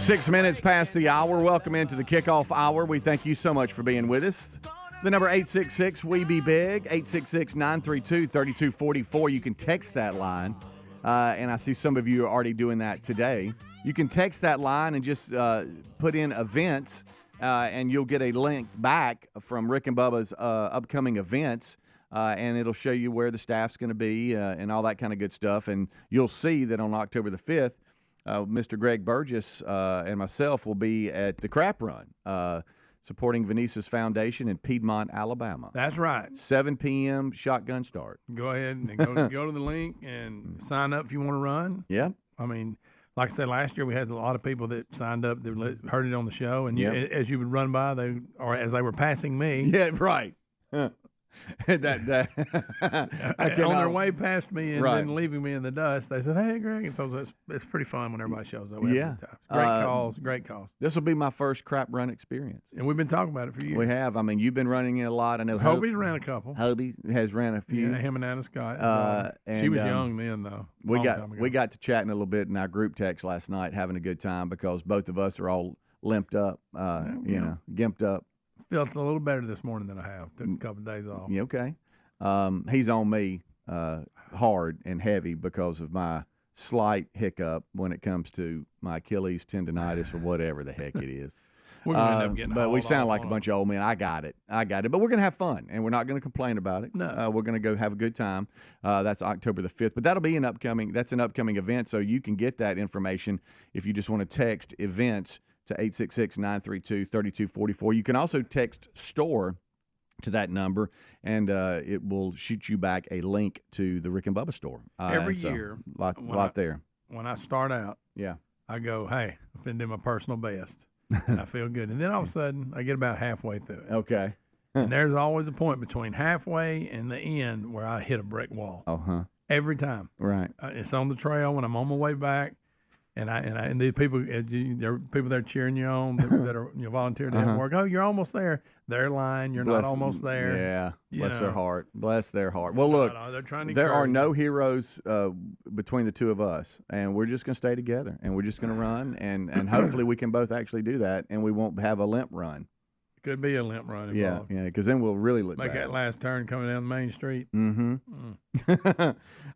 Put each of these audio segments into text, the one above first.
6 minutes past the hour. Welcome into the kickoff hour. We thank you so much for being with us. The number 866-WE-BE-BIG, 866-932-3244. You can text that line, and I see some of you are already doing that today. You can text that line and just put in events, and you'll get a link back from Rick and Bubba's upcoming events, and it'll show you where the staff's going to be and all that kind of good stuff. And you'll see that on October the 5th, Mr. Greg Burgess and myself will be at the Crap Run, supporting Venice's Foundation in Piedmont, Alabama. That's right. 7 p.m. shotgun start. Go ahead and go to the link and sign up if you want to run. Yeah. I mean, like I said, last year we had a lot of people that signed up that heard it on the show, and as you would run by, as they were passing me. Yeah, right. On their way past me and then leaving me in the dust, they said, "Hey, Greg," and so it's pretty fun when everybody shows up. We have a good time. Great calls. This will be my first crap run experience, and we've been talking about it for years. We have. I mean, you've been running it a lot. I know Hobie's ran a couple. Hobie has ran a few. Yeah, him and Anna Scott. She was young then, though. We got to chatting a little bit in our group text last night, having a good time because both of us are all limped up, gimped up. Felt a little better this morning than I have. Took a couple of days off. Yeah, okay. He's on me hard and heavy because of my slight hiccup when it comes to my Achilles tendonitis or whatever the heck it is. We're going to end up getting but we sound like a bunch of old men. I got it. But we're going to have fun, and we're not going to complain about it. No. We're going to go have a good time. That's October the 5th. But that'll be an upcoming event, so you can get that information if you just want to text events to 866-932-3244. You can also text STORE to that number, and it will shoot you back a link to the Rick and Bubba store. Every year. Lot there. When I start out, I go, hey, I'm finna do my personal best. And I feel good. And then all of a sudden, I get about halfway through it. Okay. And there's always a point between halfway and the end where I hit a brick wall. Every time. Right. It's on the trail when I'm on my way back. And the people, there are people there cheering you on that are volunteering to work. Oh, you're almost there. They're lying. You're not almost there. Yeah. Bless their heart. Bless their heart. Well, look, they're trying to there are no heroes between the two of us, and we're just going to stay together, and we're just going to run, and hopefully we can both actually do that, and we won't have a limp run. Could be a limp run involved. Yeah, because then we'll really look Make bad. that last turn coming down the main street. All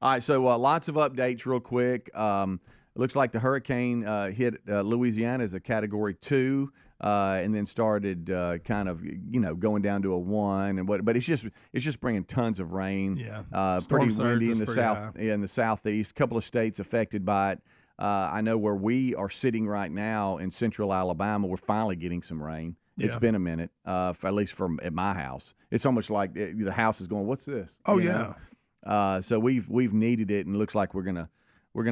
right, so lots of updates real quick. It looks like the hurricane hit Louisiana as a Category 2, and then started kind of going down to a 1 but it's just bringing tons of rain. Yeah, pretty windy in the south. In the southeast. A couple of states affected by it. I know where we are sitting right now in central Alabama, we're finally getting some rain. Yeah. It's been a minute, at least at my house. It's almost like the house is going, "What's this?" Oh yeah. So we've needed it, and it looks like we're gonna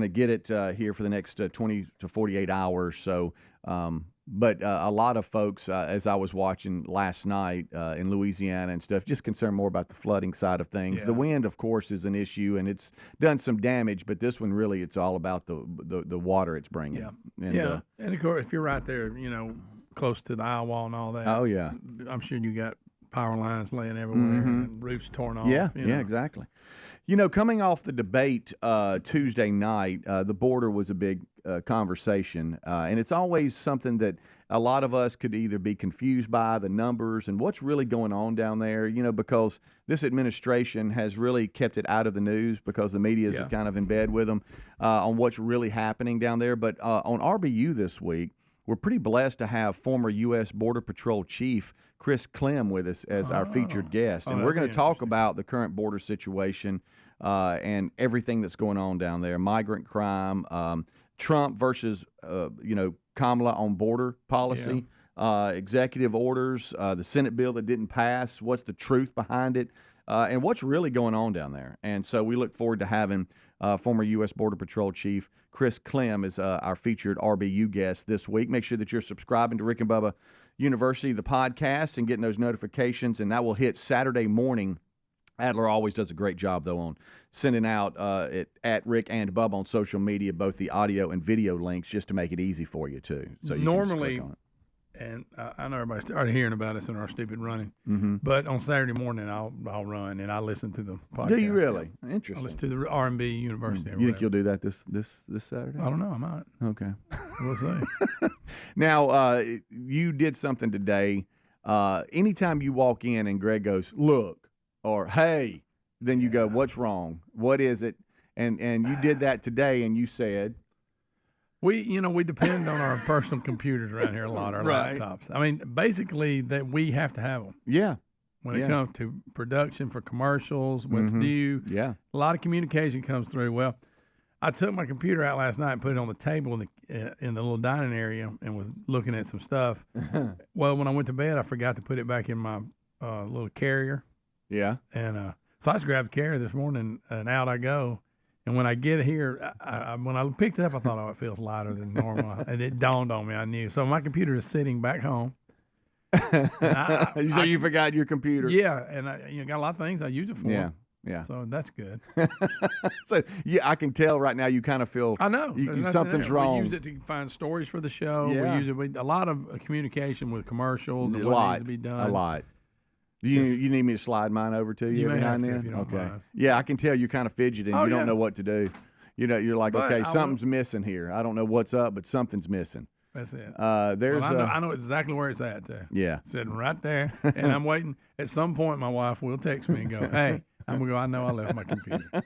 get it here for the next 20 to 48 hours. So, but a lot of folks, as I was watching last night in Louisiana and stuff, just concerned more about the flooding side of things. Yeah. The wind, of course, is an issue, and it's done some damage. But this one, really, it's all about the water it's bringing. Yeah, and of course, if you're right there, close to the eye wall and all that. Oh yeah, I'm sure you got power lines laying everywhere and roofs torn off. Yeah, exactly. Coming off the debate Tuesday night, the border was a big conversation, and it's always something that a lot of us could either be confused by the numbers and what's really going on down there, because this administration has really kept it out of the news because the media is kind of in bed with them on what's really happening down there. But on RBU this week, we're pretty blessed to have former U.S. Border Patrol Chief Chris Clem with us as our featured guest. And we're going to talk about the current border situation and everything that's going on down there, migrant crime, Trump versus, Kamala on border policy, executive orders, the Senate bill that didn't pass, what's the truth behind it, and what's really going on down there. And so we look forward to having former U.S. Border Patrol Chief Chris Clem as our featured RBU guest this week. Make sure that you're subscribing to Rick and Bubba University, the podcast, and getting those notifications, and that will hit Saturday morning. Adler always does a great job, though, on sending out at Rick and Bubba on social media both the audio and video links just to make it easy for you, too. So you normally, And I know everybody started hearing about us in our stupid running. Mm-hmm. But on Saturday morning, I'll run, and I listen to the podcast. Do you really? Yeah. Interesting. I listen to the R&B University. You think you'll do that this Saturday? I don't know. I might. Okay. We'll see. Now, you did something today. Anytime you walk in and Greg goes, look, or hey, then you go, what's wrong? What is it? And you did that today, and you said, we depend on our personal computers around here a lot, our Right. laptops. I mean, basically, that we have to have them. yeah, When it comes to production for commercials, what's due, yeah, a lot of communication comes through. Well, I took my computer out last night and put it on the table in the little dining area and was looking at some stuff. Well, when I went to bed, I forgot to put it back in my little carrier. yeah. And so I just grabbed the carrier this morning, and out I go. And when I get here, when I picked it up, I thought, oh, it feels lighter than normal. And it dawned on me, I knew. So my computer is sitting back home. So you forgot your computer. Yeah, and I got a lot of things I use it for. Yeah, yeah. So that's good. So yeah, I can tell right now you kind of feel. I know. Something's there. wrong. We use it to find stories for the show. Yeah. We use it a lot of communication with commercials and a what lot, needs to be done. a lot. Do you need me to slide mine over to you You every may now have and to then? if you don't Okay. mind. Yeah, I can tell you're kind of fidgeting. Oh, You yeah. don't know what to do. You're like, But okay, I something's missing here. I don't know what's up, but something's missing. That's it. There's Well, I know exactly where it's at, too. yeah. Sitting right there, and I'm waiting. At some point, my wife will text me and go, hey, I'm going to go, I know I left my computer.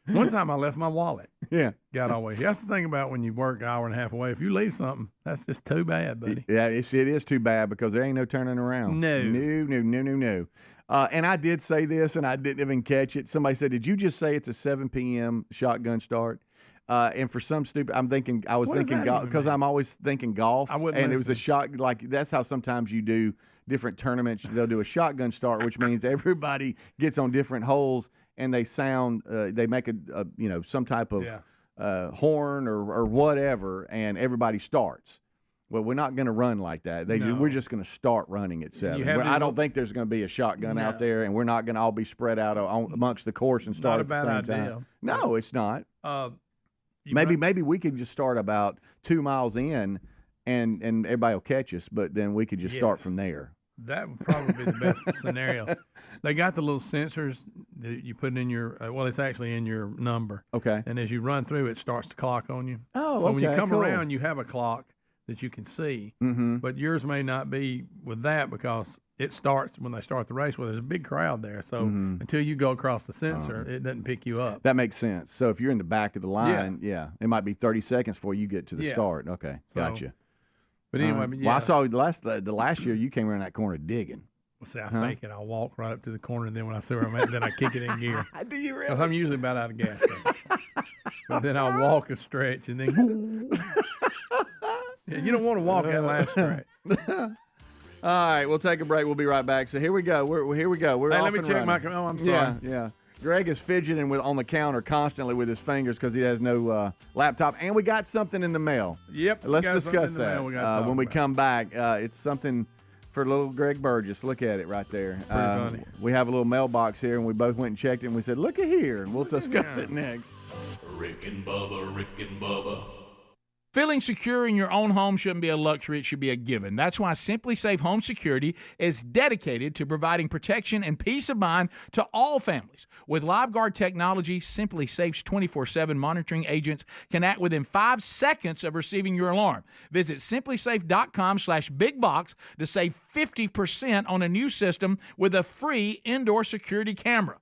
One time I left my wallet. Yeah. Got all the way. That's the thing about when you work an hour and a half away. If you leave something, that's just too bad, buddy. Yeah, it is too bad because there ain't no turning around. No. And I did say this, and I didn't even catch it. Somebody said, did you just say it's a 7 p.m. shotgun start? And for some stupid, I was thinking golf because I'm always thinking golf. I wouldn't and it was a shot, like that's how sometimes you do different tournaments. They'll do a shotgun start, which means everybody gets on different holes and they sound, they make a some type of horn or whatever, and everybody starts. Well, we're not going to run like that. We're just going to start running at 7. I don't think there's going to be a shotgun out there, and we're not going to all be spread out amongst the course and start at the same time. No, it's not. Maybe we could just start about 2 miles in, and everybody will catch us, but then we could just start from there. That would probably be the best scenario. They got the little sensors that you put in your, it's actually in your number. Okay. And as you run through, it starts to clock on you. Oh, so when you come cool. around, you have a clock that you can see, but yours may not be with that because it starts when they start the race. Well, there's a big crowd there, so until you go across the sensor, it doesn't pick you up. That makes sense. So if you're in the back of the line, it might be 30 seconds before you get to the start. Okay, gotcha. But anyway, well, I saw the last year you came around that corner digging. Well, see, I fake it. I'll walk right up to the corner, and then when I see where I'm at, then I kick it in gear. Do you really? Because I'm usually about out of gas. But then I'll walk a stretch, and then you don't want to walk that last stretch. All right, we'll take a break. We'll be right back. So here we go. Here we go. We're hey, off let me and check running. my. Oh, I'm sorry. Yeah. Greg is fidgeting on the counter constantly with his fingers because he has no laptop. And we got something in the mail. Yep. Let's discuss that when we come back. It's something for little Greg Burgess. Look at it right there. Pretty funny. We have a little mailbox here, and we both went and checked it, and we said, look at here, and we'll discuss it next. Rick and Bubba. Feeling secure in your own home shouldn't be a luxury, it should be a given. That's why Simply Safe Home Security is dedicated to providing protection and peace of mind to all families. With LiveGuard technology, Simply Safe's 24/7 monitoring agents can act within 5 seconds of receiving your alarm. Visit simplysafe.com/bigbox to save 50% on a new system with a free indoor security camera.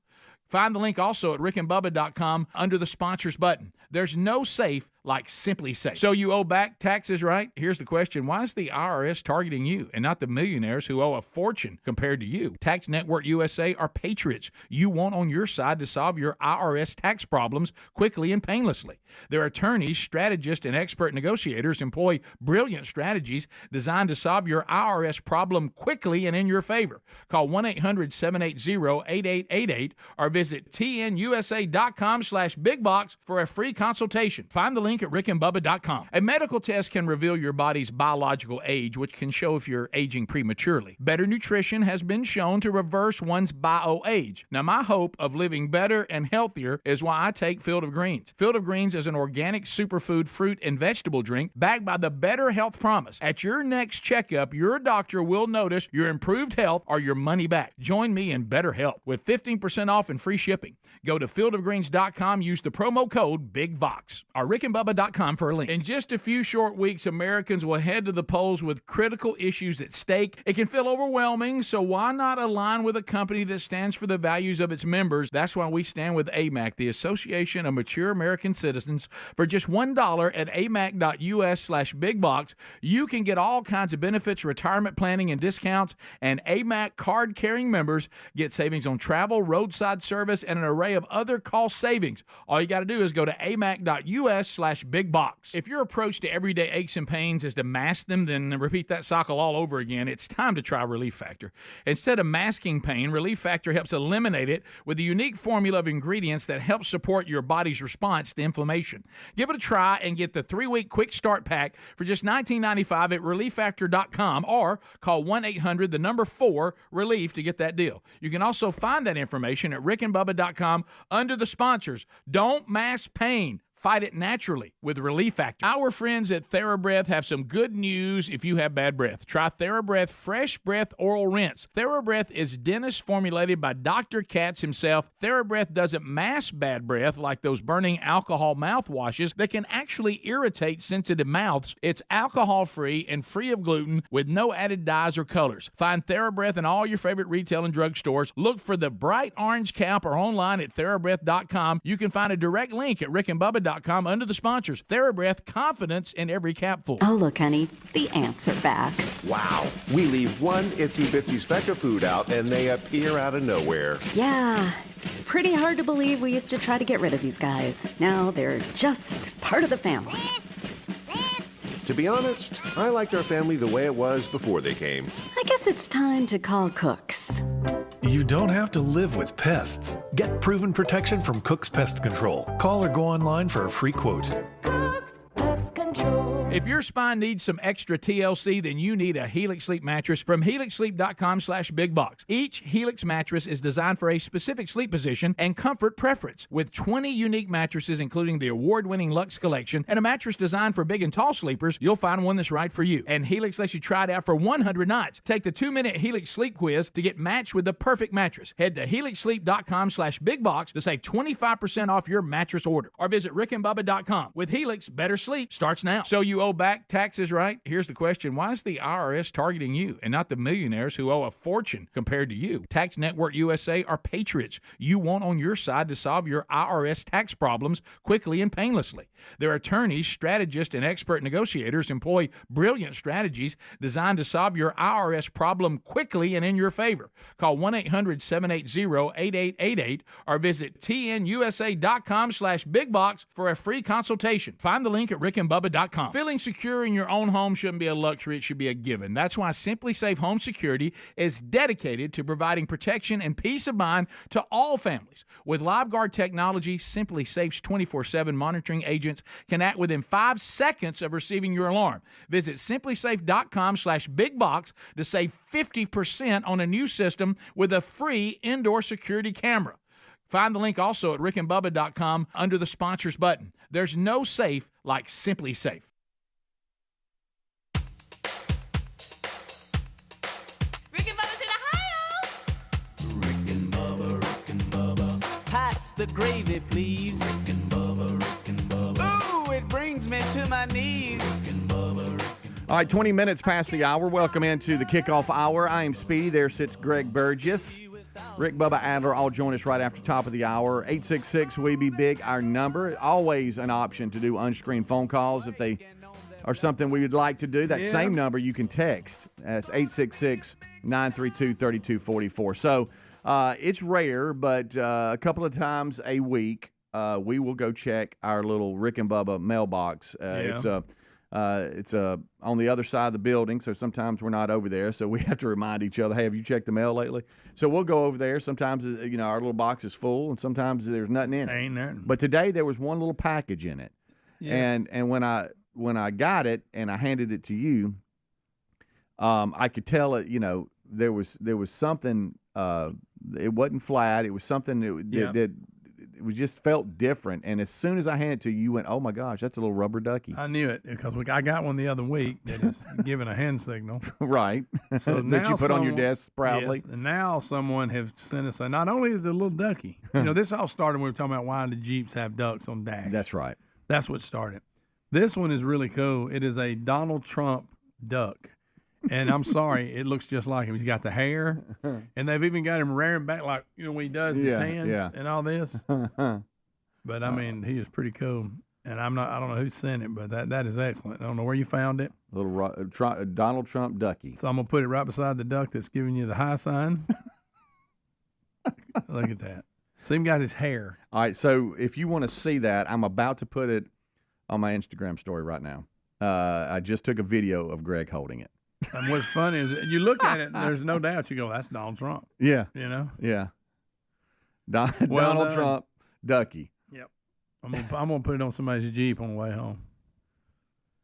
Find the link also at rickandbubba.com under the sponsors button. There's no safe like Simply Safe. So you owe back taxes, right? Here's the question. Why is the IRS targeting you and not the millionaires who owe a fortune compared to you? Tax Network USA are patriots you want on your side to solve your IRS tax problems quickly and painlessly. Their attorneys, strategists, and expert negotiators employ brilliant strategies designed to solve your IRS problem quickly and in your favor. Call 1-800-780-8888 or visit tnusa.com/bigbox for a free consultation. Find the link link at rickandbubba.com. A medical test can reveal your body's biological age, which can show if you're aging prematurely. Better nutrition has been shown to reverse one's bio-age. Now, my hope of living better and healthier is why I take Field of Greens. Field of Greens is an organic superfood fruit and vegetable drink backed by the Better Health Promise. At your next checkup, your doctor will notice your improved health or your money back. Join me in better health with 15% off and free shipping. Go to fieldofgreens.com, use the promo code BIGVOX or rickandbubba.com for a link. In just a few short weeks, Americans will head to the polls with critical issues at stake. It can feel overwhelming, so why not align with a company that stands for the values of its members? That's why we stand with AMAC, the Association of Mature American Citizens. For just $1 at amac.us/bigbox, you can get all kinds of benefits, retirement planning, and discounts, and AMAC card-carrying members get savings on travel, roadside service, and an array of other cost savings. All you got to do is go to amac.us/bigbox. If your approach to everyday aches and pains is to mask them, then repeat that cycle all over again. It's time to try Relief Factor. Instead of masking pain, Relief Factor helps eliminate it with a unique formula of ingredients that helps support your body's response to inflammation. Give it a try and get the 3-week quick start pack for just $19.95 at relieffactor.com or call 1-800-4-RELIEF to get that deal. You can also find that information at rickandbubba.com under the sponsors. Don't mask pain. Fight it naturally with Relief Factor. Our friends at TheraBreath have some good news if you have bad breath. Try TheraBreath Fresh Breath Oral Rinse. TheraBreath is dentist formulated by Dr. Katz himself. TheraBreath doesn't mask bad breath like those burning alcohol mouthwashes that can actually irritate sensitive mouths. It's alcohol-free and free of gluten with no added dyes or colors. Find TheraBreath in all your favorite retail and drug stores. Look for the bright orange cap or online at TheraBreath.com. You can find a direct link at rickandbubba.com under the sponsors. TheraBreath, confidence in every capful. Oh, look, honey, the ants are back. Wow. We leave one itsy-bitsy speck of food out, and they appear out of nowhere. Yeah, it's pretty hard to believe we used to try to get rid of these guys. Now they're just part of the family. To be honest, I liked our family the way it was before they came. I guess it's time to call Cooks. You don't have to live with pests. Get proven protection from Cook's Pest Control. Call or go online for a free quote. Cook's Pest Control. If your spine needs some extra TLC, then you need a Helix Sleep mattress from helixsleep.com/bigbox. Each Helix mattress is designed for a specific sleep position and comfort preference. With 20 unique mattresses, including the award-winning Luxe Collection, and a mattress designed for big and tall sleepers, you'll find one that's right for you. And Helix lets you try it out for 100 nights. Take the 2-minute Helix Sleep Quiz to get matched with the perfect mattress. Head to helixsleep.com/bigbox to save 25% off your mattress order. Or visit rickandbubba.com. With Helix, better sleep starts now. So you owe back taxes, right? Here's the question. Why is the IRS targeting you and not the millionaires who owe a fortune compared to you? Tax Network USA are patriots you want on your side to solve your IRS tax problems quickly and painlessly. Their attorneys, strategists, and expert negotiators employ brilliant strategies designed to solve your IRS problem quickly and in your favor. Call 1-800-780-8888 or visit tnusa.com/bigbox for a free consultation. Find the link at rickandbubba.com. Feeling secure in your own home shouldn't be a luxury, it should be a given. That's why Simply Safe Home Security is dedicated to providing protection and peace of mind to all families. With LiveGuard technology, Simply Safe's 24/7 monitoring agents can act within 5 seconds of receiving your alarm. Visit simplysafe.com/bigbox to save 50% on a new system with a free indoor security camera. Find the link also at rickandbubba.com under the sponsors button. There's no safe like Simply Safe. Rick and Bubba's in Ohio. Rick and Bubba. Pass the gravy, please. Rick and Bubba. Ooh, it brings me to my knees. Rick and Bubba. All right, 20 minutes past the hour. Welcome into the kickoff hour. I am Speedy. There sits Greg Burgess. Rick, Bubba, Adler all join us right after top of the hour. 866-WE-BE-BIG, our number. Always an option to do unscreened phone calls if they are something we would like to do. That same number you can text. That's 866-932-3244. So it's rare, but a couple of times a week we will go check our little Rick and Bubba mailbox. It's on the other side of the building, so sometimes we're not over there, so we have to remind each other, hey, have you checked the mail lately? So we'll go over there. Sometimes, our little box is full, and sometimes there's nothing in it. Ain't there. But today there was one little package in it. Yes. And when I got it and I handed it to you, I could tell it. There was something. It wasn't flat. It was something that it just felt different. And as soon as I handed it to you, you went, "Oh my gosh, that's a little rubber ducky." I knew it because I got one the other week that is giving a hand signal. Right. So that now you put on your desk proudly. Yes, and now someone has sent us not only is it a little ducky, this all started when we were talking about why the Jeeps have ducks on dash. That's right. That's what started. This one is really cool. It is a Donald Trump duck. And I'm sorry, it looks just like him. He's got the hair, and they've even got him rearing back like when he does his hands and all this. But I mean, he is pretty cool. And I don't know who sent it, but that is excellent. I don't know where you found it. Donald Trump ducky. So I'm gonna put it right beside the duck that's giving you the high sign. Look at that. So he got his hair. All right. So if you want to see that, I'm about to put it on my Instagram story right now. I just took a video of Greg holding it. And what's funny is you look at it, and there's no doubt you go, "That's Donald Trump." Yeah. Yeah. Donald Trump ducky. Yep. I'm gonna put it on somebody's Jeep on the way home.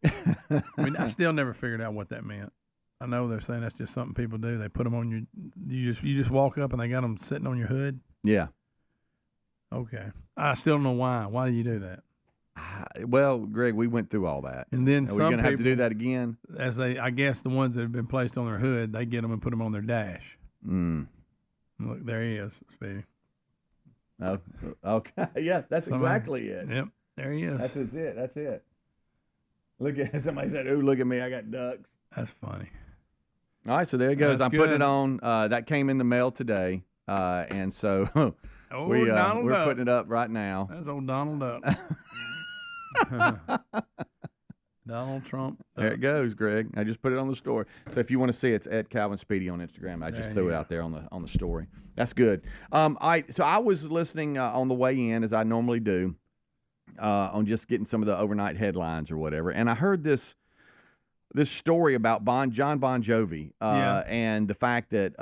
I mean, I still never figured out what that meant. I know they're saying that's just something people do. They put them on you just walk up and they got them sitting on your hood. Yeah. Okay. I still don't know why. Why do you do that? Well, Greg, we went through all that. And then Are we some going to have to people, do that again? I guess the ones that have been placed on their hood, they get them and put them on their dash. Look, there he is, Speedy. Oh, okay. Yeah, that's exactly it. Yep, there he is. That's it. That's it. Look at somebody said, "Ooh, look at me! I got ducks." That's funny. All right, so there it goes. That's I'm putting good. it on. That came in the mail today, and so Donald we're Duck. putting it up right now. That's old Donald Duck. Donald Trump. There it goes, Greg. I just put it on the story. So if you want to see it, it's at Calvin Speedy on Instagram. I just threw it out there on the story. That's good. So I was listening on the way in, as I normally do, on just getting some of the overnight headlines or whatever, and I heard this story about Jon Bon Jovi and the fact that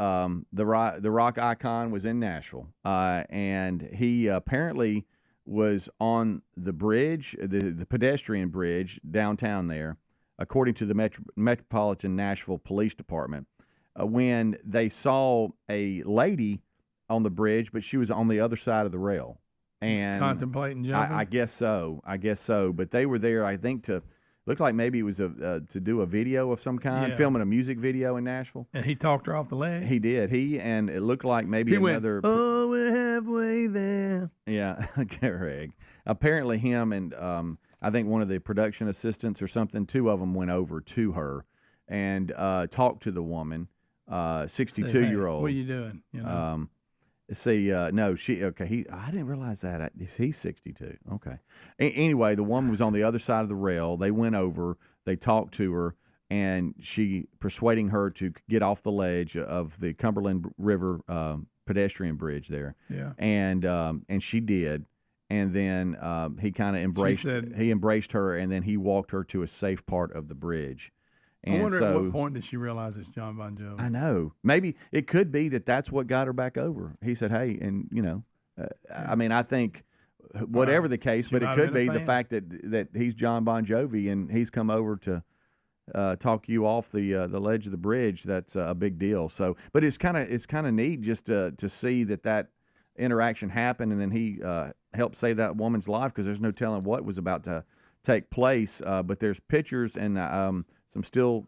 the rock icon was in Nashville, and he apparently was on the bridge, the pedestrian bridge downtown there, according to the Metropolitan Nashville Police Department, when they saw a lady on the bridge, but she was on the other side of the rail. And contemplating jumping? I guess so. But they were there, I think, looked like maybe it was to do a video of some kind, filming a music video in Nashville. And he talked her off the leg? He did. And it looked like maybe he another... went, "Oh, we're halfway there." Yeah, Greg. Apparently him and I think one of the production assistants or something, two of them went over to her and talked to the woman, 62-year-old. What are you doing? No, I didn't realize that. He's 62. Okay. Anyway, the woman was on the other side of the rail. They went over, they talked to her, and she persuading her to get off the ledge of the Cumberland River pedestrian bridge there. Yeah. And she did. And then he kind of embraced her, and then he walked her to a safe part of the bridge. And I wonder at what point did she realize it's Jon Bon Jovi? I know. Maybe it could be that's what got her back over. He said, "Hey," and I mean, I think whatever the case, but it could be the fact that he's Jon Bon Jovi and he's come over to talk you off the ledge of the bridge. That's a big deal. So, but it's kind of neat just to see that interaction happened, and then he helped save that woman's life, because there's no telling what was about to take place. But there's pictures and some still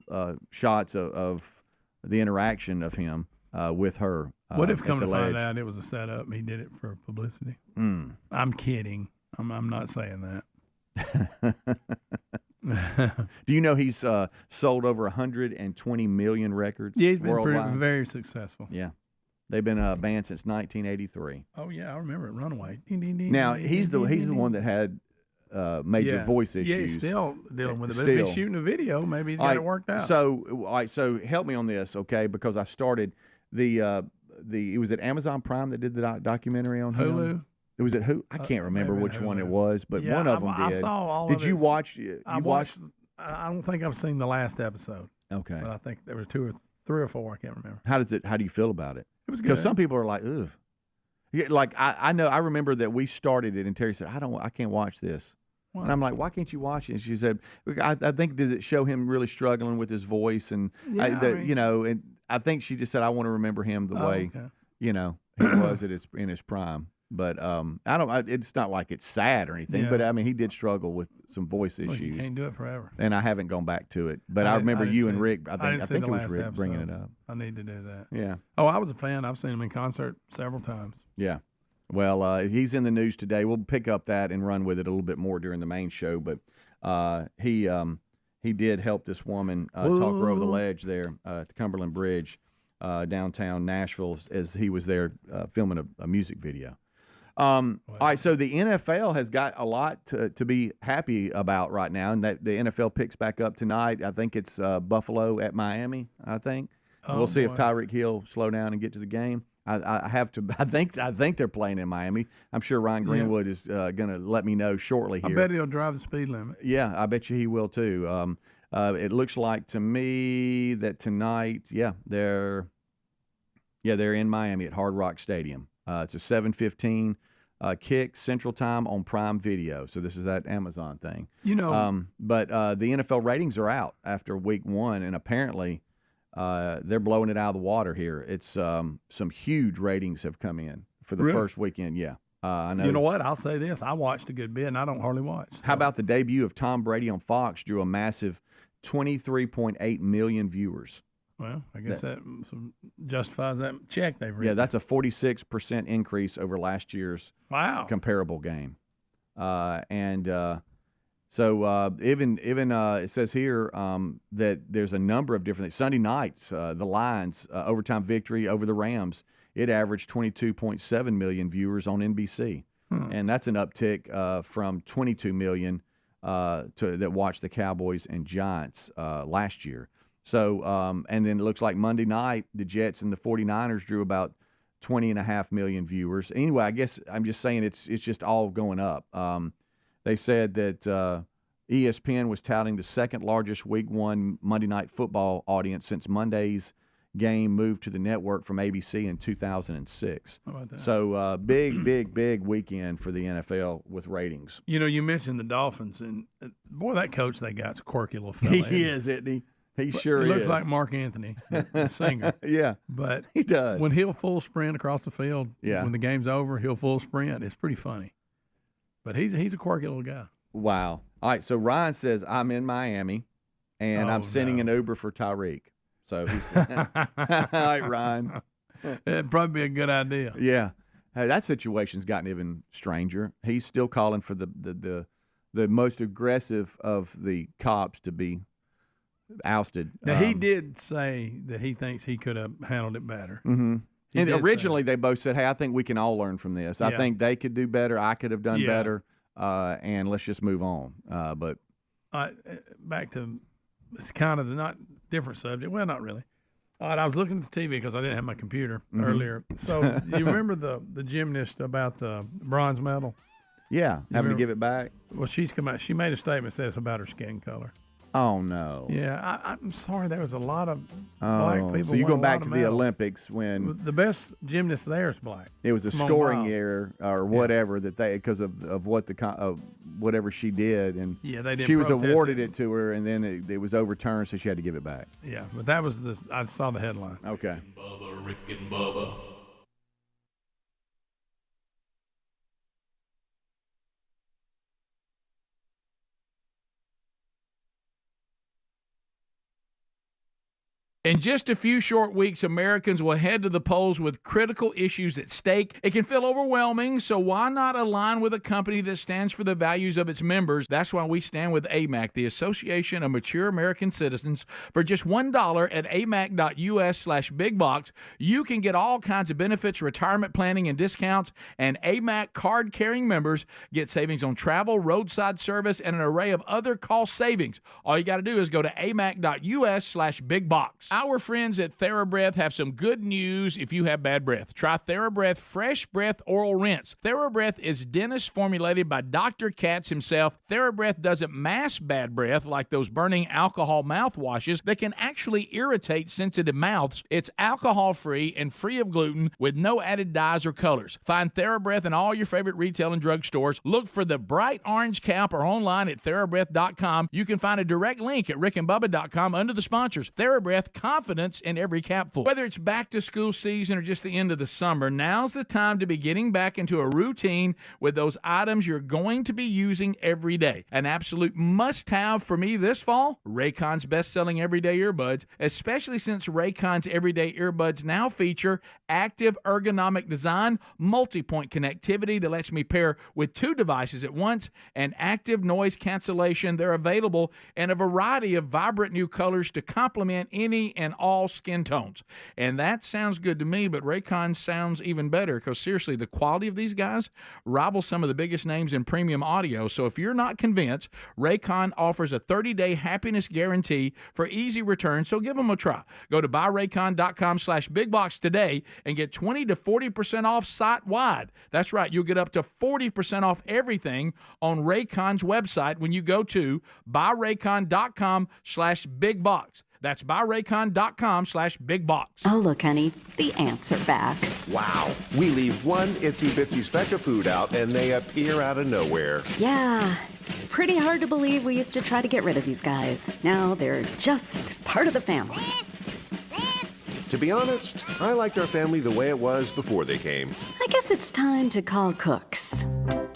shots of the interaction of him with her. What if, come to find out, it was a setup and he did it for publicity? I'm kidding. I'm not saying that. Do you know he's sold over 120 million records? Yeah, he's been worldwide? very successful. Yeah. They've been a band since 1983. Oh, yeah, I remember it. Runaway. Now, he's the one that had major voice issues. Yeah, he's still dealing with it. But if he's shooting a video, maybe he's got it worked out. So help me on this, okay? Because I started it was at Amazon Prime that did the documentary on him. Hulu. It was at who? I can't remember which one it was, but one of them did. I saw all did of it. You watch? I watched. I don't think I've seen the last episode. Okay. But I think there were 2 or 3 or 4. I can't remember. How do you feel about it? It was good. Because some people are like, ugh. Yeah, like I know. I remember that we started it, and Terry said, I can't watch this. And I'm like, why can't you watch it? And she said, I think, does it show him really struggling with his voice? And, and I think she just said, I want to remember him the way, he was in his prime. But it's not like it's sad or anything, but I mean, he did struggle with some voice issues. You can't do it forever. And I haven't gone back to it. But I remember you and Rick, I think it was Rick episode. bringing it up. I need to do that. Yeah. Oh, I was a fan. I've seen him in concert several times. Yeah. Well, he's in the news today. We'll pick up that and run with it a little bit more during the main show. But he did help this woman talk her over the ledge there at the Cumberland Bridge downtown Nashville as he was there filming a music video. All right, so the NFL has got a lot to be happy about right now, and that the NFL picks back up tonight. I think it's Buffalo at Miami. I think we'll see if Tyreek Hill slow down and get to the game. I think they're playing in Miami. I'm sure Ryan Greenwood is going to let me know shortly here. I bet he'll drive the speed limit. Yeah, I bet you he will too. It looks like to me that tonight, they're in Miami at Hard Rock Stadium. It's a 7:15 kick Central Time on Prime Video. So this is that Amazon thing. But the NFL ratings are out after week 1, and apparently they're blowing it out of the water here. It's some huge ratings have come in for the first weekend. Yeah. I know. You know what? I'll say this. I watched a good bit, and I don't hardly watch. So. How about the debut of Tom Brady on Fox drew a massive 23.8 million viewers. Well, I guess that justifies that check they've written. Yeah, that's a 46% increase over last year's comparable game. So even it says here that there's a number of different Sunday nights. The Lions overtime victory over the Rams. It averaged 22.7 million viewers on NBC, and that's an uptick from 22 million that watched the Cowboys and Giants last year. So, and then it looks like Monday night, the Jets and the 49ers drew about 20.5 million viewers. Anyway, I guess I'm just saying it's just all going up. They said that ESPN was touting the second largest week 1 Monday Night Football audience since Monday's game moved to the network from ABC in 2006. How about that? So big weekend for the NFL with ratings. You mentioned the Dolphins, and boy, that coach they got's a quirky little fella. He is, isn't he? He sure is. He looks like Mark Anthony, the singer. Yeah, but he does. When he'll full sprint across the field, yeah. When the game's over, he'll full sprint. It's pretty funny. But he's a quirky little guy. Wow. All right, so Ryan says, I'm in Miami, and I'm sending an Uber for Tyreek. So he's all right, Ryan. It'd probably be a good idea. Yeah. Hey, that situation's gotten even stranger. He's still calling for the most aggressive of the cops to be ousted. Now, he did say that he thinks he could have handled it better. Mm-hmm. And originally, they both said, hey, I think we can all learn from this. I think they could do better. I could have done better. And let's just move on. But back to it's kind of the not different subject. Well, not really. All right, I was looking at the TV because I didn't have my computer earlier. So you remember the gymnast about the bronze medal? Yeah, having to give it back. Well, she's come out. She made a statement that says about her skin color. Oh, no. Yeah, I'm sorry. There was a lot of black people. So you go back to the Olympics when the best gymnast there is black. It was a scoring error or whatever that they because of what whatever she did, and they didn't. She was awarded it to her, and then it was overturned, so she had to give it back. Yeah, but that was I saw the headline. Okay. Bubba, Rick and Bubba. In just a few short weeks, Americans will head to the polls with critical issues at stake. It can feel overwhelming, so why not align with a company that stands for the values of its members? That's why we stand with AMAC, the Association of Mature American Citizens. For just $1 at amac.us/bigbox, you can get all kinds of benefits, retirement planning, and discounts, and AMAC card-carrying members get savings on travel, roadside service, and an array of other cost savings. All you got to do is go to amac.us/bigbox. Our friends at TheraBreath have some good news if you have bad breath. Try TheraBreath Fresh Breath Oral Rinse. TheraBreath is dentist formulated by Dr. Katz himself. TheraBreath doesn't mask bad breath like those burning alcohol mouthwashes that can actually irritate sensitive mouths. It's alcohol-free and free of gluten with no added dyes or colors. Find TheraBreath in all your favorite retail and drug stores. Look for the bright orange cap or online at TheraBreath.com. You can find a direct link at rickandbubba.com under the sponsors. TheraBreath, confidence in every capful. Whether it's back to school season or just the end of the summer, now's the time to be getting back into a routine with those items you're going to be using every day. An absolute must-have for me this fall, Raycon's best-selling everyday earbuds, especially since Raycon's everyday earbuds now feature active ergonomic design, multi-point connectivity that lets me pair with two devices at once, and active noise cancellation. They're available in a variety of vibrant new colors to complement any and all skin tones. And that sounds good to me, but Raycon sounds even better because seriously, the quality of these guys rivals some of the biggest names in premium audio. So if you're not convinced, Raycon offers a 30-day happiness guarantee for easy return, so give them a try. Go to buyraycon.com/bigbox today and get 20 to 40% off site-wide. That's right, you'll get up to 40% off everything on Raycon's website when you go to buyraycon.com/bigbox. That's buyraycon.com/bigbox. Oh, look, honey, the ants are back. Wow. We leave one itsy bitsy speck of food out and they appear out of nowhere. Yeah, it's pretty hard to believe we used to try to get rid of these guys. Now they're just part of the family. To be honest, I liked our family the way it was before they came. I guess it's time to call Cooks.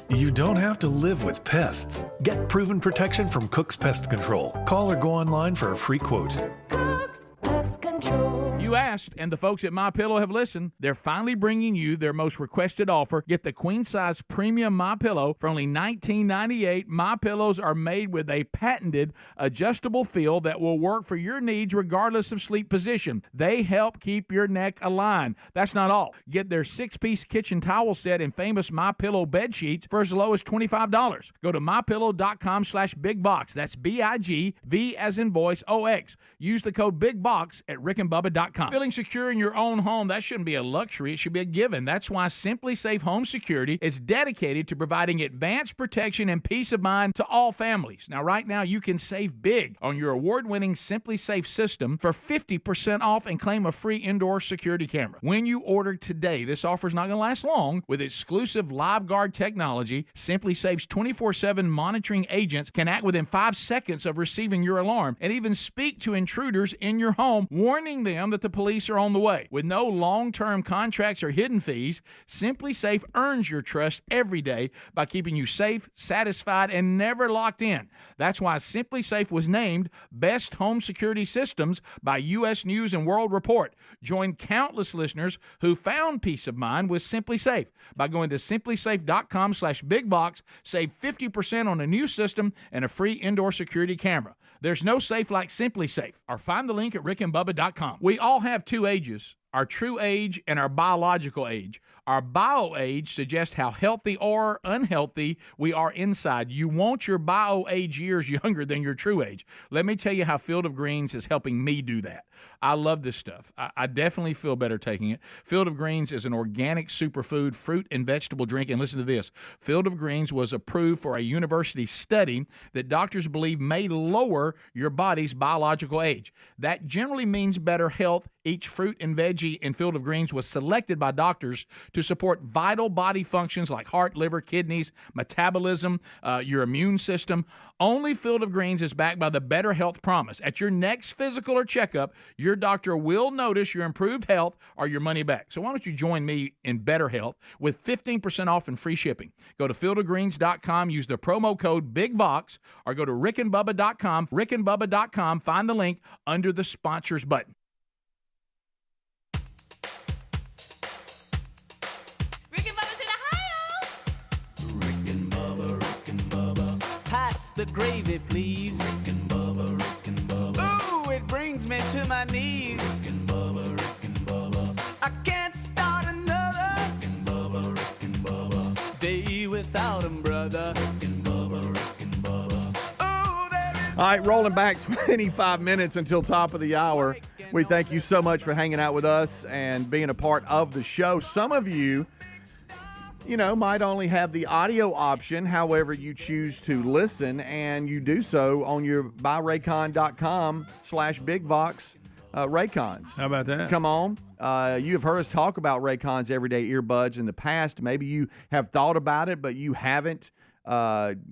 You don't have to live with pests. Get proven protection from Cook's Pest Control. Call or go online for a free quote. Cook's Pest Control. You asked, and the folks at MyPillow have listened. They're finally bringing you their most requested offer. Get the queen-size premium MyPillow for only $19.98. MyPillows are made with a patented adjustable feel that will work for your needs regardless of sleep position. They help keep your neck aligned. That's not all. Get their 6-piece kitchen towel set and famous MyPillow bed sheets for as low as $25. Go to mypillow.com/bigbox. That's BIGV as in voice OX. Use the code BIGBOX at rickandbubba.com. Feeling secure in your own home, that shouldn't be a luxury. It should be a given. That's why Simply Safe Home Security is dedicated to providing advanced protection and peace of mind to all families. Now, right now, you can save big on your award-winning Simply Safe system for 50% off and claim a free indoor security camera. When you order today, this offer is not going to last long. With exclusive Live Guard technology, Simply Safe's 24/7 monitoring agents can act within 5 seconds of receiving your alarm and even speak to intruders in your home, warning them that the police are on the way. With no long-term contracts or hidden fees, Simply Safe earns your trust every day by keeping you safe, satisfied, and never locked in. That's why Simply Safe was named Best Home Security Systems by U.S. News and World Report. Join countless listeners who found peace of mind with Simply Safe by going to simplysafe.com/bigbox. Save 50% on a new system and a free indoor security camera. There's no safe like Simply Safe. Or find the link at rickandbubba.com. We all have two ages, our true age and our biological age. Our bio age suggests how healthy or unhealthy we are inside. You want your bio age years younger than your true age. Let me tell you how Field of Greens is helping me do that. I love this stuff. I definitely feel better taking it. Field of Greens is an organic superfood fruit and vegetable drink. And listen to this. Field of Greens was approved for a university study that doctors believe may lower your body's biological age. That generally means better health. Each fruit and veggie in Field of Greens was selected by doctors to support vital body functions like heart, liver, kidneys, metabolism, your immune system. Only Field of Greens is backed by the Better Health Promise. At your next physical or checkup, your doctor will notice your improved health or your money back. So why don't you join me in better health with 15% off and free shipping? Go to fieldofgreens.com, use the promo code BIGBOX, or go to rickandbubba.com, rickandbubba.com, find the link under the sponsors button. Pass the gravy, please. Rick and Bubba, Rick and Bubba. Ooh, it brings me to my knees. Rick and Bubba, Rick and Bubba. I can't start another Rick and Bubba, Rick and Bubba. day without 'em, brother. Rick and Bubba, Rick and Bubba. Ooh, there is All right, rolling back 25 minutes until top of the hour. We thank you so much for hanging out with us and being a part of the show. Some of you, might only have the audio option. However, you choose to listen, and you do so on your buyraycon.com/bigvox Raycons. How about that? Come on. You have heard us talk about Raycons everyday earbuds in the past. Maybe you have thought about it, but you haven't.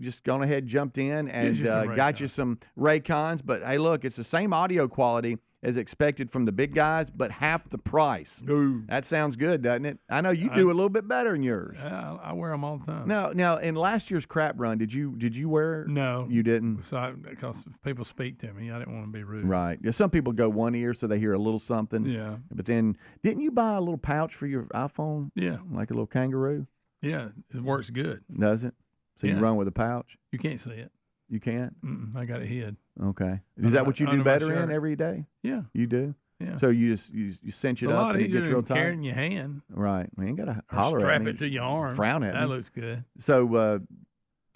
Just gone ahead, jumped in, and got you some Raycons. But hey, look, it's the same audio quality as expected from the big guys, but half the price. Ooh. That sounds good, doesn't it? I know you do a little bit better than yours. I wear them all the time. Now, in last year's crap run, did you wear? No, you didn't. So because people speak to me, I didn't want to be rude. Right. Yeah, some people go one ear so they hear a little something. Yeah. But then, didn't you buy a little pouch for your iPhone? Yeah. Like a little kangaroo. Yeah, it works good. Does it? So you run with a pouch? You can't see it. You can't? I got it hid. Okay. Is that what you do better in every day? Yeah. You do? Yeah. So you cinch it up and it gets real tight? Carrying your hand. Right. Man, you got to holler at me. Strap it to your arm. Frown at me. That looks good. So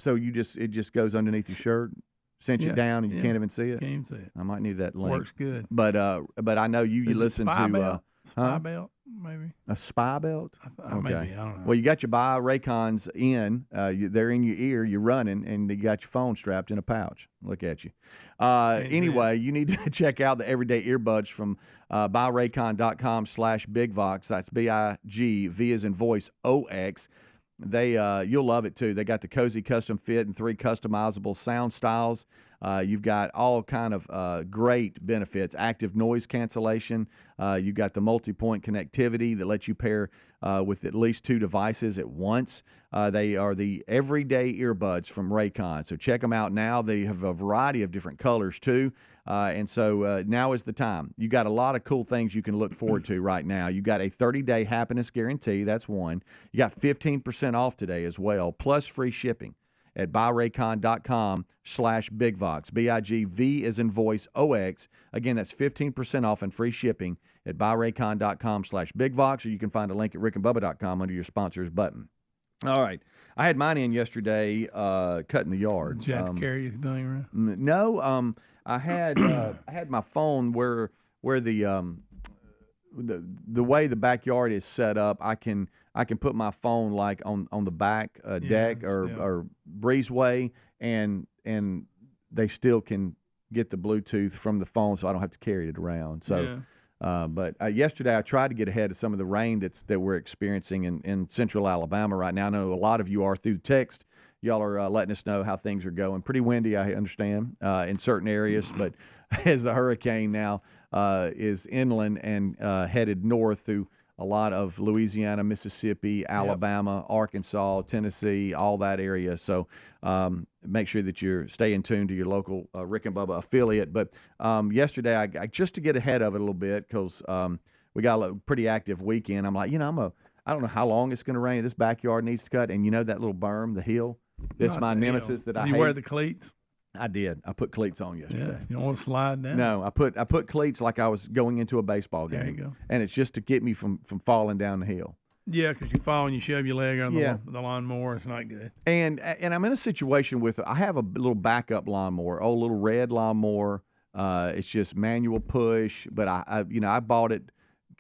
it just goes underneath your shirt, cinch it down, and you can't even see it? Can't even see it. I might need that link. Works good. But I know you listen to... Spy belt, maybe. A spy belt? Maybe, I don't know. Well, you got your Buy Raycons in. They're in your ear. You're running, and you got your phone strapped in a pouch. Look at you. Anyway, you need to check out the everyday earbuds from buyraycon.com/bigvox. That's BIG, V as in voice, OX. You'll love it, too. They got the cozy custom fit and 3 customizable sound styles. You've got all kind of great benefits. Active noise cancellation. You've got the multi-point connectivity that lets you pair with at least 2 devices at once. They are the everyday earbuds from Raycon. So check them out now. They have a variety of different colors, too. And so now is the time. You got a lot of cool things you can look forward to right now. You got a 30-day happiness guarantee. That's one. You got 15% off today as well, plus free shipping at buyraycon.com/bigvox. BIGV as in voice, OX. Again, that's 15% off and free shipping at buyraycon.com/bigvox, or you can find a link at rickandbubba.com under your sponsors button. All right. I had mine in yesterday cutting the yard. Did you have to carry your thing around? No. I had I had my phone where the way the backyard is set up, I can put my phone like on the back deck or breezeway, and they still can get the Bluetooth from the phone, so I don't have to carry it around. So, but yesterday I tried to get ahead of some of the rain that we're experiencing in central Alabama right now. I know a lot of you are through text. Y'all are letting us know how things are going. Pretty windy, I understand, in certain areas, but as the hurricane now is inland and headed north through a lot of Louisiana, Mississippi, Alabama, Arkansas, Tennessee, all that area. So make sure that you're staying tuned to your local Rick and Bubba affiliate. But yesterday, I just to get ahead of it a little bit, because we got a pretty active weekend. I'm like, I don't know how long it's going to rain. This backyard needs to cut. And that little berm, the hill, that's my nemesis that I hate. You wear the cleats? I did. I put cleats on yesterday. Yeah, you don't want to slide down? No, I put cleats like I was going into a baseball game. There you go. And it's just to get me from falling down the hill. Yeah, because you fall and you shove your leg on the lawnmower. It's not good. And I'm in a situation I have a little backup lawnmower, little red lawnmower. It's just manual push, but I bought it.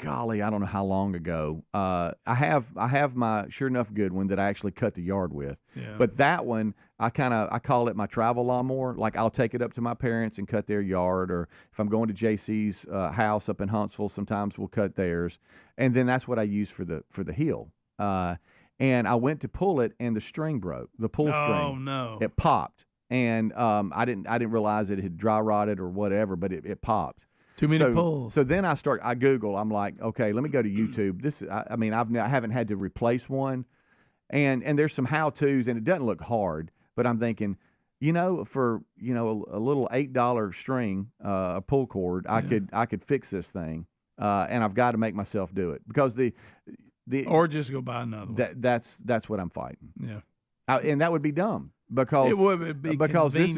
Golly, I don't know how long ago. I have my sure enough good one that I actually cut the yard with. Yeah. But that one, I call it my travel lawnmower. Like I'll take it up to my parents and cut their yard, or if I'm going to JC's house up in Huntsville, sometimes we'll cut theirs. And then that's what I use for the hill. And I went to pull it, and the string broke. The pull string. Oh no! It popped, and I didn't realize it had dry rotted or whatever, but it popped. Too many pulls. So then I Google. I'm like, okay, let me go to YouTube. I haven't had to replace one, and there's some how-tos, and it doesn't look hard. But I'm thinking, for a little $8 string, a pull cord, I could fix this thing, and I've got to make myself do it, because or just go buy another one. That's what I'm fighting. Yeah, and that would be dumb, because it would be because convenient.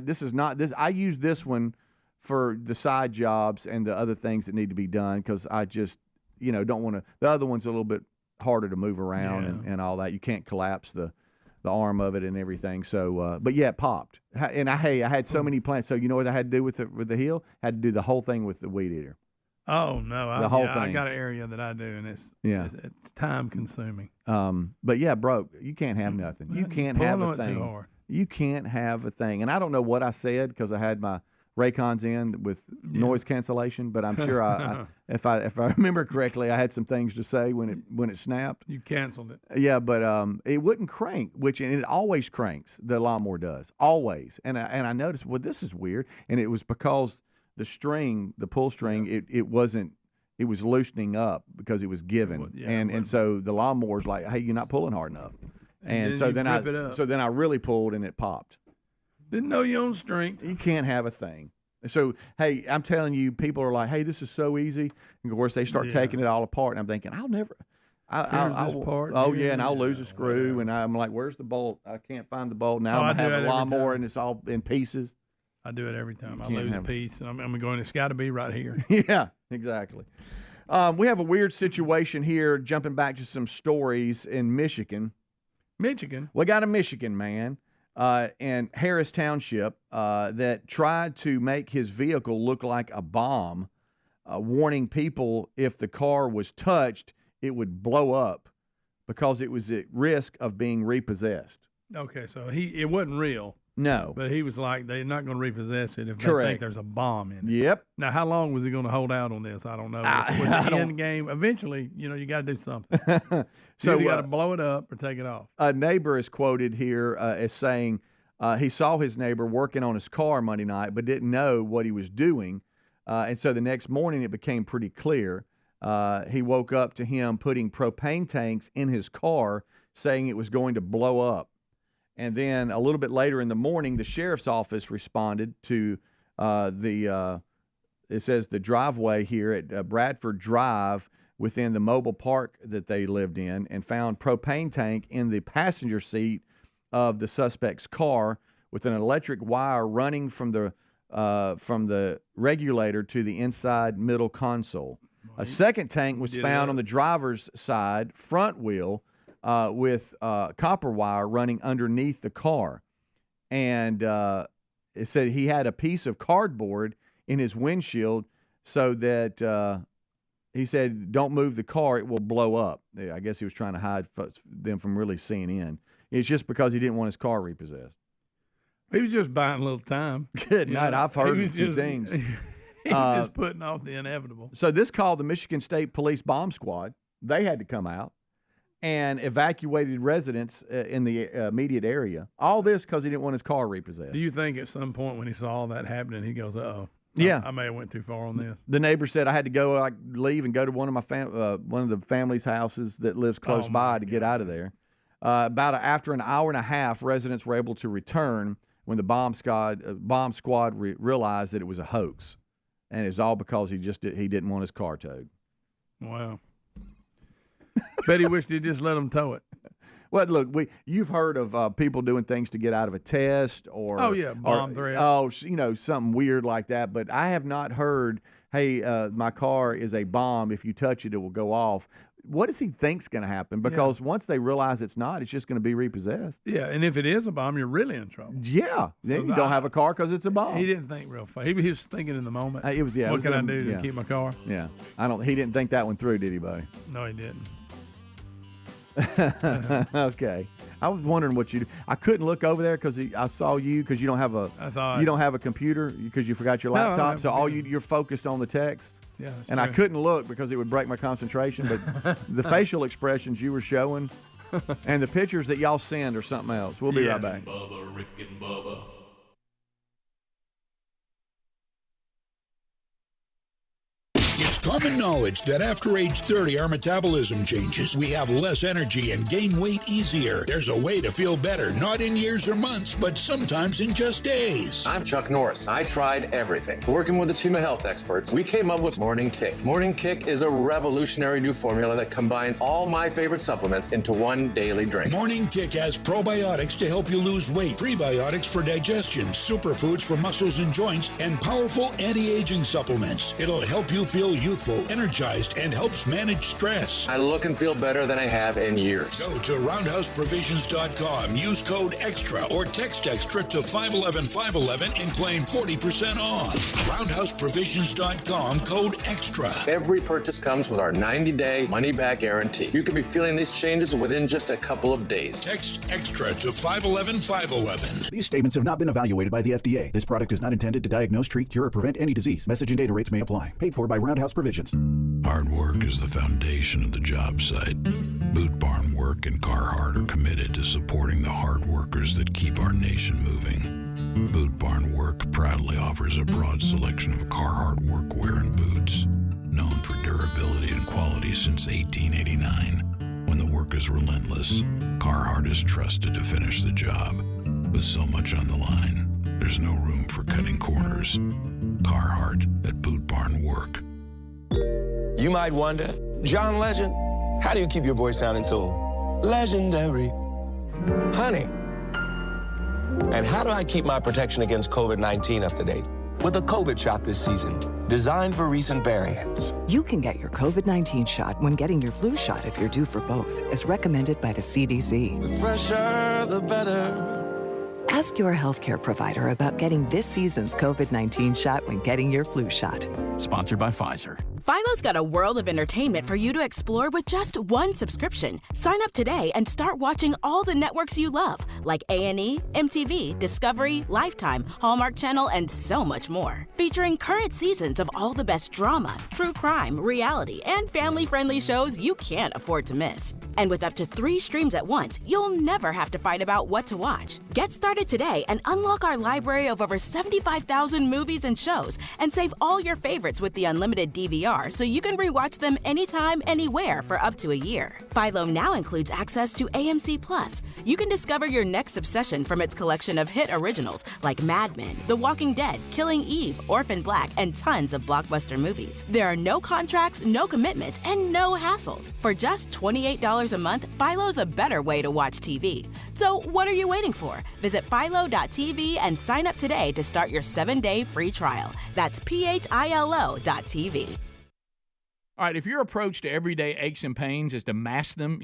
this is just I use this one for the side jobs and the other things that need to be done, because I just, don't want to. The other one's a little bit harder to move around and all that. You can't collapse the arm of it and everything. So, but yeah, it popped. And I had so many plants. So you know what I had to do with the heel? Had to do the whole thing with the weed eater. Oh no, The whole I thing. got an area that I do, and it's time consuming. But yeah, bro, you can't have nothing. You can't have Pulling a on it too thing. hard. You can't have a thing. And I don't know what I said because I had my Raycons in with noise cancellation, but I'm sure if I remember correctly, I had some things to say when it snapped. You canceled it. Yeah, but it wouldn't crank, and it always cranks. The lawnmower does always. And I noticed, well, this is weird, and it was because the string, the pull string, it wasn't. It was loosening up because it was given, and so the lawnmower's like, hey, you're not pulling hard enough, and so then I really pulled and it popped. Didn't know your own strength. You can't have a thing. So, hey, I'm telling you, people are like, hey, this is so easy. And of course, they start taking it all apart. And I'm thinking, I'll never. Here's this part. Oh, yeah, and I'll lose a screw. And I'm like, where's the bolt? I can't find the bolt. Now I'm going to have a lawnmower, and it's all in pieces. I do it every time. I lose a piece, and I'm going, it's got to be right here. Yeah, exactly. We have a weird situation here, jumping back to some stories in Michigan. We got a Michigan man. In Harris Township that tried to make his vehicle look like a bomb, warning people if the car was touched, it would blow up because it was at risk of being repossessed. Okay, so it wasn't real. No. But he was like, they're not going to repossess it if they think there's a bomb in it. Yep. Now, how long was he going to hold out on this? I don't know. With the end game, eventually, you got to do something. So you got to blow it up or take it off. A neighbor is quoted here as saying he saw his neighbor working on his car Monday night but didn't know what he was doing. And so the next morning it became pretty clear. He woke up to him putting propane tanks in his car, saying it was going to blow up. And then a little bit later in the morning, the sheriff's office responded to it says the driveway here at Bradford Drive within the mobile park that they lived in, and found propane tank in the passenger seat of the suspect's car with an electric wire running from the regulator to the inside middle console. A second tank was found on the driver's side front wheel with copper wire running underneath the car. And it said he had a piece of cardboard in his windshield so that he said, don't move the car, it will blow up. I guess he was trying to hide them from really seeing in. It's just because he didn't want his car repossessed. He was just buying a little time. Good night. I've heard a few things. He was just putting off the inevitable. So this called the Michigan State Police Bomb Squad. They had to come out and evacuated residents in the immediate area. All this because he didn't want his car repossessed. Do you think at some point when he saw all that happening, he goes, uh-oh, yeah, I may have went too far on this. The neighbor said I had to go, leave and go to one of the family's houses that lives close by to get out of there. After an hour and a half, residents were able to return when the bomb squad realized that it was a hoax, and it was all because he didn't want his car towed. Wow. Bet he wished he'd just let them tow it. Well, look, you've heard of people doing things to get out of a test or bomb threat. Something weird like that. But I have not heard, hey, my car is a bomb. If you touch it, it will go off. What does he think's going to happen? Because once they realize it's not, it's just going to be repossessed. Yeah, and if it is a bomb, you're really in trouble. Yeah, then you don't have a car because it's a bomb. He didn't think real fast. He was thinking in the moment. What can I do to keep my car? Yeah, He didn't think that one through, did he, buddy? No, he didn't. Okay, I was wondering what you do. I couldn't look over there because I saw you because you don't have a computer because you forgot your laptop. So you're focused on the text. Yeah, and true. I couldn't look because it would break my concentration. But the facial expressions you were showing and the pictures that y'all send are something else. We'll be right back. Bubba, Rick and Bubba. It's common knowledge that after age 30, our metabolism changes. We have less energy and gain weight easier. There's a way to feel better, not in years or months, but sometimes in just days. I'm Chuck Norris. I tried everything. Working with a team of health experts, we came up with Morning Kick. Morning Kick is a revolutionary new formula that combines all my favorite supplements into one daily drink. Morning Kick has probiotics to help you lose weight, prebiotics for digestion, superfoods for muscles and joints, and powerful anti-aging supplements. It'll help you feel feel youthful, energized, and helps manage stress. I look and feel better than I have in years. Go to roundhouseprovisions.com, use code EXTRA or text EXTRA to 511-511 and claim 40% off. Roundhouseprovisions.com, code EXTRA. Every purchase comes with our 90-day money-back guarantee. You could be feeling these changes within just a couple of days. Text EXTRA to 511-511. These statements have not been evaluated by the FDA. This product is not intended to diagnose, treat, cure, or prevent any disease. Message and data rates may apply. Paid for by Roundhouse Provisions. Hard work is the foundation of the job site. Boot Barn Work and Carhartt are committed to supporting the hard workers that keep our nation moving. Boot Barn Work proudly offers a broad selection of Carhartt workwear and boots, known for durability and quality since 1889. When the work is relentless, Carhartt is trusted to finish the job. With so much on the line, there's no room for cutting corners. Carhartt at Boot Barn Work. You might wonder, John Legend, how do you keep your voice sounding so legendary? Honey. And how do I keep my protection against COVID-19 up to date? With a COVID shot this season, designed for recent variants. You can get your COVID-19 shot when getting your flu shot if you're due for both, as recommended by the CDC. The fresher, the better. Ask your healthcare provider about getting this season's COVID-19 shot when getting your flu shot. Sponsored by Pfizer. Philo's got a world of entertainment for you to explore with just one subscription. Sign up today and start watching all the networks you love, like A&E, MTV, Discovery, Lifetime, Hallmark Channel, and so much more. Featuring current seasons of all the best drama, true crime, reality, and family-friendly shows you can't afford to miss. And with up to 3 streams at once, you'll never have to fight about what to watch. Get started today and unlock our library of over 75,000 movies and shows, and save all your favorites with the unlimited DVR so you can rewatch them anytime, anywhere for up to a year. Philo now includes access to AMC Plus. You can discover your next obsession from its collection of hit originals like Mad Men, The Walking Dead, Killing Eve, Orphan Black, and tons of blockbuster movies. There are no contracts, no commitments, and no hassles. For just $28 a month, Philo's a better way to watch TV. So what are you waiting for? Visit philo.tv and sign up today to start your 7-day free trial. That's philo.tv. All right, if your approach to everyday aches and pains is to mask them,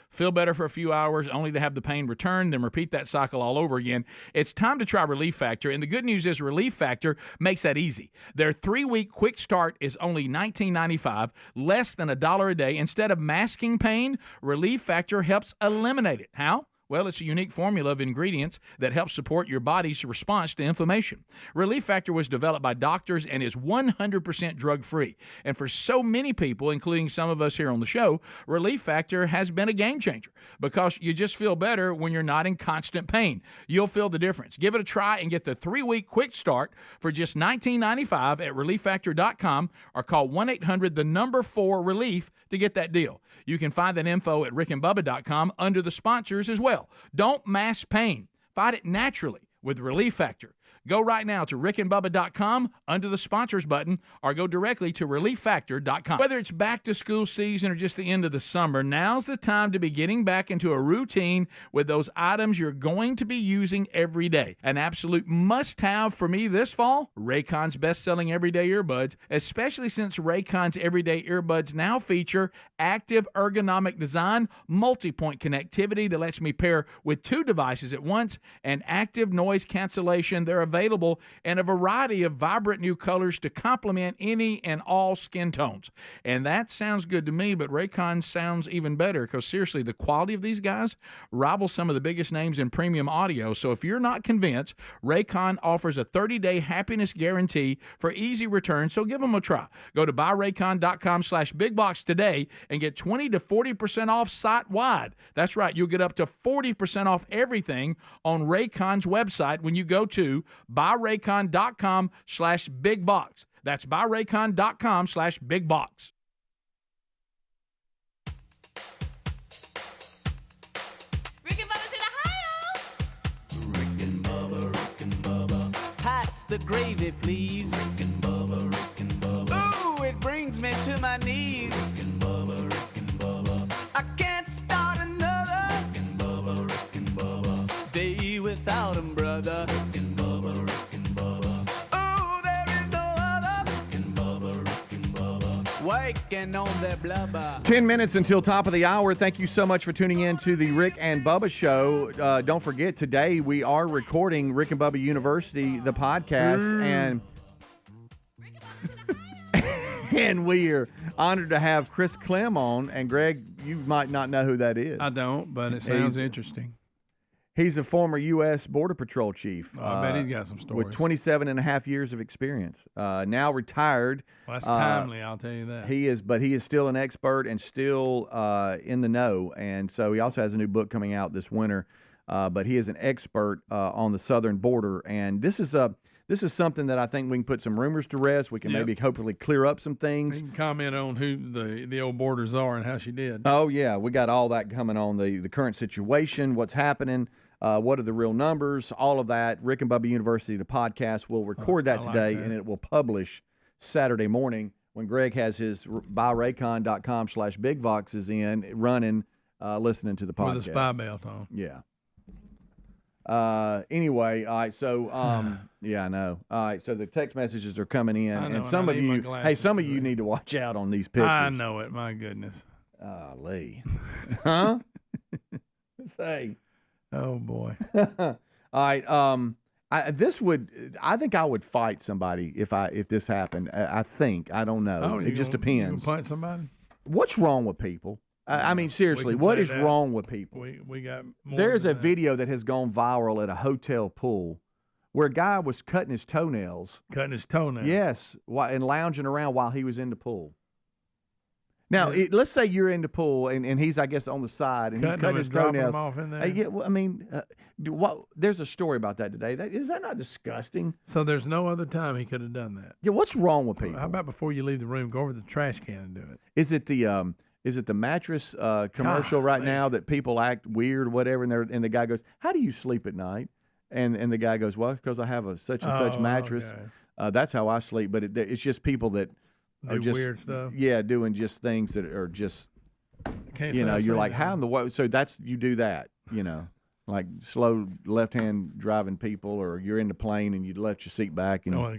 feel better for a few hours only to have the pain return, then repeat that cycle all over again, it's time to try Relief Factor. And the good news is Relief Factor makes that easy. Their 3-week quick start is only $19.95, less than $1 a day. Instead of masking pain, Relief Factor helps eliminate it. How? Well, it's a unique formula of ingredients that helps support your body's response to inflammation. Relief Factor was developed by doctors and is 100% drug-free. And for so many people, including some of us here on the show, Relief Factor has been a game changer because you just feel better when you're not in constant pain. You'll feel the difference. Give it a try and get the 3-week quick start for just $19.95 at ReliefFactor.com or call 1-800-4-RELIEF to get that deal. You can find that info at rickandbubba.com under the sponsors as well. Don't mask pain. Fight it naturally with Relief Factor. Go right now to rickandbubba.com under the sponsors button or go directly to relieffactor.com. Whether it's back to school season or just the end of the summer, now's the time to be getting back into a routine with those items you're going to be using every day. An absolute must-have for me this fall, Raycon's best-selling everyday earbuds, especially since Raycon's everyday earbuds now feature active ergonomic design, multi-point connectivity that lets me pair with 2 devices at once, and active noise cancellation. They're available in a variety of vibrant new colors to complement any and all skin tones. And that sounds good to me, but Raycon sounds even better because seriously, the quality of these guys rivals some of the biggest names in premium audio. So if you're not convinced, Raycon offers a 30-day happiness guarantee for easy return. So give them a try. Go to buyraycon.com/bigbox today and get 20 to 40% off site-wide. That's right. You'll get up to 40% off everything on Raycon's website when you go to buyraycon.com/bigbox. That's buyraycon.com/bigbox. Rick and Bubba's in Ohio. Rick and Bubba. Pass the gravy, please. Rick and Bubba. Ooh, it brings me to my knees. Rick and Bubba. I can't start another. Rick and Bubba. Day without 'em, brother. Rick and Bubba. Ooh, there is no other. Rick and Bubba. Waking on the blubber. 10 minutes until top of the hour. Thank you so much for tuning in to the Rick and Bubba Show. Don't forget, today we are recording Rick and Bubba University, the podcast, and we are honored to have Chris Clem on. And Greg, you might not know who that is. I don't, but it sounds interesting. He's a former U.S. Border Patrol chief. I bet he's got some stories. With 27 and a half years of experience. Now retired. Well, that's timely, I'll tell you that. He is still an expert and still in the know. And so he also has a new book coming out this winter. But he is an expert on the southern border. And this is something that I think we can put some rumors to rest. We can maybe hopefully clear up some things. You can comment on who the old borders are and how she did. Oh, yeah. We got all that coming on, the current situation, what's happening, what are the real numbers, all of that. Rick and Bubba University, the podcast, will record that today, and it will publish Saturday morning when Greg has his buyraycon.com/bigvoxes in running, listening to the podcast. With a spy belt on. Yeah. Anyway, all right, so yeah, I know. All right, so the text messages are coming in, and some of you need to watch out on these pictures. I know it, my goodness. Lee. Huh? Say. Oh boy. All right, I think I would fight somebody if this happened. I think. I don't know. It just depends. You gonna fight somebody? What's wrong with people? I mean, seriously, what is wrong with people? We got more. There's a video that has gone viral at a hotel pool where a guy was cutting his toenails. Cutting his toenails? Yes, and lounging around while he was in the pool. Now, let's say you're in the pool and he's, I guess, on the side and he's cutting his toenails. Them off in there. Yeah, well, I mean, there's a story about that today. Is that not disgusting? So there's no other time he could have done that. Yeah, what's wrong with people? How about before you leave the room, go over to the trash can and do it? Is it the mattress commercial now that people act weird or whatever, and the guy goes, "How do you sleep at night?" And the guy goes, "Well, because I have a such and such mattress. Okay. That's how I sleep." But it's just people that are just weird stuff. Yeah, doing just things that are just, you're like, how in the world? So you do that, like slow left-hand driving people, or you're in the plane and you let your seat back and all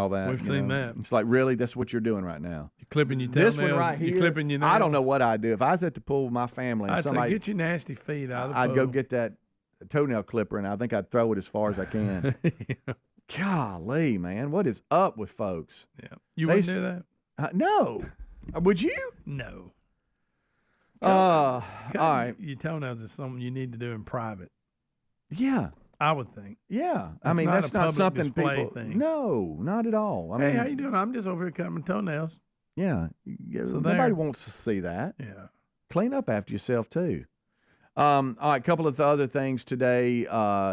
that. We've seen that. It's like, really, that's what you're doing right now. You're clipping your toenails. This one right here, you're clipping your nails. I don't know what I'd do if I was at the pool with my family. And I'd say, get your nasty feet out of the pool. I'd go get that toenail clipper, and I think I'd throw it as far as I can. Golly, man, what is up with folks? Yeah, you wouldn't do that. No, would you? No. All right. Your toenails is something you need to do in private. Yeah, I would think. Yeah, I mean that's not something people. Thing. No, not at all. I mean, how you doing? I'm just over here cutting my toenails. Yeah, so nobody wants to see that. Yeah, clean up after yourself too. All right, a couple of other things today.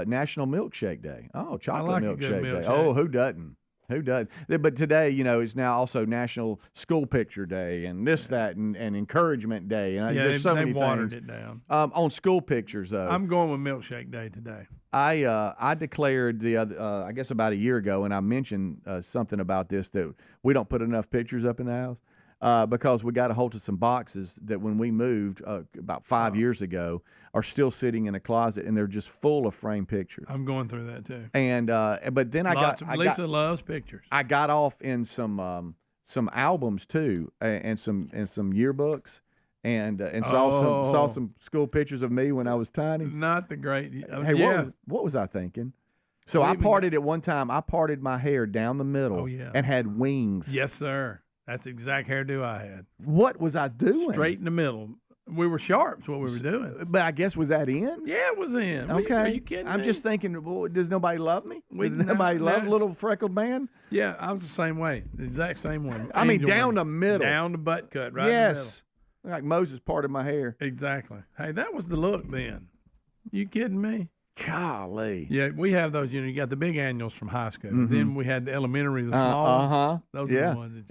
National Milkshake Day. Oh, chocolate milkshake day. Oh, who doesn't? Who does? But today, is now also National School Picture Day and that and Encouragement Day. And there's so many things. They watered it down. On school pictures, though. I'm going with Milkshake Day today. I declared the other, I guess about a year ago, and I mentioned something about this, that we don't put enough pictures up in the house. Because we got a hold of some boxes that when we moved about 5 years ago are still sitting in a closet, and they're just full of framed pictures. I'm going through that too. And but then Lisa loves pictures. I got off in some albums too, and some yearbooks, and saw some school pictures of me when I was tiny. Not the great. Hey, what was I thinking? So I parted at one time. I parted my hair down the middle. And had wings. Yes, sir. That's the exact hairdo I had. What was I doing? Straight in the middle. We were sharp. Is what we were doing. But I guess, was that in? Yeah, it was in. Okay. Are you kidding me? I'm just thinking, well, does nobody love me? Does nobody love a little freckled man? Yeah, I was the same way. The exact same way. I mean, down the middle. Down the butt cut, right in the middle. Yes. Like Moses parted my hair. Exactly. Hey, that was the look then. You kidding me? Golly. Yeah, we have those. You got the big annuals from high school. Then we had the elementary, the small ones. Those are the ones.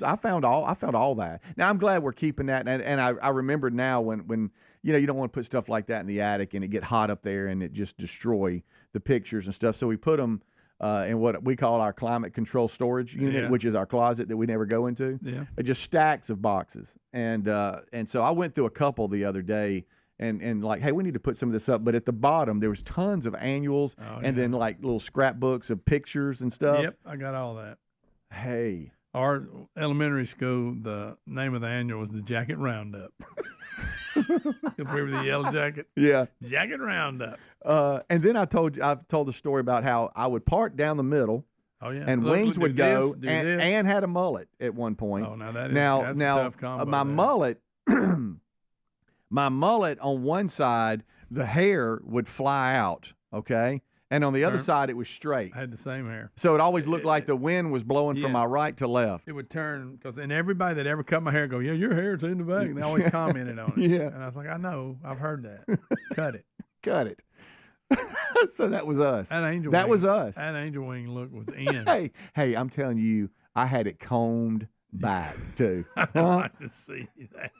I found all that. Now I'm glad we're keeping that, and I remember now when you don't want to put stuff like that in the attic and it get hot up there and it just destroy the pictures and stuff. So we put them in what we call our climate control storage unit, which is our closet that we never go into. Yeah, just stacks of boxes, and so I went through a couple the other day. And like, hey, we need to put some of this up. But at the bottom, there was tons of annuals and then like little scrapbooks of pictures and stuff. Yep, I got all that. Hey. Our elementary school, the name of the annual was the Jacket Roundup. If we were the Yellow Jacket. Yeah. Jacket Roundup. And then I've told the story about how I would part down the middle. Oh, yeah. And Look, wings do would this, go, do and this. and had a mullet at one point. Oh, now that's a tough combo my there. mullet, my mullet on one side, the hair would fly out, okay, and on the other side it was straight. I had the same hair. So it always looked like the wind was blowing from my right to left. It would turn, and everybody that ever cut my hair go, yeah, your hair's in the back. And they always commented on it. Yeah. And I was like, I know, I've heard that. Cut it. Cut it. So that was us. That was us. That angel wing look was in. Hey, I'm telling you, I had it combed back too. I'd like to see that.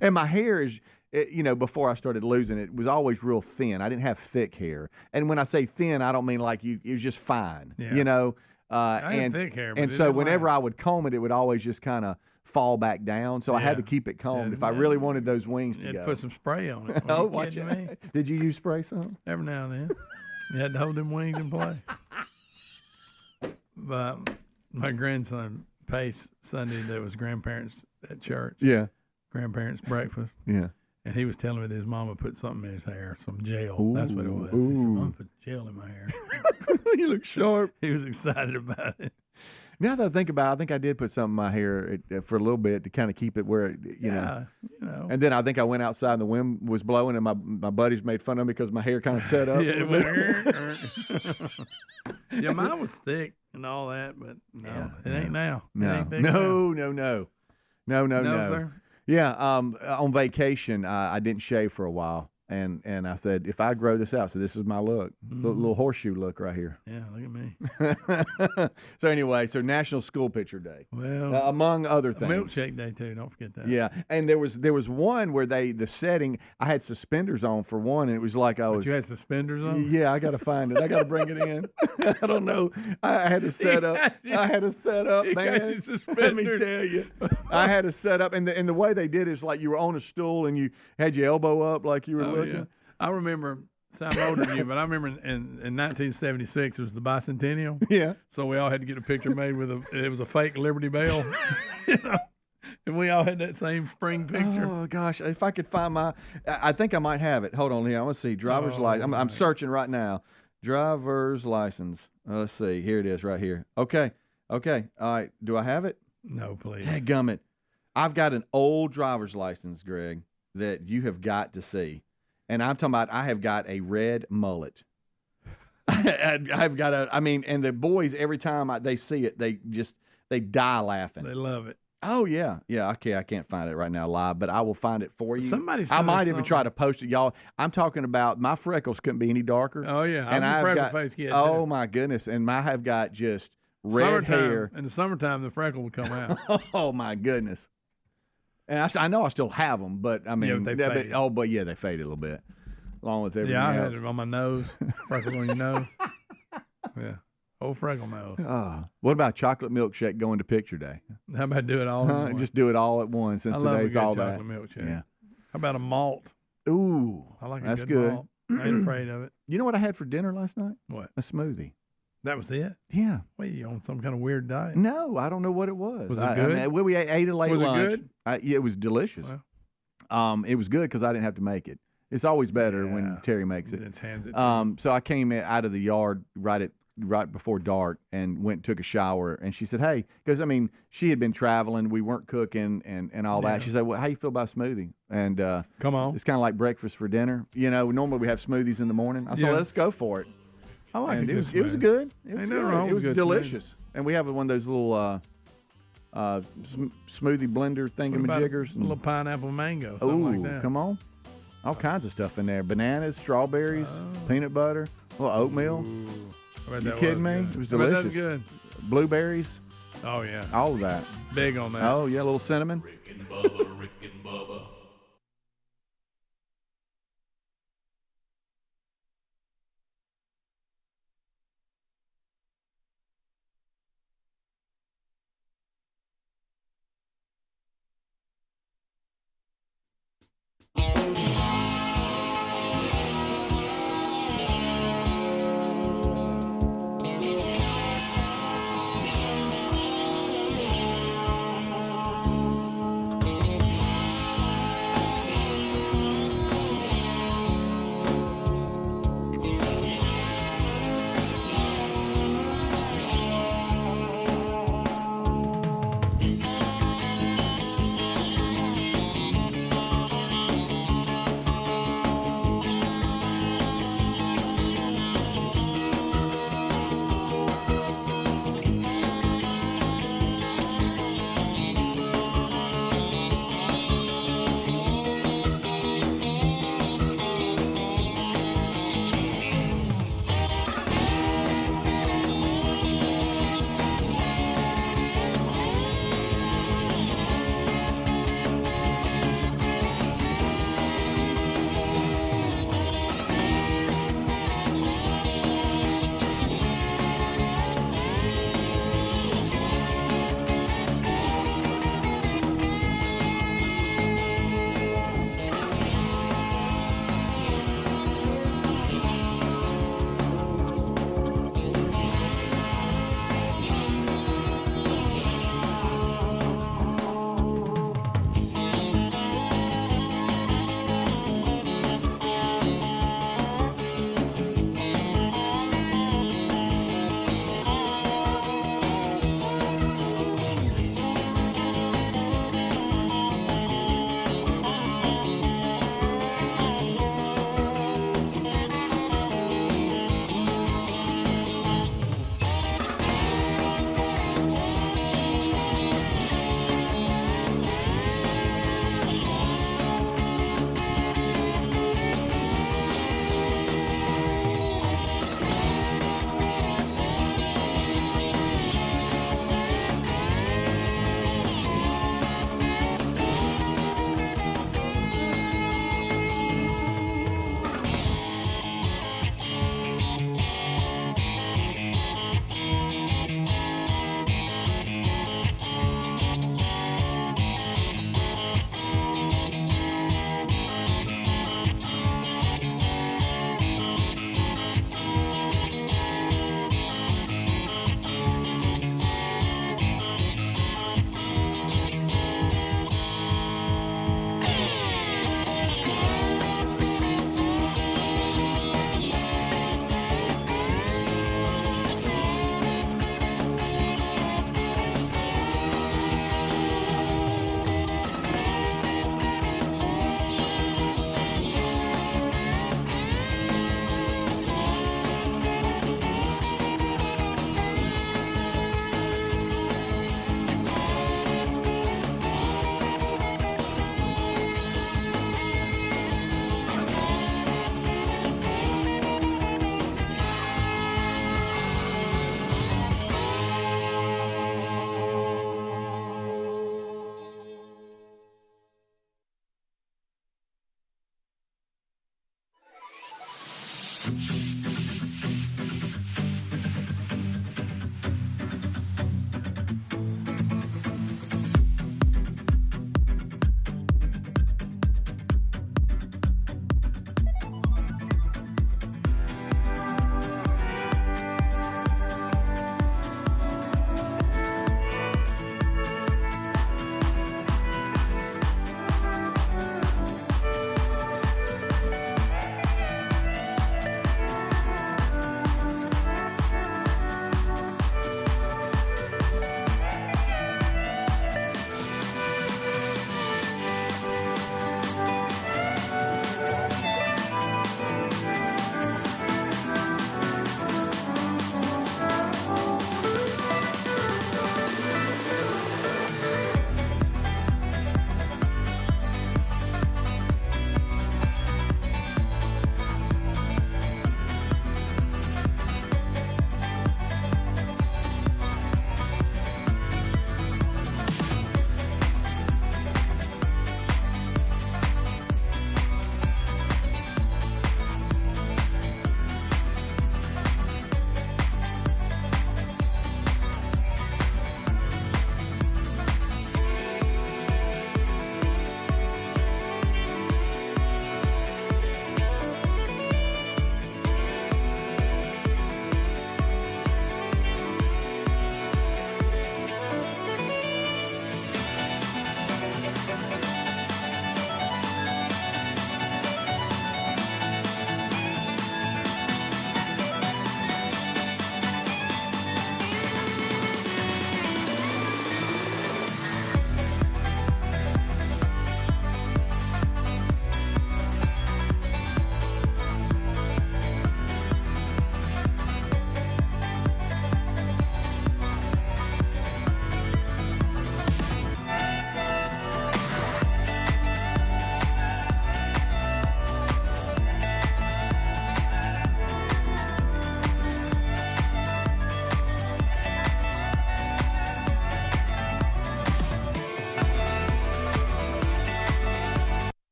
And my hair is, before I started losing it, was always real thin. I didn't have thick hair. And when I say thin, I don't mean like it was just fine. Yeah. I had thick hair, but and it so didn't whenever last. I would comb it, it would always just kind of fall back down. So I had to keep it combed if I really wanted those wings to You had go. to put some spray on it. Oh, You watch kidding it. me? Did you use spray some? Every now and then. You had to hold them wings in place. But my grandson, Pace, Sunday, there was grandparents at church. Yeah. Grandparents' breakfast. Yeah. And he was telling me that his mama put something in his hair, some gel. That's what it was. He said, Mom put gel in my hair. You look sharp. He was excited about it. Now that I think about it, I think I did put some in my hair for a little bit to kind of keep it where it, you know. And then I think I went outside and the wind was blowing and my buddies made fun of me because my hair kind of set up. Yeah, yeah, mine was thick and all that, but no, it ain't now. It ain't thick now. No, sir. Yeah, on vacation, I didn't shave for a while. And I said, if I grow this out, so this is my look, little horseshoe look right here. Yeah, look at me. So anyway, National School Picture Day, well, among other things. Milkshake Day too. Don't forget that. Yeah, and there was one where the setting, I had suspenders on for one, and it was like I was. You had suspenders on? Yeah, I got to find it. I got to bring it in. I don't know. I had to set up. I had to set up, man. Let me tell you, I had to set up, and the way they did it is like you were on a stool and you had your elbow up like you were looking. Yeah. I remember. Sound older than you, but I remember in 1976 it was the bicentennial. Yeah. So we all had to get a picture made with it was a fake Liberty Bell. And we all had that same spring picture. Oh gosh, if I could find I think I might have it. Hold on here. I want to see driver's license. I'm searching right now. Driver's license. Let's see. Here it is right here. Okay. All right. Do I have it? No, please. Dadgummit. I've got an old driver's license, Greg, that you have got to see. And I'm talking about I have got a red mullet. I've got and the boys, every time they see it, they die laughing. They love it. Oh, yeah. Yeah, okay, I can't find it right now live, but I will find it for you. I might even try to post it, y'all. I'm talking about my freckles couldn't be any darker. Oh, yeah. And I'm a I've freckle got, face kid, oh, too. my goodness. And I have got just red hair. In the summertime, the freckle would come out. Oh, my goodness. And I know I still have them, but I mean, they they faded. they faded a little bit, along with everything I else. had it on my nose, freckles on your nose. Yeah, old freckle nose. What about chocolate milkshake going to picture day? How about do it all? In one? Just do it all at once since I love today's a good all chocolate that. milkshake. Yeah. How about a malt? Ooh, I like that's a good good. malt. I ain't afraid of it. You know what I had for dinner last night? What? A smoothie. That was it? Yeah. Wait, you on some kind of weird diet? No, I don't know what it was. Was it good? We ate a late Was it lunch. good? Yeah, it was delicious. It was good because I didn't have to make it. It's always better when Terry makes it. It's hands it to So I came out of the yard right before dark and went and took a shower. And she said, hey, because, she had been traveling. We weren't cooking and all that. She said, well, how you feel about a smoothie? And come on. It's kind of like breakfast for dinner. You know, normally we have smoothies in the morning. I said, let's go for it. I like and it. It was good. It was Ain't good. nothing wrong It with was good delicious. And we have one of those little smoothie blender thingamajiggers. A little pineapple mango, something like that. Come on. All kinds of stuff in there. Bananas, strawberries, peanut butter, a little oatmeal. You kidding me? It was delicious. That's good. Blueberries. Oh, yeah. All of that. Big on that. Oh, yeah, a little cinnamon. Rick and Bubba, Rick and Bubba.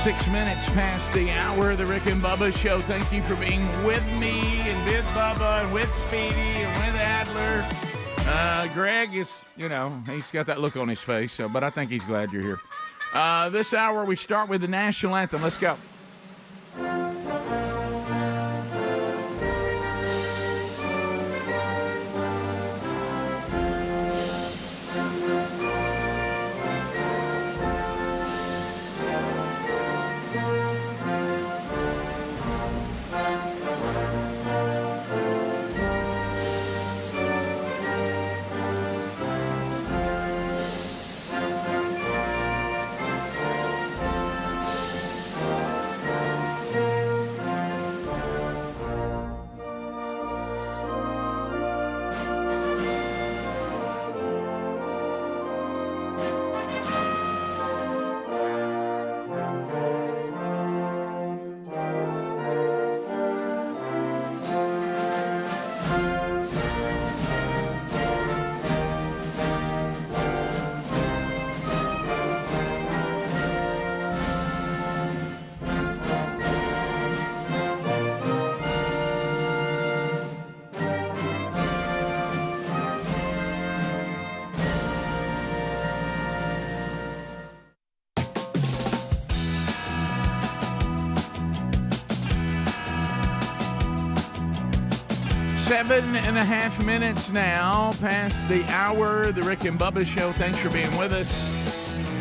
6 minutes past the hour of the Rick and Bubba Show. Thank you for being with me and with Bubba and with Speedy and with Adler. Greg is, he's got that look on his face, but I think he's glad you're here. This hour we start with the national anthem. Let's go. 7.5 minutes now past the hour, the Rick and Bubba Show. Thanks for being with us.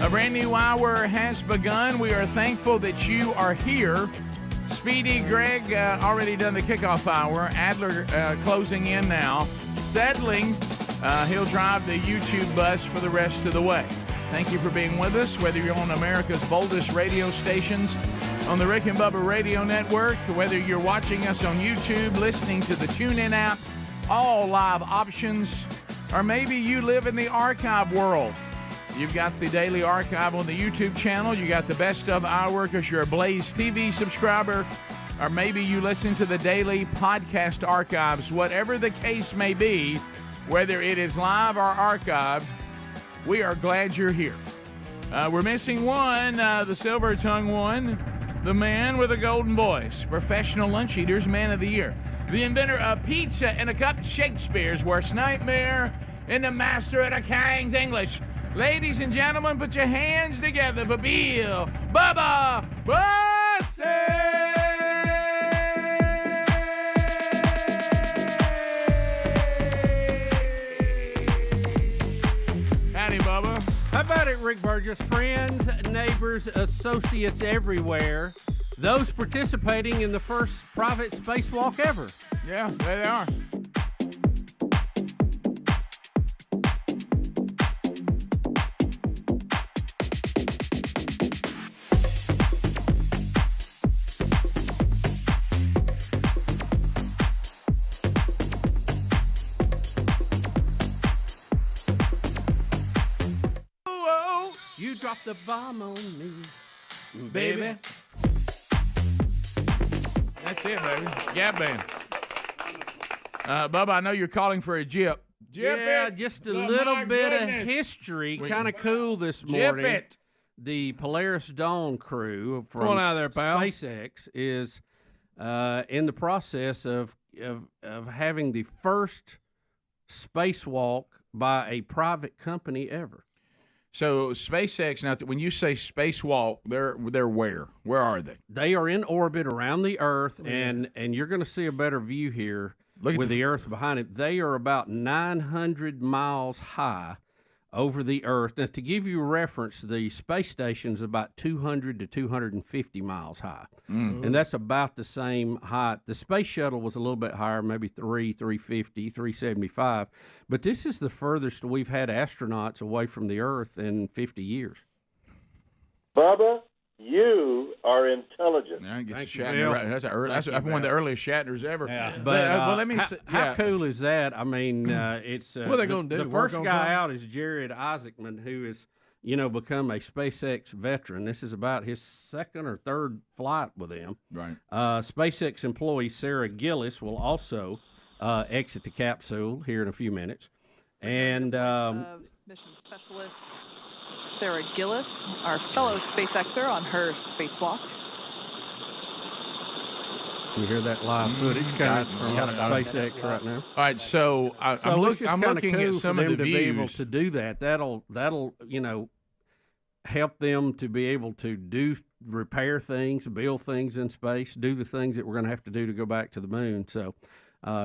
A brand new hour has begun. We are thankful that you are here. Speedy, Greg already done the kickoff hour. Adler closing in now. Settling, he'll drive the YouTube bus for the rest of the way. Thank you for being with us, whether you're on America's boldest radio stations, on the Rick and Bubba Radio Network, whether you're watching us on YouTube, listening to the TuneIn app, all live options, or maybe you live in the archive world. You've got the daily archive on the YouTube channel. You got the best of hour because you're a Blaze TV subscriber, or maybe you listen to the daily podcast archives. Whatever the case may be, whether it is live or archived, we are glad you're here. We're missing one, the silver tongue one, the man with a golden voice, professional lunch eaters, man of the year, the inventor of pizza and a cup, Shakespeare's worst nightmare, and the master of the King's English. Ladies and gentlemen, put your hands together for Bill Bubba Bussey! Howdy, Bubba. How about it, Rick Burgess? Friends, neighbors, associates everywhere. Those participating in the first private spacewalk ever. Yeah, there they are. You dropped the bomb on me, baby. That's it, baby. Gab band. Bubba, I know you're calling for a jip. Just a little bit of history. Kind of cool this morning. Jip it. The Polaris Dawn crew from Come on out of there, pal. SpaceX is in the process of having the first spacewalk by a private company ever. So SpaceX, now when you say spacewalk, they're where? Where are they? They are in orbit around the Earth, and you're going to see a better view here with the Earth behind it. They are about 900 miles high over the Earth. Now, to give you a reference, the space station is about 200 to 250 miles high, and that's about the same height. The space shuttle was a little bit higher, maybe 350, 375, but this is the furthest we've had astronauts away from the Earth in 50 years. Bubba, you are intelligent. Yeah, Shatner, right. That's one of the earliest Shatners ever. Yeah. But let me how cool is that? I mean, it's what are they going to do? The first guy out is Jared Isaacman, who is become a SpaceX veteran. This is about his second or third flight with them. Right. SpaceX employee Sarah Gillis will also exit the capsule here in a few minutes, and mission specialist. Sarah Gillis, our fellow SpaceXer on her spacewalk. You hear that live footage coming from SpaceX right now? All right, so I'm looking at some of the to be able views. to do that. That'll help them to be able to repair things, build things in space, do the things that we're going to have to do to go back to the moon. So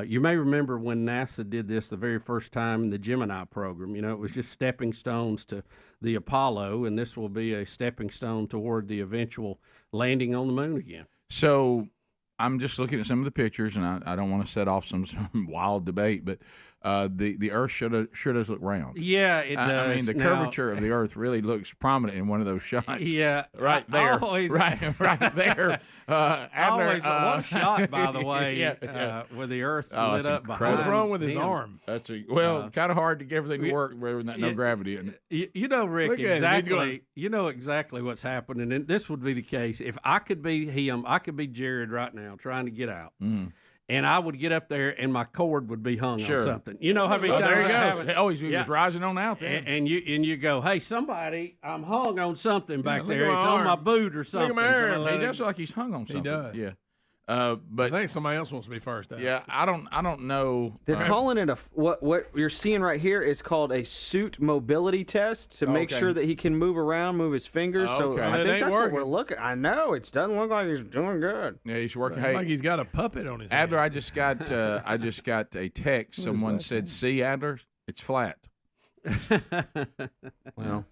you may remember when NASA did this the very first time in the Gemini program. It was just stepping stones to the Apollo, and this will be a stepping stone toward the eventual landing on the moon again. So I'm just looking at some of the pictures, and I don't want to set off some wild debate, but the Earth sure does look round. Yeah, it does. I mean, the curvature of the Earth really looks prominent in one of those shots. Yeah, right there, always, right there. Adler, what a shot, by the way, with the Earth lit up behind. What's wrong with his him. arm? That's kind of hard to get everything to work with no gravity in it. You know, Rick, Look at him. exactly. You know exactly what's happening, and this would be the case if I could be him. I could be Jared right now, trying to get out. And I would get up there, and my cord would be hung on something. You know how many times there he that goes. happened? Oh, he was rising on out there. And you go, hey, somebody, I'm hung on something back look there. at my It's on my arm. boot or something. Look at my arm. He does look like he's hung on something. He does. Yeah. I But think somebody else wants to be first out. yeah, I don't know. They're calling it what you're seeing right here is called a suit mobility test to make sure that he can move around, move his fingers. So Okay. I It think ain't that's working. what we're looking. I know it doesn't look like he's doing good. Yeah, he's working. Like Hey, he's got a puppet on his Adler, head. I just got a text. Someone said, "See, Adler, it's flat." Well,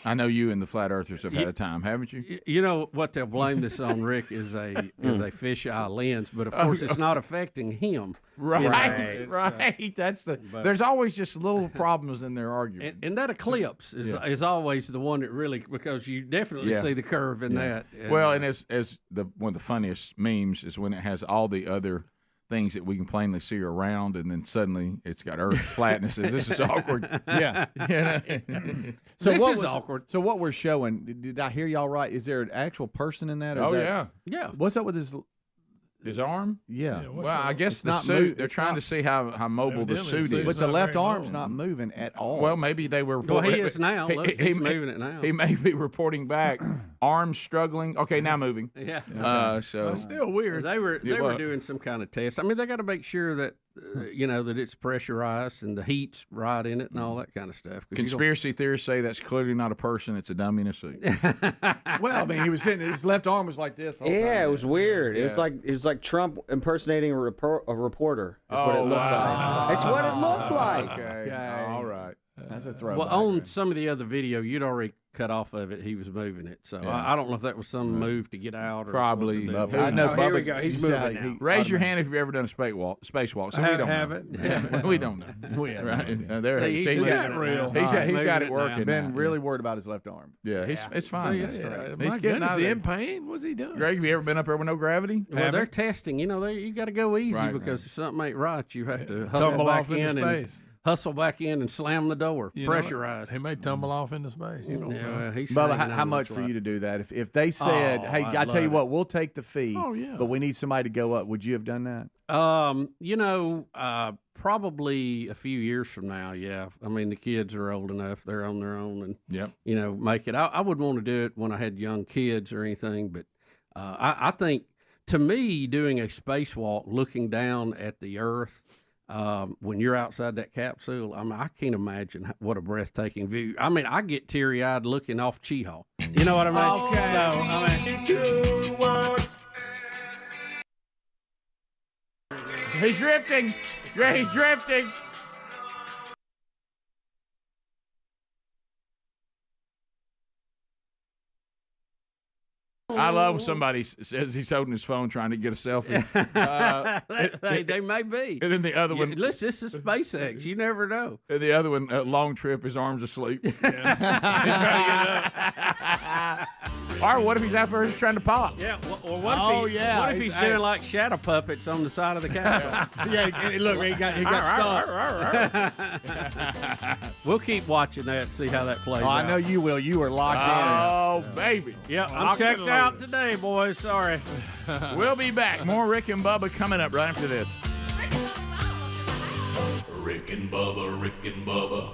I know you and the flat earthers have had a time, haven't you? You know what they'll blame this on, Rick, is a fisheye lens, but of course it's not affecting him. Right. That's there's always just little problems in their argument. And that eclipse is always the one that really, because you definitely see the curve in that. Well, and as one of the funniest memes is when it has all the other things that we can plainly see around, and then suddenly it's got Earth flatness. This is awkward. Yeah. So this what is was awkward. So what we're showing? Did I hear y'all right? Is there an actual person in that? Or is that, Yeah. What's up with his arm? Yeah. Well, I guess It's the not suit. move- They're it's trying not- to see how mobile the Evidently, suit the is. But It's the not left very arm's long. not moving at all. Well, maybe they were. Well, he is now. Look, he's moving it now. He may be reporting back. Arms struggling. Okay, now moving. Yeah. So That's still weird. They were well- doing some kind of test. I mean, they got to make sure that that it's pressurized and the heat's right in it and all that kind of stuff. 'Cause you don't- conspiracy theorists say that's clearly not a person. It's a dummy in a suit. Well, I mean, he was sitting. His left arm was like this. the whole yeah, time. it was weird. It Yeah. was like Trump impersonating a reporter. Is what it looked like. It's what it looked like. Okay. All right. That's a throwback. Well, on some of the other video, you'd already cut off of it. He was moving it, so Yeah. I don't know if that was some move to get out or Probably. what to do. I know. Oh, here we Bubba, go. He's you see how moving now. Raise your hand if you've ever done a spacewalk. So we don't haven't. know. Yeah, we don't know. We haven't. Right. There. See, he's he's got moving it it real. now. He's Moving got it now. working. Been now. really worried about his left arm. Yeah, it's fine. Yeah, That's great. my He's getting goodness, out is he of in there. pain? What's he doing? Greg, have you ever been up there with no gravity? Well, they're testing. You got to go easy Right, because if something ain't right, you have to Tumble back off into space. hustle back in and slam the door, You know what? pressurized. He may tumble off into space. You don't know. well, he's Bubba, hanging how on much to for it. you to do that? If they said, "Hey, I'd I tell you love what, we'll take the fee, Oh, yeah. but we need somebody to go up," would you have done that? Probably a few years from now, yeah. I mean, the kids are old enough; they're on their own, and Yep. make it. I wouldn't want to do it when I had young kids or anything, but I think, to me, doing a spacewalk, looking down at the Earth. When you're outside that capsule, I mean, I can't imagine what a breathtaking view. I mean, I get teary-eyed looking off Cheehaw. You know what I mean? Okay. So, I mean, 2, 1. He's drifting. He's drifting. I love when somebody says he's holding his phone trying to get a selfie. they may be. And then the other one. Listen, this is SpaceX. You never know. And the other one, long trip, his arms asleep. Or what if he's out there just trying to pop? Yeah. Or what if he's doing like shadow puppets on the side of the capsule? Yeah, look, he got stuck. We'll keep watching that and see how that plays Oh, out. I know you will. You are locked Oh, baby. Yeah, I'm checked out today, boys. Sorry. We'll be back. More Rick and Bubba coming up right after this. Rick and Bubba, Rick and Bubba.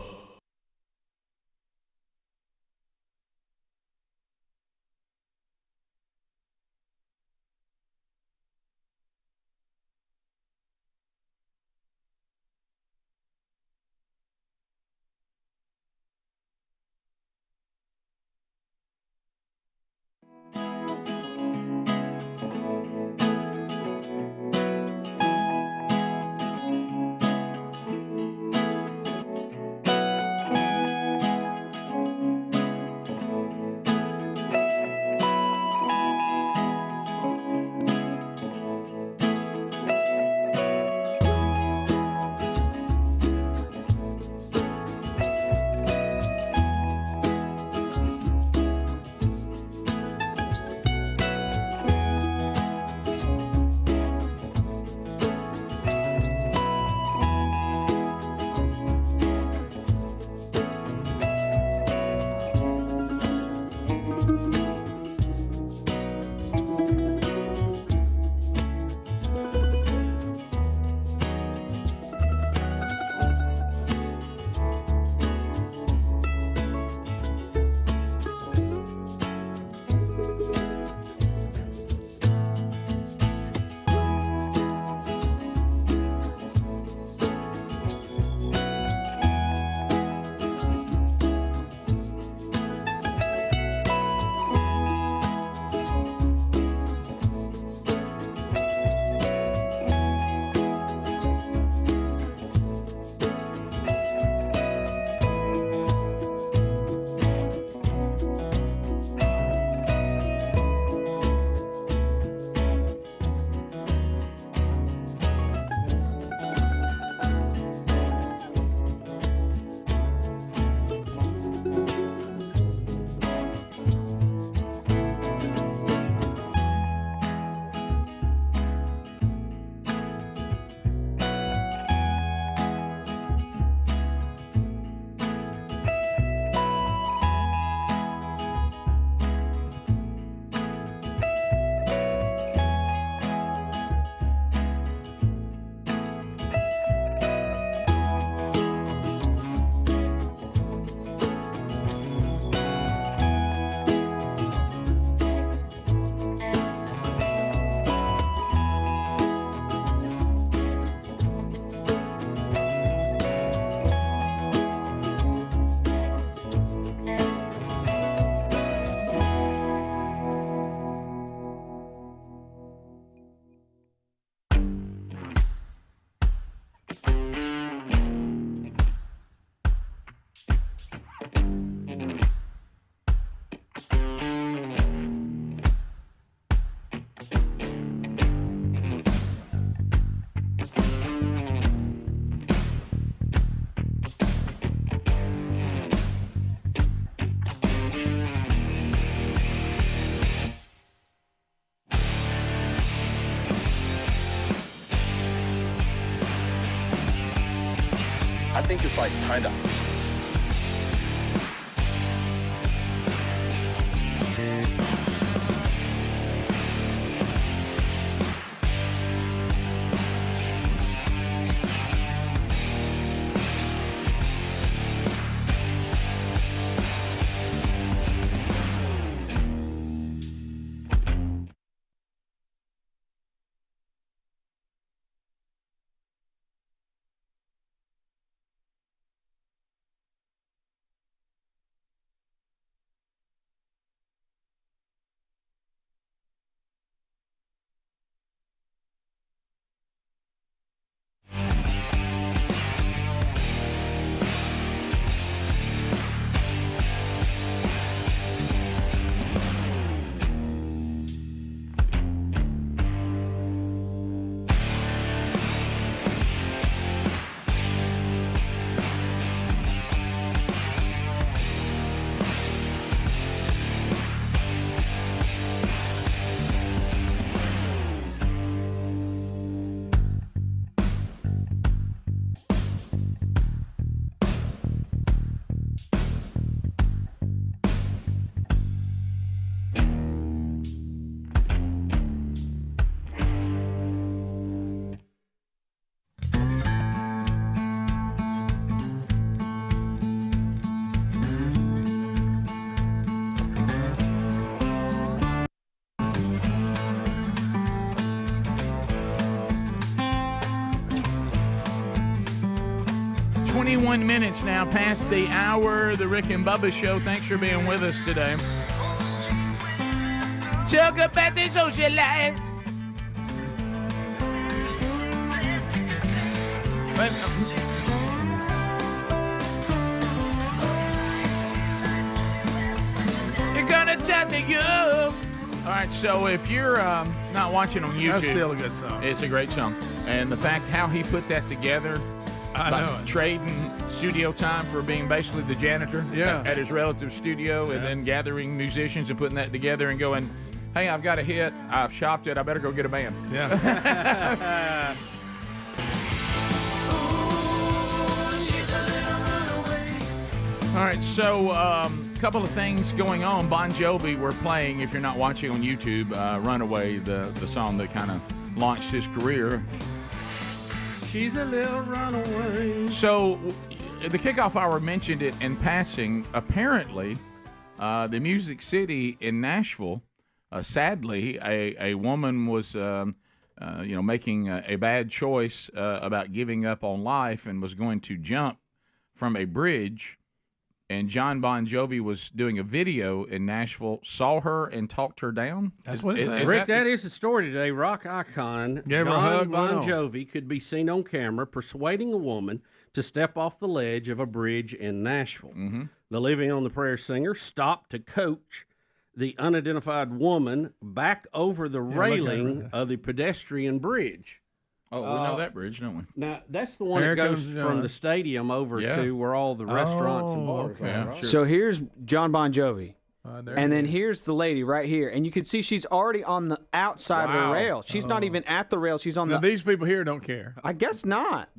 I think it's like kind of. Minutes now past the hour, the Rick and Bubba Show. Thanks for being with us today. Talk about the social lives. You're gonna tell me you. All right, so if you're not watching on YouTube, that's still a good song. It's a great song, and the fact how he put that together. I know it. Trading studio time for being basically the janitor at his relative's studio, and then gathering musicians and putting that together and going, hey, I've got a hit. I've shopped it. I better go get a band. Yeah. All right, so a couple of things going on. Bon Jovi, we're playing, if you're not watching on YouTube, Runaway, the song that kind of launched his career. She's a little runaway. So the kickoff hour mentioned it in passing. Apparently, the Music City in Nashville, sadly, a woman was making a bad choice about giving up on life and was going to jump from a bridge. And Jon Bon Jovi was doing a video in Nashville, saw her and talked her down. That's what it says. Rick, that is the story today. Rock icon Jon Bon Jovi could be seen on camera persuading a woman to step off the ledge of a bridge in Nashville. Mm-hmm. The Living on the Prairie singer stopped to coach the unidentified woman back over the railing of the pedestrian bridge. Oh, we know that bridge, don't we? Now, that's the one that goes from the stadium over to where all the restaurants and bars are. Right? So here's Jon Bon Jovi. And then here's the lady right here. And you can see she's already on the outside of the rail. She's not even at the rail. She's on now, these people here don't care. I guess not.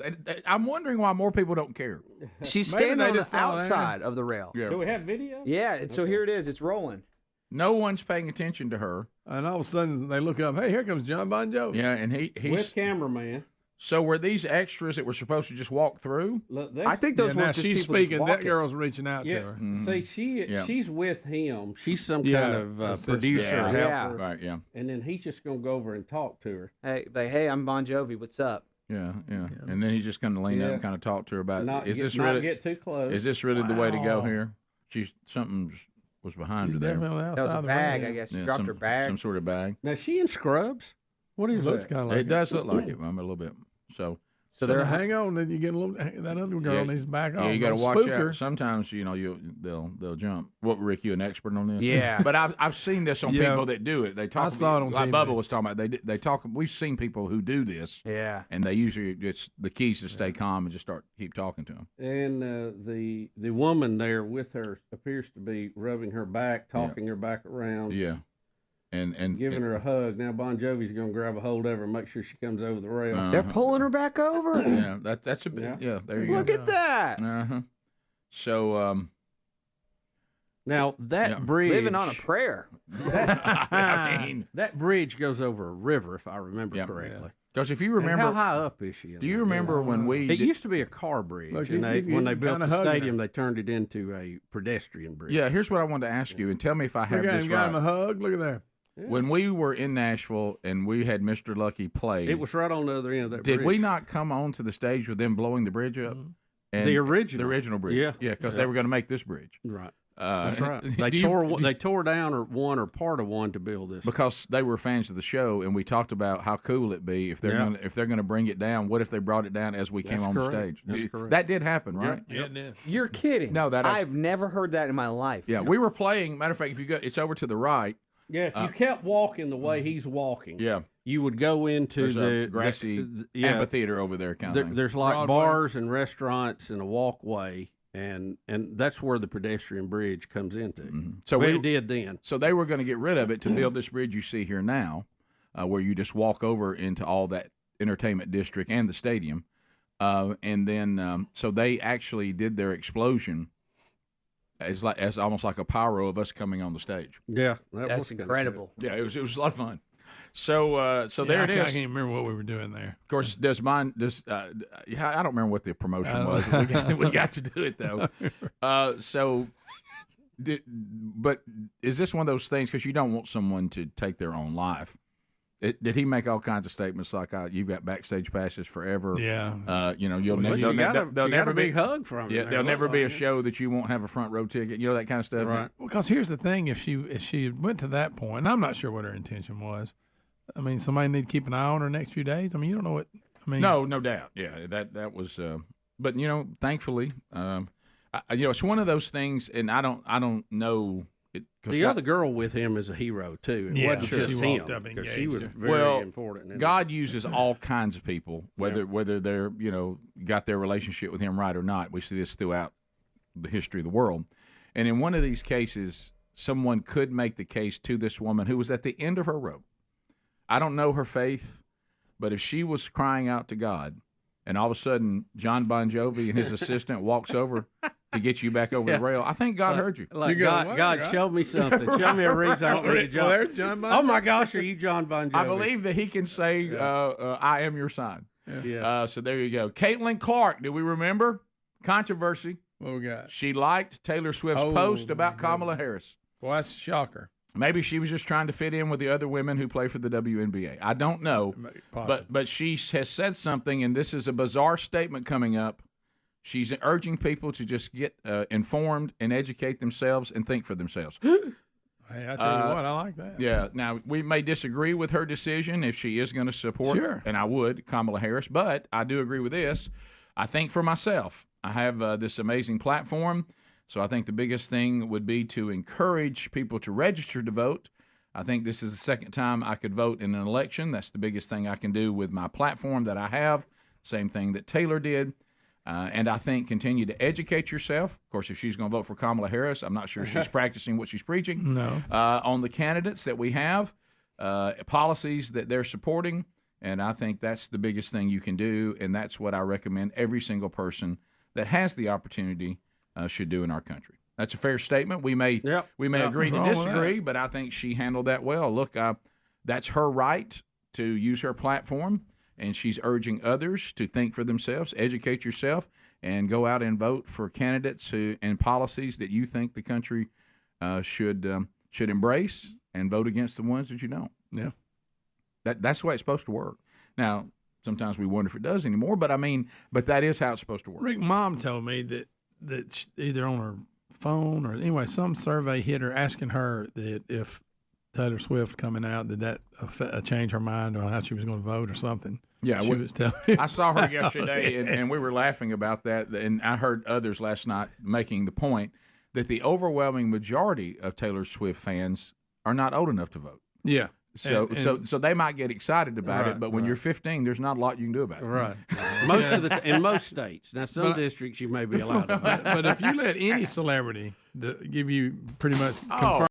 I'm wondering why more people don't care. She's standing on the outside of the rail. Yeah. Do we have video? Yeah, and so here it is. It's rolling. No one's paying attention to her. And all of a sudden they look up, hey, here comes Jon Bon Jovi. Yeah, and he's with cameraman. So were these extras that were supposed to just walk through? Look, I think those were just she's people speaking. just That girl's reaching out to her. See, she's with him. She's some kind of producer helper. Right, yeah. And then he's just going to go over and talk to her. Hey, I'm Bon Jovi. What's up? Yeah. And then he's just going to lean up and kind of talk to her about, not is this get too close. Is this really the way to go here? Something was behind her there. That was a bag, I guess. She dropped her bag. Some sort of bag. Now, is she in scrubs? What is looks that? Kind of like it does look like it, Mom, a little bit. So they're hang on, then you get a little that other girl needs back off. Yeah, you got to watch out. Sometimes they'll jump. What, Rick? You an expert on this? Yeah, but I've seen this on people that do it. They talk. I saw it on like TV. Bubba was talking about. They talk. We've seen people who do this. Yeah, and they usually it's the keys to stay calm and just keep talking to them. And the woman there with her appears to be rubbing her back, talking her back around. Yeah. and giving her a hug. Now Bon Jovi's going to grab a hold of her and make sure she comes over the rail. They're pulling her back over. Yeah, that's a bit. Yeah, there you Look go. at that. So now that bridge, living on a prayer. That bridge goes over a river, if I remember correctly. Because if you remember, and how high up is she? Do you remember when we? It used to be a car bridge, and when they built the stadium, they turned it into a pedestrian bridge. Yeah, here's what I wanted to ask you, and tell me if I have this right. Got him a hug. Look at there. Yeah. When we were in Nashville and we had Mr. Lucky play, it was right on the other end of that bridge. Did we not come onto the stage with them blowing the bridge up? And the original bridge. Yeah, because they were going to make this bridge. Right. That's right. They tore down one or part of one to build this because they were fans of the show, and we talked about how cool it'd be if they're going to bring it down. What if they brought it down as we came on the stage? That's correct. That did happen, right? Yeah, it did. You're kidding? No, I've never heard that in my life. Yeah, we were playing. Matter of fact, if you go, it's over to the right. Yeah, if you kept walking the way he's walking, yeah, you would go into the grassy amphitheater over there. Kind of thing. There's like Broadway. bars and restaurants and a walkway. And that's where the pedestrian bridge comes into. Mm-hmm. So we did then. So they were going to get rid of it to build this bridge you see here now, where you just walk over into all that entertainment district and the stadium, and then so they actually did their explosion as almost like a pyro of us coming on the stage. Yeah, that's incredible. Yeah, it was a lot of fun. So there it is. I can't even remember what we were doing there. Of course, I don't remember what the promotion was. We got to do it though. But is this one of those things? Because you don't want someone to take their own life. Did he make all kinds of statements like, "You've got backstage passes forever"? Yeah. You'll never be a big hug from him. Yeah, there'll never be a show that you won't have a front row ticket. You know, that kind of stuff. Right. Well, because here's the thing: if she went to that point, and I'm not sure what her intention was. I mean, somebody need to keep an eye on her next few days. I mean, you don't know what. I mean, no doubt. Yeah, that was. But thankfully, it's one of those things, and I don't know. The other girl with him is a hero too. It wasn't just him, because she was very important. God uses all kinds of people, whether they're got their relationship with Him right or not. We see this throughout the history of the world, and in one of these cases, someone could make the case to this woman who was at the end of her rope. I don't know her faith, but if she was crying out to God, and all of a sudden Jon Bon Jovi and his assistant walks over to get you back over the rail, I think God heard you. Like God showed me something. Show me a reason I don't need to jump. Well, there's Jon Bon Jovi. Oh my gosh, are you Jon Bon Jovi? I believe that he can say, "I am your son." Yeah. So there you go. Caitlin Clark, do we remember? Controversy. What we got? She liked Taylor Swift's post about Kamala Harris. Well, that's a shocker. Maybe she was just trying to fit in with the other women who play for the WNBA. I don't know. But she has said something, and this is a bizarre statement coming up. She's urging people to just get informed and educate themselves and think for themselves. Hey, I tell you what, I like that. Yeah. Now, we may disagree with her decision if she is going to support, and I would, Kamala Harris, but I do agree with this. I think for myself, I have this amazing platform. So I think the biggest thing would be to encourage people to register to vote. I think this is the second time I could vote in an election. That's the biggest thing I can do with my platform that I have. Same thing that Taylor did. And I think continue to educate yourself. Of course, if she's going to vote for Kamala Harris, I'm not sure she's practicing what she's preaching. No. On the candidates that we have, policies that they're supporting. And I think that's the biggest thing you can do. And that's what I recommend every single person that has the opportunity should do in our country. That's a fair statement. We may agree to disagree, but I think she handled that well. Look, that's her right to use her platform, and she's urging others to think for themselves, educate yourself, and go out and vote for candidates and policies that you think the country should embrace, and vote against the ones that you don't. Yeah, that's the way it's supposed to work. Now, sometimes we wonder if it does anymore, but that is how it's supposed to work. Rick, Mom told me that either on her phone or anyway, some survey hit her asking her that if Taylor Swift coming out, did that change her mind on how she was going to vote or something? Yeah, she was telling. I saw her yesterday, and we were laughing about that. And I heard others last night making the point that the overwhelming majority of Taylor Swift fans are not old enough to vote. Yeah. So they might get excited about it, but when you're 15, there's not a lot you can do about it. Right. In most states. Now, some districts you may be allowed to vote. But if you let any celebrity give you pretty much confirm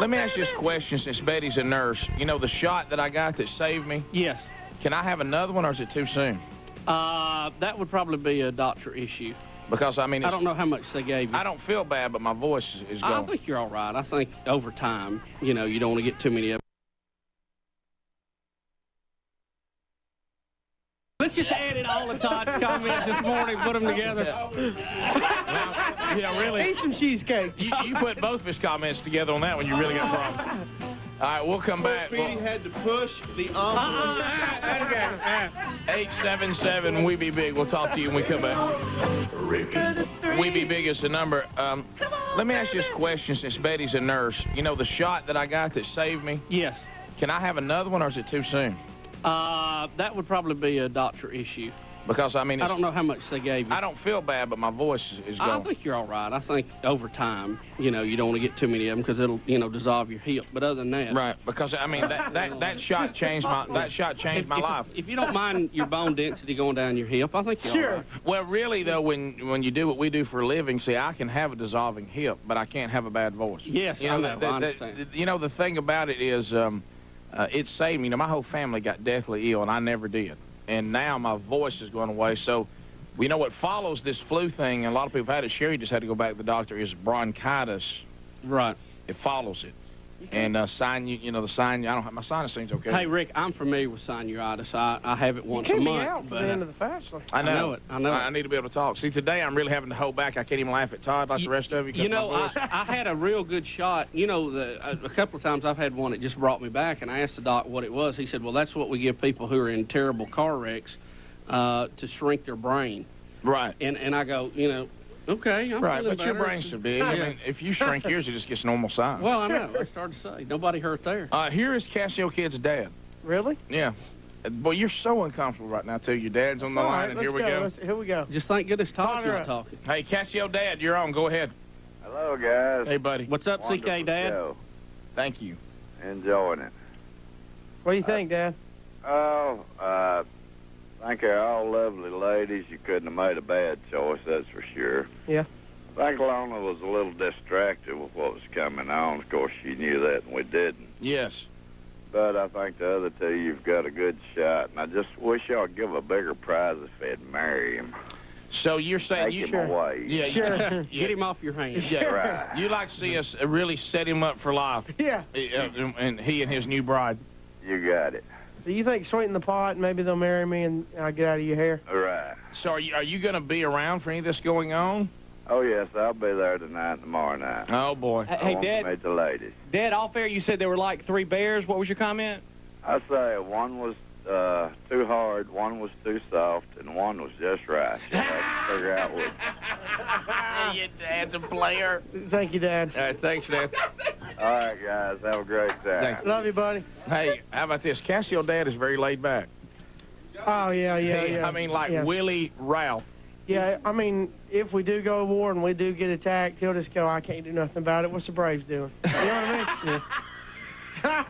Let me ask you this question since Betty's a nurse. You know, the shot that I got that saved me? Yes. Can I have another one, or is it too soon? That would probably be a doctor issue. Because, I mean, I don't know how much they gave you. I don't feel bad, but my voice is I going. think you're all right. I think over time, you know, you don't want to get too many of them. Let's just edit all of Todd's comments this morning, put them together. Well, you know, really. Eat some cheesecake. You put both of his comments together on that one, you really got a problem. All right, we'll come back. Speedy had to push the envelope. 877 We Be Big. We'll talk to you when we come back. We Be Big is the number. Let me ask you this question since Betty's a nurse. You know, the shot that I got that saved me? Yes. Can I have another one, or is it too soon? That would probably be a doctor issue. Because, I mean, I don't know how much they gave you. I don't feel bad, but my voice is going. I think you're all right. I think over time, you know, you don't want to get too many of them because it'll, you know, dissolve your hip. But other than that, right? Because I mean, that shot changed my my life. If you don't mind your bone density going down your hip, I think you're all right. Well, really though, when you do what we do for a living, see, I can have a dissolving hip, but I can't have a bad voice. Yes, you know, I understand. You know, the thing about it is, it saved me. You know, my whole family got deathly ill, and I never did. And now my voice is going away. So, you know what follows this flu thing, and a lot of people have had it. Sherry just had to go back to the doctor, is bronchitis. Right. It follows it. And the sign, I don't have, my sinus thing's okay. Hey, Rick, I'm familiar with sinusitis. I have it once a You month. can't be out for the end of the fast. I know it. I know it. I need to be able to talk. See, today I'm really having to hold back. I can't even laugh at Todd like the rest of you. You know, I had a real good shot. You know, a couple of times I've had one that just brought me back, and I asked the doc what it was. He said, well, that's what we give people who are in terrible car wrecks to shrink their brain. Right. And I go, you know, okay, I'm right, feeling but your better. brain's so big. I mean, if you shrink yours, it just gets normal size. Well, I know. That's hard to say. Nobody hurt there. Here is Cassio Kid's dad. Really? Yeah. Boy, you're so uncomfortable right now, too. Your dad's on the All line, right, and here we go. Here we go. Just thank goodness Todd's not talking. Hey, Cassio Dad, you're on. Go ahead. Hello, guys. Hey, buddy. What's up, Wonderful CK Dad? show. Thank you. Enjoying it. What do you think, Dad? I think they're all lovely ladies. You couldn't have made a bad choice, that's for sure. Yeah. I think Lona was a little distracted with what was coming on. Of course, she knew that, and we didn't. Yes. But I think the other two, you've got a good shot. And I just wish y'all would give a bigger prize if they'd marry him. So you're saying Take him away. Yeah, sure. Get him off your hands. Yeah, right. You like to see us really set him up for life. Yeah. And he and his new bride. You got it. Do you think sweeten the pot, maybe they'll marry me and I'll get out of your hair? Right. So are you going to be around for any of this going on? Oh, yes, I'll be there tonight and tomorrow night. Oh, boy. I want to meet the ladies. Dad, all fair, you said there were like 3 bears. What was your comment? I say one was too hard, one was too soft, and one was just right. You'll have to figure out which. Your dad's a player. Thank you, Dad. All right, thanks, Dad. All right, guys, have a great time. Thanks. Love you, buddy. Hey, how about this? Cassio Dad is very laid back. Oh, yeah. I mean, like yeah. Willie Ralph. Yeah, I mean, if we do go to war and we do get attacked, he'll just go, I can't do nothing about it. What's the Braves doing? You know what I mean? Yeah.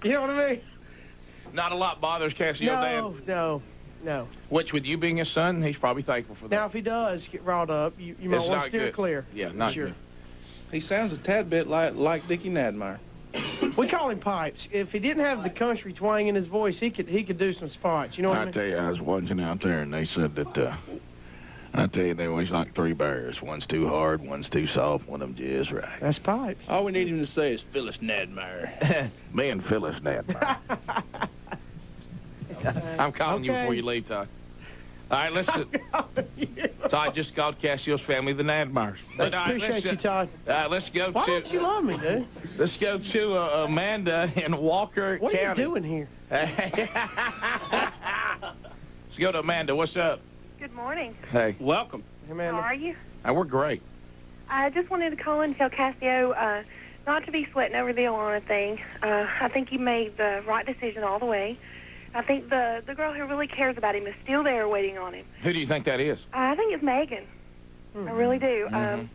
You know what I mean? Not a lot bothers Cassio Dad. No. Which, with you being his son, he's probably thankful for that. Now, if he does get riled up, you might want to steer good. clear. Yeah, not sure. good. He sounds a tad bit like Dickie Nadmeyer. We call him Pipes. If he didn't have the country twang in his voice, he could do some spots. You know what I mean? I tell you, I was watching out there, and they said that, I tell you, there was like 3 bears. One's too hard, one's too soft, one of them just right. That's Pipes. All we need him to say is Phyllis Nadmeyer. Me and Phyllis Nadmeyer. I'm calling you before you leave, Todd. All right, let's... Todd just called Cassio's family the Nadmeyers. But, all right, appreciate you, Todd. Let's go Why don't you love me, dude? Let's go to Amanda in Walker What County. are you doing here? Let's go to Amanda. What's up? Good morning. Hey. Welcome. Hey, Amanda. How are you? We're great. I just wanted to call in and tell Cassio not to be sweating over the Alana thing. I think he made the right decision all the way. I think the girl who really cares about him is still there waiting on him. Who do you think that is? I think it's Megan. I really do. Mm-hmm.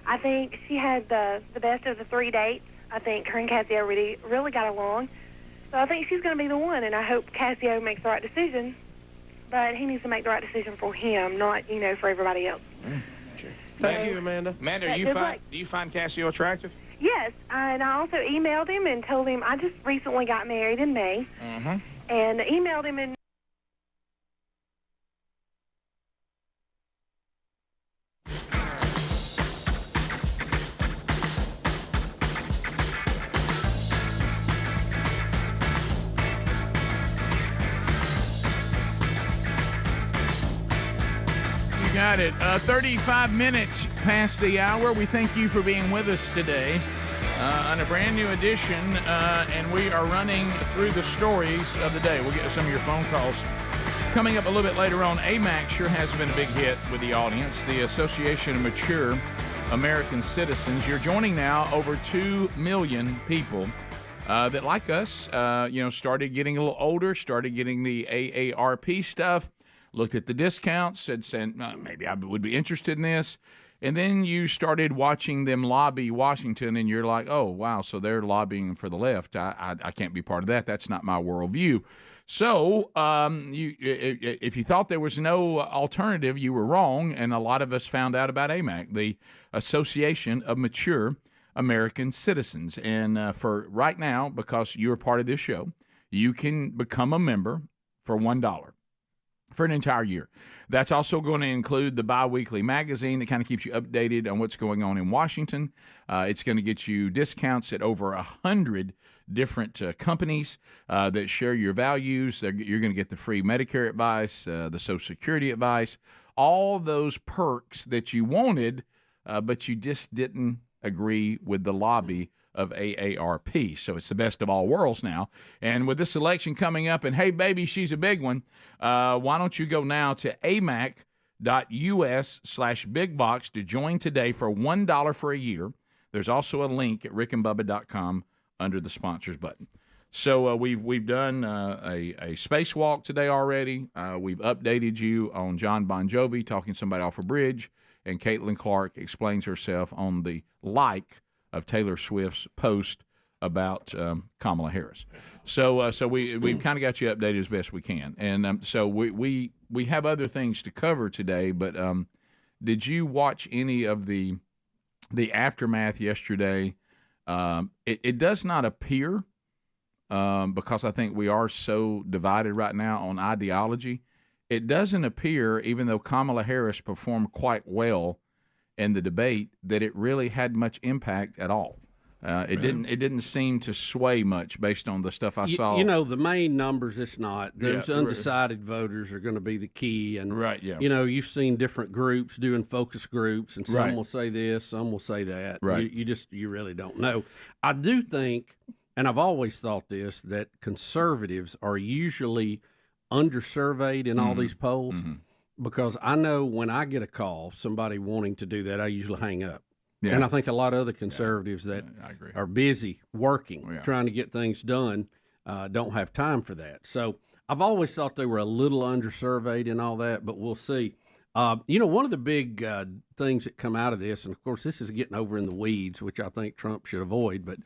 I think she had the best of the 3 dates. I think her and Cassio really got along. So I think she's going to be the one, and I hope Cassio makes the right decision. But he needs to make the right decision for him, not, for everybody else. Thank you, Amanda. Amanda, do you find Cassio attractive? Yes, and I also emailed him and told him I just recently got married in May. Mm-hmm. And emailed him and Got it. 35 minutes past the hour. We thank you for being with us today on a brand new edition, and we are running through the stories of the day. We'll get to some of your phone calls coming up a little bit later on. AMAC sure has been a big hit with the audience, the Association of Mature American Citizens. You're joining now over 2 million people that, like us, started getting a little older, started getting the AARP stuff, looked at the discounts, said maybe I would be interested in this. And then you started watching them lobby Washington, and you're like, oh, wow, so they're lobbying for the left. I can't be part of that. That's not my worldview. So if you thought there was no alternative, you were wrong, and a lot of us found out about AMAC, the Association of Mature American Citizens. And for right now, because you're part of this show, you can become a member for $1. For an entire year. That's also going to include the bi-weekly magazine that kind of keeps you updated on what's going on in Washington. It's going to get you discounts at over 100 different companies that share your values. You're going to get the free Medicare advice, the Social Security advice, all those perks that you wanted, but you just didn't agree with the lobby of AARP. So it's the best of all worlds now. And with this election coming up, and hey, baby, she's a big one, why don't you go now to amac.us/bigbox to join today for $1 for a year. There's also a link at rickandbubba.com under the sponsors button. So we've done a spacewalk today already. We've updated you on Jon Bon Jovi talking to somebody off a bridge, and Caitlin Clark explains herself on the of Taylor Swift's post about Kamala Harris. So we've kind of got you updated as best we can. And so we have other things to cover today, but did you watch any of the aftermath yesterday? It does not appear, because I think we are so divided right now on ideology, it doesn't appear, even though Kamala Harris performed quite well in the debate, that it really had much impact at all. It didn't seem to sway much based on the stuff I saw. The main numbers, it's not. Those undecided voters are going to be the key. And, you've seen different groups doing focus groups, and some will say this, some will say that. Right. You really don't know. I do think, and I've always thought this, that conservatives are usually undersurveyed in all these polls. Mm-hmm. Because I know when I get a call, somebody wanting to do that, I usually hang up. Yeah. And I think a lot of other conservatives that are busy working, trying to get things done, don't have time for that. So I've always thought they were a little undersurveyed and all that, but we'll see. One of the big things that come out of this, and of course this is getting over in the weeds, which I think Trump should avoid, but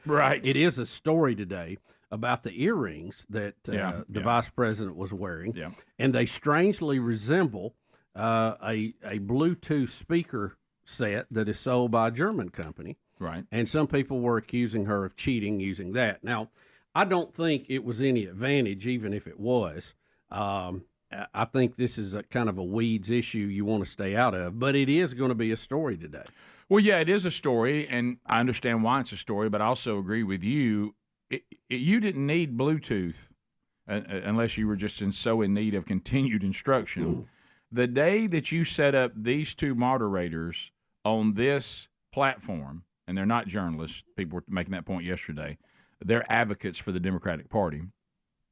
it is a story today about the earrings that the vice president was wearing, and they strangely resemble a Bluetooth speaker set that is sold by a German company. Right. And some people were accusing her of cheating using that. Now, I don't think it was any advantage, even if it was. I think this is a kind of a weeds issue you want to stay out of, but it is going to be a story today. Well, yeah, it is a story, and I understand why it's a story, but I also agree with you. You didn't need Bluetooth unless you were just so in need of continued instruction. The day that you set up these two moderators on this platform, and they're not journalists, people were making that point yesterday, they're advocates for the Democratic Party,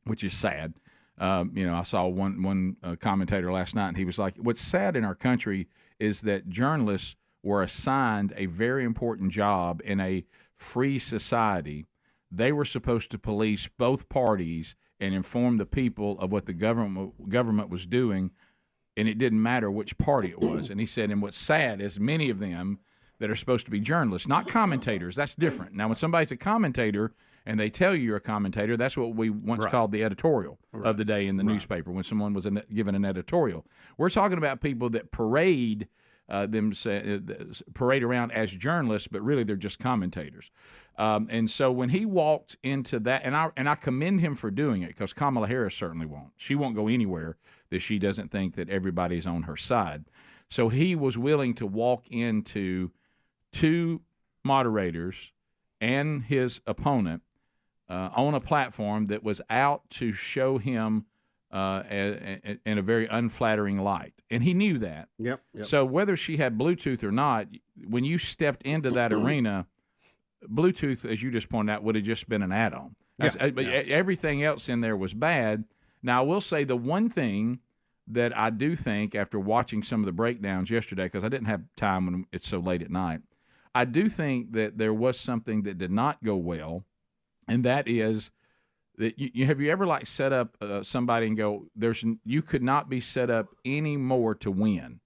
which is sad. I saw one commentator last night, and he was like, what's sad in our country is that journalists were assigned a very important job in a free society. They were supposed to police both parties and inform the people of what the government was doing, and it didn't matter which party it was. And he said, and what's sad is many of them that are supposed to be journalists, not commentators, that's different. Now, when somebody's a commentator and they tell you you're a commentator, that's what we once called the editorial of the day in the newspaper, when someone was given an editorial. We're talking about people that parade them parade around as journalists, but really they're just commentators. And so when he walked into that, and I commend him for doing it, because Kamala Harris certainly won't. She won't go anywhere that she doesn't think that everybody's on her side. So he was willing to walk into two moderators and his opponent on a platform that was out to show him in a very unflattering light. And he knew that. Yep. So whether she had Bluetooth or not, when you stepped into that arena, Bluetooth, as you just pointed out, would have just been an add-on. Everything else in there was bad. Now, I will say the one thing that I do think, after watching some of the breakdowns yesterday, because I didn't have time when it's so late at night, I do think that there was something that did not go well, and that is that have you ever like set up somebody and go, you could not be set up any more to win,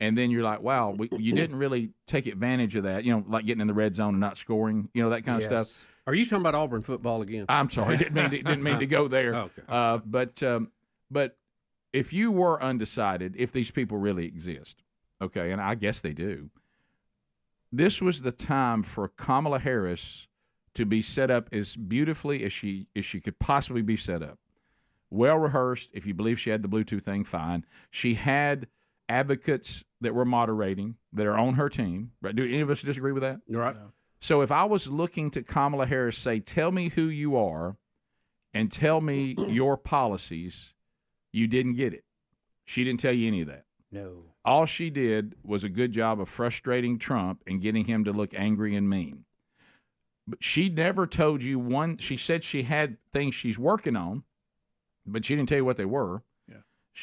and then you're like, wow, you didn't really take advantage of that, like getting in the red zone and not scoring, that kind of stuff. Are you talking about Auburn football again? I'm sorry, didn't mean to go there. Okay. But if you were undecided, if these people really exist, okay, and I guess they do, this was the time for Kamala Harris to be set up as beautifully as she could possibly be set up. Well rehearsed. If you believe she had the Bluetooth thing, fine. She had advocates that were moderating that are on her team. Right? Do any of us disagree with that? Right. No. So if I was looking to Kamala Harris, say, tell me who you are and tell me your policies, you didn't get it. She didn't tell you any of that. No. All she did was a good job of frustrating Trump and getting him to look angry and mean. But she never told you one. She said she had things she's working on, but she didn't tell you what they were. Yeah.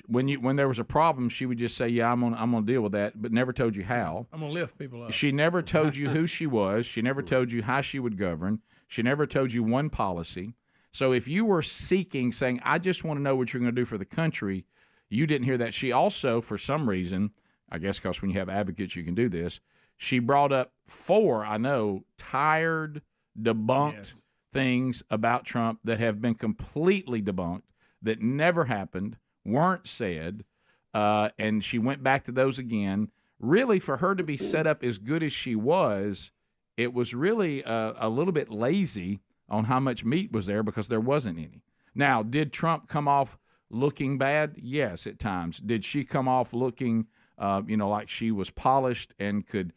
When there was a problem, she would just say, "Yeah, I'm gonna deal with that," but never told you how. I'm gonna lift people up. She never told you who she was. She never told you how she would govern. She never told you one policy. So if you were seeking, saying, "I just want to know what you're going to do for the country," you didn't hear that. She also, for some reason, I guess because when you have advocates, you can do this. She brought up 4, I know, tired, debunked things about Trump that have been completely debunked, that never happened, weren't said, and she went back to those again. Really, for her to be set up as good as she was, it was really a little bit lazy on how much meat was there, because there wasn't any. Now, did Trump come off looking bad? Yes, at times. Did she come off looking, like she was polished and could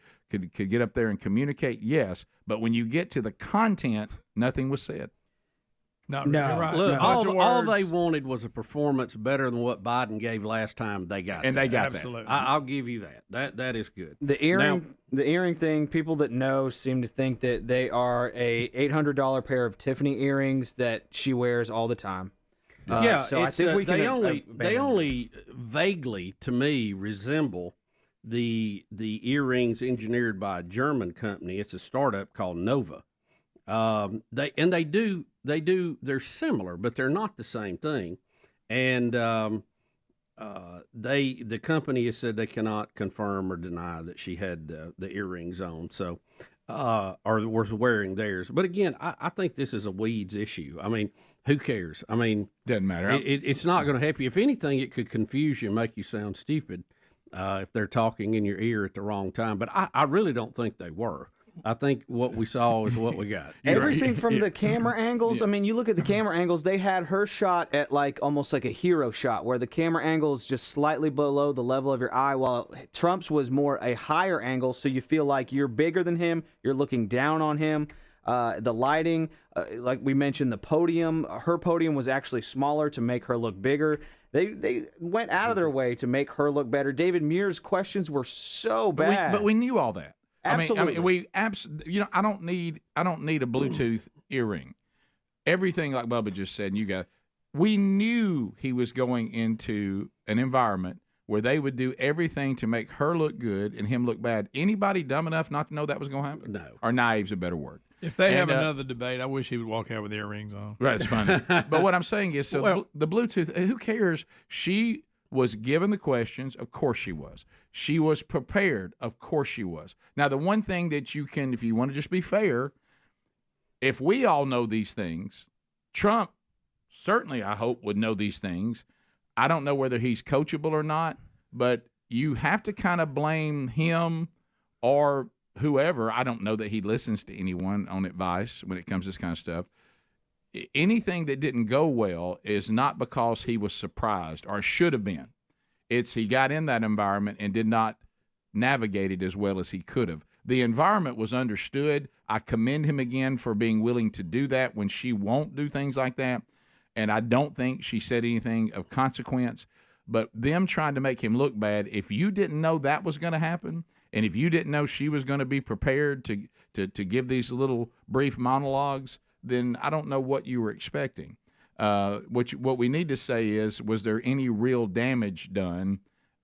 get up there and communicate? Yes. But when you get to the content, nothing was said. No, you're right. Look, No. all they wanted was a performance better than what Biden gave last time. They got and that. they got Absolutely. that. I'll give you that. That is good. The earring thing, people that know seem to think that they are a $800 pair of Tiffany earrings that she wears all the time. So I think we can. They only vaguely, to me, resemble the earrings engineered by a German company. It's a startup called Nova. They're similar, but they're not the same thing. And the company has said they cannot confirm or deny that she had the earrings on. So, or was wearing theirs. But again, I think this is a weeds issue. I mean, who cares? I mean, doesn't matter. It's not going to help you. If anything, it could confuse you and make you sound stupid if they're talking in your ear at the wrong time. But I really don't think they were. I think what we saw is what we got. Everything from the camera angles. I mean, you look at the camera angles, they had her shot at almost like a hero shot, where the camera angle is just slightly below the level of your eye, while Trump's was more a higher angle, so you feel like you're bigger than him, you're looking down on him. The lighting, like we mentioned, the podium, her podium was actually smaller to make her look bigger. They went out of their way to make her look better. David Muir's questions were so bad. But we knew all that. Absolutely. I don't need a Bluetooth earring. Everything like Bubba just said, and we knew he was going into an environment where they would do everything to make her look good and him look bad. Anybody dumb enough not to know that was going to happen? No. Or naive's a better word. If they have another debate, I wish he would walk out with earrings on. Right, it's funny. But what I'm saying is, the Bluetooth, who cares? She was given the questions. Of course she was. She was prepared. Of course she was. Now, the one thing that you can, if you want to just be fair, if we all know these things, Trump certainly, I hope, would know these things. I don't know whether he's coachable or not, but you have to kind of blame him or whoever. I don't know that he listens to anyone on advice when it comes to this kind of stuff. Anything that didn't go well is not because he was surprised or should have been. It's he got in that environment and did not navigate it as well as he could have. The environment was understood. I commend him again for being willing to do that when she won't do things like that. And I don't think she said anything of consequence. But them trying to make him look bad, if you didn't know that was going to happen, and if you didn't know she was going to be prepared to give these little brief monologues, then I don't know what you were expecting. What we need to say is, was there any real damage done?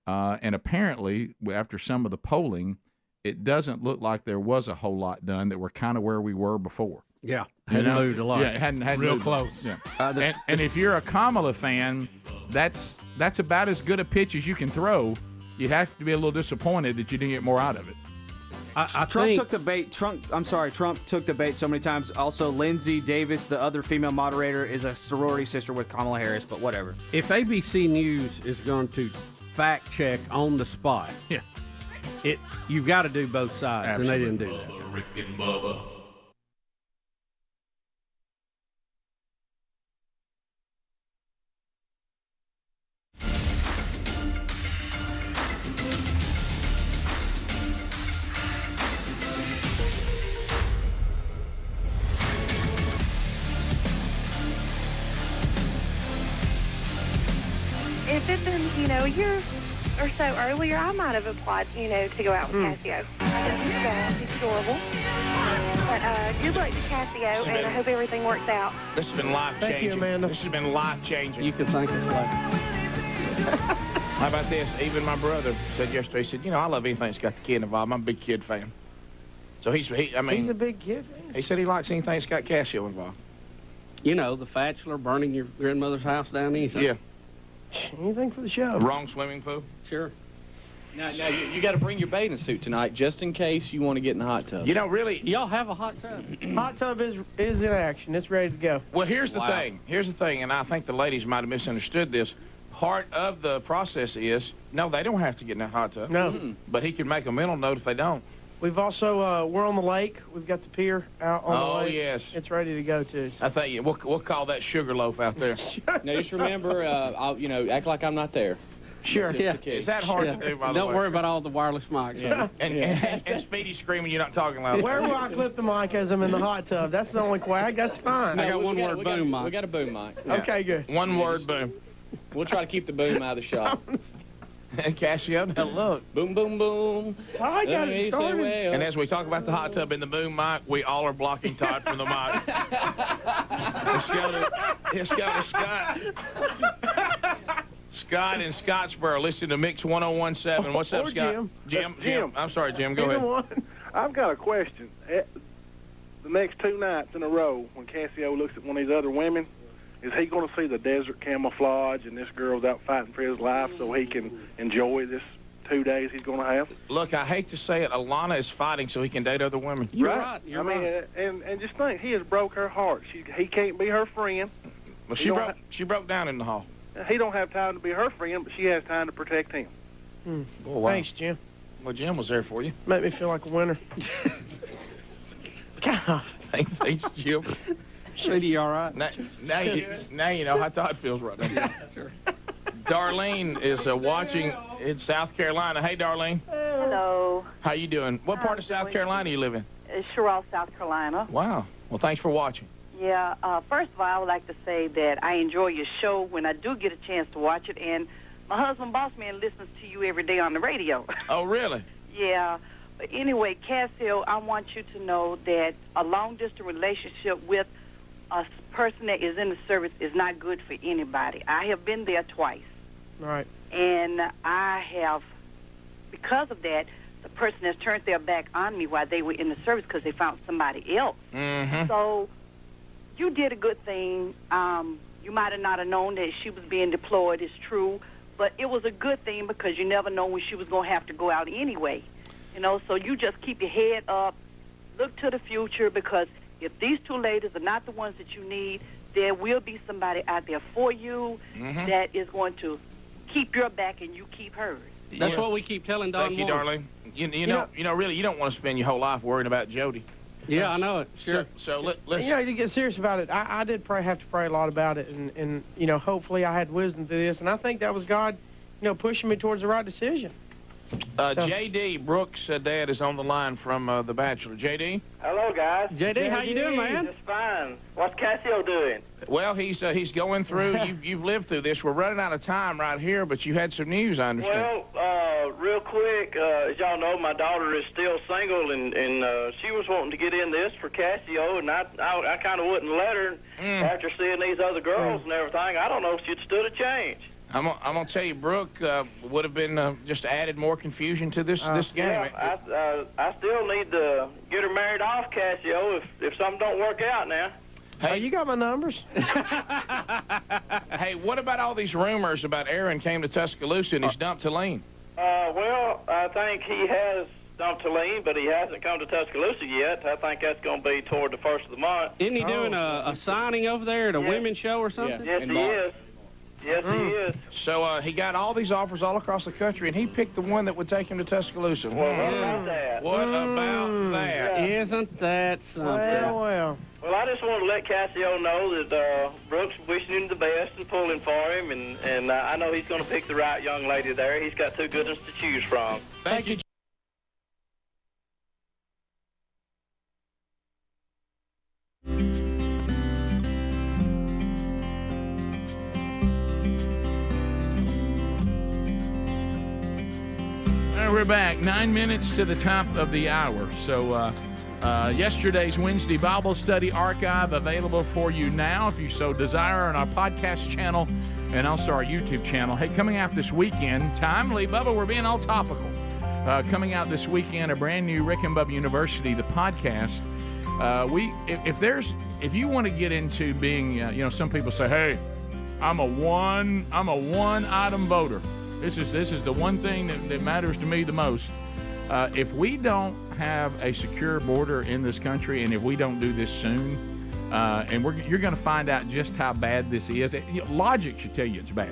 And apparently, after some of the polling, it doesn't look like there was a whole lot done, that we're kind of where we were before. Yeah, hadn't moved a lot. Yeah, it hadn't real moved. close. Yeah. And if you're a Kamala fan, that's about as good a pitch as you can throw. You'd have to be a little disappointed that you didn't get more out of it. Trump took the bait. Trump took the bait so many times. Also, Lindsay Davis, the other female moderator, is a sorority sister with Kamala Harris, but whatever. If ABC News is going to fact check on the spot, you've got to do both sides, Absolutely. And they didn't do that. Bubba, Rick and Bubba. If it's been, a year or so earlier, I might have applied, to go out with Cassio. He's adorable. But good luck to Cassio, and I hope everything works out. This has been life-changing. Thank you, Amanda. This has been life-changing. You can thank us later. How about this? Even my brother said yesterday, he said, I love anything that's got the kid involved. I'm a big kid fan. So he's a big kid fan. He said he likes anything that's got Cassio involved. The Bachelor, burning your grandmother's house down, anything. Yeah. Anything for the show. Wrong swimming pool? Sure. Now you got to bring your bathing suit tonight, just in case you want to get in the hot tub. Really... Y'all have a hot tub? Hot tub is in action. It's ready to go. Well, here's the thing. Here's the thing, and I think the ladies might have misunderstood this. Part of the process is, no, they don't have to get in that hot tub. No. Mm-hmm. But he can make a mental note if they don't. We've also, we're on the lake. We've got the pier out on the lake. Oh, yes. It's ready to go, too. I think we'll call that Sugarloaf out there. Now, just remember, act like I'm not there. Sure. Yeah. Is that hard to do, by the way? Don't worry about all the wireless mics. Yeah. And Speedy screaming, you're not talking loud. Where will I clip the mic as I'm in the hot tub? That's the only quag. That's fine. I got one word boom mic. We got a boom mic. Yeah. Okay, good. One word boom. We'll try to keep the boom out of the shot. Cassio, now look. Boom, boom, boom. I got it started. And as we talk about the hot tub and the boom mic, we all are blocking Todd from the mic. Let's go to Scott. Scott in Scottsboro, listen to Mix 1017. What's up, Scott? Jim. I'm sorry, Jim. Go ahead. I've got a question. The next 2 nights in a row, when Cassio looks at one of these other women, is he going to see the desert camouflage and this girl's out fighting for his life so he can enjoy this 2 days he's going to have? Look, I hate to say it, Alana is fighting so he can date other women. You're right. You're right. And just think, he has broke her heart. He can't be her friend. Well, she broke down in the hall. He don't have time to be her friend, but she has time to protect him. Oh, wow. Thanks, Jim. Well, Jim was there for you. Make me feel like a winner. God. Thanks, Jim. Sweetie, you all right? Now you know how Todd feels right now. Sure. Darlene is watching in South Carolina. Hey, Darlene. Hello. How you doing? What part of South Carolina you live in? Sherrill, South Carolina. Wow. Well, thanks for watching. Yeah. First of all, I would like to say that I enjoy your show when I do get a chance to watch it, and my husband, Boss Man, listens to you every day on the radio. Oh, really? Yeah. But anyway, Cassio, I want you to know that a long-distance relationship with a person that is in the service is not good for anybody. I have been there twice. Right. And I have, because of that, the person has turned their back on me while they were in the service because they found somebody else. Mm-hmm. So you did a good thing. You might have not have known that she was being deployed, it's true, but it was a good thing because you never know when she was going to have to go out anyway. So you just keep your head up, look to the future, because if these 2 ladies are not the ones that you need, there will be somebody out there for you that is going to keep your back and you keep hers. That's what we keep telling Don. Thank you, darling. You know, really, you don't want to spend your whole life worrying about Jody. Yeah, I know it. Sure. So let's. You know, to get serious about it, I did have to pray a lot about it, and you know, hopefully I had wisdom through this, and I think that was God, you know, pushing me towards the right decision. J.D. Brooks' dad is on the line from The Bachelor. J.D.? Hello, guys. J.D., how you doing, man? Just fine. What's Cassio doing? Well, he's going through. You've lived through this. We're running out of time right here, but you had some news, I understand. Well, real quick, as y'all know, my daughter is still single, and she was wanting to get in this for Cassio, and I kind of wouldn't let her after seeing these other girls and everything. I don't know if she'd stood a change. I'm gonna tell you, Brooke would have been just added more confusion to this game. Yeah, I still need to get her married off, Cassio, if something don't work out now. Hey, you got my numbers. Hey, what about all these rumors about Aaron came to Tuscaloosa and he's dumped Helene? Well, I think he has dumped Helene, but he hasn't come to Tuscaloosa yet. I think that's going to be toward the first of the month. Isn't he doing a signing over there at a women's show or something? Yes, he is. Yes, he is. So he got all these offers all across the country, and he picked the one that would take him to Tuscaloosa. Well, what about that? What about that? Yeah. Isn't that something? Well. Well, I just want to let Cassio know that Brooks wishing him the best and pulling for him, and I know he's going to pick the right young lady there. He's got two good ones to choose from. Thank you. We're back 9 minutes to the top of the hour. So yesterday's Wednesday Bible study archive available for you now if you so desire on our podcast channel and also our YouTube channel. Hey, coming out this weekend, timely, Bubba, we're being all topical. Coming out this weekend, a brand new Rick and Bubba University, the podcast. If you want to get into being, some people say, hey, I'm a one item voter. This is the one thing that matters to me the most. If we don't have a secure border in this country, and if we don't do this soon, you're going to find out just how bad this is. Logic should tell you it's bad,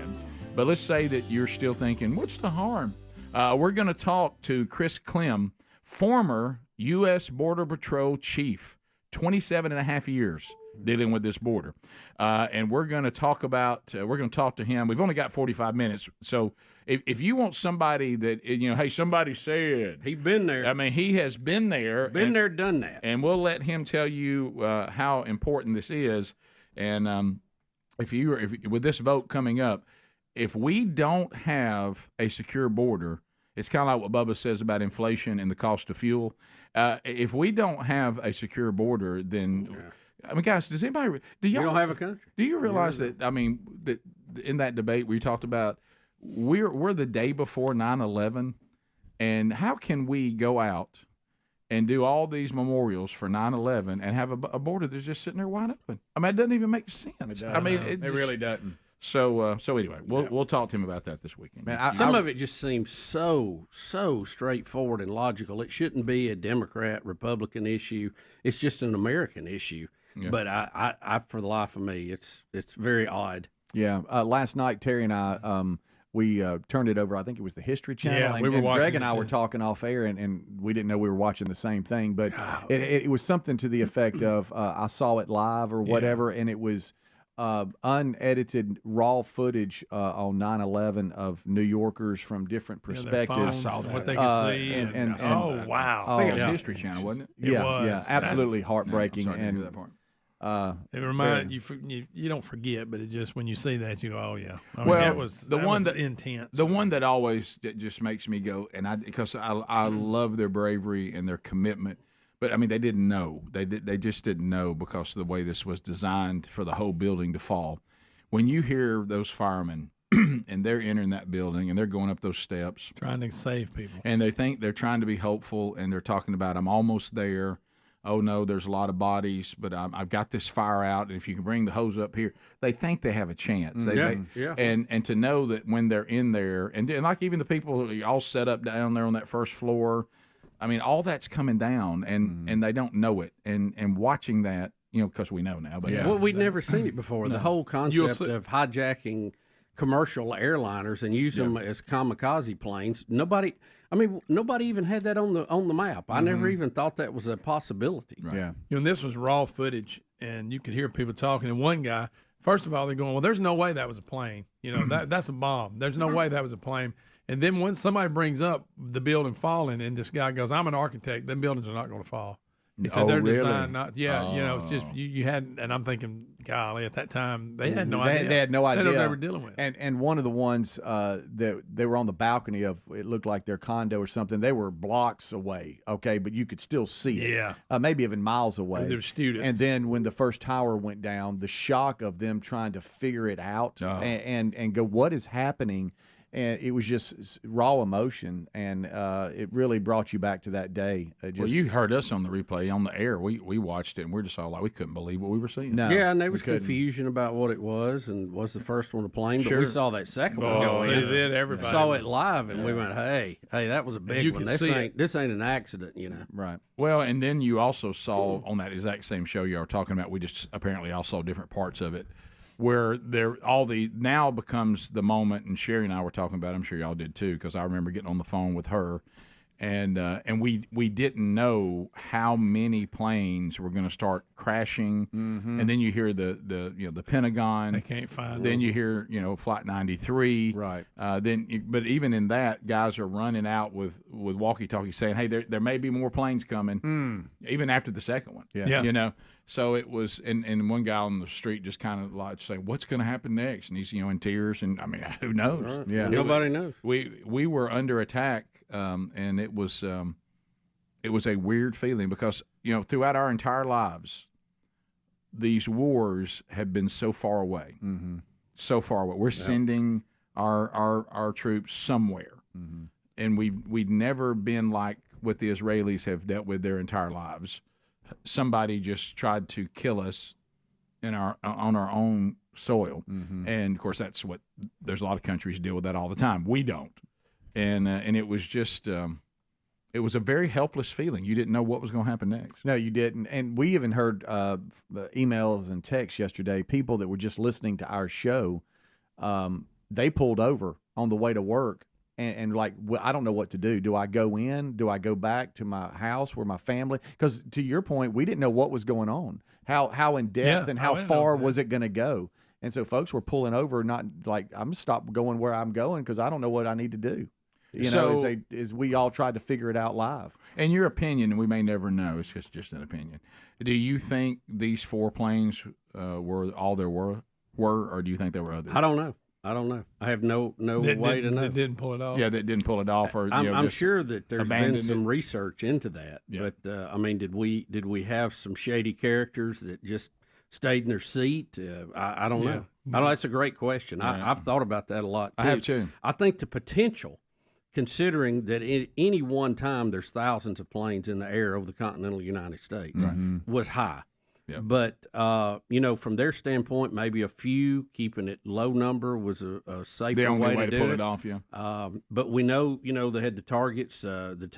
but let's say that you're still thinking, what's the harm? We're going to talk to Chris Clem, former U.S. Border Patrol chief, 27 and a half years dealing with this border. And we're going to talk to him. We've only got 45 minutes. So if you want somebody that, hey, somebody said. He's been there. I mean, he has been there. Been there, done that. And we'll let him tell you how important this is. And with this vote coming up, if we don't have a secure border, it's kind of like what Bubba says about inflation and the cost of fuel. If we don't have a secure border, then... Yeah. I mean, guys, does anybody? We don't have a country. Do you realize that? I mean, that in that debate where you talked about, we're the day before 9/11, and how can we go out and do all these memorials for 9/11 and have a border that's just sitting there wide open? I mean, it doesn't even make sense. I mean, it really doesn't. So anyway, we'll talk to him about that this weekend. Man, some of it just seems so straightforward and logical. It shouldn't be a Democrat Republican issue. It's just an American issue. Yeah. But I, for the life of me, it's very odd. Yeah. Last night, Terry and I, we turned it over. I think it was the History Channel. Yeah, we were watching. Greg and I were talking off air, and we didn't know we were watching the same thing. But it was something to the effect of I saw it live or whatever, and it was unedited raw footage on 9/11 of New Yorkers from different perspectives. What they could see. And oh, wow. I think it was History Channel, wasn't it? Yeah, was. Yeah, absolutely heartbreaking. I'm sorry to hear that part. It reminded you don't forget, but it just when you see that you go, oh yeah. I mean, well, that was intense. The one that always just makes me go, and because I love their bravery and their commitment, but I mean they didn't know, they just didn't know because of the way this was designed for the whole building to fall. When you hear those firemen and they're entering that building and they're going up those steps, trying to save people, and they think they're trying to be hopeful and they're talking about I'm almost there. Oh, no, there's a lot of bodies, but I've got this fire out, and if you can bring the hose up here, they think they have a chance. And to know that when they're in there, and like even the people all set up down there on that first floor, I mean, all that's coming down, and they don't know it. And watching that, because we know now. But well, we'd never seen it before. No. The whole concept of hijacking commercial airliners and use them as kamikaze planes. Nobody even had that on the map. I never even thought that was a possibility. Yeah. You know, this was raw footage, and you could hear people talking. And one guy, first of all, they're going, well, there's no way that was a plane. You know, that's a bomb. There's no way that was a plane. And then when somebody brings up the building falling, and this guy goes, I'm an architect, them buildings are not going to fall. He said they're designed not, you know, it's just, you had, and I'm thinking, golly, at that time, they had no idea. They had no idea. They don't know what they were dealing with. And one of the ones that they were on the balcony of, it looked like their condo or something, they were blocks away, okay, but you could still see it. Yeah. Maybe even miles away. They were students. And then when the first tower went down, the shock of them trying to figure it out and go, what is happening? And it was just raw emotion, and it really brought you back to that day. Well, you heard us on the replay, on the air. We watched it, and we're just all like, we couldn't believe what we were seeing. No, yeah, and there was confusion about what it was and was the first one to plane. But we saw that second one go in. Did everybody saw it live, and we went, hey, that was a big one. This ain't an accident, you know. Right. Well, and then you also saw on that exact same show you were talking about, we just apparently all saw different parts of it, where now becomes the moment, and Sherry and I were talking about it, I'm sure y'all did too, because I remember getting on the phone with her, and we didn't know how many planes were going to start crashing, and then you hear the Pentagon. They can't find then them. you hear Flight 93. Right. But even in that, guys are running out with walkie-talkies saying, hey, there may be more planes coming, even after the second one. Yeah. So it was, and one guy on the street just kind of like saying, "What's going to happen next?" And he's in tears, and I mean, who knows? Right. Yeah, nobody knows. We were under attack, and it was a weird feeling because throughout our entire lives, these wars have been so far away, so far away. We're sending our troops somewhere, and we'd never been like what the Israelis have dealt with their entire lives. Somebody just tried to kill us on our own soil, and of course there's a lot of countries deal with that all the time. We don't, and it was just it was a very helpless feeling. You didn't know what was going to happen next. No, you didn't. And we even heard emails and texts yesterday. People that were just listening to our show, they pulled over on the way to work. And like, well, I don't know what to do. Do I go in? Do I go back to my house where my family? Because to your point, we didn't know what was going on. How in depth and how far was it going to go? And so folks were pulling over, not like, I'm going to stop going where I'm going because I don't know what I need to do. As we all tried to figure it out live. In your opinion, and we may never know, it's just an opinion, do you think these 4 planes were all there were, or do you think there were others? I don't know. I have no way to know. That didn't pull it off. Yeah, that didn't pull it off. Or I'm sure that there's been some research into that. Yeah. But I mean, did we have some shady characters that just stayed in their seat? I don't know. That's a great question. Yeah. I've thought about that a lot too. I have too. I think the potential, considering that at any one time there's thousands of planes in the air over the continental United States, was high. Yeah. But, from their standpoint, maybe a few, keeping it low number was a safer the only way to to do pull it off, but we know, they had the targets, the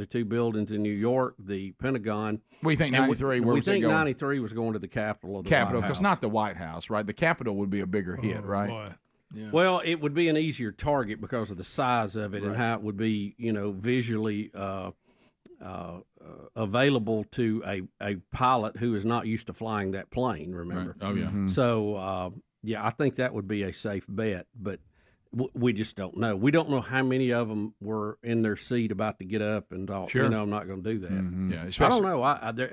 two buildings in New York, the Pentagon. We think 93. We think 93 was going to the Capitol of the White House. Because not the White House, right? The Capitol would be a bigger hit, right? Boy. Yeah. Well, it would be an easier target because of the size of it and how it would be, visually available to a pilot who is not used to flying that plane, remember? Right. Oh, yeah. So, I think that would be a safe bet, but we just don't know. We don't know how many of them were in their seat about to get up and thought, I'm not going to do that. Yeah, I don't know.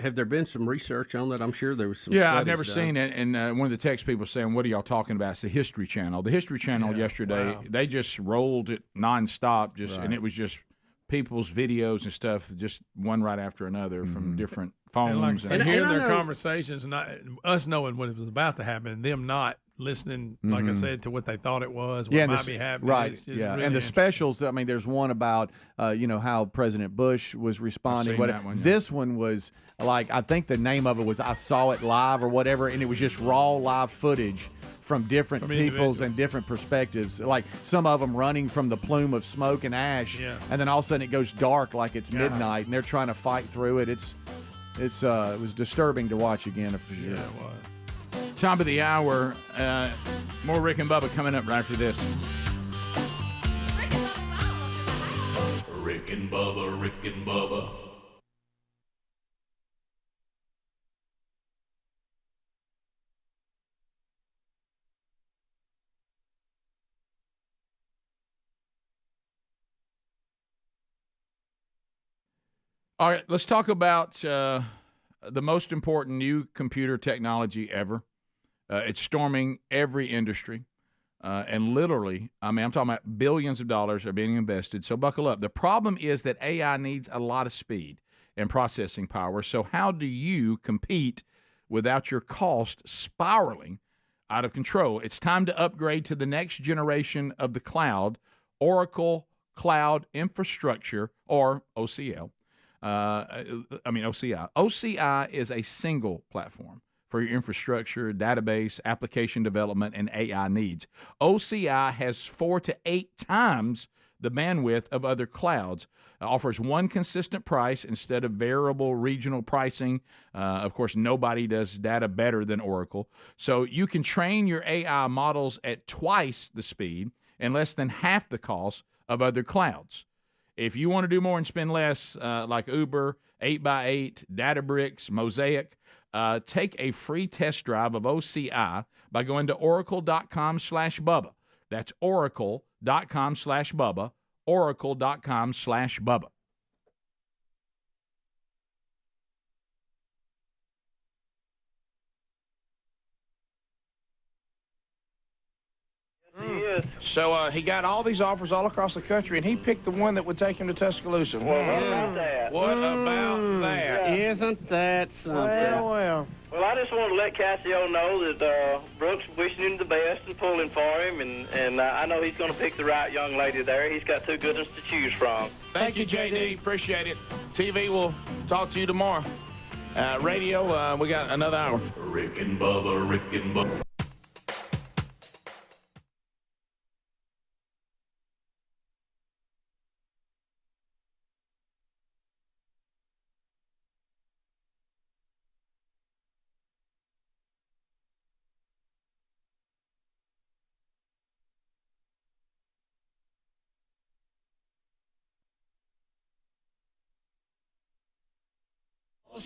Have there been some research on that? I'm sure there was some Yeah, studies I've never done. seen it. And one of the text people saying, what are y'all talking about? It's the History Channel. The History Channel yesterday, they just rolled it nonstop, and it was just people's videos and stuff, just one right after another from different phones. And hearing their conversations, and us knowing what was about to happen, and them not listening, like I said, to what they thought it was, what might be happening. Right, It's really and the specials, I mean, there's one about, how President Bush was responding. I've seen that one, This one was, like, I think the name of it was I Saw It Live or whatever, and it was just raw live footage from different peoples and different perspectives. Like some of them running from the plume of smoke and ash, and then all of a sudden it goes dark like it's midnight, and they're trying to fight through it. It was disturbing to watch again, for sure. Yeah, it was. Top of the hour. More Rick and Bubba coming up right after this. Rick and Bubba, Rick and Bubba. All right, let's talk about the most important new computer technology ever. It's storming every industry. And literally, I'm talking about billions of dollars are being invested. So buckle up. The problem is that AI needs a lot of speed and processing power. So how do you compete without your cost spiraling out of control? It's time to upgrade to the next generation of the cloud, Oracle Cloud Infrastructure, or OCL. OCI. OCI is a single platform for your infrastructure, database, application development, and AI needs. OCI has 4 to 8 times the bandwidth of other clouds, offers one consistent price instead of variable regional pricing. Of course, nobody does data better than Oracle. So you can train your AI models at twice the speed and less than half the cost of other clouds. If you want to do more and spend less, like Uber, 8x8, Databricks, Mosaic, take a free test drive of OCI by going to oracle.com/Bubba. That's oracle.com/Bubba, oracle.com/Bubba. So he got all these offers all across the country, and he picked the one that would take him to Tuscaloosa. Well, what about that? What about that? Yeah. Isn't that something? Well. Well, I just want to let Cassio know that Brooks wishing him the best and pulling for him, and I know he's going to pick the right young lady there. He's got 2 good ones to choose from. Thank you, JD. Appreciate it. TV, we'll talk to you tomorrow. Radio, we got another hour. Rick and Bubba, Rick and Bubba.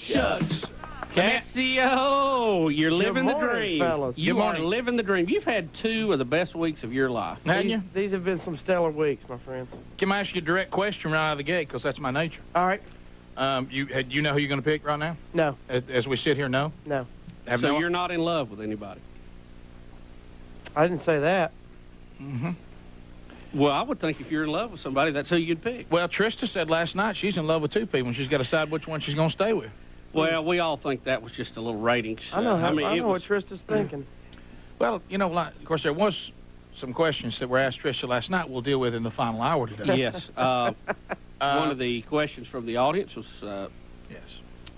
Shucks. Cassio, you're living the dream. Fellas. You are living the dream. You've had 2 of the best weeks of your life. Hadn't you? These have been some stellar weeks, my friends. Can I ask you a direct question right out of the gate, because that's my nature? All right. You know who you're going to pick right now? No. As we sit here, no? No. So you're not in love with anybody? I didn't say that. Mm-hmm. Well, I would think if you're in love with somebody, that's who you'd pick. Well, Trista said last night she's in love with 2 people, and she's got to decide which one she's going to stay with. Well, we all think that was just a little ratings. I know, I know what Trista's thinking. Well, you know, of course, there was some questions that were asked Trista last night we'll deal with in the final hour today. Yes. One of the questions from the audience was... yes.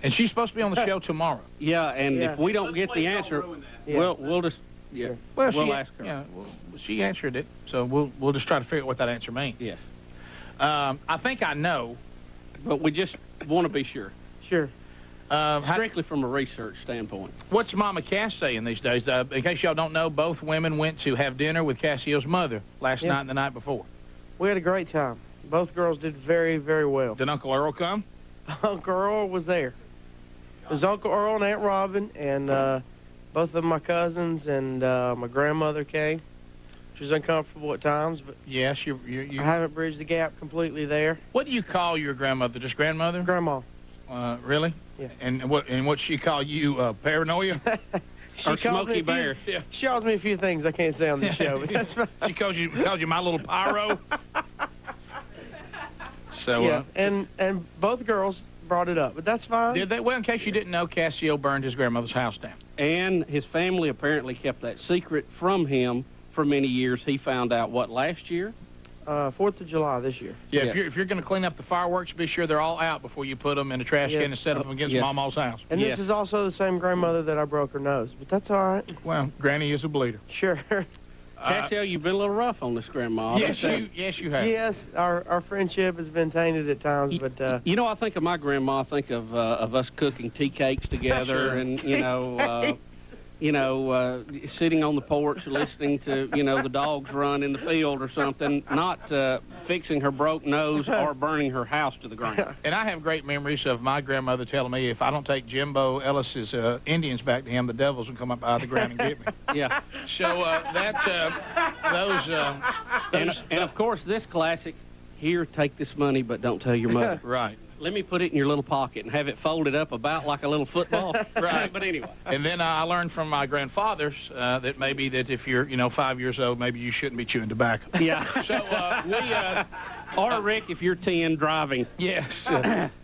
And she's supposed to be on the show tomorrow. Yeah, and if we don't get the answer, we'll just... Yeah. Well, we'll ask her. Yeah, well, she answered it, so we'll just try to figure out what that answer means. Yes. I think I know. But we just want to be sure. Sure. Strictly from a research standpoint. What's Mama Cass saying these days? In case y'all don't know, both women went to have dinner with Cassio's mother last night and the night before. We had a great time. Both girls did very, very well. Did Uncle Earl come? Uncle Earl was there. It was Uncle Earl and Aunt Robin, and both of my cousins and my grandmother came. She was uncomfortable at times, but yes, you I haven't bridged the gap completely there. What do you call your grandmother? Just grandmother? Grandma. Really? Yeah. And what she call you? Paranoia? Or Smokey Bear? Yeah. She calls me a few things I can't say on the show. But that's fine. She calls you my little pyro. So yeah, and both girls brought it up, but that's fine. Did they? Well, in case you didn't know, Cassio burned his grandmother's house down. And his family apparently kept that secret from him for many years. He found out, what, last year? 4th of July this year. Yeah, if you're going to clean up the fireworks, be sure they're all out before you put them in a trash can and set them against Mama's house. And this is also the same grandmother that I broke her nose, but that's all right. Well, Granny is a bleeder. Sure. Cassio, you've been a little rough on this grandma. Yes, you have. Yes, our friendship has been tainted at times, but... You know, I think of my grandma, I think of us cooking tea cakes together and, sitting on the porch listening to, the dogs run in the field or something, not fixing her broke nose or burning her house to the ground. And I have great memories of my grandmother telling me if I don't take Jimbo Ellis's Indians back to him, the devils will come up out of the ground and get me. Yeah. So and of course, this classic, here, take this money, but don't tell your mother. Right. Let me put it in your little pocket and have it folded up about like a little football. Right. But anyway. And then I learned from my grandfathers that maybe that if you're, 5 years old, maybe you shouldn't be chewing tobacco. Yeah. So or Rick, if you're 10, driving. Yes.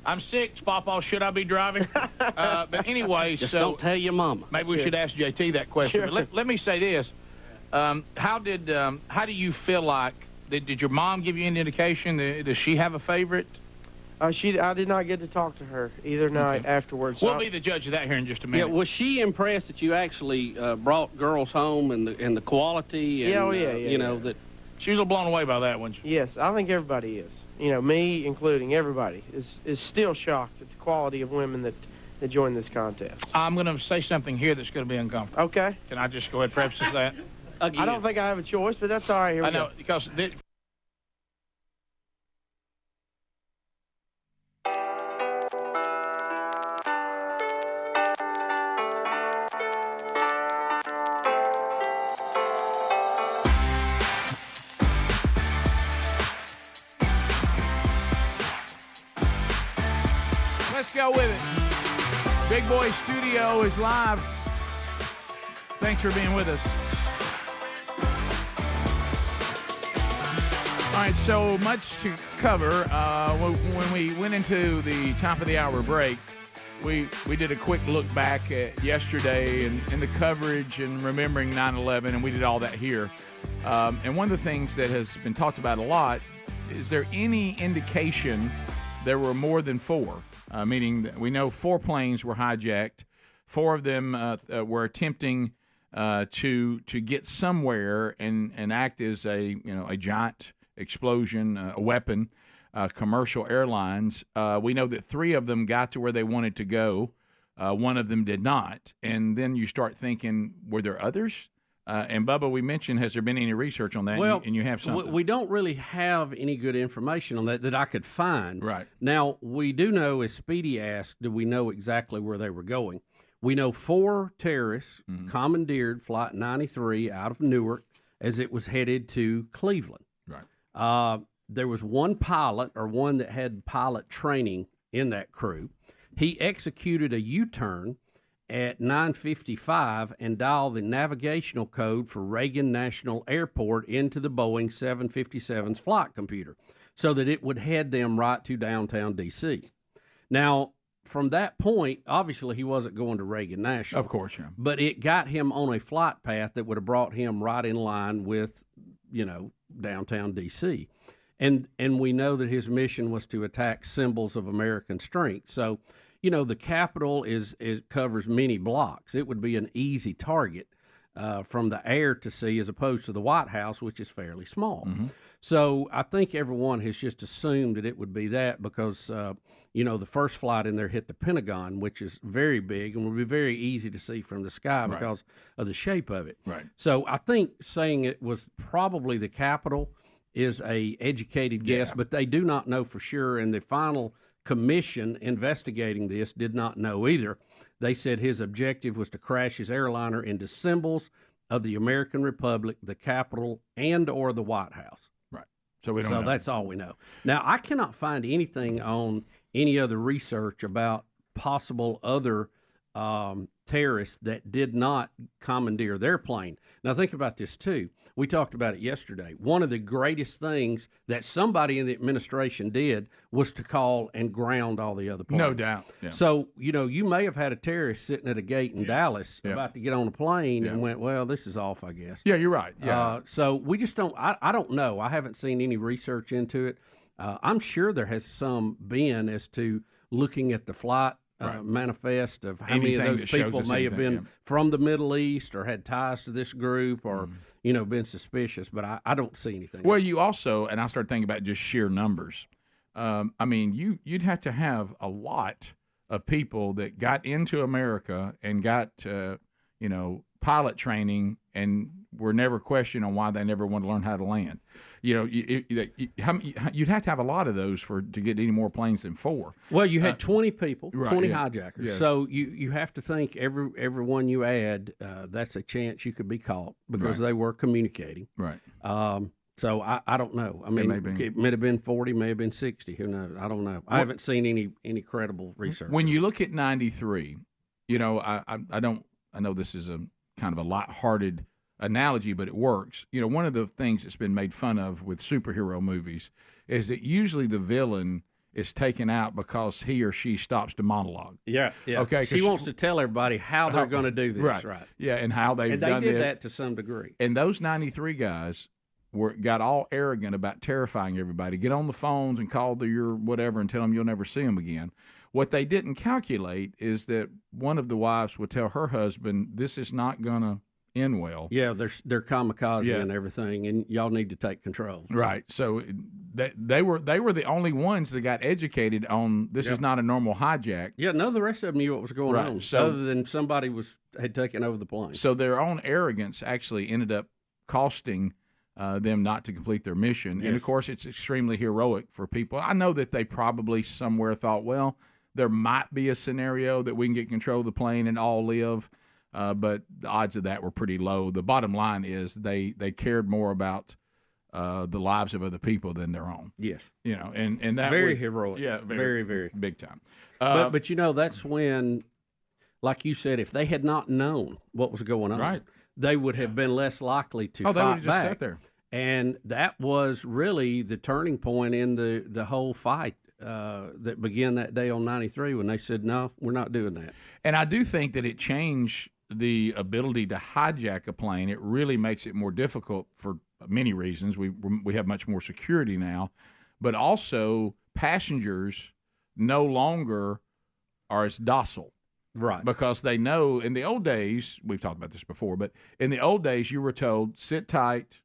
I'm 6, Papa. Should I be driving? But anyway, Just so don't tell your mama. Maybe we should ask JT that question. Sure. But let me say this: how do you feel like? Did your mom give you any indication? Does she have a favorite? I did not get to talk to her either night afterwards. We'll be the judge of that here in just a minute. Yeah, was she impressed that you actually brought girls home and the quality? And, that she was a little blown away by that, wasn't she? Yes, I think everybody is. Me including, everybody is still shocked at the quality of women that join this contest. I'm going to say something here that's going to be uncomfortable. Okay. Can I just go ahead and preface that? Again. I don't think I have a choice, but that's all right. Here we go. Because let's go with it. Big Boy Studio is live. Thanks for being with us. All right, so much to cover. When we went into the top of the hour break, we did a quick look back at yesterday and the coverage and remembering 9/11, and we did all that here. And one of the things that has been talked about a lot, is there any indication there were more than 4? Meaning that we know 4 planes were hijacked. 4 of them were attempting to get somewhere and act as a giant explosion, a weapon. Commercial airlines. We know that 3 of them got to where they wanted to go. One of them did not. And then you start thinking, were there others? And Bubba, we mentioned, has there been any research on that? Well, and you have something. We don't really have any good information on that I could find. Right. Now, we do know, as Speedy asked, do we know exactly where they were going? We know 4 terrorists commandeered Flight 93 out of Newark as it was headed to Cleveland. Right. There was one pilot, or one that had pilot training in that crew. He executed a U-turn at 9:55 and dialed the navigational code for Reagan National Airport into the Boeing 757's flight computer so that it would head them right to downtown D.C. Now, from that point, obviously he wasn't going to Reagan National. Of course, yeah. But it got him on a flight path that would have brought him right in line with, downtown D.C. And we know that his mission was to attack symbols of American strength. So, the Capitol covers many blocks. It would be an easy target from the air to see, as opposed to the White House, which is fairly small. Mm-hmm. So I think everyone has just assumed that it would be that because, the first flight in there hit the Pentagon, which is very big and would be very easy to see from the sky because of the shape of it. Right. So I think saying it was probably the Capitol is a educated guess, but they do not know for sure, and the final commission investigating this did not know either. They said his objective was to crash his airliner into symbols of the American Republic, the Capitol, and or the White House. Right. So we don't know. So that's all we know. Now, I cannot find anything on any other research about possible other terrorists that did not commandeer their plane. Now, think about this, too. We talked about it yesterday. One of the greatest things that somebody in the administration did was to call and ground all the other planes. No doubt. Yeah. So, you may have had a terrorist sitting at a gate in Dallas about to get on a plane and went, well, this is off, I guess. Yeah, you're right. Yeah. So we just don't, I don't know. I haven't seen any research into it. I'm sure there has some been as to looking at the flight manifest of how many of those people may have been from the Middle East or had ties to this group or, been suspicious, but I don't see anything. Well, you also, and I started thinking about just sheer numbers. You'd have to have a lot of people that got into America and got, pilot training and were never questioned on why they never want to learn how to land. You'd have to have a lot of those to get any more planes than 4. Well, you had 20 people, right, 20 yeah. hijackers. Yes. So you have to think every one you add, that's a chance you could be caught because Right. they were communicating. Right. So I don't know. I mean, it may have been 40, may have been 60. Who knows? I don't know. I haven't seen any credible research. When you look at 93, I know this is a kind of a lighthearted analogy, but it works. One of the things that's been made fun of with superhero movies is that usually the villain is taken out because he or she stops to monologue. Yeah. Okay. She wants to tell everybody how they're going to do this. Right. Yeah, and how they've and they done did this. that to some degree. And those 93 guys got all arrogant about terrifying everybody. Get on the phones and call your whatever and tell them you'll never see them again. What they didn't calculate is that one of the wives would tell her husband, "This is not going to end well." Yeah, they're kamikaze and everything, and y'all need to take control. Right. So they were the only ones that got educated on this is not a normal hijack. Yeah, none of the rest of them knew what was going Right. on, So- other than somebody had taken over the plane. So their own arrogance actually ended up costing them not to complete their mission. And, of Yes. course, it's extremely heroic for people. I know that they probably somewhere thought, well, there might be a scenario that we can get control of the plane and all live, but the odds of that were pretty low. The bottom line is they cared more about the lives of other people than their own. Yes. And that very was, heroic. Yeah, very, very big time. But that's when, like you said, if they had not known what was going on, Right. they would have been less likely to fight they would have just back. sat there. And that was really the turning point in the whole fight that began that day on 93 when they said, no, we're not doing that. And I do think that it changed the ability to hijack a plane. It really makes it more difficult for many reasons. We have much more security now, but also passengers no longer are as docile. Right. Because they know in the old days, we've talked about this before, but in the old days you were told, sit tight,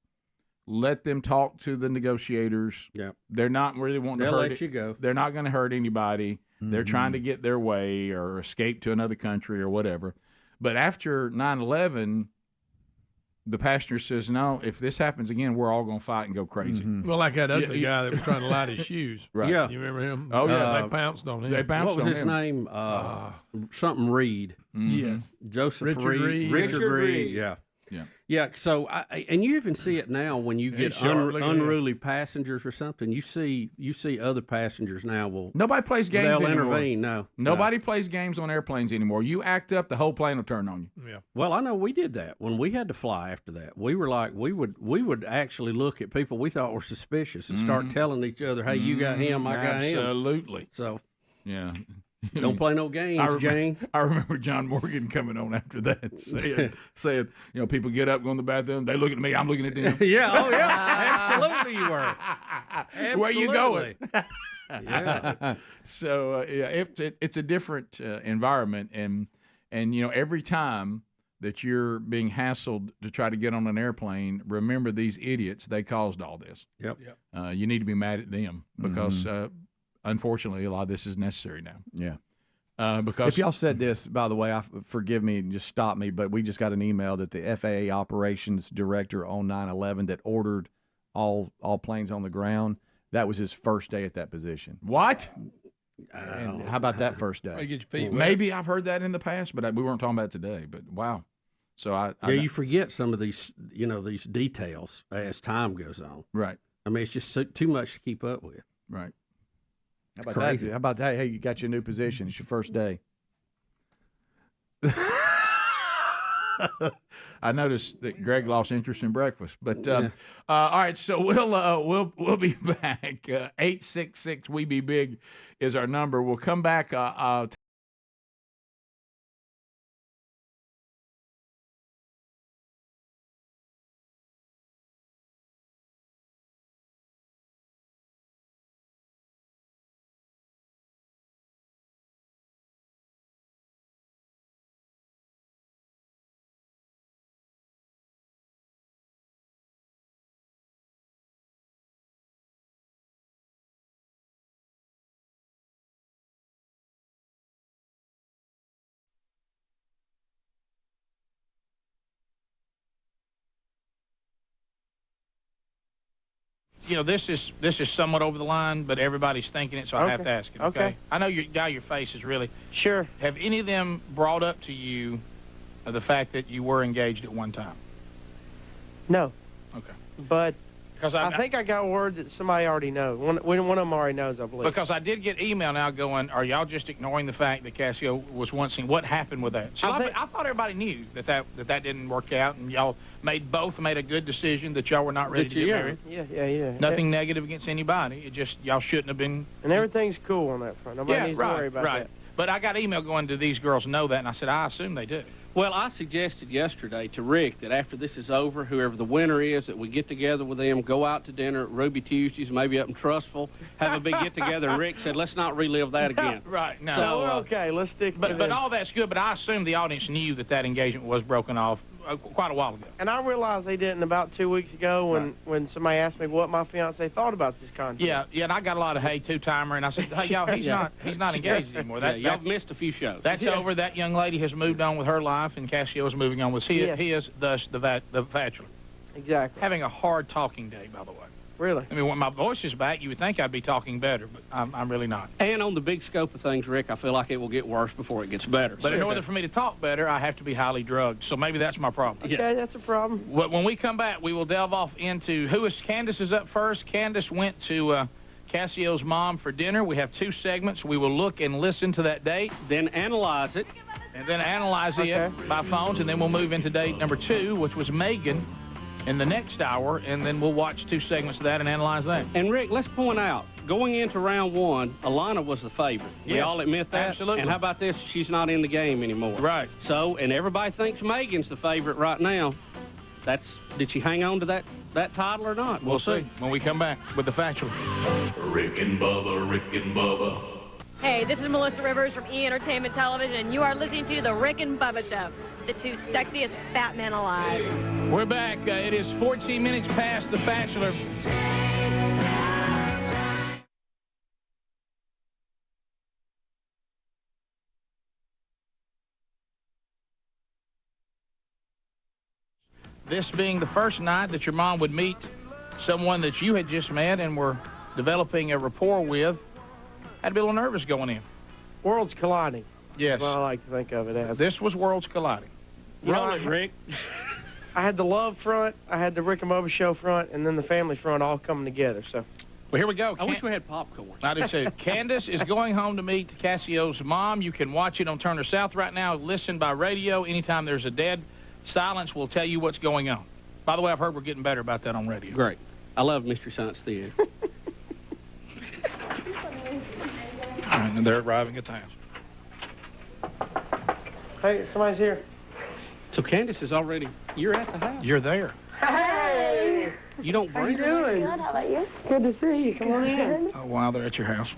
let them talk to the negotiators. Yeah. They're not really wanting They'll to hurt let you go. They're not going to hurt anybody. They're Mm-hmm. trying to get their way or escape to another country or whatever. But after 9/11, the passenger says, no, if this happens again, we're all going to fight and go crazy. Well, like that other guy that was trying to light his shoes. Right. Yeah. You remember him? Oh, yeah. They pounced on him. They pounced What was on his him. name? Something Reed. Yes. Joseph Richard Reed. Reed. Richard Reed. Yeah. Yeah. Yeah. So, and you even see it now when you He's get sharp. Look at him. unruly passengers or something. You see other passengers now will. Nobody plays games They'll anymore. intervene. No. Nobody plays games on airplanes anymore. You act up, the whole plane will turn on you. Yeah. Well, I know we did that when we had to fly after that. We were like, we would actually look at people we thought were suspicious and start telling each other, hey, you got him, I got him. Absolutely. So Yeah. don't play no games, Jane. I remember John Morgan coming on after that saying, people get up, go in the bathroom, they look at me, I'm looking at them. Yeah, oh yeah, absolutely you were. Absolutely. Where you going? Yeah. So it's a different environment, and every time that you're being hassled to try to get on an airplane, remember these idiots. They caused all this. Yep. You need to be mad at them because unfortunately a lot of this is necessary now. Yeah. Because if y'all said this, by the way, forgive me and just stop me, but we just got an email that the FAA operations director on 9/11 that ordered all planes on the ground, that was his first day at that position. What? And how about that first day? Get your feet wet. Maybe I've heard that in the past, but we weren't talking about it today. But wow. So you forget some of these, these details as time goes on. Right. I mean, it's just too much to keep up with. Right. How about crazy. that? How about that? Hey, you got your new position. It's your first day. I noticed that Greg lost interest in breakfast, but all right. So we'll be back. 866 We Be Big is our number. We'll come back. this is somewhat over the line, but everybody's thinking it, so I have to ask it. Okay. I know your face is really sure. Have any of them brought up to you the fact that you were engaged at one time? No. Okay. But I think I got word that somebody already knows. One of them already knows, I believe. Because I did get email now going, are y'all just ignoring the fact that Cassio was once seen? What happened with that? So I thought everybody knew that didn't work out, and y'all both made a good decision that y'all were not ready to get married. Yeah. Nothing negative against anybody. It just y'all shouldn't have been. And everything's cool on that front. Nobody needs to worry about that. But I got email going, do these girls know that? And I said, I assume they do. Well, I suggested yesterday to Rick that after this is over, whoever the winner is, that we get together with them, go out to dinner at Ruby Tuesdays, maybe up in Trustful, have a big get-together. And Rick said, let's not relive that again. Right, no. So we're okay. Let's stick with it. But all that's good, but I assume the audience knew that engagement was broken off quite a while ago. And I realized they didn't about 2 weeks ago when somebody asked me what my fiance thought about this contract. Yeah, and I got a lot of hey two-timer, and I said, hey, y'all, he's not engaged anymore. Y'all missed a few shows. That's over. That young lady has moved on with her life, and Cassio is moving on with his. He is thus the bachelor. Exactly. Having a hard talking day, by the way. Really? I mean, when my voice is back, you would think I'd be talking better, but I'm really not. And on the big scope of things, Rick, I feel like it will get worse before it gets better. But in order for me to talk better, I have to be highly drugged. So maybe that's my problem. Okay, that's a problem. When we come back, we will delve off into Candace is up first. Candace went to Cassio's mom for dinner. We have 2 segments. We will look and listen to that date. Then analyze it. And then analyze it by phones. And then we'll move into date number 2, which was Megan, in the next hour, and then we'll watch 2 segments of that and analyze that. And, Rick, let's point out, going into round 1, Alana was the favorite. We all admit that? Absolutely. And how about this? She's not in the game anymore. Right. So, and everybody thinks Megan's the favorite right now. Did she hang on to that title or not? We'll see when we come back with the factual. Rick and Bubba, Rick and Bubba. Hey, this is Melissa Rivers from E! Entertainment Television, and you are listening to The Rick and Bubba Show, the 2 sexiest fat men alive. We're back. It is 14 minutes past The Bachelor. This being the first night that your mom would meet someone that you had just met and were developing a rapport with, had to be a little nervous going in. Worlds colliding. Yes. That's what I like to think of it as. This was worlds colliding. Roll it, Rick. I had the love front, I had the Rick and Bubba show front, and then the family front all coming together. So, well, here we go. I wish we had popcorn. I do too. Candace is going home to meet Cassio's mom. You can watch it on Turner South right now. Listen by radio. Anytime there's a dead silence, we'll tell you what's going on. By the way, I've heard we're getting better about that on radio. Great. I love Mystery Science Theater. And they're arriving at the house. Hey, somebody's here. So Candace is already... You're at the house. You're there. Hey! You don't bring How you doing? Good, how about you? Good to see you. Come on in. Oh, wow, they're at your house.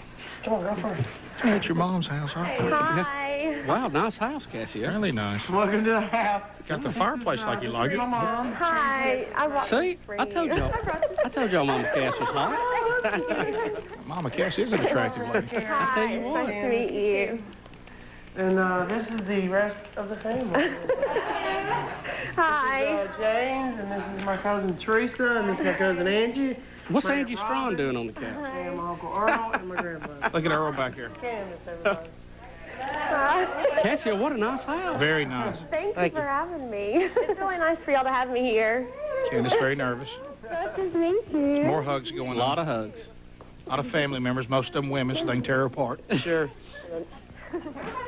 Come on, girlfriend. They're at your mom's house, huh? Hi. Wow, nice house, Cassie. Really nice. Welcome to the house. Got the fireplace like you like it. Mom. Hi. I brought See? I told y'all Mama Cass was hot. Mama Cass is an attractive lady. I tell you what. Nice to meet you. And this is the rest of the family. Hi. This is James, and this is my cousin Teresa, and this is my cousin Angie. What's Angie Strawn doing on the couch? And my Uncle Earl and my grandmother. Look at Earl back here. Candace, everybody. Cassia, what a nice house. Very nice. Thank you for having me. It's really nice for y'all to have me here. Candace very nervous. Nice to meet you. More hugs going on. A lot of hugs. A lot of family members, most of them women, so they can tear her apart. Sure.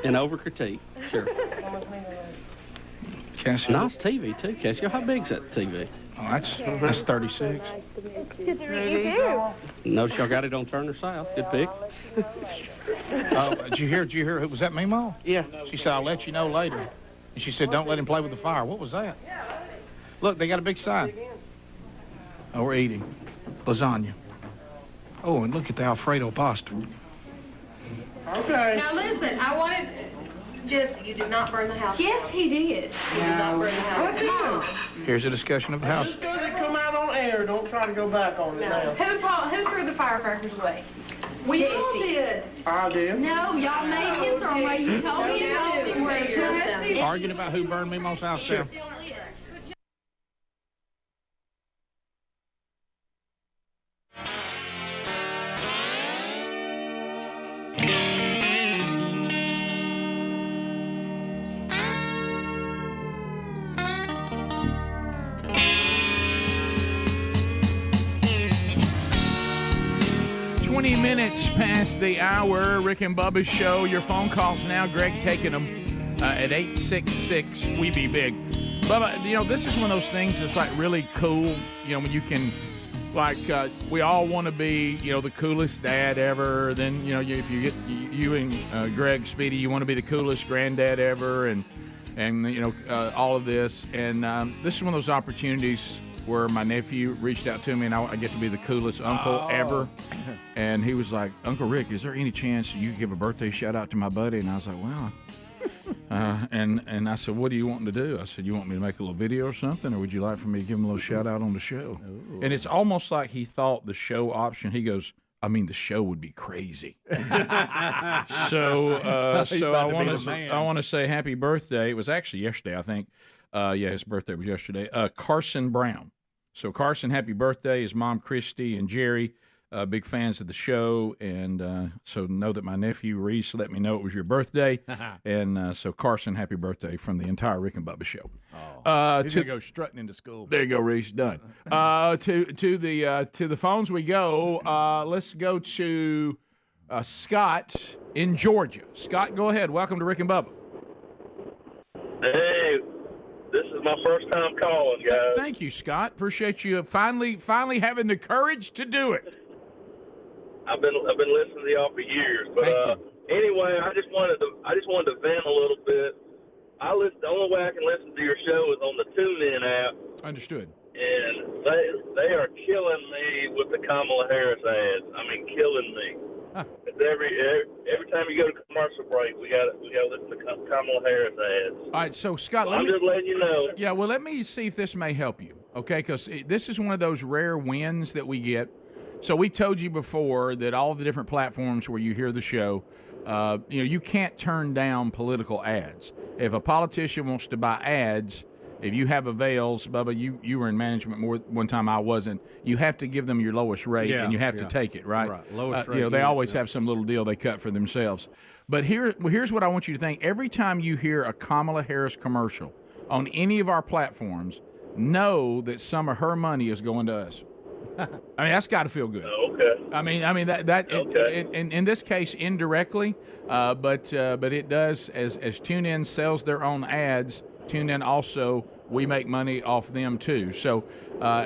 And over critique. Sure. Cassie. Nice TV, too, Cassie. How big's that TV? Oh, that's 36. Good to meet you, too. Notice y'all got it on Turner South. Good pick. Did you hear? Was that me, Ma? Yeah. She said, I'll let you know later. And she said, don't let him play with the fire. What was that? Look, they got a big sign. Oh, we're eating lasagna. Oh, and look at the Alfredo pasta. Okay. Now listen, I wanted... Jesse, you did not burn the house. Yes, he did. You did not burn the house. Here's a discussion of the house. Just because it come out on air, don't try to go back on it now. Who threw the firecrackers away? We all did. I did. No, y'all made him throw away. You told me you told him where to put them. Arguing about who burned Memo's house down. minutes past the hour. Rick and Bubba's show. Your phone calls now. Greg taking them at 866 We Be Big. Bubba, this is one of those things that's like really cool. When you can, like, we all want to be, the coolest dad ever. Then, if you get you and Greg Speedy, you want to be the coolest granddad ever, and all of this. And this is one of those opportunities where my nephew reached out to me, and I get to be the coolest uncle ever. And he was like, Uncle Rick, is there any chance you could give a birthday shout out to my buddy? And I was like, well, and I said, what do you want to do? I said, you want me to make a little video or something, or would you like for me to give him a little shout out on the show? Ooh. And it's almost like he thought the show option, he goes, the show would be crazy. So I want to say happy birthday. It was actually yesterday, I think. His birthday was yesterday. Carson Brown. So Carson, happy birthday. His mom, Christy, and Jerry, big fans of the show. And so know that my nephew, Reese, let me know it was your birthday. And so Carson, happy birthday from the entire Rick and Bubba show. He's going to go strutting into school. There you go, Reese. Done. To the phones we go. Let's go to Scott in Georgia. Scott, go ahead. Welcome to Rick and Bubba. Hey. This is my first time calling, guys. Thank you, Scott. Appreciate you finally having the courage to do it. I've been listening to y'all for years, but anyway, I just wanted to vent a little bit. The only way I can listen to your show is on the TuneIn app. Understood. And they are killing me with the Kamala Harris ads. Killing me. Every time you go to commercial break, we got to listen to Kamala Harris ads. All right, so Scott, I'm just letting you know. Yeah, well, let me see if this may help you, okay? Because this is one of those rare wins that we get. So we told you before that all the different platforms where you hear the show, you can't turn down political ads. If a politician wants to buy ads, if you have avails, Bubba, you were in management one time, I wasn't. You have to give them your lowest rate, and you have to take it, right? Right, lowest rate. They always have some little deal they cut for themselves. But here's what I want you to think. Every time you hear a Kamala Harris commercial on any of our platforms, know that some of her money is going to us. That's got to feel good. Okay. That okay. In this case indirectly, but it does as TuneIn sells their own ads. TuneIn also, we make money off them too. So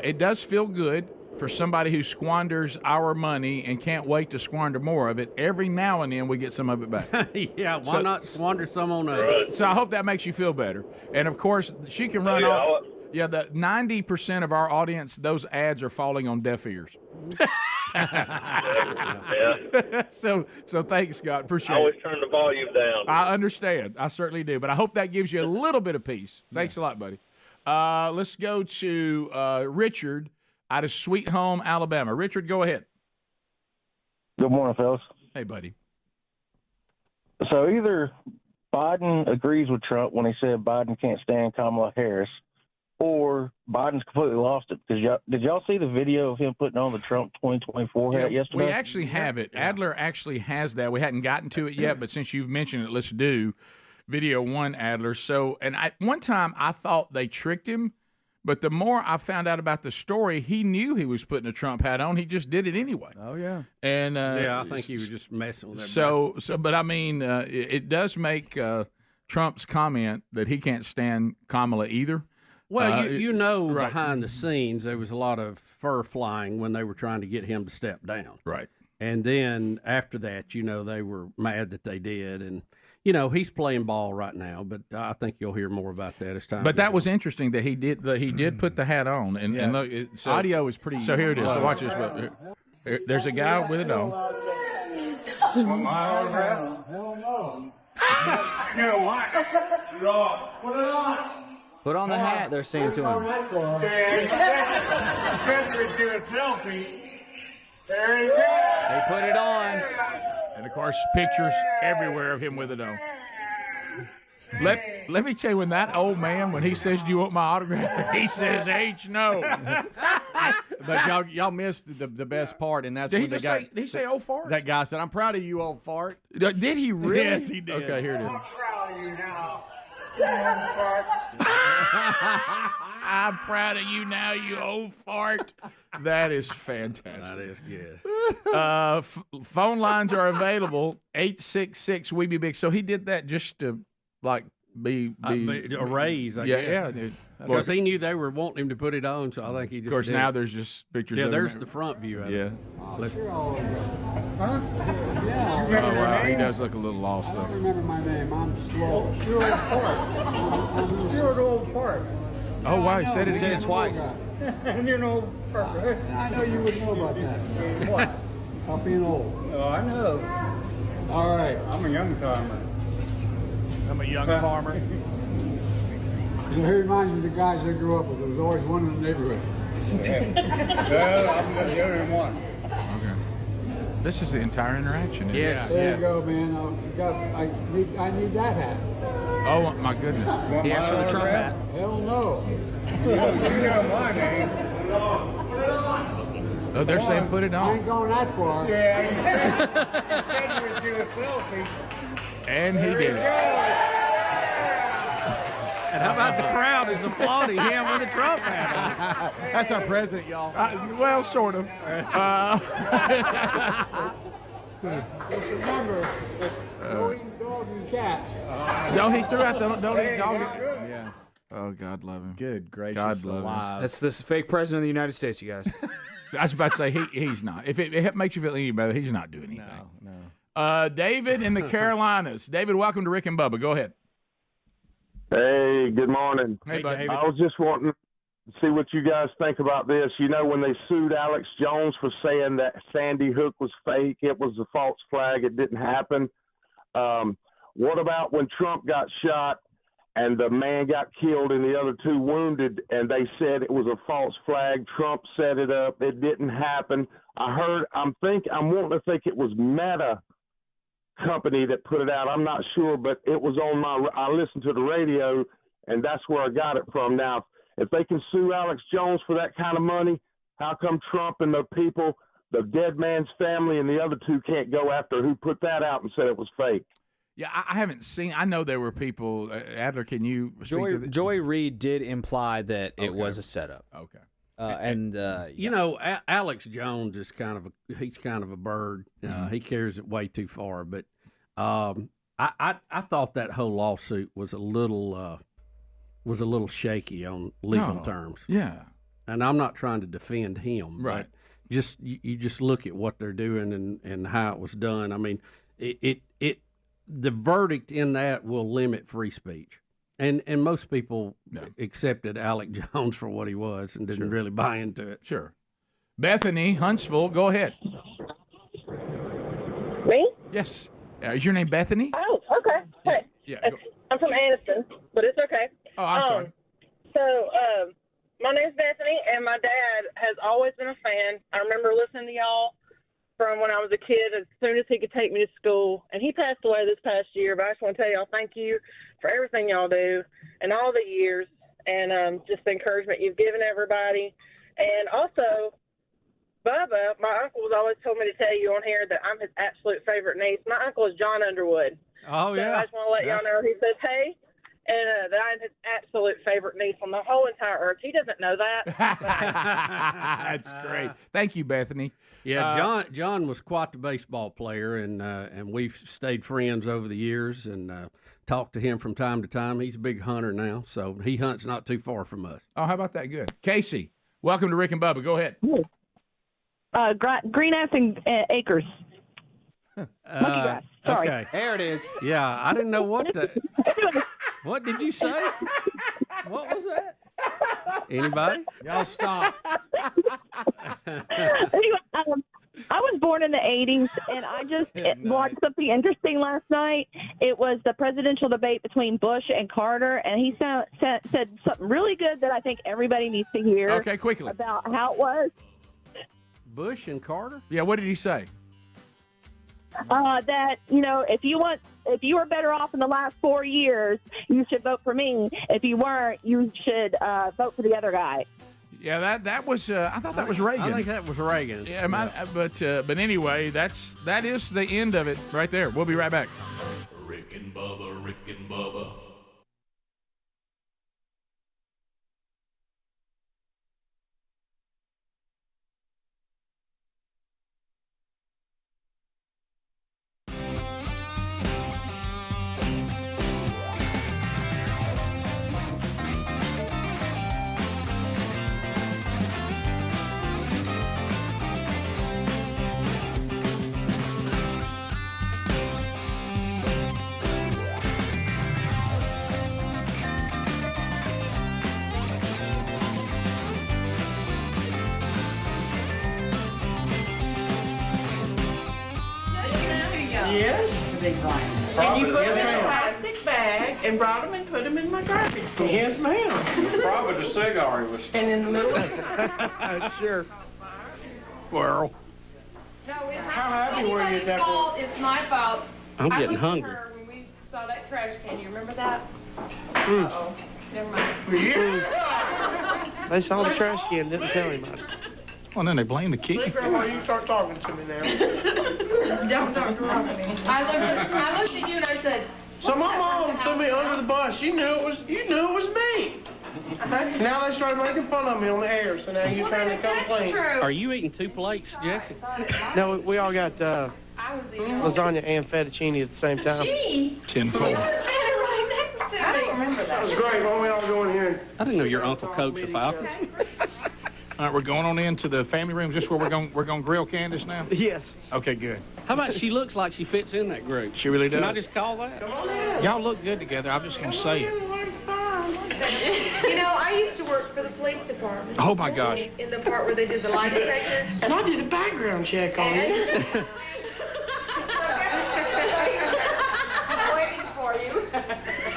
it does feel good for somebody who squanders our money and can't wait to squander more of it. Every now and then we get some of it back. Yeah, why not squander some on us? So I hope that makes you feel better. And of course, she can run off. Yeah, the 90% of our audience, those ads are falling on deaf ears. So thanks, Scott. Appreciate it. I always turn the volume down. I understand. I certainly do. But I hope that gives you a little bit of peace. Thanks a lot, buddy. Let's go to Richard out of Sweet Home, Alabama. Richard, go ahead. Good morning, fellas. Hey, buddy. So either Biden agrees with Trump when he said Biden can't stand Kamala Harris, or Biden's completely lost it. Because did y'all see the video of him putting on the Trump 2024 hat yesterday? We actually have it. Adler actually has that. We hadn't gotten to it yet, but since you've mentioned it, let's do video one, Adler. So, and one time I thought they tricked him, but the more I found out about the story, he knew he was putting a Trump hat on. He just did it anyway. Oh, yeah. And I think he was just messing with that. But it does make Trump's comment that he can't stand Kamala either. Well, behind the scenes, there was a lot of fur flying when they were trying to get him to step down. Right. And then after that, they were mad that they did. And, he's playing ball right now, but I think you'll hear more about that as time But that goes was interesting that he did put the hat on. And, and look, audio is pretty. So here it is. So watch this. There's a guy with a dog. Put on the hat, they're saying to him. They put it on. And, of course, pictures everywhere of him with a dog. Let me tell you, when that old man, when he says, do you want my autograph? He says, H, no. But y'all missed the best part, and that's did when the guy. Did he say old fart? That guy said, I'm proud of you, old fart. Did he really? Yes, he did. Okay, here it is. I'm proud of you now. I'm proud of you now, you old fart. That is fantastic. That is good. Phone lines are available. 866 We Be Big. So he did that just to like be a raise, I guess. Yeah, dude. Because he knew they were wanting him to put it on, so I think he just. Of course, did now it. there's just pictures. Yeah, of there's him. the front view of Yeah. it. Oh wow, he does look a little lost though. Remember my name. I'm slow. Stuart Park. I'm Stuart Old Park. Oh wow, he said it Said again. it twice. And you're an old Park, right? I know you would know about that. What? About being old. Oh, I know. All right, I'm a young timer. I'm a young farmer. You know, he reminds me of the guys I grew up with. There was always one in the neighborhood. Well, I'm the only one. Okay. This is the entire interaction. Isn't Yes. it? There you go, man. I need that hat. Oh my goodness. He asked for the Trump hat. Hell no. You know my name. Oh, they're saying put it I on. ain't going that far. Yeah. And he did it. And how about the crowd is applauding him with a Trump hat on? That's our president, y'all. Well, sort of. Just remember, don't eat dogs and cats. No, he threw out the don't eat dog. Yeah. Oh, God love him. Good gracious God love him. alive. That's this fake president of the United States, you guys. I was about to say he's not. If it makes you feel any better, he's not doing anything. No. David in the Carolinas. David, welcome to Rick and Bubba. Go ahead. Hey, good morning. Hey, David. I was just wanting to see what you guys think about this. You know, when they sued Alex Jones for saying that Sandy Hook was fake, it was a false flag, it didn't happen. What about when Trump got shot and the man got killed and the other two wounded, and they said it was a false flag? Trump set it up. It didn't happen. I'm wanting to think it was Meta company that put it out. I'm not sure, but it was on I listened to the radio, and that's where I got it from. Now, if they can sue Alex Jones for that kind of money, how come Trump and the people, the dead man's family, and the other two can't go after who put that out and said it was fake? Yeah, I haven't seen. I know there were people. Adler, can you speak to Joy Reid did imply that it was a setup. Okay. You know, Alex Jones is kind of a bird. He carries it way too far. But I thought that whole lawsuit was a little shaky on legal terms. Yeah. And I'm not trying to defend him, right? But you just look at what they're doing and how it was done. I mean, the verdict in that will limit free speech. And most people accepted Alex Jones for what he was and didn't really buy into it. Sure. Bethany, Huntsville, go ahead. Me? Yes. Is your name Bethany? Oh, okay. Hey. Yeah. I'm from Anniston, but it's okay. Oh, I'm sorry. So, my name's Bethany, and my dad has always been a fan. I remember listening to y'all from when I was a kid as soon as he could take me to school. And he passed away this past year, but I just want to tell y'all thank you for everything y'all do and all the years and just the encouragement you've given everybody. And also, Bubba, my uncle was always told me to tell you on here that I'm his absolute favorite niece. My uncle is John Underwood. Oh, so yeah. I just want to let y'all know he says, hey, and that I'm his absolute favorite niece on the whole entire earth. He doesn't know that. That's great. Thank you, Bethany. Yeah, John was quite the baseball player, and we've stayed friends over the years and talked to him from time to time. He's a big hunter now, so he hunts not too far from us. Oh, how about that? Good. Casey, welcome to Rick and Bubba. Go ahead. Green Acres. Monkey grass. Sorry. Okay. There it is. Yeah, I didn't know what to. What did you say? What was that? Anybody? Y'all stop. Anyway, I was born in the 80s, and I just watched something interesting last night. It was the presidential debate between Bush and Carter, and he said something really good that I think everybody needs to hear. Okay, quickly. About how it was. Bush and Carter? Yeah, what did he say? That, if you were better off in the last 4 years, you should vote for me. If you weren't, you should vote for the other guy. Yeah, that was. I thought that was Reagan. I think that was Reagan. Yeah, but anyway, that is the end of it right there. We'll be right back. Rick and Bubba, Rick and Bubba. Yes. And you put them in a plastic bag and brought them and put them in my garbage can. Yes, ma'am. Probably the cigar he was. And in the middle. Sure. Well. No, how happy were you at that point? It's my fault. I'm I getting looked at hungry. her when we saw that trash can. You remember that? Mm. Uh-oh. Never mind. They saw the trash can, didn't tell him about it. Well, then they blame the kid. See, Grandma, you start talking to me now. Don't talk to me. I looked at you and I said, So my mom threw me under the bus. You knew it was me. Now they started making fun of me on the air, so now you're trying to come clean. Are you eating 2 plates, Jesse? No, we all got lasagna and fettuccine at the same time. 10-fold. I don't remember that. That was great. Why don't we all go in here? I didn't know your uncle coached the Falcons. All right, we're going on into the family room. Is this where we're going to grill Candace now? Yes. Okay, good. How about she looks like she fits in that group? She really does. Can I just call that? Y'all look good together. I'm just going to say it. you know, I used to work for the police department. Oh, my gosh. In the part where they did the lie detector. And I did a background check on you. I'm waiting for you.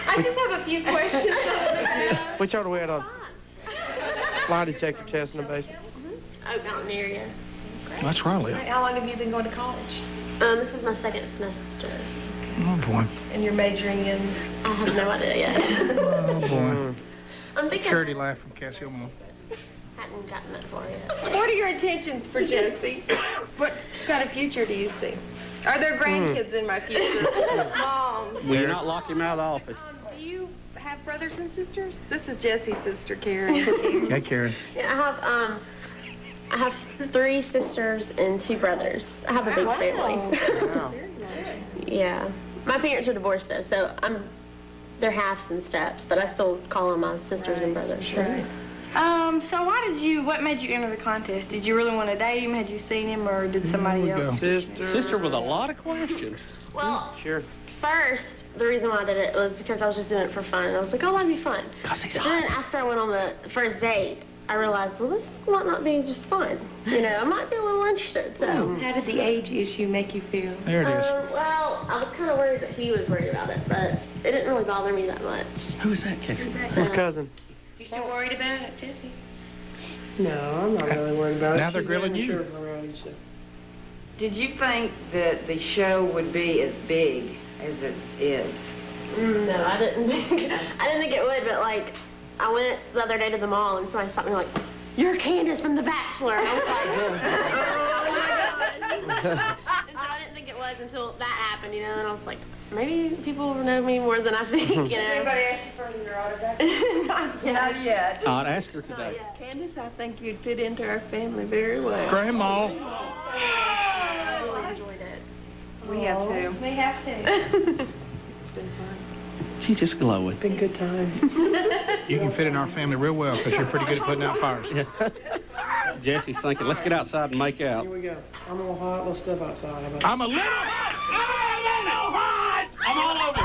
I just have a few questions. Which are we at a lie detector test in the basement? Oh, down near you. That's where I live. How long have you been going to college? This is my second semester. Oh, boy. And you're majoring in? I have no idea yet. Oh, boy. I'm thinking. Charity laugh from Cassie O'Malley. Hadn't gotten that far yet. What are your intentions for Jesse? What kind of future do you see? Are there grandkids in my future? Mom. Will you not lock him out of the office? Do you have brothers and sisters? This is Jesse's sister, Karen. Hey, Karen. Yeah, I have 3 sisters and 2 brothers. I have a big family. Wow. Yeah. My parents are divorced though, so they're halves and steps, but I still call them my sisters and brothers. Right. So what made you enter the contest? Did you really want to date him? Had you seen him, or did somebody else? Sister with a lot of questions. Well, sure. First, the reason why I did it was because I was just doing it for fun. And I was like, oh, that'd be fun. But then after I went on the first date, I realized, well, this might not be just fun. You know, I might be a little interested, so. How did the age issue make you feel? There it is. Well, I was kind of worried that he was worried about it, but it didn't really bother me that much. Who is that, Casey? My cousin. You still worried about it, Jesse? No, I'm not really worried about it. Now they're grilling you. Sure around each other. Did you think that the show would be as big as it is? No, I didn't think it would, but like, I went the other day to the mall and somebody stopped me like, "You're Candace from The Bachelor." And I was like, oh my God. And so I didn't think it was until that happened, you know, and I was like, maybe people know me more than I think, you know. Anybody ask you for your autograph? Not yet. I'd ask her today. Candace, I think you'd fit into our family very well. Grandma. I really enjoyed it. We have to. We have to. It's been fun. She's just glowing. It's been a good time. You can fit in our family real well because you're pretty good at putting out fires. Jesse's thinking, let's get outside and make out. Here we go. I'm a little hot. Let's step outside. How about I'm a little hot. I'm all over.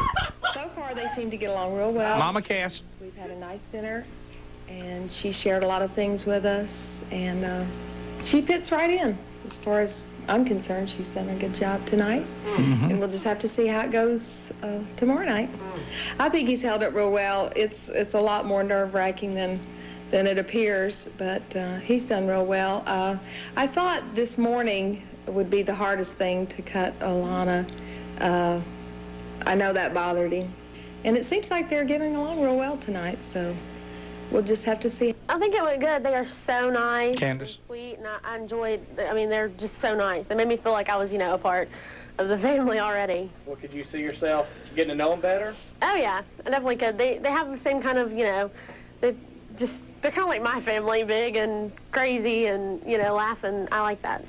So far, they seem to get along real well. Mama Cass. We've had a nice dinner, and she shared a lot of things with us, and she fits right in. As far as I'm concerned, she's done a good job tonight, and we'll just have to see how it goes tomorrow night. I think he's held it real well. It's a lot more nerve-wracking than it appears, but he's done real well. I thought this morning would be the hardest thing to cut Alana. I know that bothered him, and it seems like they're getting along real well tonight, so we'll just have to see. I think it went good. They are so nice. Candace. And sweet, and I enjoyed, I mean, they're just so nice. They made me feel like I was, you know, a part of the family already. Well, could you see yourself getting to know them better? Oh, yeah, I definitely could. They have the same kind of, you know, they're kind of like my family, big and crazy and, you know, laughing. I like that.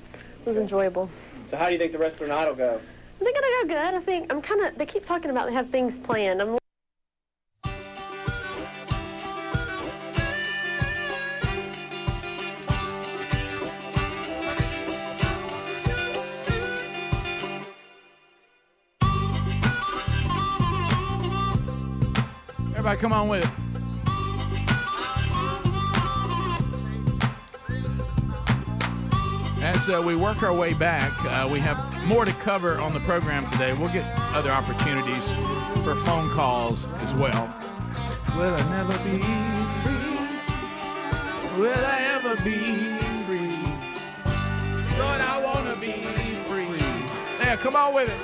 It was enjoyable. So how do you think the rest of the night will go? I think it'll go good. I think they keep talking about they have things planned. Everybody come on with it. As we work our way back, we have more to cover on the program today. We'll get other opportunities for phone calls as well. Will I never be free? Will I ever be free? Lord, I want to be free. Yeah, come on with it.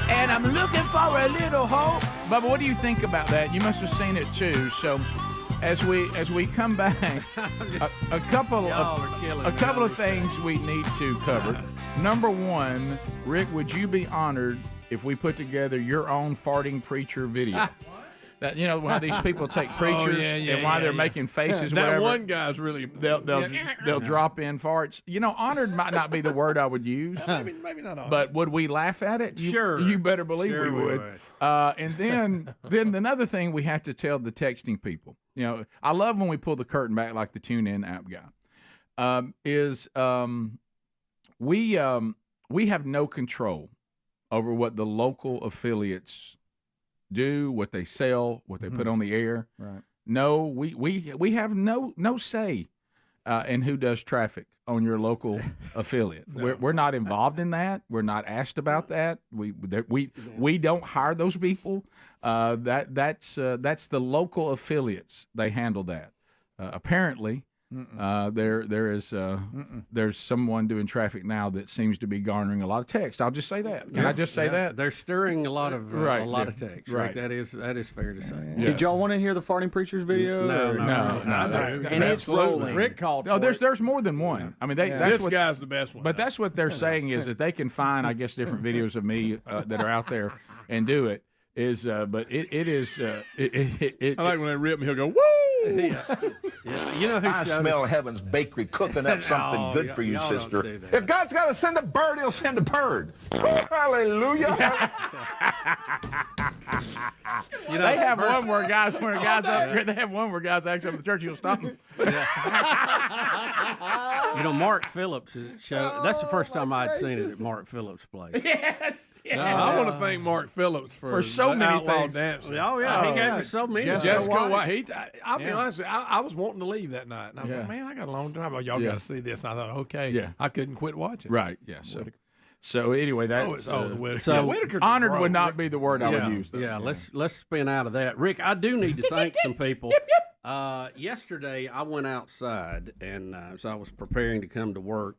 And I'm looking for a little hope. Bubba, what do you think about that? You must have seen it too. So, as we come back, a couple of things we need to cover. Number one, Rick, would you be honored if we put together your own farting preacher video? That, you know, why these people take preachers and why they're making faces. That whatever. one guy's really They'll drop in farts. You know, honored might not be the word I would use. Maybe not honored. But would we laugh at it? Sure. You better believe Sure we would. And then another thing we have to tell the texting people. You know, I love when we pull the curtain back like the TuneIn app guy. We have no control over what the local affiliates do, what they sell, what they put on the air. Right. No, we have no say in who does traffic on your local affiliate. No. We're not involved in that. We're not asked about that. We don't hire those people. That's the local affiliates. They handle that. Apparently, there's someone doing traffic now that seems to be garnering a lot of text. I'll just say that. Can I just say that? They're stirring a lot of text. Right. That is fair to say. Yeah. Did y'all want to hear the farting preachers video? No. And it's rolling. Rick called. Oh, there's more than one. I mean, this guy's the best one. But that's what they're saying is that they can find, I guess, different videos of me that are out there and do it. But it is. I like when they rip me. He'll go woo. Yeah. You know, I smell Heaven's Bakery cooking up something good for you, sister. If God's got to send a bird, he'll send a bird. Hallelujah. You know, they have one where guys up. They have one where guys actually up at the church. You'll stop them. You know, Mark Phillips' show. That's the first time I'd seen it at Mark Phillips' place. Yes. No, I want to thank Mark Phillips for so many outlaw things. dancing. Oh yeah, he gave me so many. Jessica White. I'll be honest, I was wanting to leave that night, and I was like, man, I got a long drive. Y'all got to see this. And I thought, okay, I couldn't quit watching. Right. Yeah. So anyway, that's the Whitaker. So Whitaker's honored gross. would not be the word I would use. Though. Yeah, let's spin out of that. Rick, I do need to thank some people. Yesterday, I went outside, and so I was preparing to come to work,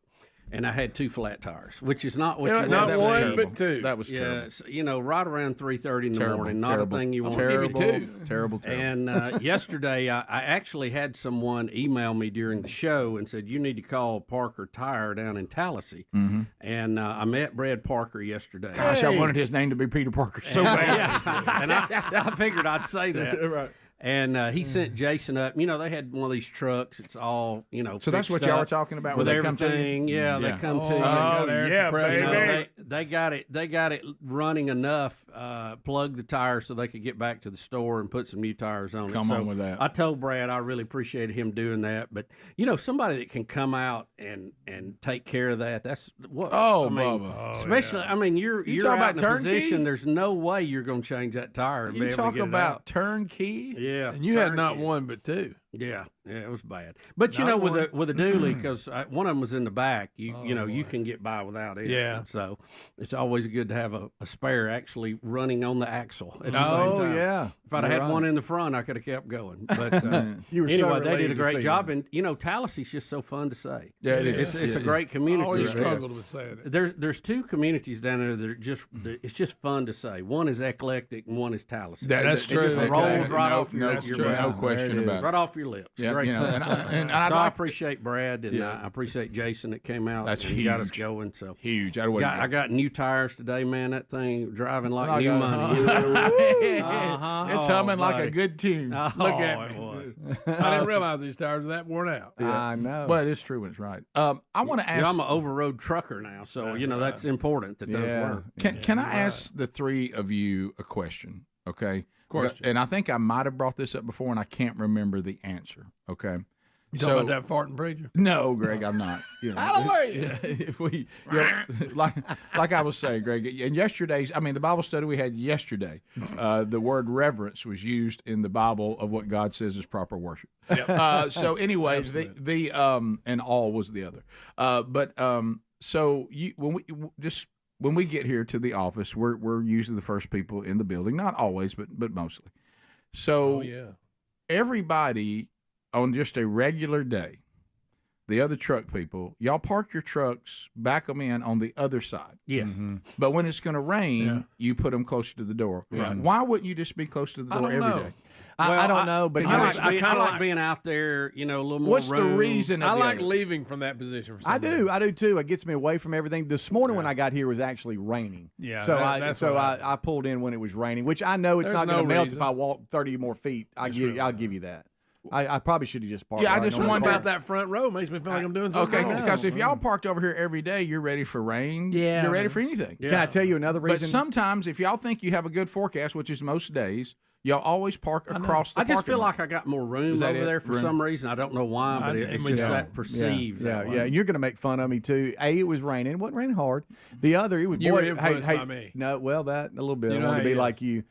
and I had 2 flat tires, which is not what you want. Not one, but 2. That was terrible. So, you know, right around 3:30 in the morning, not a thing you want to do. Terrible. And yesterday, I actually had someone email me during the show and said, you need to call Parker Tire down in Tallahassee. Mm-hmm. And I met Brad Parker yesterday. Gosh, I wanted his name to be Peter Parker so bad. And I figured I'd say that. Right. And he sent Jason up. You know, they had one of these trucks. It's all, you know, so that's what y'all were talking about with when they everything. Come to you? Yeah, they come to you. Oh, yeah, baby. They got it running enough. Plug the tires so they could get back to the store and put some new tires on it. Come on with that. I told Brad I really appreciated him doing that. But you know, somebody that can come out and take care of that. That's what. Oh, I mean, Bubba. especially. I mean, you're talking out about in a position. turnkey? There's no way you're going to change that tire. And be You able talk to get about it out. turnkey? Yeah, and you had not 1 but 2. Yeah, it was bad. But you Not know, one. with a dually, because one of them was in the back, you know, you can get by without it. Yeah. So it's always good to have a spare actually running on the axle at the same time. Yeah. If I'd had one in the front, I could have kept going. But You were so anyway, they did a relieved to great see job. that. And you know, Tallassee's just so fun to say. Yeah, it is. It's a Yeah, great I community. always right there. struggled with saying it. There's 2 communities down there that are just it's just fun to say. One is eclectic and one is Tallahassee. That's true. It just rolls right off your no question about it. right off your lips. Yeah, Great. you know, and So I appreciate Brad and Yeah. I appreciate Jason that came out. That's and got us huge. going. So huge. I got new tires today, man. That thing driving like I new got- money. It's humming like a buddy. good tune. Look at it me. was. I didn't realize these tires were that worn out. I know. But it's true when it's right. I want to You ask. know, I'm an over-road trucker now, so That's you know that's important that those Yeah. work. Can I ask the 3 of you a question? Okay. Question. And I think I might have brought this up before, and I can't remember the answer. Okay. You talking about that farting preacher? No, Greg, I'm not. Hallelujah. If we, like I was saying, Greg, and the Bible study we had yesterday, the word reverence was used in the Bible of what God says is proper worship. Yep. So, anyways, the and all was the other. So when we get here to the office, we're usually the first people in the building. Not always, but mostly. So everybody on just a regular day, the other truck people, y'all park your trucks, back them in on the other side. Yes. Mm-hmm. But when it's going to rain, you put them closer to the door. Right. Why wouldn't you just be close to the door every day? I don't know, but I kind of like being out there, a little more What's room. the reason? I like leaving from that position. For I do too. It gets me away from everything. This morning when I got here, it was actually raining. Yeah, so I pulled in when it was raining, which I know it's not going to melt if I walk 30 more feet. I'll give you that. I probably should have just parked. Yeah, I just wonder about that front row. Makes me feel like I'm doing something wrong. Because if y'all parked over here every day, you're ready for rain. Yeah, you're ready for anything. Yeah. Can I tell you another reason? But sometimes, if y'all think you have a good forecast, which is most days, y'all always park across the I just parking feel lot. like I got more room over there for some reason. I don't know why, but it's just that perceived. Yeah. And you're going to make fun of me too. It was raining. It wasn't raining hard. The other, it was. You were influenced by me. No, well, that a little bit. You I know wanted to be how like you.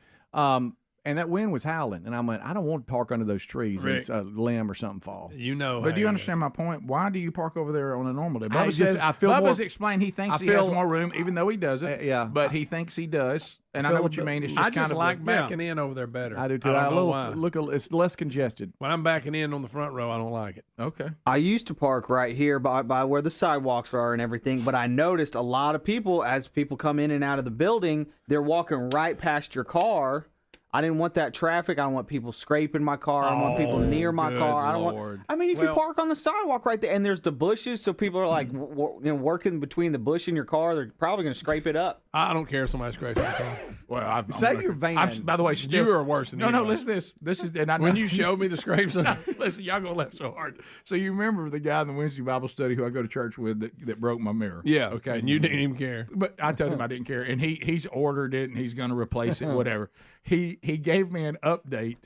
And that wind was howling, and I went, I don't want to park under those trees. And it's a limb or something fall. But do you understand my point? Why do you park over there on a normal day? Bubba's explained he thinks he has more room, even though he doesn't. But he thinks he does. And I know what you mean. It's just I just kind of like backing in over there better. I do too. I don't know why. It's less congested. When I'm backing in on the front row, I don't like it. Okay. I used to park right here by where the sidewalks are and everything, but I noticed a lot of people, as people come in and out of the building, they're walking right past your car. I didn't want that traffic. I don't want people scraping my car. I don't want people near my car. I don't want. I mean, if you park on the sidewalk right there, and there's the bushes, so people are like working between the bush in your car, they're probably going to scrape it up. I don't care if somebody scrapes my car. Well, say your van. By the way, you are worse than no. Listen to this. This is when you showed me the scrapes. Listen, y'all gonna laugh so hard. So you remember the guy in the Wednesday Bible study who I go to church with that broke my mirror? Yeah. Okay. And you didn't even care. But I told him I didn't care, and he's ordered it and he's going to replace it, whatever. He gave me an update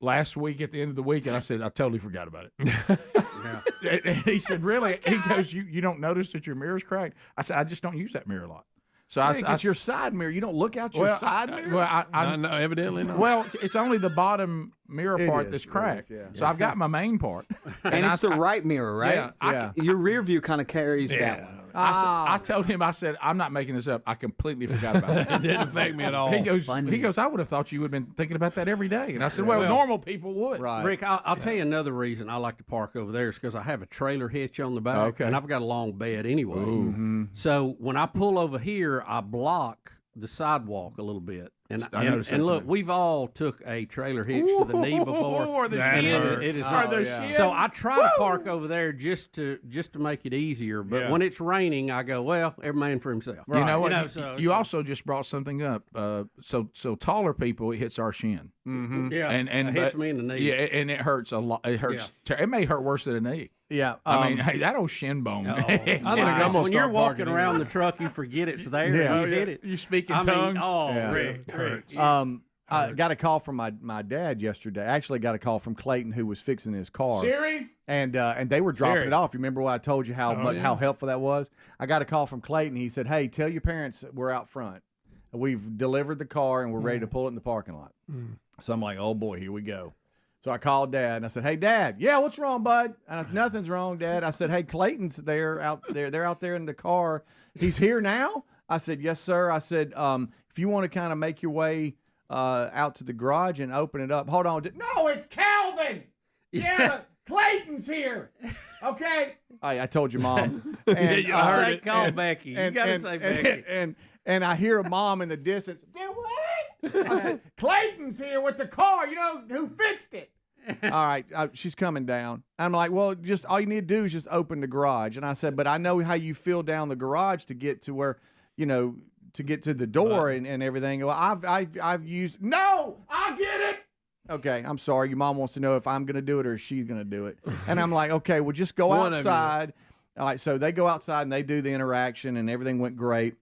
last week at the end of the week, and I said I totally forgot about it. And he said, "Really?" He goes, "You don't notice that your mirror's cracked?" I said, "I just don't use that mirror a lot." So it's your side mirror. You don't look out your side mirror. Well, no, evidently not. Well, it's only the bottom mirror part that's cracked. So I've got my main part, and it's the right mirror, right? Yeah. Your rear view kind of carries that one. I told him, I said, I'm not making this up. I completely forgot about it. It didn't affect me at all. He goes, I would have thought you would have been thinking about that every day. And I said, well, normal people would. Right. Rick, I'll tell you another reason I like to park over there is because I have a trailer hitch on the back, and I've got a long bed anyway. Mm-hmm. So when I pull over here, I block the sidewalk a little bit. And look, we've all took a trailer hitch to the knee before. It is so I try to park over there just to make it easier. But when it's raining, I go, well, every man for himself. Right. You know what? You also just brought something up. So taller people, it hits our shin. Mm-hmm. Yeah, and it hits me in the knee. Yeah, and it hurts a lot. It hurts. It may hurt worse than a knee. Yeah, I mean, hey, that old shin bone. I think I'm gonna when you're walking around the truck, you forget it's there. Yeah. You hit it. You speak in tongues. Rick. I got a call from my dad yesterday. I actually got a call from Clayton, who was fixing his car. Siri? And they were dropping it off. You remember what I told you how helpful that was? I got a call from Clayton. He said, "Hey, tell your parents we're out front. We've delivered the car and we're ready to pull it in the parking lot." So I'm like, "Oh boy, here we go." So I called Dad and I said, "Hey, Dad, yeah, what's wrong, bud?" And I said, "Nothing's wrong, Dad." I said, "Hey, Clayton's out there. They're out there in the car. He's here now?" I said, "Yes, sir." I said, "If you want to kind of make your way out to the garage and open it up." Hold on. No, it's Calvin. Yeah, Clayton's here. Okay. I told your mom. And, I heard it. Call Becky. You gotta say Becky. And I hear a mom in the distance. I said, "Clayton's here with the car. You know who fixed it?" All right, she's coming down. I'm like, "Well, just all you need to do is just open the garage." And I said, "But I know how you feel down the garage to get to where, to get to the door and everything." Well, I've used. No, I get it. Okay, I'm sorry. Your mom wants to know if I'm going to do it or if she's going to do it. And I'm like, "Okay, well, just go outside." All right, so they go outside and they do the interaction and everything went great.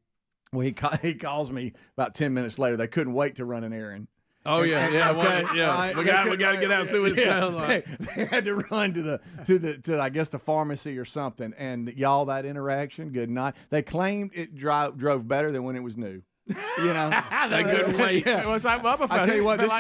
Well, he calls me about 10 minutes later. They couldn't wait to run an errand. Oh yeah, yeah, okay, yeah. We got to get out and see what it sounds like. They had to run to I guess the pharmacy or something, and y'all that interaction. Good night. They claimed it drove better than when it was new. You know, they couldn't wait. It was like Bubba. I tell you what, this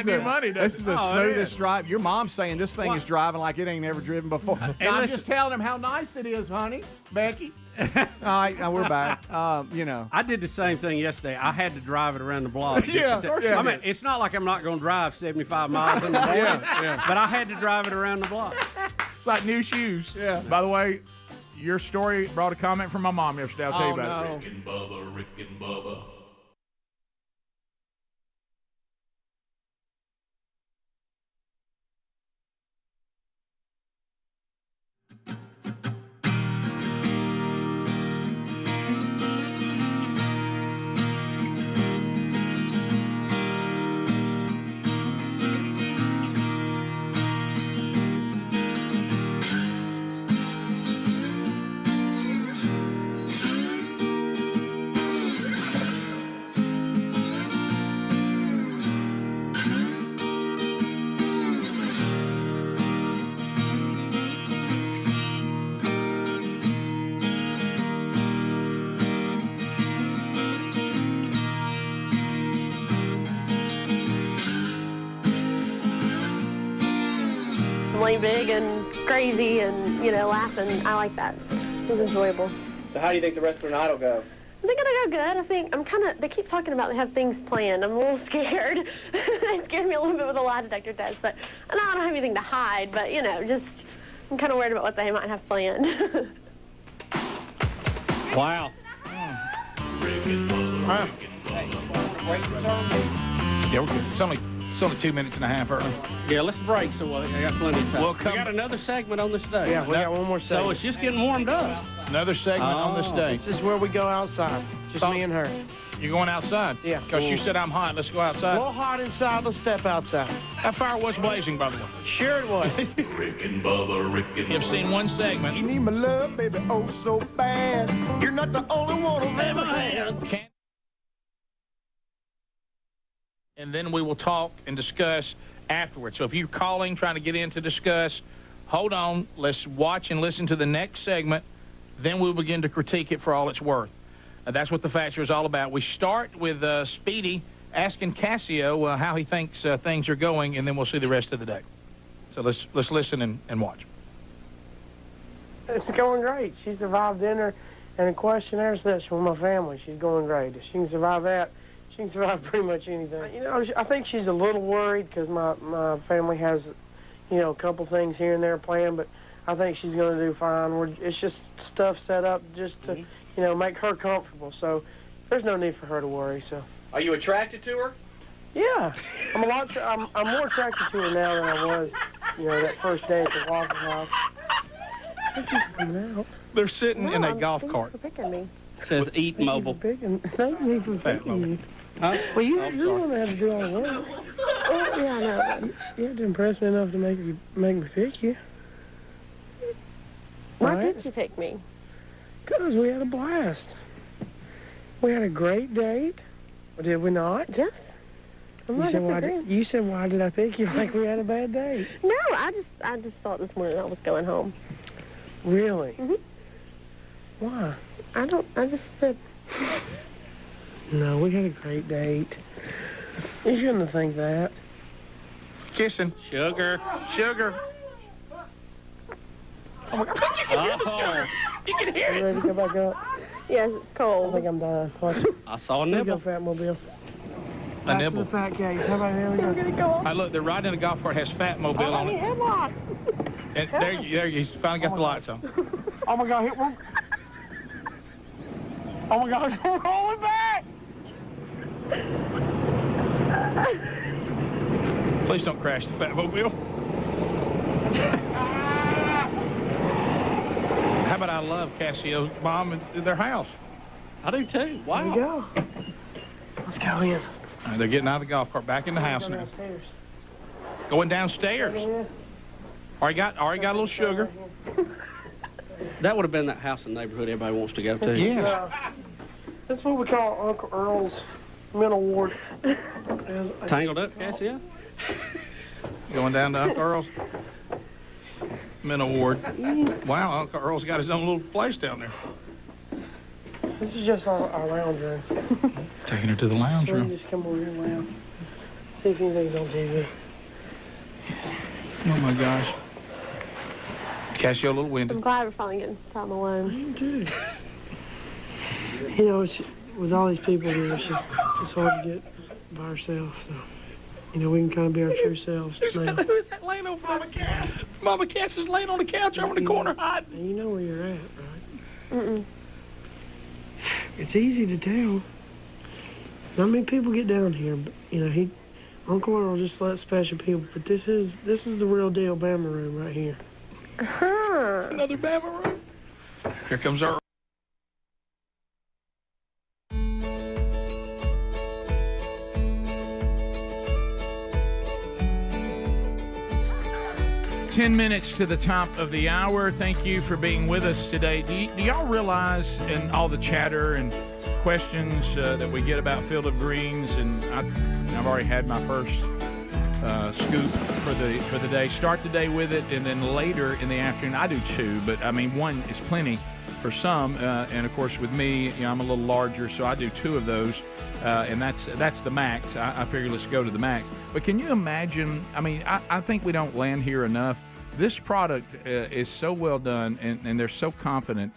is the Oh, smoothest drive. Your mom's saying this thing is driving like it ain't never driven before. Now, I'm just telling him how nice it is, honey, Becky. All right, now we're back. You know, I did the same thing yesterday. I had to drive it around the block. I mean, it's not like I'm not going to drive 75 miles in the morning, but I had to drive it around the block. It's like new shoes. Yeah. By the way, your story brought a comment from my mom yesterday. I'll tell you about it. Rick and Bubba, Rick and Bubba. Big and crazy and, you know, laughing. I like that. It was enjoyable. So how do you think the rest of the night will go? I think it'll go good. I think they keep talking about they have things planned. I'm a little scared. It scared me a little bit with the lie detector test, but I know I don't have anything to hide, but, you know, I'm kind of worried about what they might have planned. Wow. Yeah, it's only 2 minutes and a half early. Yeah, let's break so I got plenty of time. We'll we got another segment on this day. Yeah, we got one more segment. So it's just getting warmed up. Another segment on this day. This is where we go outside. Just me and her. You're going outside? Yeah. Because you said I'm hot. Let's go outside. A little hot inside. Let's step outside. That fire was blazing, by the way. Sure it was. Rick and Bubba, Rick and Bubba. You've seen one segment. You need my love, baby, oh so bad. You're not the only one I've ever had. And then we will talk and discuss afterwards. So if you're calling, trying to get in to discuss, hold on. Let's watch and listen to the next segment. Then we'll begin to critique it for all it's worth. That's what the Fat Show is all about. We start with Speedy asking Cassio how he thinks things are going, and then we'll see the rest of the day. So let's listen and watch. It's going great. She survived dinner and a questionnaire session with my family. She's going great. If she can survive that, she can survive pretty much anything. You know, I think she's a little worried because my family has, you know, a couple things here and there planned, but I think she's going to do fine. It's just stuff set up just to, you know, make her comfortable. So there's no need for her to worry. So. Are you attracted to her? Yeah, I'm more attracted to her now than I was, you know, that first day at the Waffle House. They're sitting in a golf cart. Picking me. It says eat mobile. Thank you for picking me. Huh? Well, you're the one that had to do all the work. Oh, yeah, I know. You had to impress me enough to make me pick you. Why did you pick me? Because we had a blast. We had a great date. Did we not? Yes. You said, why did I pick you like we had a bad date? No, I just thought this morning I was going home. Really? Mm-hmm. Why? I just said... No, we had a great date. You shouldn't have think that. Kissing. Sugar. Oh, my God. You can hear it. You ready to go back up? Yes, it's cold. I think I'm done. Watch. I saw a nibble. Go, Fatmobile. A nibble. The fat case. How about here we go? Look, they're riding in a golf cart, has Fatmobile on it. Headlights. And there you finally got the lights on. Oh my God, oh my God, we're rolling back. Please don't crash the Fatmobile. How about I love Cassio's mom and their house? I do too. Wow. Here we go. Let's go in. They're getting out of the golf cart, back in the house now. Going downstairs. Already got a little sugar. That would have been that house in the neighborhood everybody wants to go to. Yeah. That's what we call Uncle Earl's mental ward. Tangled up, Cassie? Yeah. Going down to Uncle Earl's Mental Ward. Wow, Uncle Earl's got his own little place down there. This is just our lounge room. Taking her to the lounge So we room. can just come over here and lounge. See if anything's on TV. Oh my gosh. Cassie, a little winded. I'm glad we're finally getting time alone. Too. You know, with all these people here, it's hard to get by ourselves. So, you know, we can kind of be our true selves. Who's that laying over there? Mama Cass. Mama Cass is laying on the couch over in the corner hiding. And you know where you're at, right? Mm-mm. It's easy to tell. Not many people get down here, but you know, Uncle Earl just lets special people. But this is the real deal Bama room right here. Another Bama room. Here comes Earl. Ten minutes to the top of the hour. Thank you for being with us today. Do y'all realize, in all the chatter and questions that we get about Field of Greens, and I've already had my first scoop for the day. Start the day with it, and then later in the afternoon, I do two, but I mean one is plenty for some. And of course, with me, you know, I'm a little larger, so I do two of those, and that's the max. I figure let's go to the max. But can you imagine? I mean, I think we don't land here enough. This product is so well done, and they're so confident.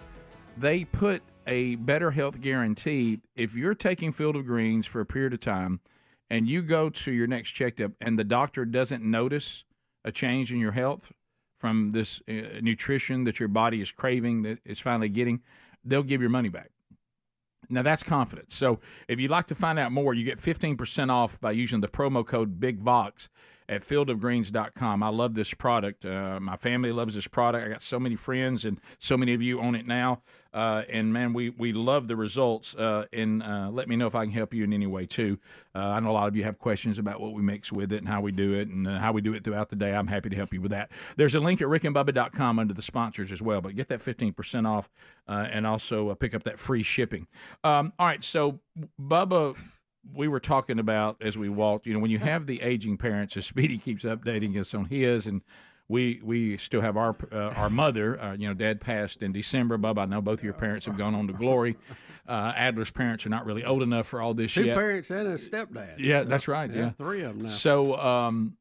They put a better health guarantee. If you're taking Field of Greens for a period of time and you go to your next checkup and the doctor doesn't notice a change in your health from this nutrition that your body is craving, that it's finally getting, they'll give your money back. Now, that's confidence. So if you'd like to find out more, you get 15% off by using the promo code BIGVOX at fieldofgreens.com. I love this product. My family loves this product. I got so many friends, and so many of you own it now. And, man, we love the results. And let me know if I can help you in any way, too. I know a lot of you have questions about what we mix with it and how we do it and how we do it throughout the day. I'm happy to help you with that. There's a link at rickandbubba.com under the sponsors as well. But get that 15% off and also pick up that free shipping. All right, so, Bubba, we were talking about as we walked, you know, when you have the aging parents, as Speedy keeps updating us on his, and we still have our mother, you know, Dad passed in December. Bubba, I know both of your parents have gone on to glory. Adler's parents are not really old enough for all this yet. Two parents and a stepdad. Yeah, that's right. Yeah. Three of them now.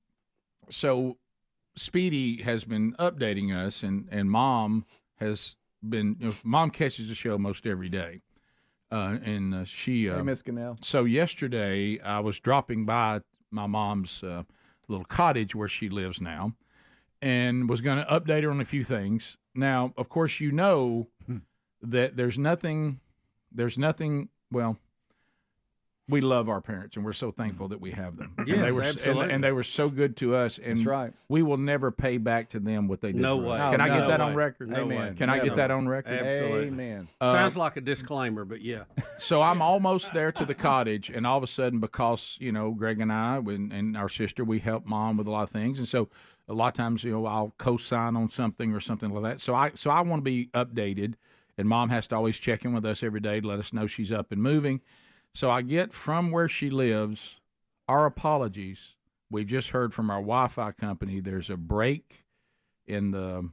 So Speedy has been updating us, and Mom has been, you know, Mom catches the show most every day. And she. Hey, Miss Cannell. So yesterday, I was dropping by my mom's little cottage where she lives now, and was going to update her on a few things. Now, of course, you know that there's nothing. Well, we love our parents, and we're so thankful that we have them. Yes, and they were, absolutely. And they were so good to us. And That's right. We will never pay back to them what they did No for way. us. Can I No get that way. on record? No Amen. way. Can I get that on record? Absolutely. Amen. Sounds like a disclaimer, but yeah. So I'm almost there to the cottage, and all of a sudden, because, you know, Greg and I and our sister, we help Mom with a lot of things, and so a lot of times, you know, I'll co-sign on something or something like that. So I want to be updated, and Mom has to always check in with us every day to let us know she's up and moving. So I get from where she lives, our apologies. We've just heard from our Wi-Fi company. There's a break in the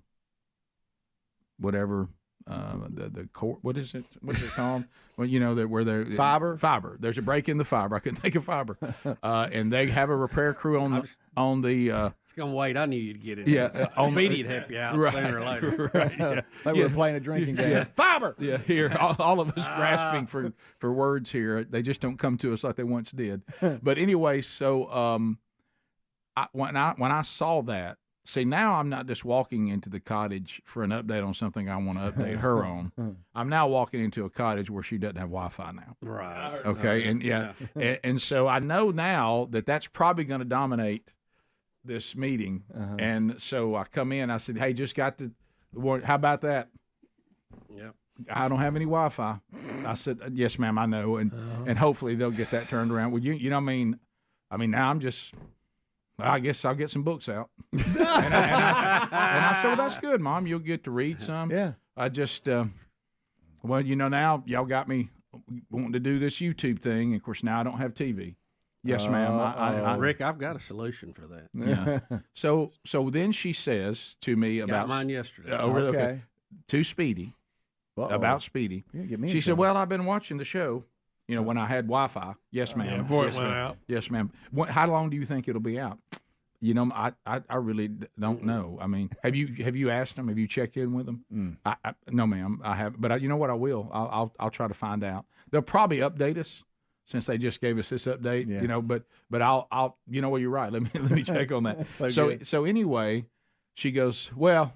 whatever the core. What is it? What is it called? Well, you know that where they're fiber. There's a break in the fiber. I couldn't think of fiber. And they have a repair crew on the. It's gonna wait. I knew you'd get it. Yeah, Speedy'd help you out sooner or later. Right. Yeah. Like we were playing a drinking game. Yeah. Fiber. Yeah. Here, all of us grasping for words here. They just don't come to us like they once did. But anyway, so when I saw that. See, now I'm not just walking into the cottage for an update on something I want to update her on. I'm now walking into a cottage where she doesn't have Wi-Fi now. Right. Okay. And and so I know now that that's probably going to dominate this meeting. And so I come in, I said, hey, just got the how about that? Yep. I don't have any Wi-Fi. I said, yes, ma'am, I know. And hopefully they'll get that turned around. Well, you know what I mean, now I'm just, I guess I'll get some books out. and I said, well, that's good, Mom. You'll get to read some. Yeah. I just, well, you know, now y'all got me wanting to do this YouTube thing. Of course, now I don't have TV. Yes, ma'am. Rick, I've got a solution for that. Yeah. So then she says to me about mine yesterday. Oh, really? Okay. To Speedy. About Speedy. Yeah, get me she in said, trouble. "Well, I've been watching the show. You know, when I had Wi-Fi. Yes, ma'am. Yeah, before yes, it went ma'am. out. Yes, ma'am. How long do you think it'll be out? You know, I really don't know. I mean, have you asked them? Have you checked in with them? No, ma'am. I have. But you know what? I will. I'll try to find out. They'll probably update us since they just gave us this update. Yeah. You know, but I'll. You know what? You're right. Let me check on that. So anyway, she goes, well.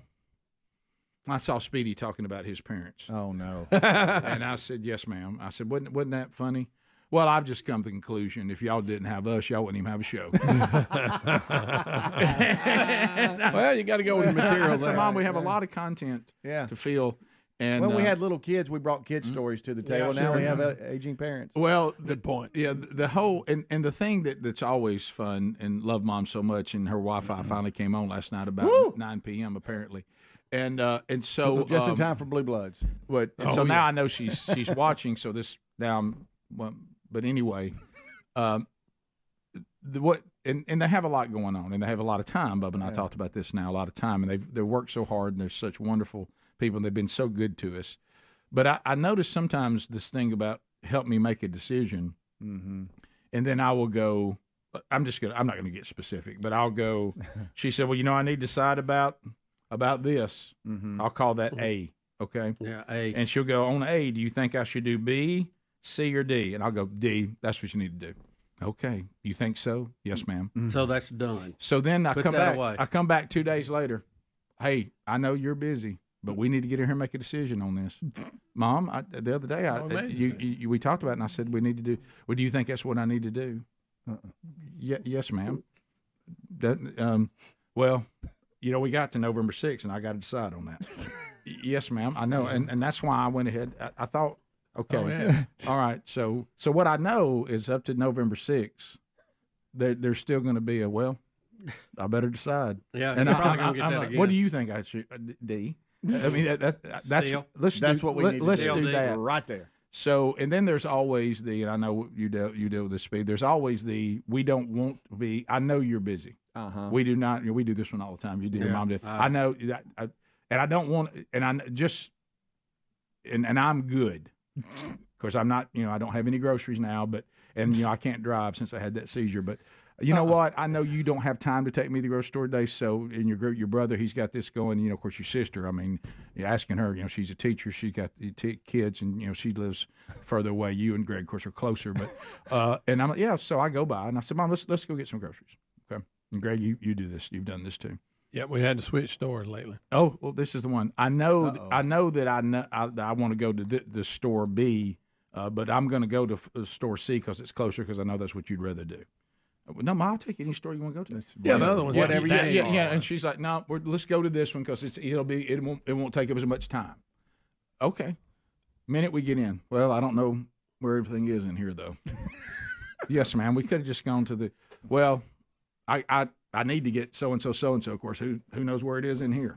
I saw Speedy talking about his parents. Oh, no. And I said, yes, ma'am. I said, wasn't that funny? Well, I've just come to the conclusion, if y'all didn't have us, y'all wouldn't even have a show. Well, you got to go with the material So, there. Mom, we have a lot of content to fill. And when we had little kids, we brought kids' stories to the table. Now we have aging parents. Well, good point. Yeah, the whole and the thing that's always fun and love Mom so much, and her Wi-Fi finally came on last night about 9 p.m. apparently. And so just in time for Blue Bloods. So now I know she's watching. So this now, but anyway, and they have a lot going on, and they have a lot of time. Bubba and I talked about this now, a lot of time, and they work so hard, and they're such wonderful people, and they've been so good to us. But I notice sometimes this thing about help me make a decision, and then I will go. I'm not gonna get specific, but I'll go. She said, well, I need to decide about this. I'll call that A, okay? Yeah, A. And she'll go, on A, do you think I should do B, C, or D? And I'll go, D, that's what you need to do. Okay, you think so? Yes, ma'am. So that's done. So then I Put come that back. away. I come back 2 days later. Hey, I know you're busy, but we need to get in here and make a decision on this. Mom, the other day, we talked about it, and I said we need to do, well, do you think that's what I need to do? Yes, ma'am. Well, we got to November 6th, and I got to decide on that. Yes, ma'am. I know, and that's why I went ahead. I thought, okay, all right. So what I know is up to November 6th, there's still going to be I better decide. Yeah, and you're probably going to get that again. What do you think I should, D? I mean, that's what we need to do. Let's do that right there. So, and then there's always and I know you deal with this, Speed. There's always we don't want to be. I know you're busy. We do not. We do this one all the time. You do, your mom did. I know, and I don't want. And I just, and I'm good. Of course, I'm not. I don't have any groceries now, but I can't drive since I had that seizure. But you know what? I know you don't have time to take me to the grocery store today. So, and your brother, he's got this going. Of course, your sister. I mean, you're asking her. She's a teacher. She's got kids, and she lives further away. You and Greg, of course, are closer. But and I'm like, So I go by and I said, Mom, let's go get some groceries. Okay. And Greg, you do this. You've done this too. Yeah, we had to switch stores lately. Oh, well, this is the one. I know that I want to go to the store B, but I'm going to go to store C because it's closer because I know that's what you'd rather do. No, Mom, I'll take any store you want to go to. Yeah, the other one's whatever. Yeah. And she's like, no, let's go to this one because it won't take up as much time. Okay. Minute we get in. Well, I don't know where everything is in here though. Yes, ma'am. We could have just gone to the. Well, I need to get so and so. Of course, who knows where it is in here?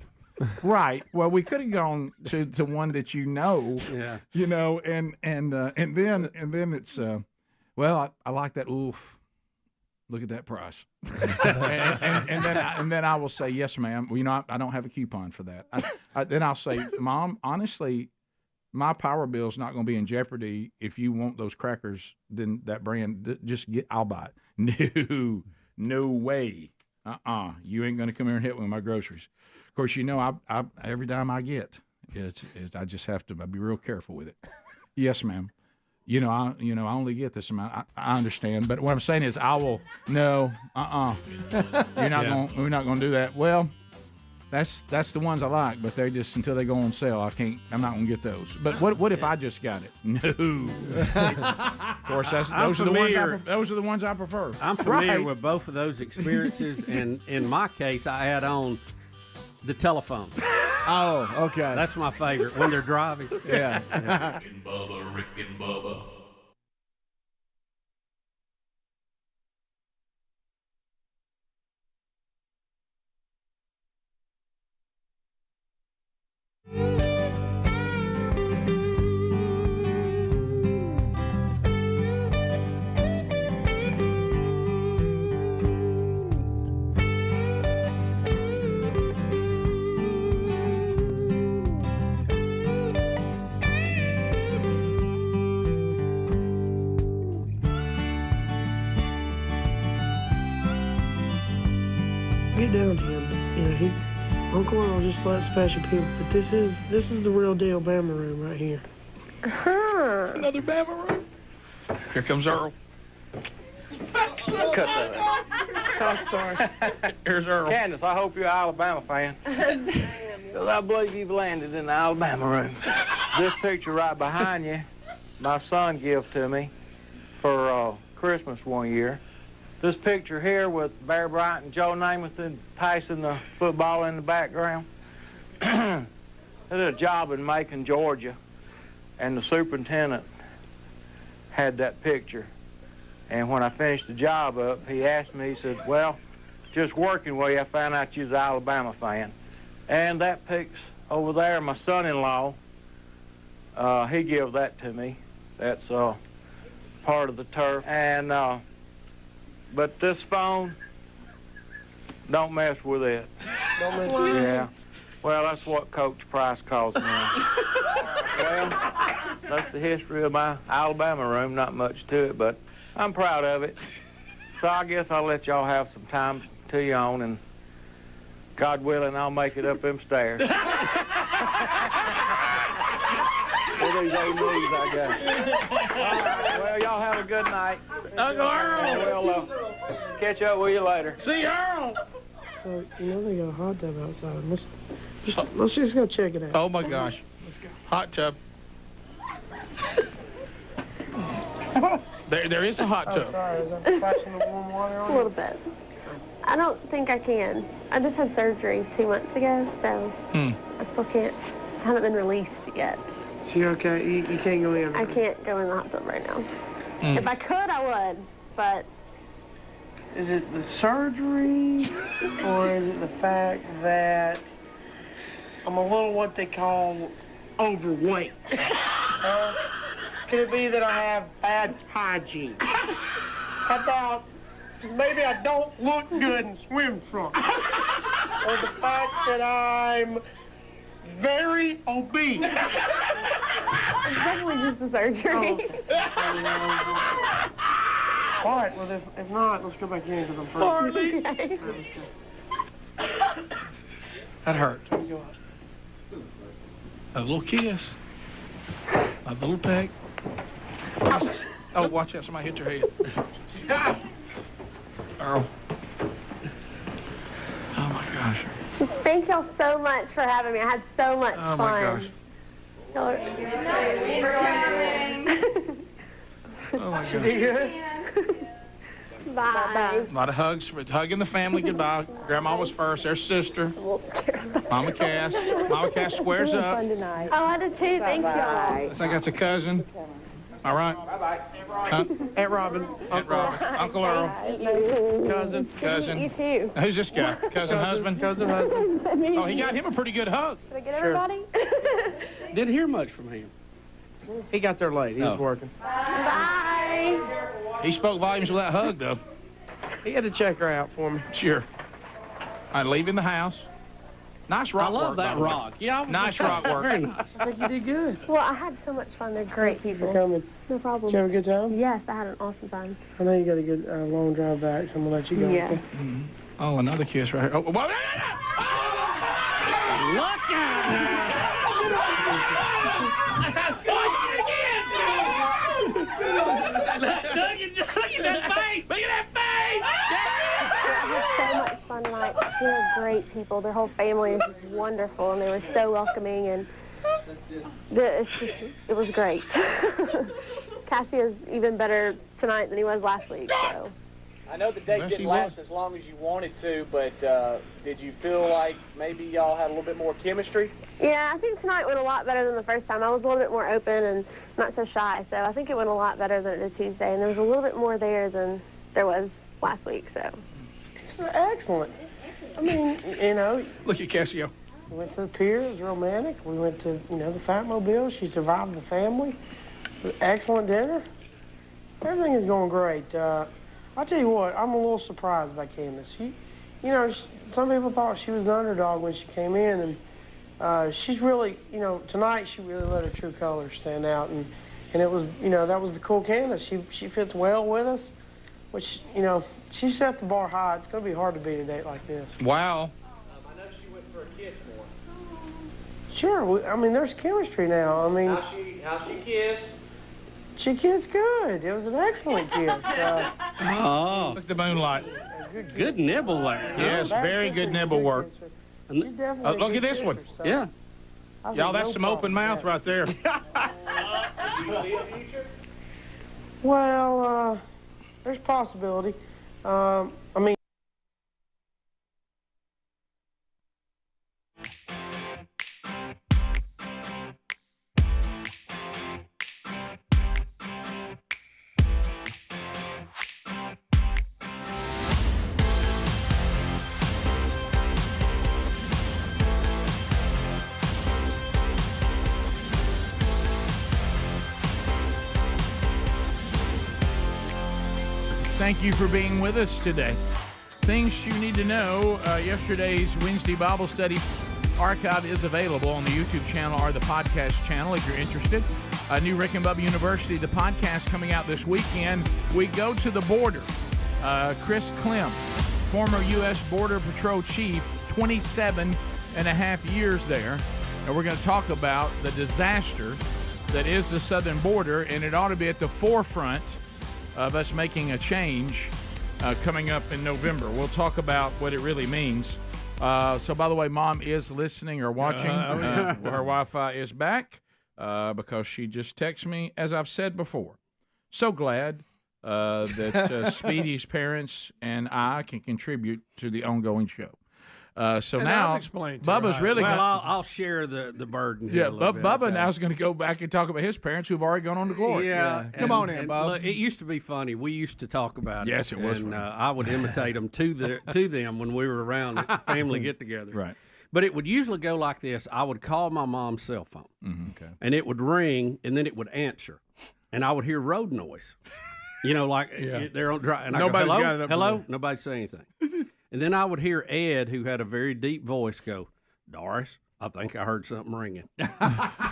Right. Well, we could have gone to one that Yeah. and then it's I like that. Oof. Look at that price. and then I will say, yes, ma'am. Well, I don't have a coupon for that. Then I'll say, Mom, honestly, my power bill is not going to be in jeopardy. If you want those crackers, then that brand, I'll buy it. No way. You ain't going to come here and hit me with my groceries. Of course, I every dime I get, I just have to be real careful with it. Yes, ma'am. I only get this amount. I understand, but what I'm saying is, I will. No, You're not going. We're not going to do that. Well, that's the ones I like, but they just until they go on sale, I'm not going to get those. But what if I just got it? No. Of course, those are the ones I prefer. I'm familiar with both of those experiences, and in my case, I add on the telephone. Oh, okay. That's my favorite when they're driving. Yeah. Rick and Bubba, Rick and Bubba. down to him. You know, Uncle Earl just lets special people, but this is the real deal Bama room right here. Another Bama room. Here comes Earl. Cut that out. I'm sorry. Here's Earl. Candace, I hope you're an Alabama fan. Because I believe you've landed in the Alabama room. This picture right behind you, my son gave to me for Christmas one year. This picture here with Bear Bryant and Joe Namath and passing the football in the background. I did a job in Macon, Georgia, and the superintendent had that picture. And when I finished the job up, he asked me, he said, well, just working with you, I found out you was an Alabama fan. And that picture over there, my son-in-law, he gave that to me. That's part of the turf. And but this phone, don't mess with it. Don't mess with it? Yeah. Well, that's what Coach Price calls me. Well, that's the history of my Alabama room. Not much to it, but I'm proud of it. So I guess I'll let y'all have some time to your own, and God willing, I'll make it up them stairs. With these old knees I got. All right, well, y'all have a good night. Uncle Earl. We'll catch up with you later. See you, Earl. So, you know they got a hot tub outside. Let's just go check it out. Oh, my gosh. Let's go. Hot tub. There is a hot tub. Oh, sorry. Is that flashing the warm water on A little bit. I don't think I can. I just had surgery 2 months ago, so I still can't. I haven't been released yet. So you're okay? You can't go in? I can't go in the hot tub right now. If I could, I would, but... Is it the surgery, or is it the fact that I'm a little what they call overweight? Could it be that I have bad hygiene? How about maybe I don't look good in swim trunks? Or the fact that I'm very obese? It's definitely just the surgery. All right, well, if not, let's go back in because I'm first. Okay. That hurt. A little kiss. A little peck. Oh, watch out. Somebody hit your head. Earl. Oh, my gosh. Thank y'all so much for having me. I had so much fun. Oh, my gosh. Y'all are... Oh, my Should be good. Bye. A lot of hugs. Hugging the family goodbye. Grandma was first. There's sister. Mama Cass. Mama Cass squares up. Oh, I did too. Thank y'all. I think that's a cousin. All right. Bye-bye. Aunt Robin. Aunt Robin. Uncle Earl. Cousin. Cousin. You too. Who's this guy? Cousin husband? Cousin husband. Oh, he got him a pretty good hug. Did I get everybody? Didn't hear much from him. He got there late. He was working. Bye. He spoke volumes with that hug, though. He had to check her out for me. Sure. I'm leaving the house. Nice rock work. I love that rock. Yeah, nice rock work. Very nice. I think you did good. Well, I had so much fun. They're great people. Coming. No problem. Did you have a good time? Yes, I had an awesome time. I know you got a good long drive back, so I'm going to let you go. Yeah. Okay? Oh, another kiss right here. Oh, whoa. Look at So much fun tonight. They're great people. Their whole family is just wonderful, and they were so welcoming, and it was great. Cassie is even better tonight than he was last week. So. I know the date didn't last as long as you wanted to, but did you feel like maybe y'all had a little bit more chemistry? Yeah, I think tonight went a lot better than the first time. I was a little bit more open and not so shy, so I think it went a lot better than it did Tuesday, and there was a little bit more there than there was last week, so. Excellent. I mean, you know. Look at Cassio. We went to the pier. It was romantic. We went to, the Fatmobile. She survived the family. Excellent dinner. Everything is going great. I'll tell you what, I'm a little surprised by Candace. Some people thought she was an underdog when she came in, and she's really, tonight she really let her true colors stand out, and it was, that was the cool Candace. She fits well with us, which, She set the bar high. It's going to be hard to beat a date like this. Wow. I know she went for a kiss more. Sure. I mean, there's chemistry now. I mean, How she kissed? she kissed good. It was an excellent kiss. Oh. Look at the moonlight. Good nibble there. Yes, very good nibble work. She's definitely a Look at good this one. kisser, so Yeah. I think Y'all, that's no some open problem mouth with right there. Do you see a future? that. Well, there's possibility. I mean. Thank you for being with us today. Things you need to know. Yesterday's Wednesday Bible study archive is available on the YouTube channel or the podcast channel if you're interested. New Rick and Bubba University, the podcast coming out this weekend. We go to the border. Chris Clem, former U.S. Border Patrol Chief, 27 and a half years there. And we're going to talk about the disaster that is the southern border, and it ought to be at the forefront of us making a change coming up in November. We'll talk about what it really means. So, by the way, Mom is listening or watching. Her Wi-Fi is back because she just texted me, as I've said before. So glad that Speedy's parents and I can contribute to the ongoing show. So And now, I've explained to Bubba's her, really Well, gonna, I'll share the burden here yeah. a little bit. Bubba okay? now is going to go back and talk about his parents who've already gone on to glory. Yeah, Come on in, Bubs. Look, it used to be funny. We used to talk about it. Yes, it was And funny. I would imitate them to them when we were around at family get-together. Right. But it would usually go like this. I would call my mom's cell phone, Okay. and it would ring, and then it would answer, and I would hear road noise. You know, like Yeah. they're on drive. And Nobody's I go, got hello, it up hello. there. Nobody say anything. And then I would hear Ed, who had a very deep voice, go, "Doris, I think I heard something ringing."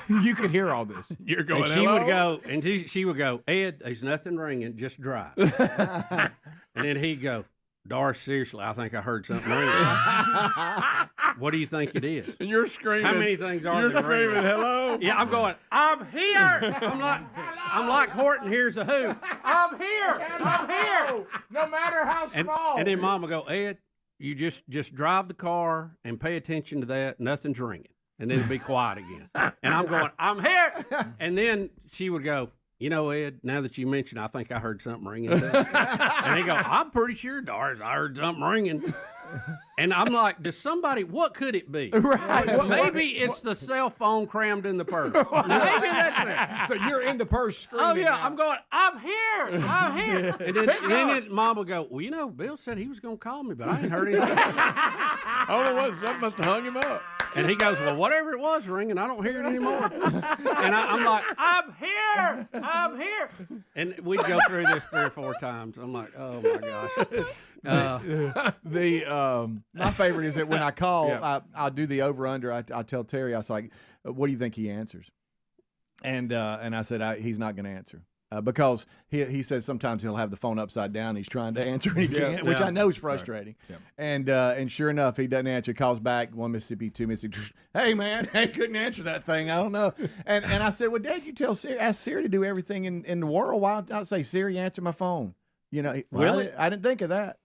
You could hear all this. You're going, And she hello? would go, and she would go, "Ed, there's nothing ringing, just drive." And then he'd go, "Doris, seriously, I think I heard something ringing." What do you think it is? And you're screaming. How many things are You're there screaming, ringing? hello? Yeah, I'm going, "I'm here." I'm like Horton hears a who. "I'm here. I'm here." No matter how small. And then Mom would go, "Ed, you just drive the car and pay attention to that. Nothing's ringing." And then it'd be quiet again. And I'm going, "I'm here." And then she would go, "You know, Ed, now that you mention, I think I heard something ringing." Too." And he go, "I'm pretty sure, Doris, I heard something ringing." And I'm like, what could it be? Right. Maybe it's the cell phone crammed in the purse. Maybe that's it. So you're in the purse screaming. Oh, yeah. now. I'm going, "I'm here. I'm here." And then Mom would go, "Well, you know, Bill said he was going to call me, but I ain't heard anything." I don't know what, something must have hung him up. And he goes, "Well, whatever it was ringing, I don't hear it anymore." And I'm like, "I'm here. I'm here." And we'd go through this 3 or 4 times. I'm like, "Oh, my gosh." My favorite is that when I call, Yeah. I'll do the over-under. I tell Terry, I was like, what do you think he answers? And I said, he's not going to answer. Because he says sometimes he'll have the phone upside down. He's trying to answer and he can't, which I know is frustrating. Right. And sure enough, he doesn't answer. Calls back, 1 Mississippi, 2 Mississippi. Hey, man, I couldn't answer that thing. I don't know. And I said, well, Dad, you ask Siri to do everything in the world. Why don't I say, Siri, answer my phone? You know, Really? I didn't think of that.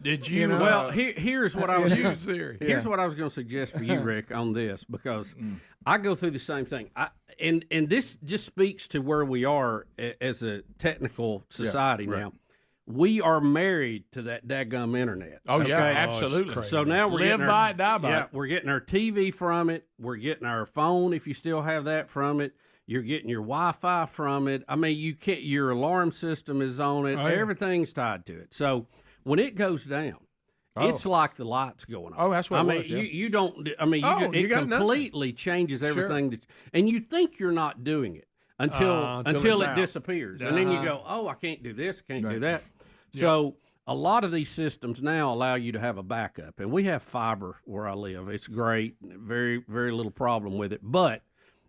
Did you? You know? Well, here's what I was Use Siri. Here's what I was going to suggest for you, Rick, on this, because I go through the same thing. And this just speaks to where we are as a technical society now. We are married to that daggum internet. Oh, yeah, okay? absolutely. So now we're Live getting by it, die by yeah, it. we're getting our TV from it. We're getting our phone, if you still have that, from it. You're getting your Wi-Fi from it. I mean, you can't. Your alarm system is on it. Oh, yeah. Everything's tied to it. So when it goes down, it's like the lights going on. Oh, that's what I it mean, was, yeah. you don't. I mean, you it got nothing. completely changes everything. That, and you think you're not doing it until it's it out. disappears, and then you go, "Oh, I can't do this. I can't do that." So a lot of these systems now allow you to have a backup, and we have fiber where I live. It's great. Very, very little problem with it, but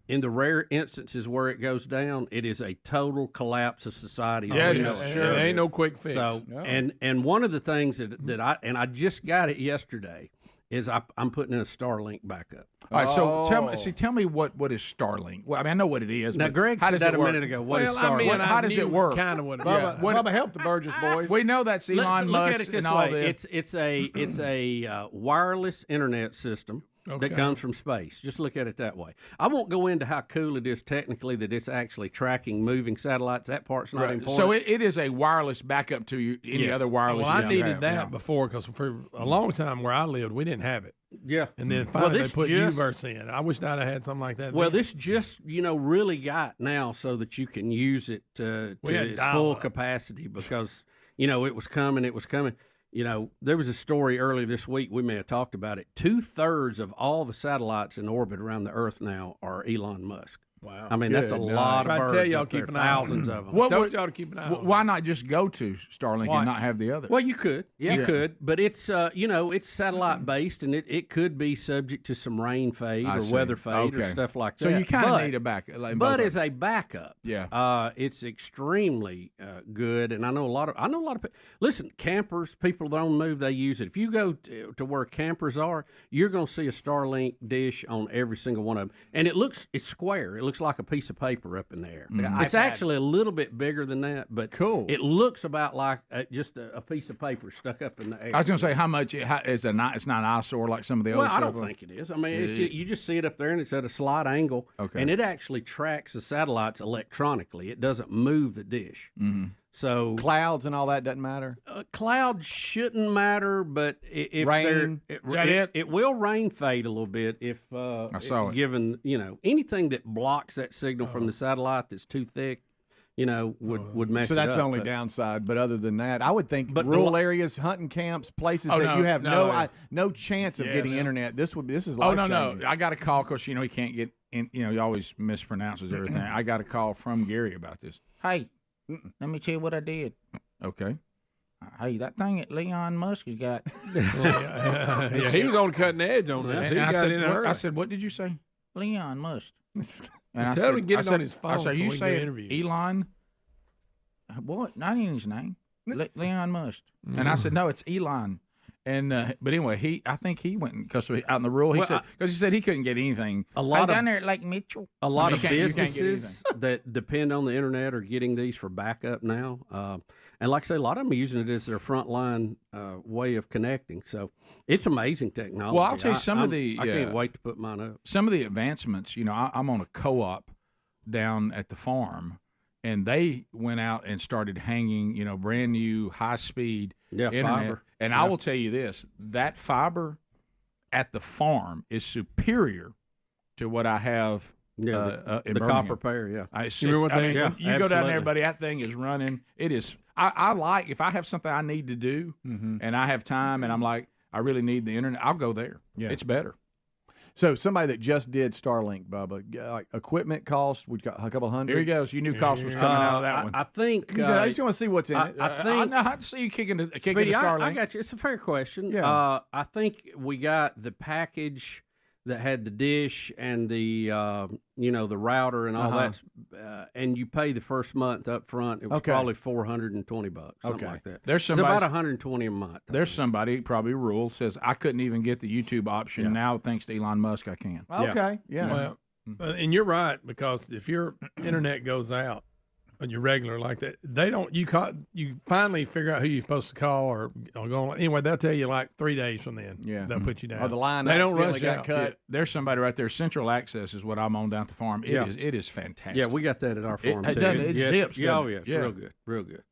in the rare instances where it goes down, it is a total collapse of society. Yeah, sure. It ain't no quick fix. So, No. and one of the things that I just got it yesterday is I'm putting in a Starlink backup. All right, so tell me what is Starlink? Well, I mean, I know what it is. Now, but Greg how said does that it a work? minute ago. What is Starlink? How does it work? Kind of what it Bubba, Bubba, help the Burgess boys. We know that's Elon Look Musk at it this and all way. this. It's a wireless internet system that comes from space. Just look at it that way. I won't go into how cool it is technically that it's actually tracking moving satellites. That part's not important. So it is a wireless backup to any other wireless. Well, I system you needed have. that before because for a long time where I lived, we didn't have it. Yeah. And then Well, finally this they put just- UVerse in. I wished I'd have had something like that. Well, then. this just really got now so that you can use it to We had its full dial-up. capacity because it was coming. There was a story earlier this week. We may have talked about it. 2/3 of all the satellites in orbit around the Earth now are Elon Musk. Wow. I mean, that's a lot of Tried to birds. tell y'all up there, keep an eye on thousands them. of them. What Told would- y'all to keep an eye on Why not just go to Starlink Watch. and not have the other? Well, you could. Yeah. You could, but it's it's satellite based and it could be subject to some rain fade I or see. weather fade or Okay. stuff like that. So you kind of But- need a backup. Like both but of as them. a backup, Yeah. it's extremely good. And I know a lot of people. Listen, campers, people that on the move, they use it. If you go to where campers are, you're going to see a Starlink dish on every single one of them, and it's square. It looks like a piece of paper up in the air. Mhm. It's actually a little bit bigger than that, but cool. It looks about like just a piece of paper stuck up in the air. I was going to say how much it's not an eyesore like some of the old Well, I stuff. don't think it is. I mean, you just see it up there, and it's at a slight angle, and it actually tracks the satellites electronically. It doesn't move the dish. Mm-hmm. So clouds and all that doesn't matter. Clouds shouldn't matter, but if Rain. it will rain fade a little bit if I saw it. Given anything that blocks that signal from the satellite that's too thick, would mess So it that's up. the only But- downside. But other than that, I would think But the rural li- areas, hunting camps, places Oh, that no, you have no. no chance of Yeah, getting no. internet. This is Oh life no, changing. no! I got a call because he can't get in. He always mispronounces everything. I got a call from Gary about this. Hey, let me tell you what I did. Okay. Hey, that thing that Leon Musk has got. Yeah, he was on the cutting edge on this. He And I got said, in a what- hurry. I said, what did you say? Leon Musk. And I Tell him to get I it said, on his phone I said, so you we can do say interviews. Elon? What? Not in his name. Leon Musk. And I said, no, it's Elon. And but anyway, I think he went because out in the rural. He said because he said he couldn't get anything. A lot down of- there at Lake Mitchell. A lot of You can't get businesses that depend on the internet are getting these for backup now. And like I say, a lot of them are using it as their frontline way of connecting. So it's amazing technology. Well, I'll tell you some of I can't wait to put mine up. Some of the advancements, I'm on a co-op down at the farm, and they went out and started hanging, brand new high-speed internet. fiber. And I will tell you this, that fiber at the farm is superior to what I have in the Birmingham. copper pair, yeah. You remember what they- you Yeah, go down there, absolutely. buddy, that thing is running. It is. I like, if I have something I need to do and I have time and I'm like, I really need the internet, I'll go there. Yeah. It's better. So somebody that just did Starlink, Bubba, like equipment cost, we got a couple hundred. Here he goes. You knew cost was coming out of that one. I think. I just want to see what's in it. I think. I see you kicking the Speedy, Starlink. I got you. It's a fair question. Yeah. I think we got the package that had the dish and the the router and all that, and you pay the first month up front. It was Okay. probably $420, something Okay. like that. There's it's about somebody- $120 a month. There's somebody, probably rural, says, I couldn't even get the YouTube option. Now, thanks to Elon Musk, I can. Okay, yeah. Well, and you're right, because if your internet goes out on your regular like that, they don't. You finally figure out who you're supposed to call or go on. Anyway, they'll tell you like 3 days from then. Yeah. They'll put you down. Or the line They don't accidentally rush got out. cut. There's somebody right there. Central Access is what I'm on down at the farm. It is fantastic. Yeah, we got that at our farm It too. doesn't- it zips, Yeah, doesn't oh it? yeah, it's Yeah. real good, real good.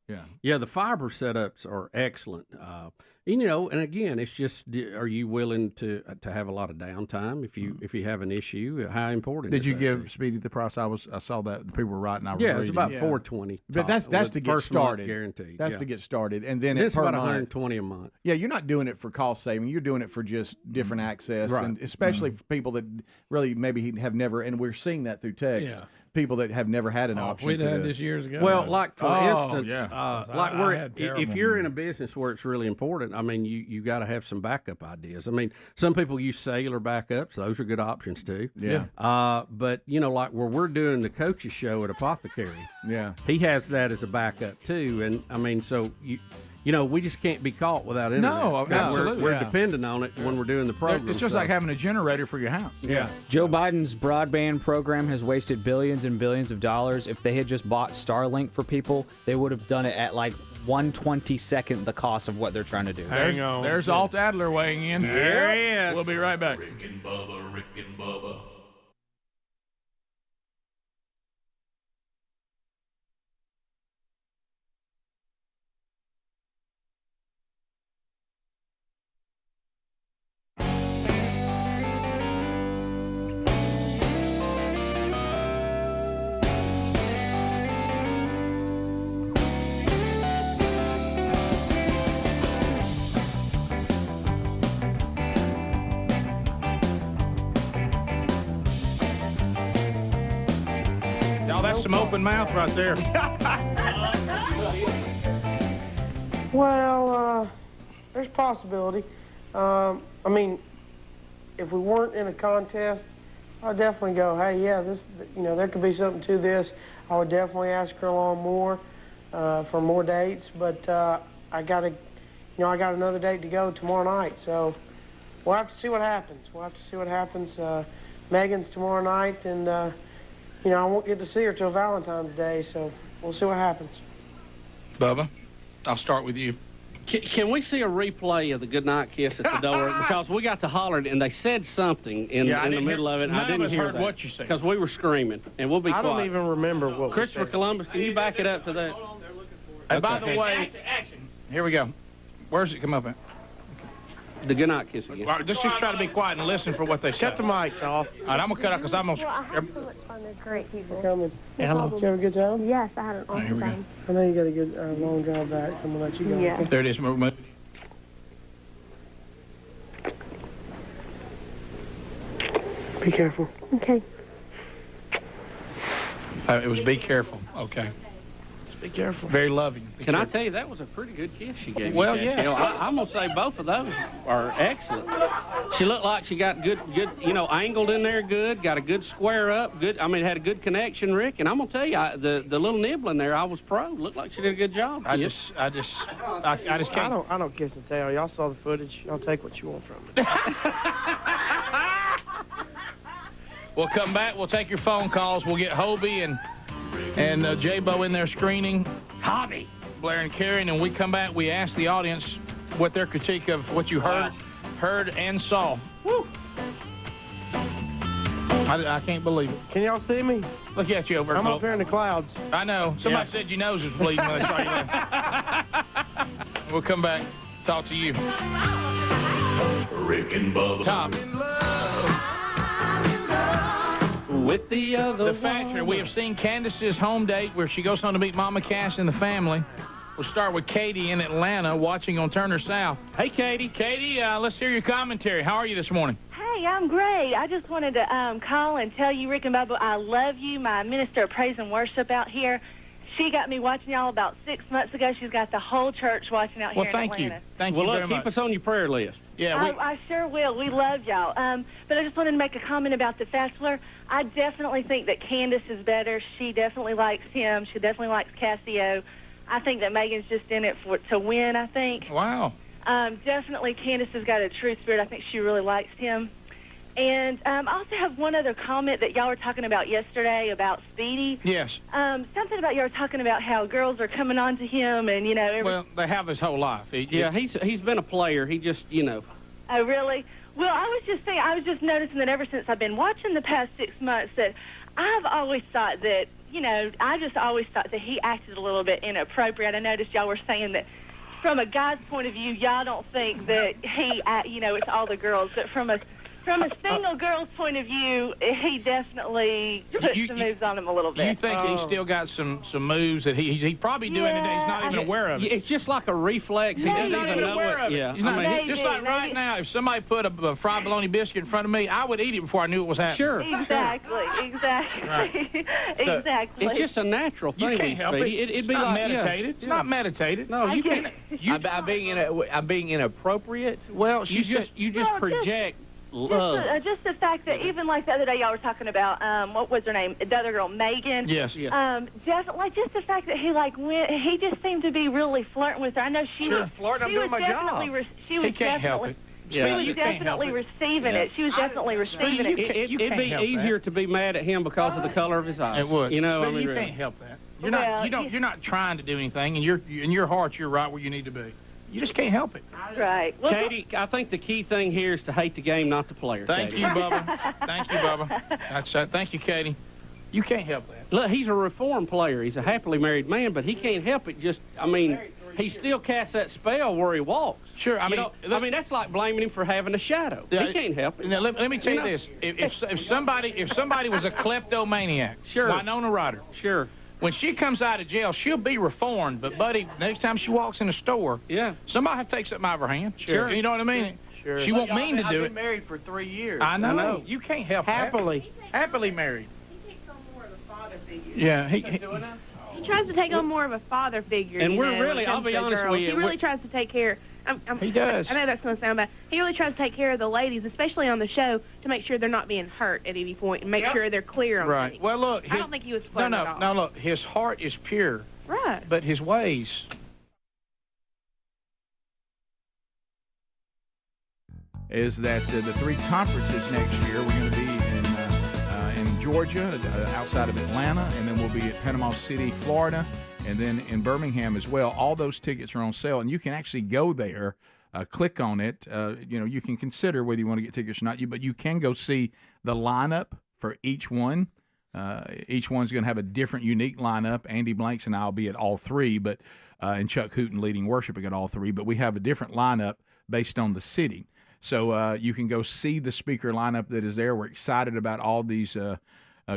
Yeah. The fiber setups are excellent. And again, it's just, are you willing to have a lot of downtime if you have an issue? How important? Did is you that give to Speedy the price? I saw that people were writing. I was you? Yeah, it's reading. about $420. But that's with to get first month started. guaranteed. That's yeah. to get started, and then It's per about month. $120 a month. Yeah, you're not doing it for cost saving. You're doing it for just different access, Right. and especially for people that really maybe have never. And we're seeing that through text. Yeah. people that have never had an If option. we'd for had this years ago. Well, like for instance, yeah. like I where had if terrible- you're in a business where it's really important, I mean, you got to have some backup ideas. I mean, some people use cellular backups; those are good options too. Yeah. But like where we're doing the coaches show at Apothecary, yeah, he has that as a backup too. And I mean, so we just can't be caught without internet. No, absolutely. We're dependent on it when we're doing the program. It's just like having a generator for your house. Yeah. Joe Biden's broadband program has wasted billions and billions of dollars. If they had just bought Starlink for people, they would have done it at like 1/22nd the cost of what they're trying to do. Hang on. There's Alt Adler weighing in. There he is. We'll be right back. Rick and Bubba, Rick and Bubba. Y'all, that's some open mouth right there. Well, there's a possibility. I mean, if we weren't in a contest, I'd definitely go, hey, yeah, this, there could be something to this. I would definitely ask her along more for more dates, but I got another date to go tomorrow night, so we'll have to see what happens. Megan's tomorrow night, and I won't get to see her till Valentine's Day, so we'll see what happens. Bubba, I'll start with you. Can we see a replay of the goodnight kiss at the door? Because we got to holler and they said something in the middle of it, and I didn't hear that. What you said. Because we were screaming, and we'll be quiet. I don't even remember what Christopher we said. Columbus, can you back it up to that? And by the way, here we go. Where's it come up at? The goodnight kiss again. All right, let's just try to be quiet and listen for what they say. Shut the mics off. All right, I'm going to cut out because I'm going Well, I had so much fun. They're great people. Coming. Hello. Did you have a good time? Yes, I had an Here we awesome go. time. I know you got a good long drive back, so I'm going to let you go. Yeah. There it is. Be careful. Okay. It was be careful. Okay. Just be careful. Very loving. Can I tell you, that was a pretty good kiss she gave Well, me. yeah. I'm going to say both of those are excellent. She looked like she got good, angled in there good, got a good square up, good. I mean, had a good connection, Rick. And I'm going to tell you, the little nibble in there, I was pro. Looked like she did a good job. I just can't. I don't kiss and tell. Y'all saw the footage. Y'all take what you want from it. We'll come back. We'll take your phone calls. We'll get Hobie and J-Bo in there screening. Hobby. Blair and Carrie. And when we come back, we ask the audience what their critique of what you heard and saw. Woo. I can't believe it. Can y'all see me? Look at you over there. I'm up here in the clouds. I know. Somebody said your nose was bleeding when they saw you there. We'll come back. Talk to you. Rick and Bubba. Top. With the other The Factor. We have seen Candace's home date where she goes home to meet Mama Cass and the family. We'll start with Katie in Atlanta watching on Turner South. Hey, Katie. Katie, let's hear your commentary. How are you this morning? Hey, I'm great. I just wanted to call and tell you, Rick and Bubba, I love you. My minister of praise and worship out here, she got me watching y'all about 6 months ago. She's got the whole church watching out here in Atlanta. Well, thank you. Thank you very much. Keep us on your prayer list. Yeah, I sure will. We love y'all. But I just wanted to make a comment about the Bachelor. I definitely think that Candace is better. She definitely likes him. She definitely likes Cassio. I think that Megan's just in it to win, I think. Wow. Definitely Candace has got a true spirit. I think she really likes him. And I also have one other comment that y'all were talking about yesterday about Speedy. Yes. Something about y'all were talking about how girls are coming on to him and, Well, they have his whole life. He's been a player. He just, Oh, really? Well, I was just noticing that ever since I've been watching the past 6 months that I've always thought that, I just always thought that he acted a little bit inappropriate. I noticed y'all were saying that from a guy's point of view, y'all don't think that he, it's all the girls, but from a From a single girl's point of view, he definitely puts the moves on him a little bit. You think he's still got some moves that he's probably doing today? He's not even aware of it. It's just like a reflex. He doesn't even know it. Yeah. He's not, just like right now, if somebody put a fried bologna biscuit in front of me, I would eat it before I knew it was happening. Sure. Exactly. Right. Exactly. It's just a natural thing. You can't help it. It'd be not like meditated. It's not meditated. No, you can't. I'm being inappropriate. Well, you just project love. Just the fact that even like the other day y'all were talking about what was her name, the other girl, Megan. Yes. Just the fact that he went, he just seemed to be really flirting with her. I know she was flirting. I'm doing my job. She can't help it. She was definitely receiving it. She was definitely receiving it. It'd be easier to be mad at him because of the color of his eyes. It would. You know, but you can't help that. You're not trying to do anything, and in your heart, you're right where you need to be. You just can't help it. Right. Well, Katie, I think the key thing here is to hate the game, not the player. Thank Katie. you, Bubba. Thank you, Bubba. Thank you, Katie. You can't help that. Look, he's a reformed player. He's a happily married man, but he can't help it. He still casts that spell where he walks. Sure. I mean, that's like blaming him for having a shadow. He can't help it. Now, let me tell you this: if somebody was a kleptomaniac, sure, Winona Ryder, sure. When she comes out of jail, she'll be reformed. But, buddy, next time she walks in a store, somebody have to take something out of her hand. Sure. You know what I mean? Sure. She won't mean to do it. I've been married for 3 years. I know. You can't help Happily. Happily married. He takes on more of a father figure. Yeah. He tries to take on more of a father figure. And we're really, I'll be honest with you. He really tries to take care. He does. I know that's going to sound bad. He really tries to take care of the ladies, especially on the show, to make sure they're not being hurt at any point and make sure they're clear on right. things. Well, look. I don't think he was flirting at all. No, look. His heart is pure. Right. But his ways. Is that the three conferences next year? We're going to be in Georgia, outside of Atlanta, and then we'll be at Panama City, Florida, and then in Birmingham as well. All those tickets are on sale, and you can actually go there, click on it. You can consider whether you want to get tickets or not. But you can go see the lineup for each one. Each one's going to have a different, unique lineup. Andy Blanks and I will be at all three, and Chuck Hooten leading worship at all three. But we have a different lineup based on the city. So you can go see the speaker lineup that is there. We're excited about all these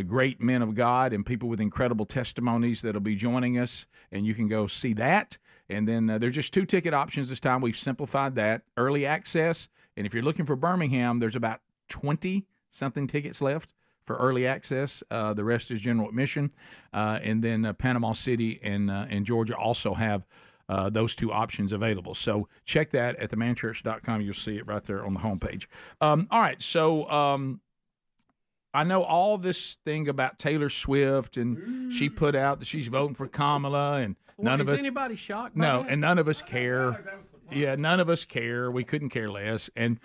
great men of God and people with incredible testimonies that will be joining us, and you can go see that. And then there's just 2 ticket options this time. We've simplified that. Early access, and if you're looking for Birmingham, there's about 20-something tickets left for early access. The rest is general admission. And then Panama City and Georgia also have those 2 options available. So check that at themanchurch.com. You'll see it right there on the homepage. All right, so I know all this thing about Taylor Swift, and she put out that she's voting for Kamala, and none of us. Is anybody shocked by No, that? and none of us care. Yeah, none of us care. We couldn't care less, and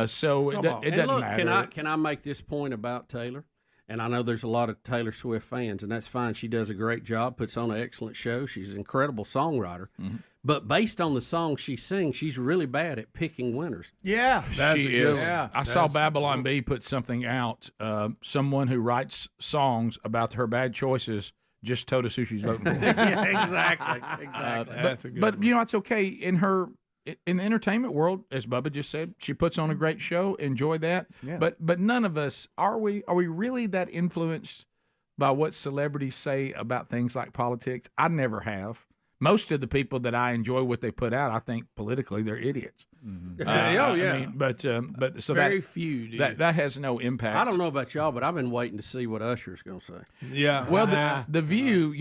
so it doesn't matter. Can I make this point about Taylor? And I know there's a lot of Taylor Swift fans, and that's fine. She does a great job, puts on an excellent show. She's an incredible songwriter. Mm-hmm. But based on the song she sings, she's really bad at picking winners. Yeah, she is. Yeah, I saw Babylon B put something out. Someone who writes songs about her bad choices just told us who she's voting for. Yeah, exactly. That's a good one. It's okay in the entertainment world, as Bubba just said. She puts on a great show. Enjoy that. Yeah. But none of us are we really that influenced by what celebrities say about things like politics? I never have. Most of the people that I enjoy what they put out, I think politically they're idiots. Mm-hmm. I mean, but so very few do. That has no impact. I don't know about y'all, but I've been waiting to see what Usher's going to say. Yeah. Well, the View,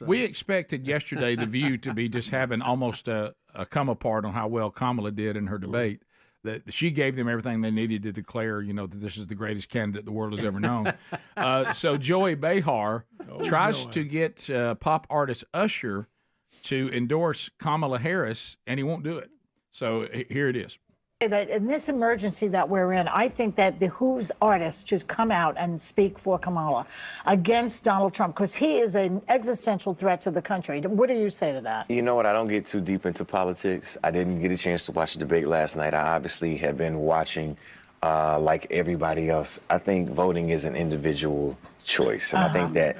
we expected yesterday the View to be just having almost a come apart on how well Kamala did in her debate. That she gave them everything they needed to declare, that this is the greatest candidate the world has ever known. So Joey Behar tries to get pop artist Usher to endorse Kamala Harris, and he won't do it. So here it is. That in this emergency that we're in, I think that behooves artists to come out and speak for Kamala against Donald Trump, because he is an existential threat to the country. What do you say to that? You know what? I don't get too deep into politics. I didn't get a chance to watch the debate last night. I obviously have been watching like everybody else. I think voting is an individual choice. And I think that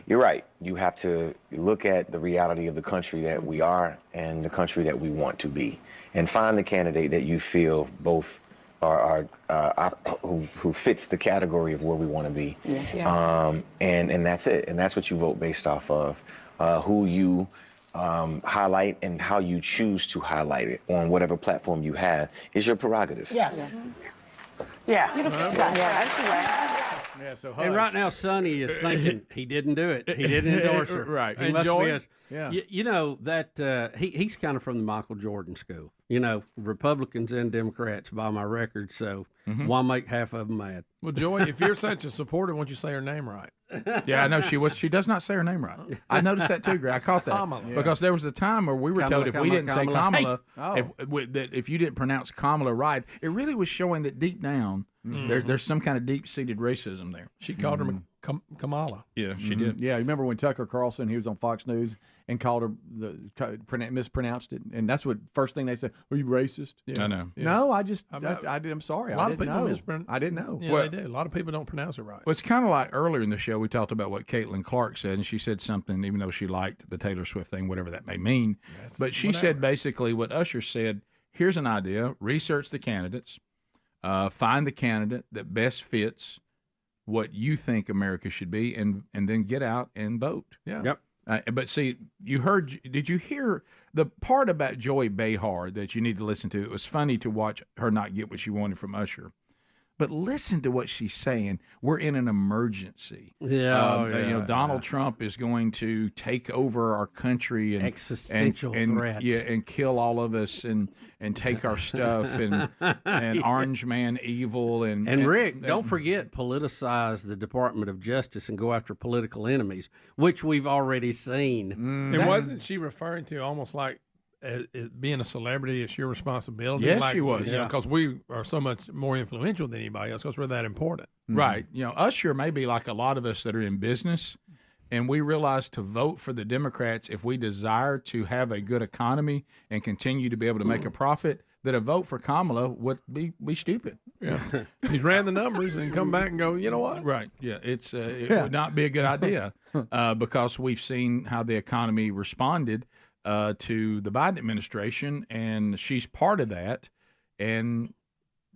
you're right. You have to look at the reality of the country that we are and the country that we want to be, and find the candidate that you feel both who fits the category of where we want to be. And that's it. And that's what you vote based off of. Who you highlight and how you choose to highlight it on whatever platform you have is your prerogative. Yes. Yeah. Beautiful. That's the way. Yeah, so And right now, Sonny is thinking he didn't do it. He didn't endorse her. Right. He must Enjoy be it. Yeah. You know that he's kind of from the Michael Jordan school. You know, Republicans and Democrats buy my records, so why make half of them mad? Well, Joy, if you're such a supporter, won't you say her name right? Yeah, I know she does not say her name right. I noticed that too, Greg. I caught that Kamala. because there was a time where we were told if we didn't say Kamala, Hey. if you didn't pronounce Kamala right, it really was showing that deep down there's some kind of deep-seated racism there. She called her Kamala. Yeah, she did. Yeah, remember when Tucker Carlson, he was on Fox News and called her mispronounced it, and that's what first thing they said. Are you racist? I know. Yeah. No, I'm sorry. A lot I of didn't people know. mispronounce. I didn't know. Yeah, Well- they do. A lot of people don't pronounce it right. Well, it's kind of like earlier in the show, we talked about what Caitlin Clark said, and she said something, even though she liked the Taylor Swift thing, whatever that may mean. But she said basically what Usher said, here's an idea, research the candidates, find the candidate that best fits what you think America should be, and then get out and vote. Yeah. Yep. But see, did you hear the part about Joy Behar that you need to listen to? It was funny to watch her not get what she wanted from Usher. But listen to what she's saying. We're in an emergency. Donald Trump is going to take over our country and existential threat. Yeah, and kill all of us and take our stuff and Orange Man evil and Rick, don't forget politicize the Department of Justice and go after political enemies, which we've already seen. And wasn't she referring to almost like being a celebrity is your responsibility? Yes, she was. Yeah, because we are so much more influential than anybody else because we're that important. Right. You know, Usher may be like a lot of us that are in business, and we realize to vote for the Democrats if we desire to have a good economy and continue to be able to make a profit, that a vote for Kamala would be stupid. Yeah. He's ran the numbers and come back and go, you know what? Right. Yeah. It would not be a good idea because we've seen how the economy responded to the Biden administration, and she's part of that, and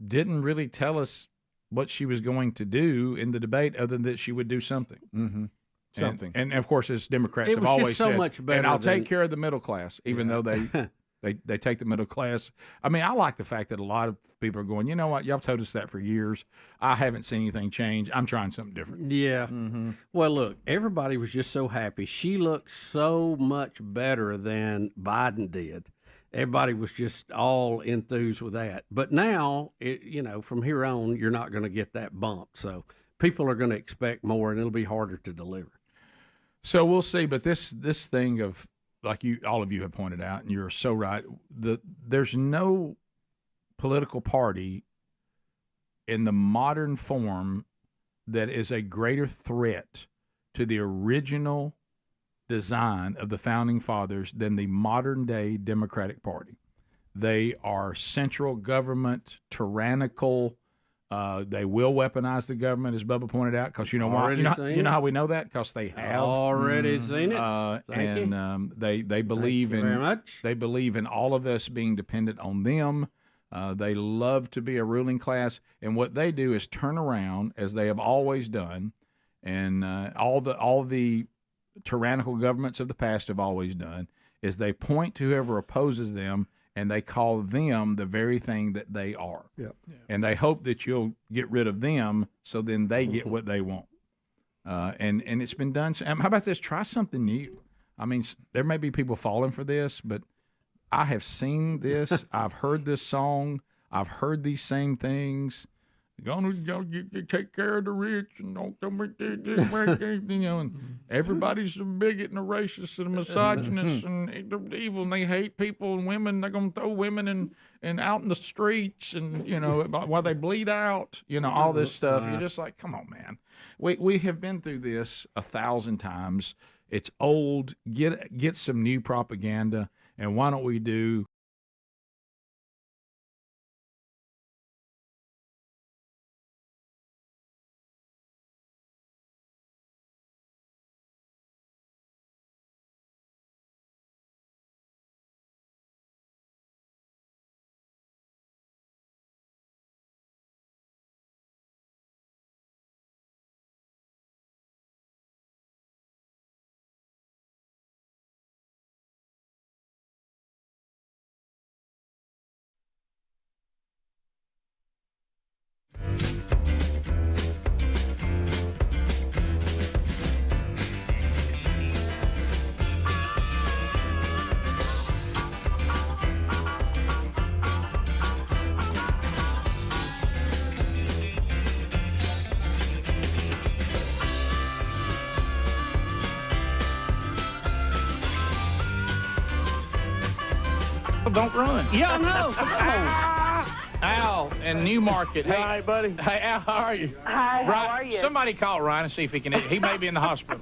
didn't really tell us what she was going to do in the debate, other than that she would do something. Mm-hmm. Something. And of course, as Democrats It have was just always so said, much better and I'll than- take care of the middle class, even though they take the middle class. I mean, I like the fact that a lot of people are going, you know what, y'all told us that for years. I haven't seen anything change. I'm trying something different. Yeah. Well, look, everybody was just so happy. She looked so much better than Biden did. Everybody was just all enthused with that. But now, from here on, you're not going to get that bump. So people are going to expect more, and it'll be harder to deliver. So we'll see. But this thing of, like all of you have pointed out, and you're so right, there's no political party in the modern form that is a greater threat to the original design of the founding fathers than the modern day Democratic Party. They are central government, tyrannical. They will weaponize the government, as Bubba pointed out, because you know why? You know how we know that? Because they have already seen it. Thank you. They believe Thank you very much. They believe in all of us being dependent on them. They love to be a ruling class, and what they do is turn around, as they have always done, and all the tyrannical governments of the past have always done, is they point to whoever opposes them, and they call them the very thing that they are. Yep. And they hope that you'll get rid of them, so then they get what they want. And it's been done. How about this? Try something new. I mean, there may be people falling for this, but I have seen this. I've heard this song. I've heard these same things. You take care of the rich and don't make and everybody's a bigot and a racist and a misogynist and they're evil and they hate people and women. They're gonna throw women and out in the streets and while they bleed out. All this stuff. You're just like, come on, man. We have been through this 1,000 times. It's old. Get some new propaganda, and why don't we do don't run. Yeah, I know. Come on. Al in Newmarket. Hey, Hi, buddy. Hey, Al, how are you? Hi, how Ryan, are you? Somebody call Ryan and see if he can. He may be in the hospital.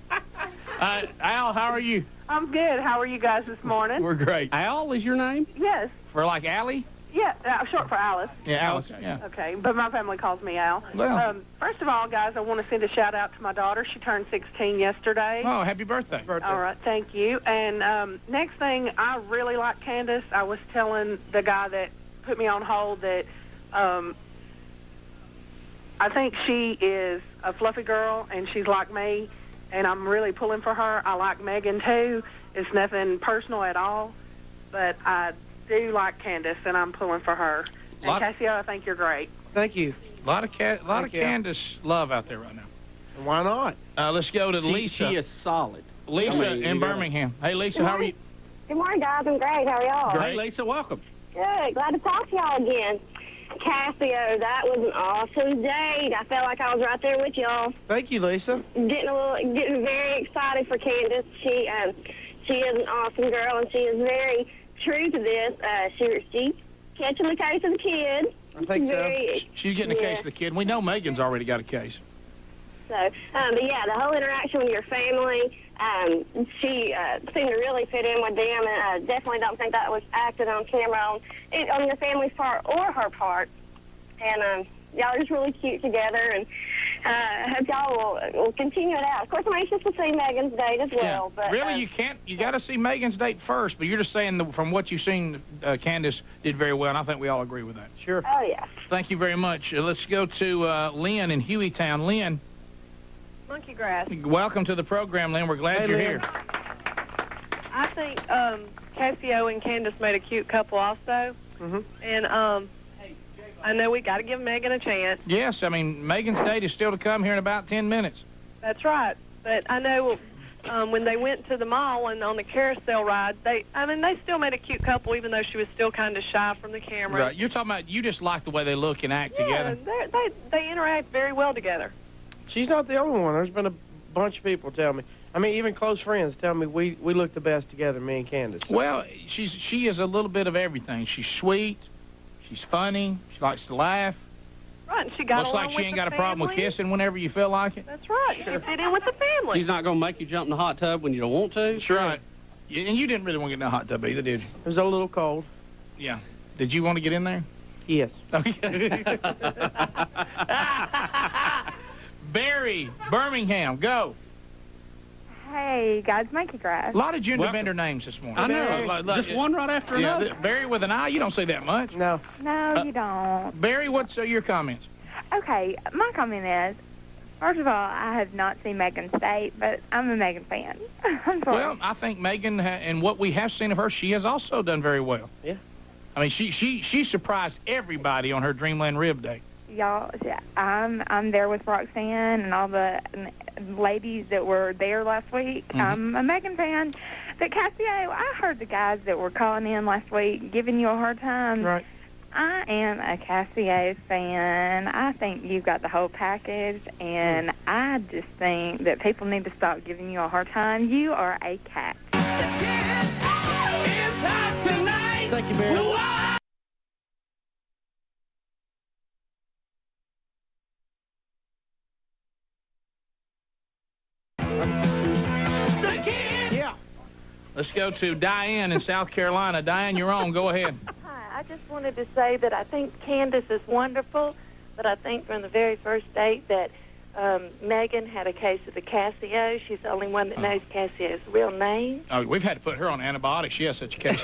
Al, how are you? I'm good. How are you guys this morning? We're great. Al is your name? Yes. For like Allie? Yeah, short for Alice. Yeah, Alice. Yeah. Okay, but my family calls me Al. Well. First of all, guys, I want to send a shout out to my daughter. She turned 16 yesterday. Oh, happy birthday. All right, thank you. And next thing, I really like Candace. I was telling the guy that put me on hold that I think she is a fluffy girl, and she's like me, and I'm really pulling for her. I like Megan, too. It's nothing personal at all, but I do like Candace, and I'm pulling for her. And Cassio, I think you're great. Thank you. A lot of Candace love out there right now. Why not? Let's go to Lisa. She is solid. Lisa in Birmingham. Hey, Lisa, how are you? Good morning, guys. I'm great. How are y'all? Hey, Lisa, welcome. Good. Glad to talk to y'all again. Cassio, that was an awesome date. I felt like I was right there with y'all. Thank you, Lisa. Getting very excited for Candace. She is an awesome girl, and she is very true to this. She's catching the case of the kid. I think so. She's getting a case of the kid. We know Megan's already got a case. So, but yeah, the whole interaction with your family, she seemed to really fit in with them, and I definitely don't think that was acted on camera on your family's part or her part. And y'all are just really cute together, and I hope y'all will continue it out. Of course, I'm anxious to see Megan's date as well. But really, you can't. You got to see Megan's date first. But you're just saying from what you've seen, Candace did very well, and I think we all agree with that. Sure. Oh yeah. Thank you very much. Let's go to Lynn in Hueytown. Lynn. Monkey grass. Welcome to the program, Lynn. We're glad you're here. I think Cassio and Candace made a cute couple also. Mm-hmm. And I know we got to give Megan a chance. Yes, I mean, Megan's date is still to come here in about 10 minutes. That's right. But I know when they went to the mall and on the carousel ride, they still made a cute couple, even though she was still kind of shy from the camera. Right. You're talking about you just like the way they look and act together. They interact very well together. She's not the only one. There's been a bunch of people tell me. I mean, even close friends tell me we look the best together, me and Candace. So. Well, she is a little bit of everything. She's sweet. She's funny. She likes to laugh. Right, and she got Looks along like she with ain't the got a problem with family. kissing whenever you feel like it. That's right. She fit in with the family. She's not going to make you jump in the hot tub when you don't want to. That's right. And you didn't really want to get in the hot tub either, did you? It was a little cold. Yeah. Did you want to get in there? Yes. Okay. Barry, Birmingham, go. Hey, guys, Monkey Grass. A lot of gender bender names this morning. I know. Just one right after another. Barry with an I, you don't say that much. No. No, you don't. Barry, what's your comments? Okay, my comment is, first of all, I have not seen Megan's date, but I'm a Megan fan. I'm sorry. Well, I think Megan, and what we have seen of her, she has also done very well. Yeah. I mean, she surprised everybody on her Dreamland Rib Day. Y'all, I'm there with Roxanne and all the ladies that were there last week. Mm-hmm. I'm a Megan fan. But Cassio, I heard the guys that were calling in last week giving you a hard time. Right. I am a Cassio fan. I think you've got the whole package, and I just think that people need to stop giving you a hard time. You are a cat. Thank you, Barry. Yeah. Let's go to Diane in South Carolina. Diane, you're on. Go ahead. Hi. I just wanted to say that I think Candace is wonderful, but I think from the very first date that Megan had a case of the Cassio. She's the only one that knows Cassio's real name. Oh, we've had to put her on antibiotics. She has such a case.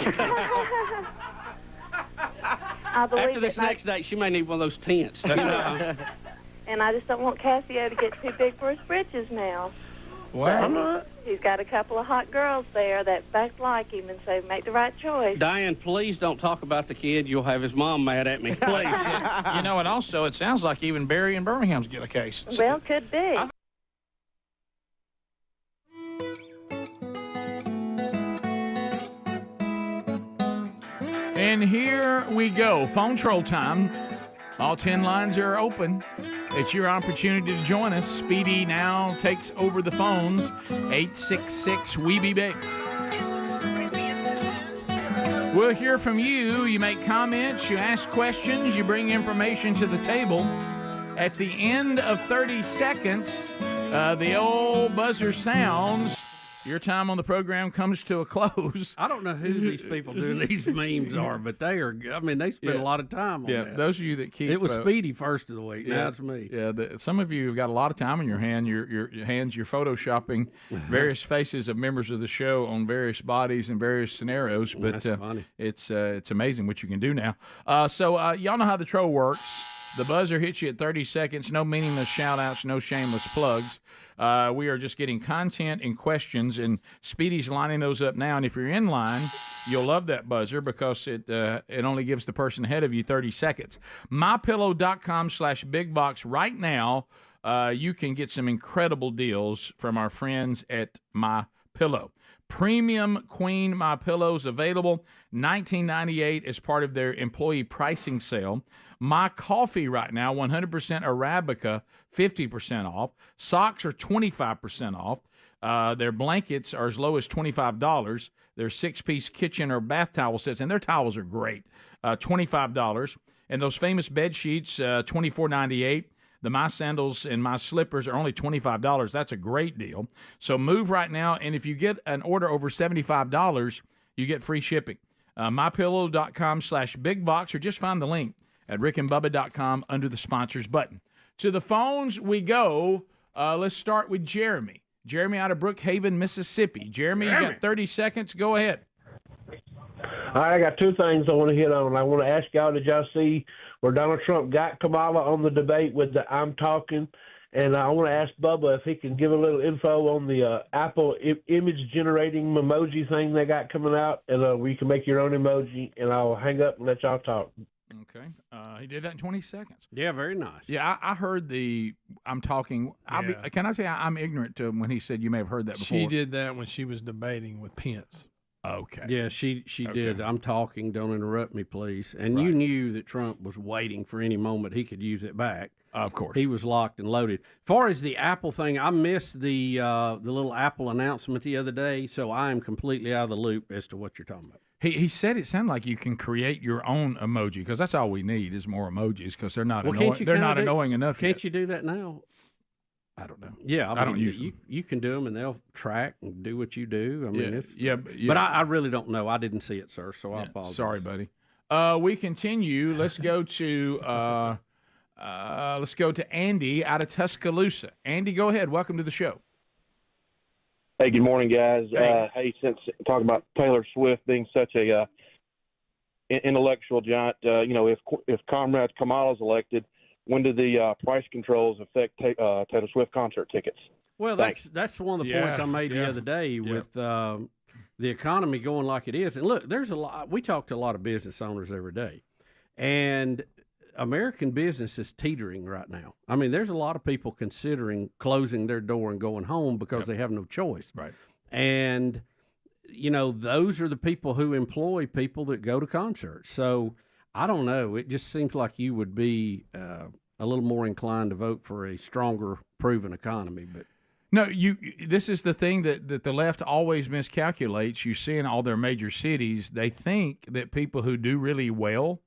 I believe After this next date, she may need one of those tents. And I just don't want Cassio to get too big for his britches now. Well, he's got a couple of hot girls there that both like him, and so make the right choice. Diane, please don't talk about the kid. You'll have his mom mad at me. Please. You know, and also it sounds like even Barry in Birmingham's get a case. Well, could be. And here we go. Phone troll time. All 10 lines are open. It's your opportunity to join us. Speedy now takes over the phones. 866-WE-BE-BIG. We'll hear from you. You make comments, you ask questions, you bring information to the table. At the end of 30 seconds, the old buzzer sounds. Your time on the program comes to a close. I don't know who these people doing these memes are, but they are. I mean, they spend a lot of time on that. Those of you that keep it was Speedy first of the week. Now it's me. Yeah, some of you have got a lot of time in your hand. Your hands. You're photoshopping various faces of members of the show on various bodies and various scenarios. But That's funny. It's amazing what you can do now. So y'all know how the troll works. The buzzer hits you at 30 seconds. No meaningless shout-outs, no shameless plugs. We are just getting content and questions, and Speedy's lining those up now. And if you're in line, you'll love that buzzer because it only gives the person ahead of you 30 seconds. MyPillow.com/BigBox right now. You can get some incredible deals from our friends at MyPillow. Premium Queen My Pillows available, $19.98 as part of their employee pricing sale. My Coffee right now, 100% Arabica, 50% off. Socks are 25% off. Their blankets are as low as $25. Their 6-piece kitchen or bath towel sets, and their towels are great, $25. And those famous bed sheets, $24.98. The My Sandals and My Slippers are only $25. That's a great deal. So move right now, and if you get an order over $75, you get free shipping. MyPillow.com/BigBox, or just find the link at rickandbubba.com under the sponsors button. To the phones we go. Let's start with Jeremy. Jeremy out of Brookhaven, Mississippi. Jeremy, you got 30 seconds. Go ahead. All right, I got two things I want to hit on. I want to ask y'all, did y'all see where Donald Trump got Kamala on the debate with the I'm Talking? And I want to ask Bubba if he can give a little info on the Apple image-generating emoji thing they got coming out, and where you can make your own emoji, and I'll hang up and let y'all talk. Okay. He did that in 20 seconds. Yeah, very nice. Yeah, I heard the I'm Talking. Can I say I'm ignorant to him when he said you may have heard that before? She did that when she was debating with Pence. Okay. Yeah, she did. I'm talking. Don't interrupt me, please. And you knew that Trump was waiting for any moment he could use it back. Of course. He was locked and loaded. As far as the Apple thing, I missed the little Apple announcement the other day, so I am completely out of the loop as to what you're talking about. He said it sounded like you can create your own emoji, because that's all we need is more emojis, because they're not annoying. They're not annoying enough Can't yet. you do that now? I don't know. Yeah, I don't use them. You can do them, and they'll track and do what you do. I mean, yeah. But I really don't know. I didn't see it, sir, so I apologize. Sorry, buddy. We continue. Let's go to Andy out of Tuscaloosa. Andy, go ahead. Welcome to the show. Hey, good morning, guys. Hey, since talking about Taylor Swift being such a intellectual giant, if Comrade Kamala's elected, when do the price controls affect Taylor Swift concert tickets? Well, that's one of the points I made the other day with the economy going like it is. And look, there's a lot. We talk to a lot of business owners every day, and American business is teetering right now. I mean, there's a lot of people considering closing their door and going home because they have no choice. Right. And, those are the people who employ people that go to concerts. So I don't know. It just seems like you would be a little more inclined to vote for a stronger, proven economy. But no, this is the thing that the left always miscalculates. You see in all their major cities, they think that people who do really well,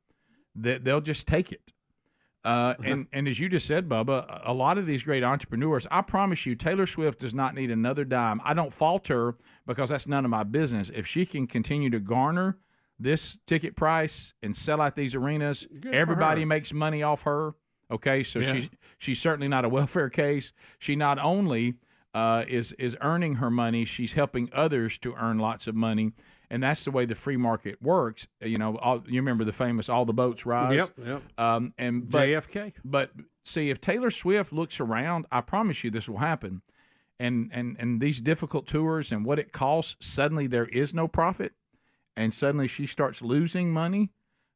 that they'll just take it. And as you just said, Bubba, a lot of these great entrepreneurs, I promise you, Taylor Swift does not need another dime. I don't fault her because that's none of my business. If she can continue to garner this ticket price and sell out these arenas, everybody makes money off her. Okay, so she's certainly not a welfare case. She not only is earning her money, she's helping others to earn lots of money. And that's the way the free market works. You remember the famous "all the boats rise." Yep. But JFK. But see, if Taylor Swift looks around, I promise you this will happen. And these difficult tours and what it costs, suddenly there is no profit, and suddenly she starts losing money.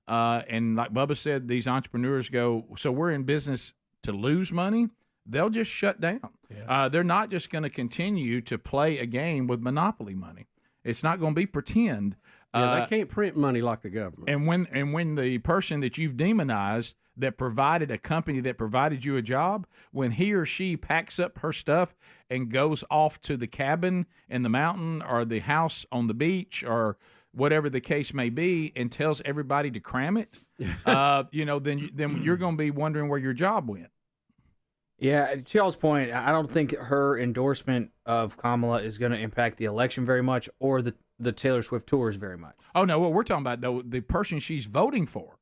And like Bubba said, these entrepreneurs go, so we're in business to lose money. They'll just shut down. Yeah. They're not just going to continue to play a game with monopoly money. It's not going to be pretend. They can't print money like the government. And when the person that you've demonized that provided a company that provided you a job, when he or she packs up her stuff and goes off to the cabin in the mountain or the house on the beach or whatever the case may be, and tells everybody to cram it, then you're going to be wondering where your job went. Yeah, to y'all's point, I don't think her endorsement of Kamala is going to impact the election very much, or the Taylor Swift tours very much. Oh, no, what we're talking about, though, the person she's voting for.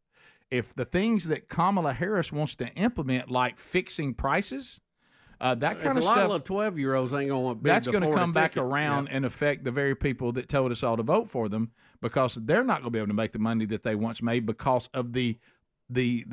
If the things that Kamala Harris wants to implement, like fixing prices, that kind of stuff. A lot of 12-year-olds ain't going to want big. That's going to come back ticket. around and affect the very people that told us all to vote for them, because they're not going to be able to make the money that they once made because of the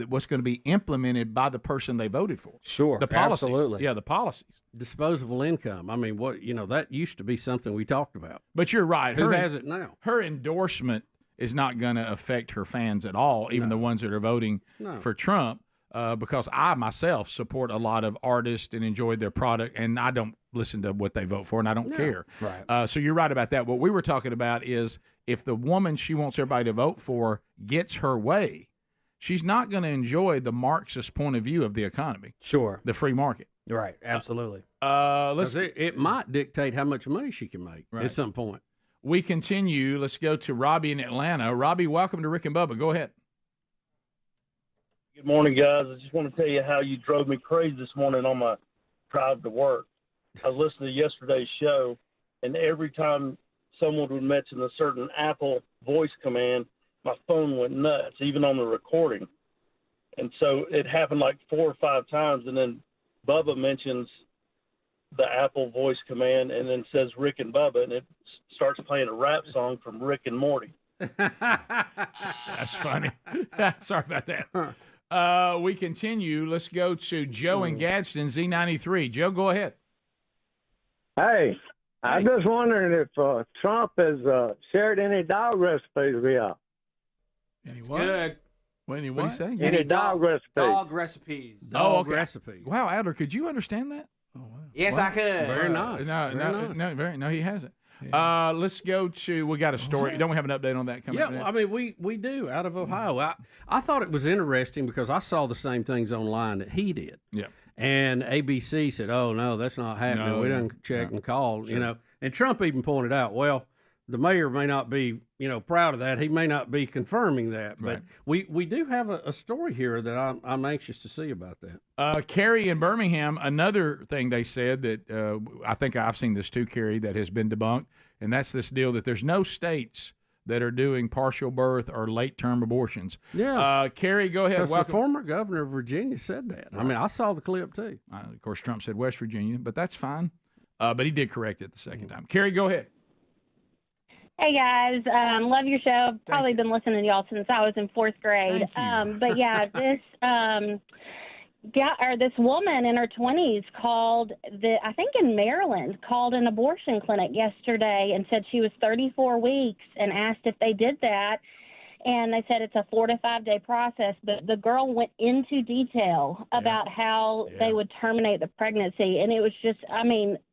what's going to be implemented by the person they voted for. Sure, the policies. absolutely. Yeah, the policies. Disposable income. I mean, that used to be something we talked about. But you're right. Who has it now? Her endorsement is not going to affect her fans at all, even the ones that are voting for Trump, because I myself support a lot of artists and enjoy their product, and I don't listen to what they vote for, and I don't care. Right. So you're right about that. What we were talking about is if the woman she wants everybody to vote for gets her way, she's not going to enjoy the Marxist point of view of the economy. Sure. The free market. Right. Absolutely. It might dictate how much money she can make at some point. We continue. Let's go to Robbie in Atlanta. Robbie, welcome to Rick and Bubba. Go ahead. Good morning, guys. I just want to tell you how you drove me crazy this morning on my drive to work. I was listening to yesterday's show, and every time someone would mention a certain Apple voice command, my phone went nuts, even on the recording. And so it happened like 4 or 5 times, and then Bubba mentions the Apple voice command and then says Rick and Bubba, and it starts playing a rap song from Rick and Morty. That's funny. Sorry about that. We continue. Let's go to Joe in Gadsden, Z93. Joe, go ahead. Hey, I'm just wondering if Trump has shared any dog recipes with y'all. Any what? Good. What do you say? Any dog recipes? Dog recipes. Dog recipes. Wow, Adler, could you understand that? Yes, I could. Very nice. No, he hasn't. Let's go to. We got a story. Don't we have an update on that coming up? Yeah, I mean, we do out of Ohio. I thought it was interesting because I saw the same things online that he did. Yeah. And ABC said, "Oh no, that's not happening. No, we didn't check and call." Sure. And Trump even pointed out, well, the mayor may not be, proud of that. He may not be confirming that, but we do have a story here that I'm anxious to see about that. Carrie in Birmingham, another thing they said that I think I've seen this too, Carrie, that has been debunked, and that's this deal that there's no states that are doing partial birth or late-term abortions. Yeah. Carrie, go ahead. Because the former governor of Virginia said that. I mean, I saw the clip too. Of course, Trump said West Virginia, but that's fine. But he did correct it the second time. Carrie, go ahead. Hey guys, love your show. I've probably been listening to y'all since I was in 4th grade. But yeah, this woman in her 20s called I think in Maryland, called an abortion clinic yesterday and said she was 34 weeks and asked if they did that. And they said it's a 4 to 5 day process, but the girl went into detail about how they would terminate the pregnancy. And it was just,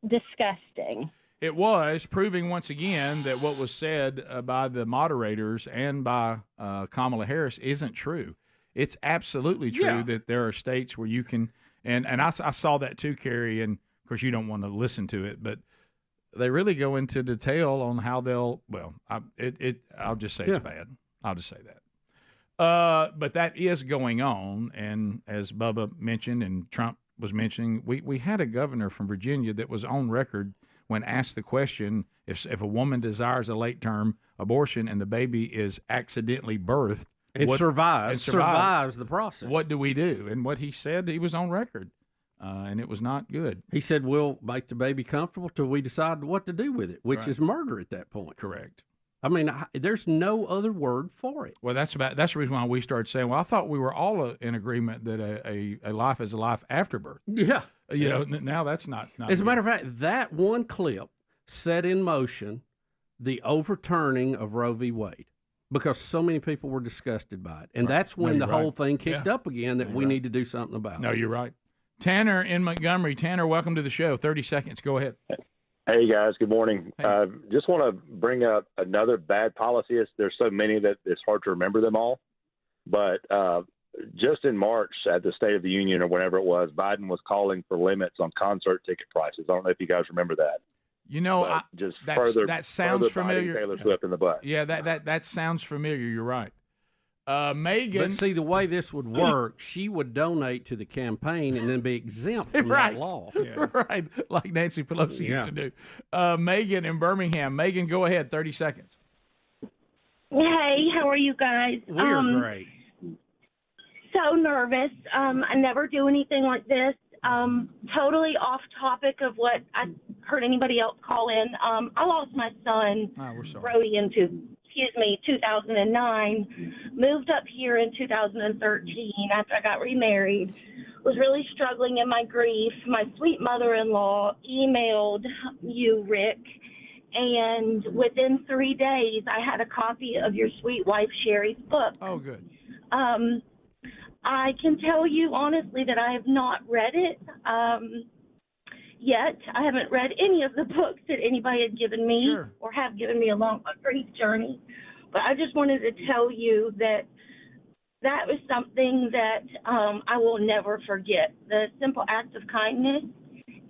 disgusting. It was, proving once again that what was said by the moderators and by Kamala Harris isn't true. It's absolutely true that there are states where you can, and I saw that too, Carrie, and of course you don't want to listen to it, but they really go into detail on how they'll, I'll just say it's bad. I'll just say that. But that is going on, and as Bubba mentioned and Trump was mentioning, we had a governor from Virginia that was on record when asked the question, if a woman desires a late-term abortion and the baby is accidentally birthed and survives the process, what do we do? And what he said, he was on record, and it was not good. He said, we'll make the baby comfortable till we decide what to do with it, which is murder at that point. Correct. I mean, there's no other word for it. Well, that's the reason why we started saying, well, I thought we were all in agreement that a life is a life after birth. Yeah. Now that's not As a matter of fact, that one clip set in motion the overturning of Roe v. Wade because so many people were disgusted by it. And that's when the whole thing kicked up again that we need to do something about. No, you're right. Tanner in Montgomery. Tanner, welcome to the show. 30 seconds. Go ahead. Hey, guys. Good morning. Just want to bring up another bad policy. There's so many that it's hard to remember them all. But just in March at the State of the Union or whenever it was, Biden was calling for limits on concert ticket prices. I don't know if you guys remember that. You know, that sounds familiar. Taylor Swift in the butt. Yeah, that sounds familiar. You're right. Megan. But see, the way this would work, she would donate to the campaign and then be exempt from right. that law. Right, like Nancy Pelosi used to do. Megan in Birmingham. Megan, go ahead, 30 seconds. Hey, how are you guys? We're great. So nervous. I never do anything like this. Totally off topic of what I heard anybody else call in. I lost my son, Brody, in 2009. Moved up here in 2013 after I got remarried. Was really struggling in my grief. My sweet mother-in-law emailed you, Rick, and within 3 days, I had a copy of your sweet wife Sherry's book. Oh, good. I can tell you honestly that I have not read it yet. I haven't read any of the books that anybody had given me or have given me along my grief journey. But I just wanted to tell you that that was something that I will never forget, the simple act of kindness.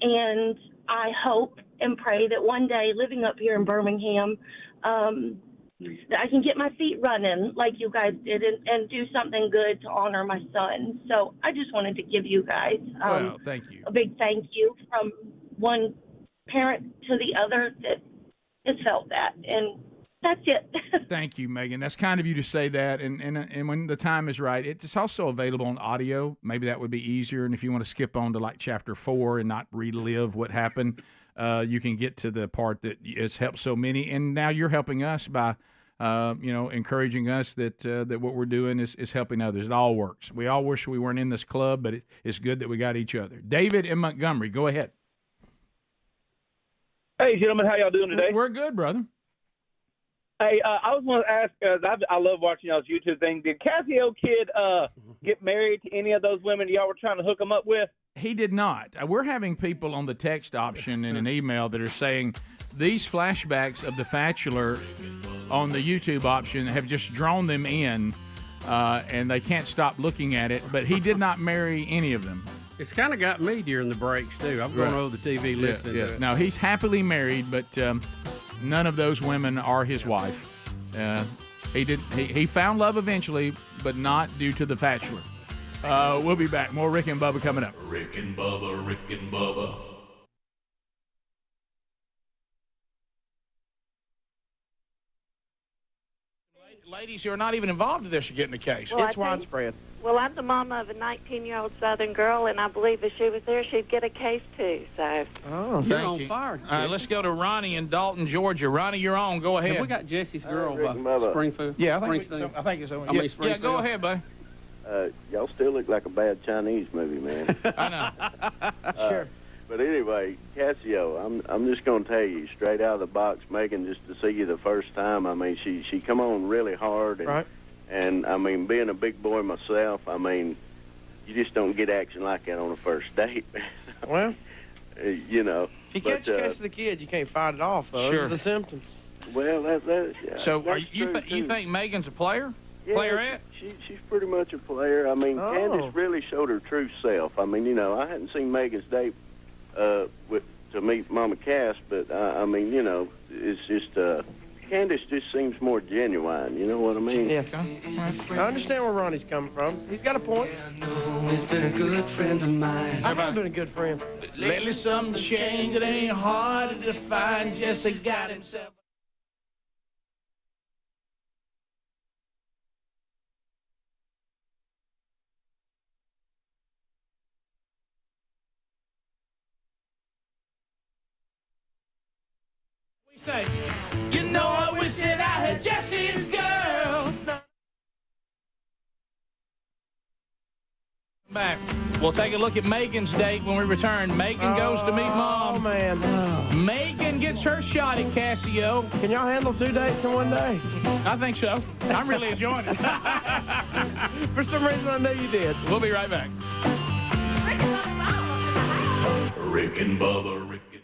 And I hope and pray that one day, living up here in Birmingham, that I can get my feet running like you guys did and do something good to honor my son. So I just wanted to give you guys thank you. a big thank you from one parent to the other that has felt that. And that's it. Thank you, Megan. That's kind of you to say that. And when the time is right, it's also available on audio. Maybe that would be easier. And if you want to skip on to like chapter 4 and not relive what happened, you can get to the part that has helped so many. And now you're helping us by, encouraging us that what we're doing is helping others. It all works. We all wish we weren't in this club, but it's good that we got each other. David in Montgomery, go ahead. Hey, gentlemen, how y'all doing today? We're good, brother. Hey, I was going to ask, I love watching y'all's YouTube thing. Did Casio Kid get married to any of those women y'all were trying to hook him up with? He did not. We're having people on the text option in an email that are saying these flashbacks of the Bachelor on the YouTube option have just drawn them in, and they can't stop looking at it. But he did not marry any of them. It's kind of got me during the breaks, too. I'm going over the TV listening to it. Now, he's happily married, but none of those women are his wife. He found love eventually, but not due to the Bachelor. We'll be back. More Rick and Bubba coming up. Rick and Bubba, Rick and Bubba. Ladies who are not even involved in this are getting the case. Well, It's widespread. Well, I'm the mama of a 19-year-old Southern girl, and I believe if she was there, she'd get a case, too. So. Oh, You're thank on you. fire. All right, let's go to Ronnie in Dalton, Georgia. Ronnie, you're on. Go ahead. Have we got Jesse's girl Rick and Bubba. Springfield? Yeah, I think Springfield. so. I mean, Yeah, go ahead, bud. Y'all still look like a bad Chinese movie, man. I know. Sure. But anyway, Casio, I'm just going to tell you straight out of the box, Megan, just to see you the first time. I mean, she come on really hard, and, right. And I mean, being a big boy myself, I mean, you just don't get action like that on a first date. Well, you know. If you catch a case of the kid, you can't fight it off. Those Sure. are the symptoms. Well, yeah, So, that's you true, think Megan's a player? Yeah, Playerette? She's pretty much a player. I mean, Oh. Candace really showed her true self. I mean, I hadn't seen Megan's date to meet Mama Cass, but I mean, it's just Candace just seems more genuine. You know what I mean? Yes. I understand where Ronnie's coming from. He's got a point. He's been a good friend of mine. I've been a good friend. Lately something changed. It ain't hard to find. Jesse got himself. We say, I wish that I had Jesse's girl. Back. We'll take a look at Megan's date when we return. Megan goes to meet Mom. Oh, man. Megan gets her shot at Casio. Can y'all handle 2 dates in one day? I think so. I'm really enjoying it. For some reason, I knew you did. We'll be right back. Rick and Bubba, Rick and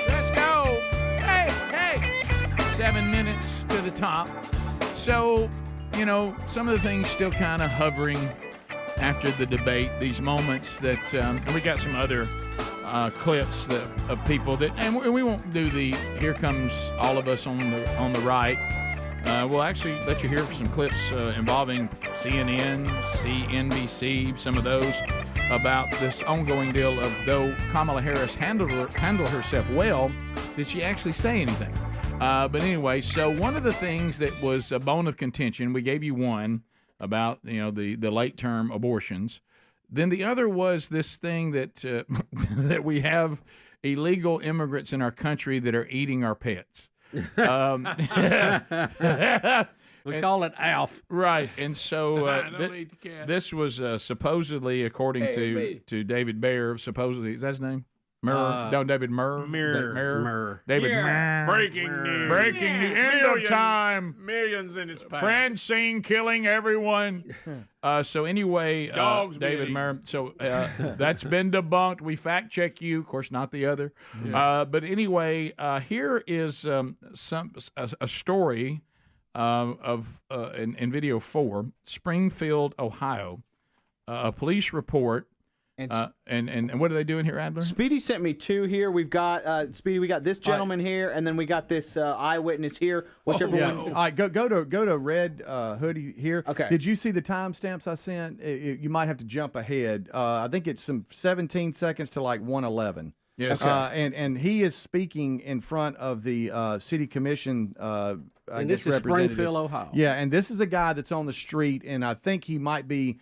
Let's go. Hey, hey. 7 minutes to the top. So, you know, some of the things still kind of hovering after the debate, these moments that, and we got some other clips of people that, and we won't do the "Here Comes All of Us" on the right. We'll actually let you hear some clips involving CNN, CNBC, some of those, about this ongoing deal of, though Kamala Harris handled herself well, did she actually say anything? But anyway, so one of the things that was a bone of contention, we gave you one about, you know, the late-term abortions. Then the other was this thing that that we have illegal immigrants in our country that are eating our pets. We call it ALF. Right. And so Don't eat the cat. this was supposedly, according to David Baer, supposedly, is that his name? David Murr. Murr. David Yeah. Murr. Breaking news. Breaking news. End of time. Millions in its path. Francine killing everyone. So anyway, Dogs David being Murr. So that's been debunked. We fact check you, of course, not the other. But anyway, here is a story in video 4, Springfield, Ohio. A police report. And what are they doing here, Adler? Speedy sent me two here. We've got Speedy. We got this gentleman here, and then we got this eyewitness here. Whichever one. All right, go to red hoodie here. Okay. Did you see the timestamps I sent? You might have to jump ahead. I think it's some 17 seconds to like 1:11. Yes. And he is speaking in front of the city commission. And this is Springfield, Ohio. Yeah, and this is a guy that's on the street, and I think he might be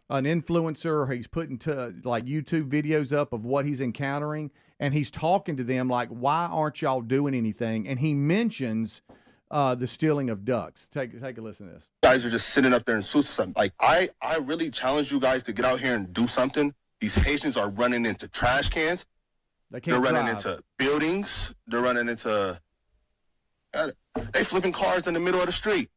an influencer. He's putting like YouTube videos up of what he's encountering, and he's talking to them like, "Why aren't y'all doing anything?" And he mentions the stealing of ducks. Take a listen to this. You guys are just sitting up there in suits or something. Like I really challenge you guys to get out here and do something. These Haitians are running into trash cans. They're running into buildings. They're running into. They flipping cars in the middle of the street.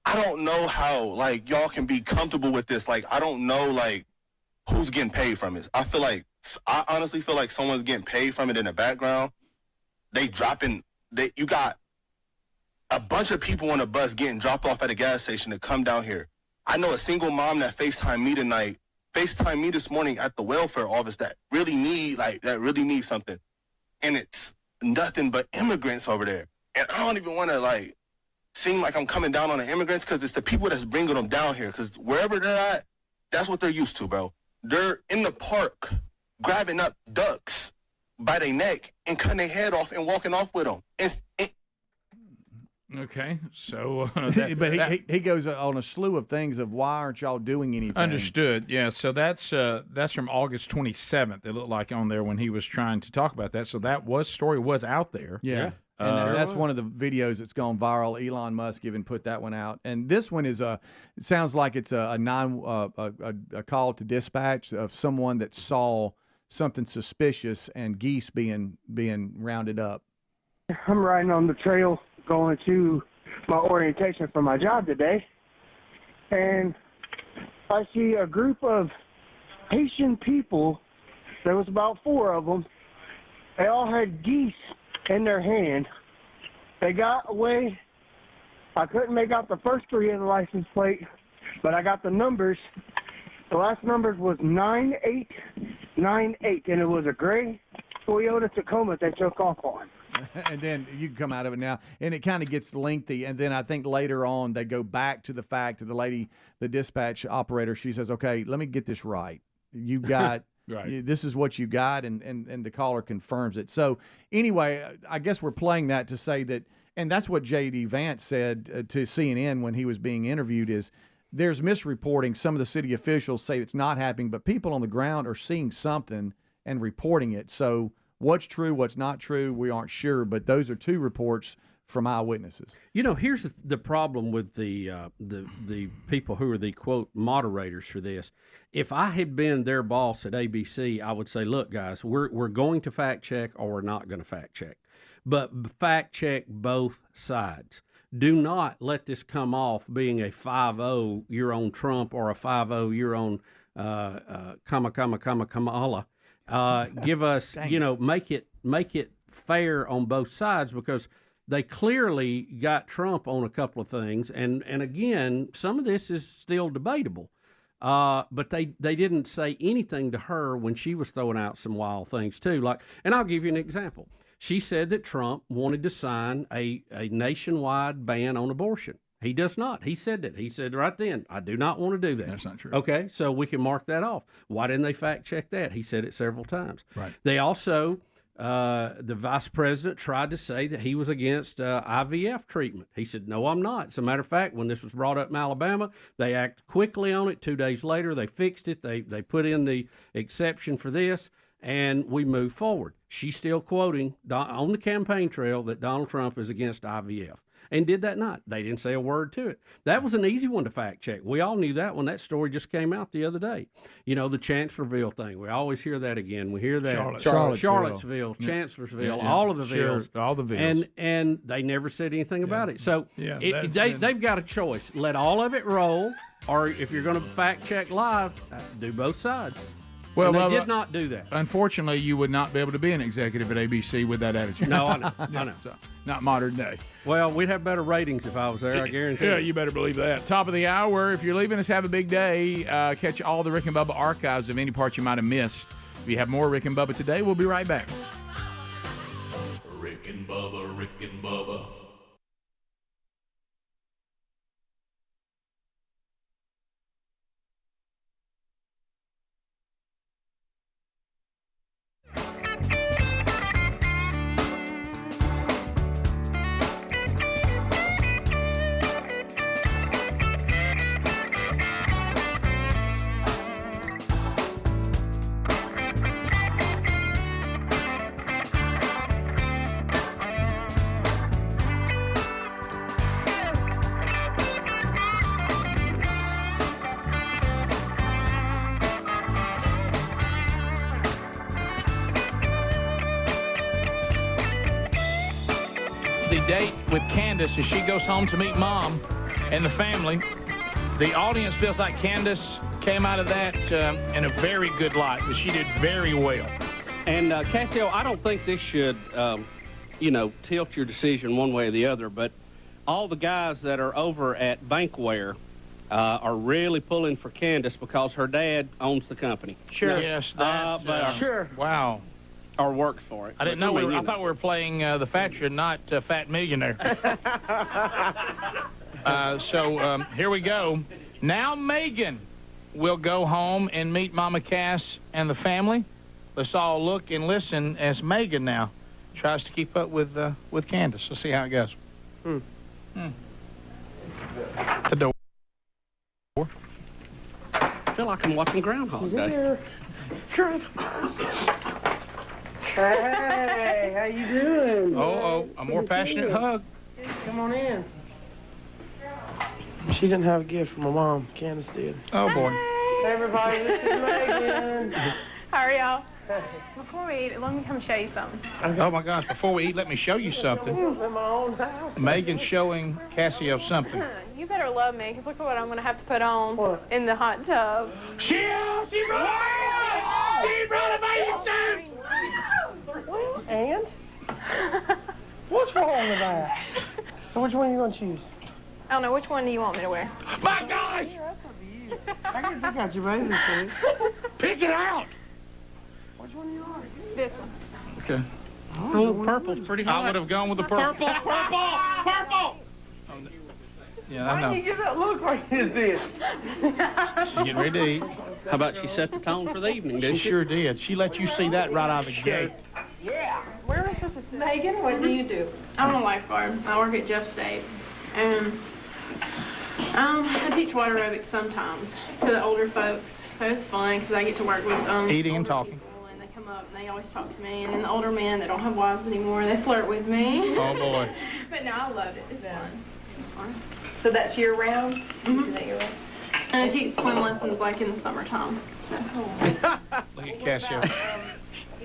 I don't know how, like, y'all can be comfortable with this. Like, I don't know, like, who's getting paid from it. I honestly feel like someone's getting paid from it in the background. You got a bunch of people on a bus getting dropped off at a gas station to come down here. I know a single mom that FaceTimed me this morning at the welfare office that really need something. And it's nothing but immigrants over there. And I don't even want to, like, seem like I'm coming down on the immigrants, because it's the people that's bringing them down here. Because wherever they're at, that's what they're used to, bro. They're in the park grabbing up ducks by their neck and cutting their head off and walking off with them. Okay, so but he goes on a slew of things of why aren't y'all doing anything? Understood. Yeah, so that's from August 27th. It looked like on there when he was trying to talk about that. So that story was out there. Yeah. And that's one of the videos that's gone viral. Elon Musk even put that one out. And this one is it sounds like it's a call to dispatch of someone that saw something suspicious and geese being rounded up. I'm riding on the trail going to my orientation for my job today, and I see a group of Haitian people. There was about 4 of them. They all had geese in their hand. They got away. I couldn't make out the first 3 of the license plate, but I got the numbers. The last numbers was 9898, and it was a gray Toyota Tacoma they took off on. And then you can come out of it now, and it kind of gets lengthy. And then I think later on they go back to the fact of the lady, the dispatch operator. She says, "Okay, let me get this right. You got Right. This is what you got, and the caller confirms it. So anyway, I guess we're playing that to say that, and that's what J.D. Vance said to CNN when he was being interviewed, is there's misreporting. Some of the city officials say it's not happening, but people on the ground are seeing something and reporting it. So what's true, what's not true, we aren't sure, but those are two reports from eyewitnesses. You know, here's the problem with the people who are the, quote, moderators for this. If I had been their boss at ABC, I would say, look, guys, we're going to fact check or we're not going to fact check. But fact check both sides. Do not let this come off being a 5-0 you're on Trump or a 5-0 you're on Kamala. Give us, make it fair on both sides, because they clearly got Trump on a couple of things, and again, some of this is still debatable. But they didn't say anything to her when she was throwing out some wild things too. Like, and I'll give you an example. She said that Trump wanted to sign a nationwide ban on abortion. He does not. He said that. He said right then, I do not want to do that. That's not true. Okay, so we can mark that off. Why didn't they fact check that? He said it several times. Right. They also, the vice president tried to say that he was against IVF treatment. He said, no, I'm not. As a matter of fact, when this was brought up in Alabama, they acted quickly on it. 2 days later, they fixed it. They put in the exception for this, and we moved forward. She's still quoting on the campaign trail that Donald Trump is against IVF. And did that not? They didn't say a word to it. That was an easy one to fact check. We all knew that when that story just came out the other day. You know, the Chancellorsville thing. We always hear that again. We hear that. Charlottesville, Chancellorsville, all of the villes. All the villes. And they never said anything about it. So they've got a choice. Let all of it roll, or if you're going to fact check live, do both sides. Well, and they did not do that. Unfortunately, you would not be able to be an executive at ABC with that attitude. No, I know. I know. So, not modern day. Well, we'd have better ratings if I was there, I guarantee. Yeah, you better believe that. Top of the hour. If you're leaving us, have a big day. Catch all the Rick and Bubba archives of any part you might have missed. If you have more Rick and Bubba today, we'll be right back. Rick and Bubba, Rick and Bubba. Date with Candace as she goes home to meet Mom and the family. The audience feels like Candace came out of that in a very good light. She did very well. And Cassio, I don't think this should, tilt your decision one way or the other, but all the guys that are over at Bankware are really pulling for Candace because her dad owns the company. Sure. Yes. Sure. Wow. Or works for it. I didn't know. I thought we were playing the Fat Show, not Fat Millionaire. So here we go. Now Megan will go home and meet Mama Cass and the family. Let's all look and listen as Megan now tries to keep up with Candace. Let's see how it goes. The door. I feel like I'm watching Groundhog Day. Sure. Hey, how you doing? Oh, a more passionate hug. Come on in. She didn't have a gift from my mom. Candace did. Oh, boy. Hey, everybody, this is Megan. How are y'all? Before we eat, let me come show you something. Oh, my gosh. Before we eat, let me show you something. In my own house. Megan's showing Cassio something. You better love me, because look at what I'm going to have to put on in the hot tub. She brought a bathing suit! And? What's wrong with that? So which one are you going to choose? I don't know. Which one do you want me to wear? My gosh! I can pick out your bathing suit. Pick it out! Which one do you like? This one. Okay. Oh, purple's pretty hot. I would have gone with the purple. Purple! Yeah, I know. Why did you give that look like you did? She's getting ready to eat. How about she set the tone for the evening, didn't She she? sure did. She let you see that right out of the gate. Yeah. Where is this? Megan, what do you do? I'm a lifeguard. I work at Jeff State. And I teach water aerobics sometimes to the older folks. So it's fun because I get to work with Eating and older talking. people, and they come up and they always talk to me. And then the older men that don't have wives anymore, they flirt with me. Oh, boy. But no, I love it. It's fun. It's fun. So that's year round? Mm-hmm. Is that year round? And I teach swim lessons like in the summertime. So. Look at Cassia.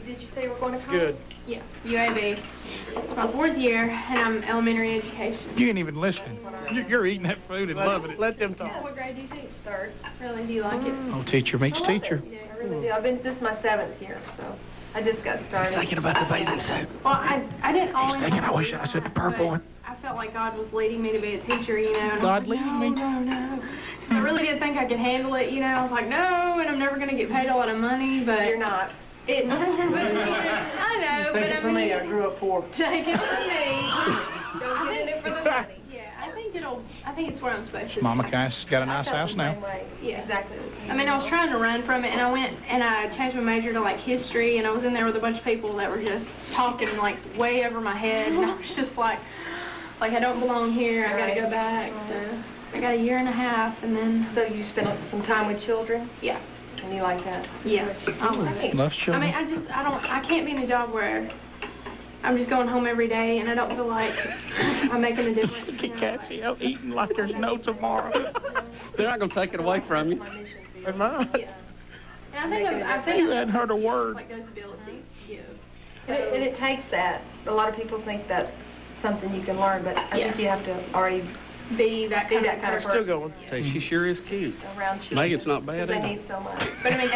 Did you say you were going to college? Good. Yeah, UAB. It's my 4th year, and I'm elementary education. You ain't even listening. You're eating that food and loving it. Let them talk. What grade do you teach? 3rd. Really? Do you like it? Oh, teacher meets teacher. I really do. This is my 7th year, so I just got started. Thinking about the bathing suit. Well, I didn't always. Thinking I wish I said the purple one. I felt like God was leading me to be a teacher, you know. And God I was like, leading me? No. I really didn't think I could handle it, you know. I was like, no, and I'm never going to get paid a lot of money, but. You're not. I know, but I mean. I grew up poor. Take it from me. Don't get in it for the money. Yeah, I think it's where I'm supposed to. Mama Cass got a nice house now. Yeah, exactly. I mean, I was trying to run from it, and I went and I changed my major to like history, and I was in there with a bunch of people that were just talking like way over my head, and I was just like I don't belong here. I got to go back. So I got a year and a half, and then. So you spent some time with children? Yeah. And you like that? Yeah. Loves children. I mean, I can't be in a job where I'm just going home every day, and I don't feel like I'm making a difference. Look at Cassie out eating like there's no tomorrow. They're not going to take it away from you. They're not. Yeah. And I think You hadn't heard a word. Like those abilities give. And it takes that. A lot of people think that's something you can learn, but I think you have to already be that kind of person. Still going. Say, she sure is cute. Around children. Megan's not bad They either. need so much. But I mean,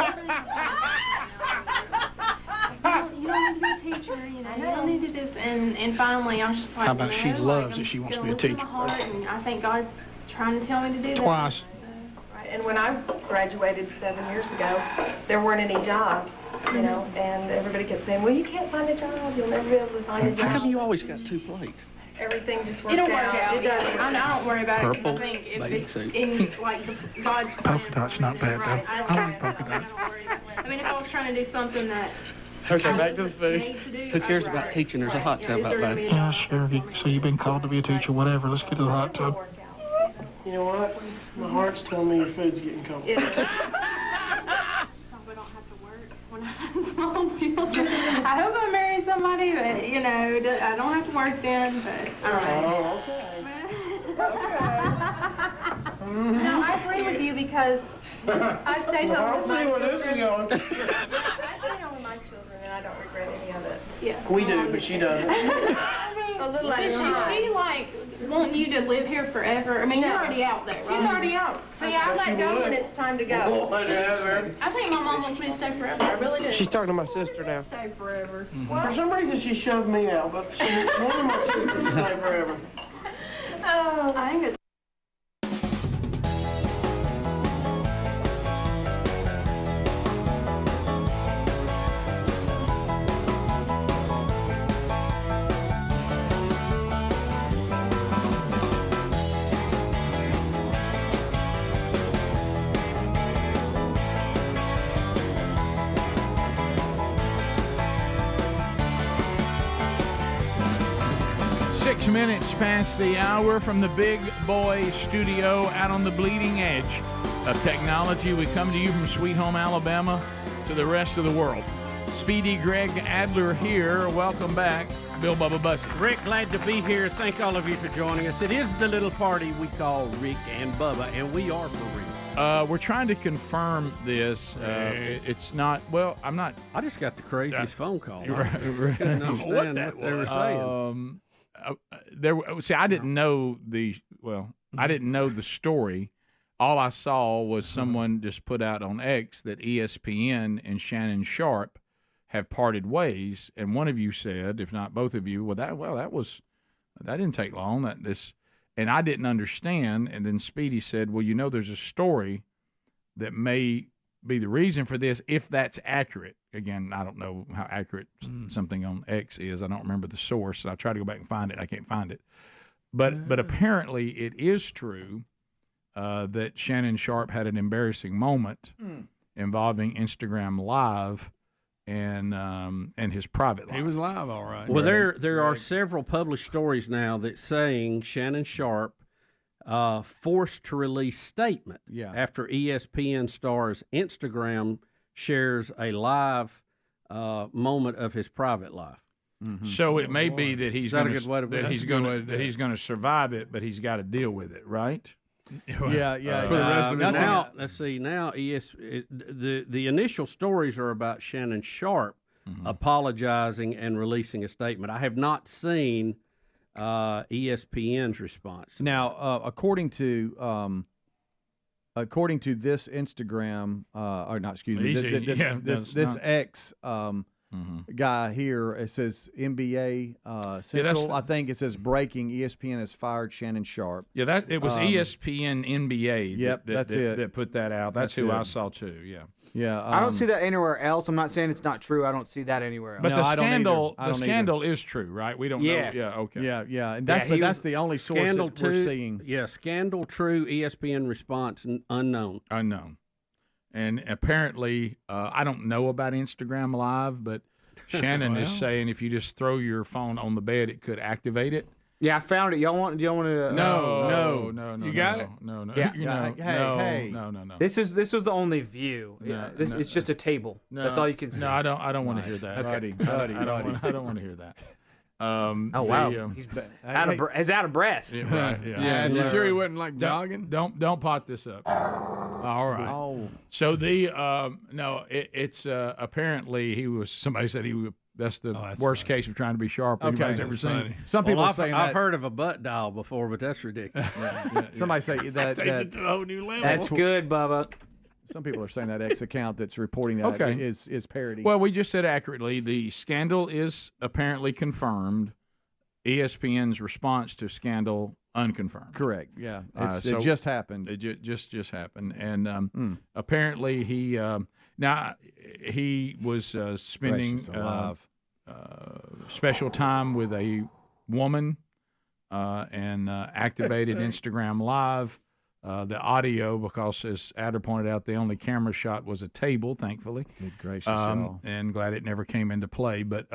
you don't need to be a teacher, you know. You don't need to just, and finally, I was just like, How about she loves that she wants to be a teacher? My heart, and I think God's trying to tell me to do that. Twice. Right. And when I graduated 7 years ago, there weren't any jobs, you know, and everybody kept saying, well, you can't find a job. You'll never be able to find a job. How come you always got 2 plates? Everything just works It'll work out. It does. I don't worry about it. 'Cause Purple I think if bathing it's suit. in like God's plan. Polka dot's not bad, right, though. I I don't like polka dots. worry about it. I mean, if I was trying to do something that Okay, back to the food. I need to do, Who cares I'd about write. teaching? There's a hot tub out there. Yeah, sure. So you've been called to be a teacher, whatever. Let's get to the hot tub. You know what? My heart's telling me your food's getting cold. So we don't have to work when I have small children. I hope I marry somebody that, you know, I don't have to work then, but I don't know. Oh, okay. No, I agree with you because I stayed home with my I'll see where this is children. going. I stayed home with my children and I don't regret any of it. Yeah. We do, but she doesn't. A little Does she like want you to live here forever? I mean, you're already out there, right? She's already out. See, I let go when it's time to go. I think my mom wants me to stay forever. I really do. She's talking to my sister now. Stay forever. For some reason, she shoved me out, but she wanted my sister to stay forever. Oh, I think it's. 6 minutes past the hour from the Big Boy Studio out on the bleeding edge of technology. We come to you from Sweet Home, Alabama, to the rest of the world. Speedy Greg Adler here. Welcome back, Bill Bubba Bussey. Rick, glad to be here. Thank all of you for joining us. It is the little party we call Rick and Bubba, and we are for real. We're trying to confirm this. It's not. Well, I'm not. I just got the craziest phone call. I Right. couldn't understand what they were saying. I didn't know I didn't know the story. All I saw was someone just put out on X that ESPN and Shannon Sharp have parted ways, and one of you said, if not both of you, that didn't take long. And I didn't understand. And then Speedy said, well, there's a story that may be the reason for this, if that's accurate. Again, I don't know how accurate something on X is. I don't remember the source. And I try to go back and find it. I can't find it. But apparently it is true that Shannon Sharpe had an embarrassing moment involving Instagram Live and his private life. He was live, all right. Well, there are several published stories now that saying Shannon Sharpe forced to release statement after ESPN star's Instagram shares a live moment of his private life. Mm-hmm. So it may be that he's going to to survive it, but he's got to deal with it, right? For the rest of his now, let's see. Now, the initial stories are about Shannon Sharpe apologizing and releasing a statement. I have not seen ESPN's response. Now, according to this Instagram, or not, excuse me, this X guy here, it says NBA Central. I think it says breaking: ESPN has fired Shannon Sharpe. Yeah, it was ESPN NBA. Yep, that's it. That put that out. That's who I saw too. Yeah. I don't see that anywhere else. I'm not saying it's not true. I don't see that anywhere else. But the scandal is true, right? We don't know. Yeah. Okay. Yeah. And that's the only source that we're seeing. Yeah, scandal true. ESPN response unknown. And apparently, I don't know about Instagram Live, but Shannon is saying if you just throw your phone on the bed, it could activate it. Yeah, I found it. Do y'all want to? No. You got it? No. Yeah. Hey. No. This was the only view. It's just a table. That's all you can see. No, I don't want to hear that. Buddy. I don't want to hear that. Wow, he's out of breath. Yeah. You sure he wasn't like jogging? Don't pot this up. All right. Oh. So it's apparently somebody said that's the worst case of trying to be sharp anybody's ever seen. Some people are saying I've heard of a butt dial before, but that's ridiculous. Somebody say that takes it to a whole new level. That's good, Bubba. Some people are saying that X account that's reporting that is parody. Well, we just said accurately. The scandal is apparently confirmed. ESPN's response to scandal unconfirmed. Correct. Yeah, it just happened. It just happened, and apparently he was spending special time with a woman and activated Instagram Live. The audio, because as Adder pointed out, the only camera shot was a table, thankfully. Good gracious, and glad it never came into play. But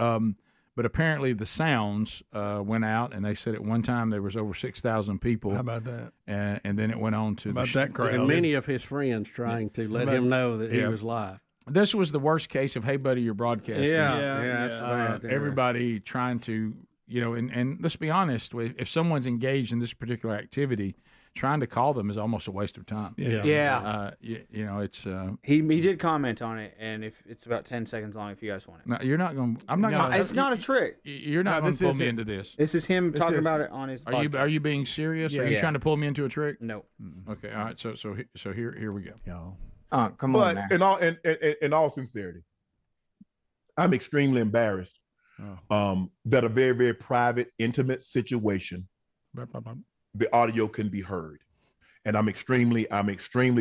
apparently the sounds went out, and they said at one time there was over 6,000 people. How about that? And then it went on to that crowd. And many of his friends trying to let him know that he was live. This was the worst case of, hey, buddy, you're broadcasting. Yeah. Everybody trying to, and let's be honest, if someone's engaged in this particular activity, trying to call them is almost a waste of time. Yeah. It's he did comment on it, and if it's about 10 seconds long, if you guys want it. No, you're not going. I'm not. going. It's not a trick. You're not going to pull me into this. This is him talking about it on his. Are you being serious? Yeah. Are you trying to pull me into a trick? No. Okay. All right. So here we go. Y'all. Come on now. In all sincerity, I'm extremely embarrassed that a very, very private, intimate situation, the audio can be heard, and I'm extremely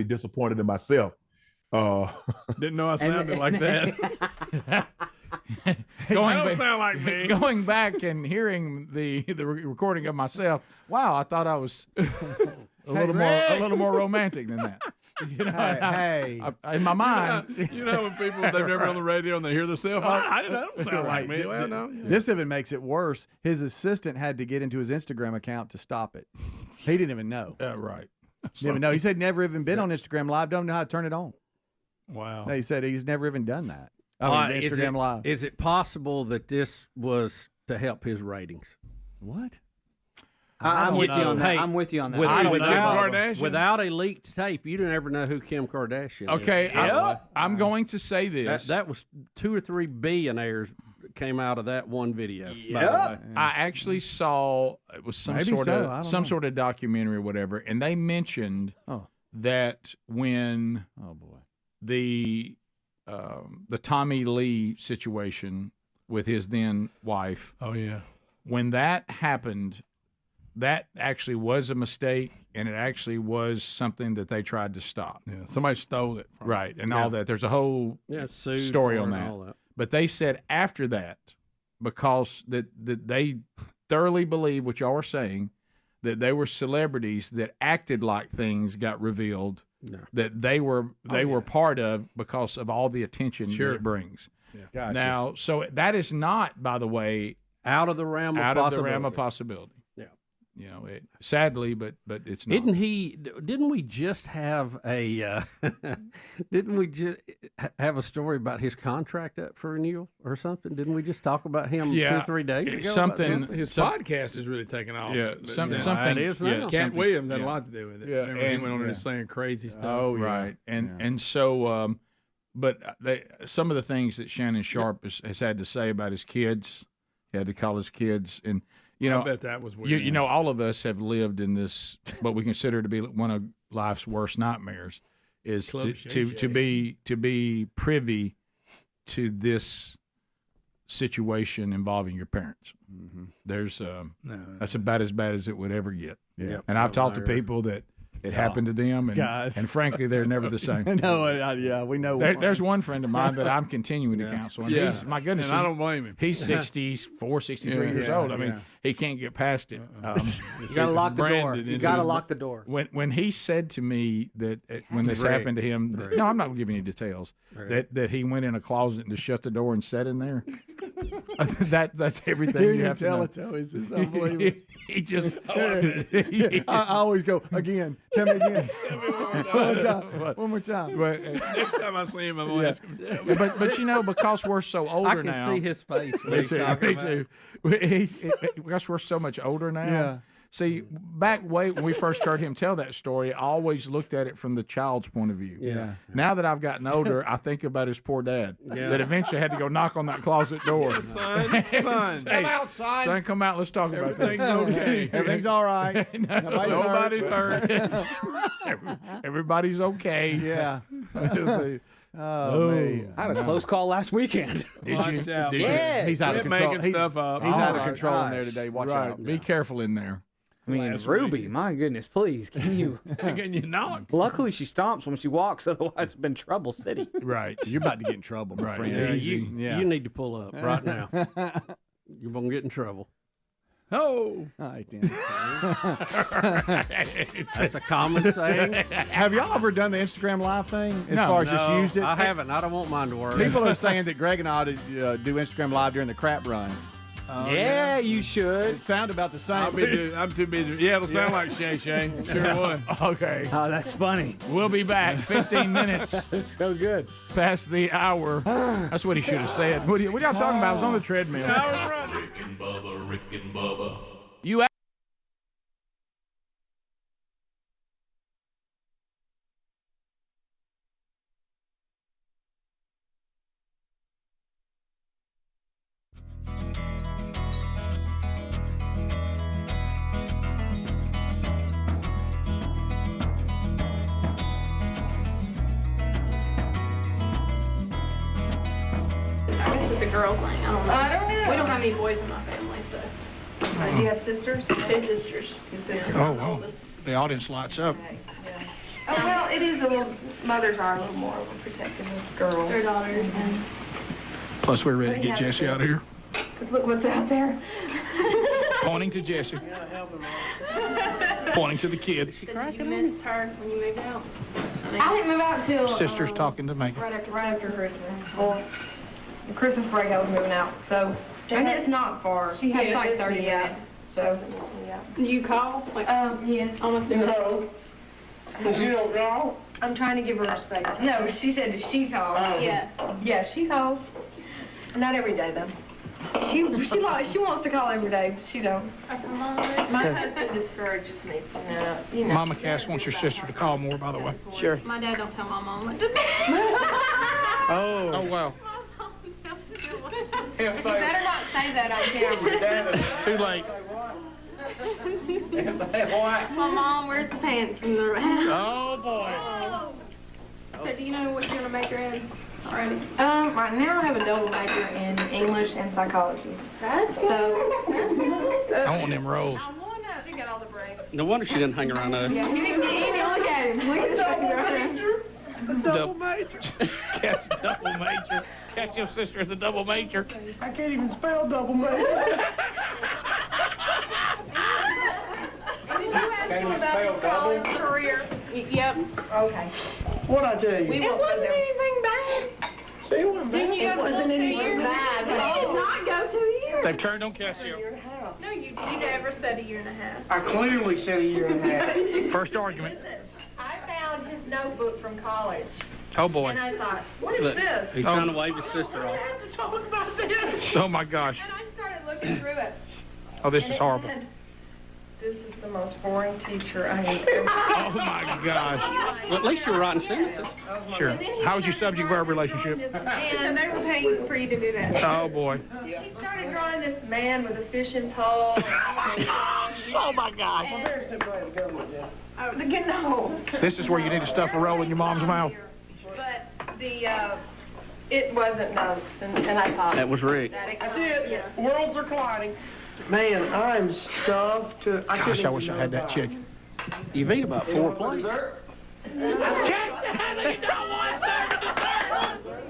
disappointed in myself. Didn't know I sounded like that. Don't sound like me. Going back and hearing the recording of myself, wow, I thought I was a little more romantic than that. In my mind, you know when people they've never been on the radio and they hear themselves, I don't sound like me. Well, no. This even makes it worse. His assistant had to get into his Instagram account to stop it. He didn't even know. Right. Didn't even know. He said never even been on Instagram Live. Don't know how to turn it on. Wow. He said he's never even done that. Instagram Live. Is it possible that this was to help his ratings? What? I'm with you on that. I'm with you on that. Without a leaked tape, you don't ever know who Kim Kardashian is. Okay, I'm going to say this. That was 2 or 3 billionaires came out of that one video. I actually saw it was some sort of documentary or whatever, and they mentioned that when the Tommy Lee situation with his then wife. When that happened, that actually was a mistake, and it actually was something that they tried to stop. Yeah, somebody stole it from and all that. There's a whole story on that. But they said after that, because that they thoroughly believe what y'all are saying, that they were celebrities that acted like things got revealed that they were part of because of all the attention that it brings. Yeah. Gotcha. Now, so that is not, by the way, out of the realm of possibility. Yeah. You know, sadly, but it's not. Didn't we just have a story about his contract up for renewal or something? Didn't we just talk about him 2 or 3 days ago? His podcast is really taking off. Yeah, something. It is now. Cat Williams had a lot to do with it. Yeah, Remember he went on there saying crazy stuff. Oh, yeah. Right, and so, but some of the things that Shannon Sharp has had to say about his kids, he had to call his kids, and you know, I bet that was weird. You know, all of us have lived in this, what we consider to be one of life's worst nightmares, is to be privy to this situation involving your parents. Mm-hmm. There's that's about as bad as it would ever get. Yeah. And I've talked to people that it happened to them, and Guys. and frankly, they're never the same. No, we know. There's one friend of mine that I'm continuing to counsel, and he's, my goodness, and I don't blame him. He's 64, 63 years old. I mean, he can't get past it. You gotta lock the door. You gotta lock the door. When he said to me that when this happened to him, no, I'm not giving you details. That he went in a closet and just shut the door and sat in there. That's everything you have to know. Is unbelievable. He just. I always go again. Tell me again. One more time. Next time I see him, I'm going to ask him. But you know, because we're so older now. I can see his face. Me too. Because we're so much older now. Yeah. See, back when we first heard him tell that story, I always looked at it from the child's point of view. Yeah. Now that I've gotten older, I think about his poor dad that eventually had to go knock on that closet door. Yeah, son, come out, son. Son, come out. Let's talk about Everything's okay. Everything's all right. Nobody's hurt. Everybody's okay. Yeah. Oh, man. I had a close call last weekend. Did you? Yeah. He's out of control. Making stuff up. He's out of my control in there gosh. today. Watch Right. out. Be careful in there. I mean, Ruby, my goodness, please, can you? Can you knock? Luckily, she stomps when she walks. Otherwise, it's been trouble city. Right. You're about to get in trouble, my friend. Yeah, Easy. you need to pull up right now. You're gonna get in trouble. Oh, All right, then. That's a common saying. Have y'all ever done the Instagram Live thing as No. far as just used it? I haven't. I don't want mine to work. People are saying that Greg and I ought to do Instagram Live during the crap run. Yeah, you should. It sound about the same. I'm too busy. Yeah, it'll sound like Shay Shay. Sure would. Okay. Oh, that's funny. We'll be back 15 minutes So good. past the hour. That's what he should have said. What y'all talking about? I was on the treadmill. Rick and Bubba, Rick and Bubba. You I guess it's a girl thing. I don't know. I don't know. We don't have any boys in my family, so. Do you have sisters? 2 sisters. 2 sisters. Oh, wow. The audience lights up. Oh, well, it is a little, mothers are a little more protective of girls. Their daughters, and. Plus, we're ready to get Jesse out of here. Cause look what's out there. Pointing to Jesse. Pointing to the kids. Did you miss her when you moved out? I didn't move out till. Sister's talking to Megan. Right after Christmas. Well, Christmas break I was moving out, so. And it's not far. It's like 30 minutes. So. You call? Like, Yes. almost No. You don't call? I'm trying to give her respect. No, she said that she calls. Yeah. Yeah, she calls. Not every day though. She wants to call every day, but she don't. My husband discourages me from that. You know. Mama Cass wants your sister to call more, by the way. Sure. My dad don't tell my mom what to do. Oh, wow. You better not say that on camera. Too late. My mom wears the pants from the house. Oh, boy. So do you know what you're gonna major in already? Right now I have a double major in English and psychology. That's good. So. I want them rolls. I wonder if you got all the brains. No wonder she didn't hang around us. Yeah, he didn't look at him. Look at this Double major. Cass, double major. Cass, your sister is a double major. I can't even spell double major. Yep. Okay. What I tell you? We won't go there. Anything bad. See, it wasn't bad. It wasn't anything bad. We did not go 2 years. They've turned on Casio. No, you never said a year and a half. I clearly said a year and a half. First argument. I found his notebook from college. Oh, boy. And I thought, what is this? He's trying to wave his sister I off. have to talk about this. Oh, my gosh. And I started looking through it. Oh, this And is it horrible. said, this is the most boring teacher I have ever Oh, my gosh. Well, at least you're writing sentences. Sure. How was your subject-verb relationship? And they were paying for you to do that. Oh, boy. He started drawing this man with a fishing pole. Oh, my gosh. No. This is where you need to stuff a roll in your mom's mouth. But it wasn't notes, and I thought. That was Rick. That's it. Yeah. Worlds are colliding. Man, I'm stuffed to... Gosh, I wish I had that chicken. You've eaten about 4 plates.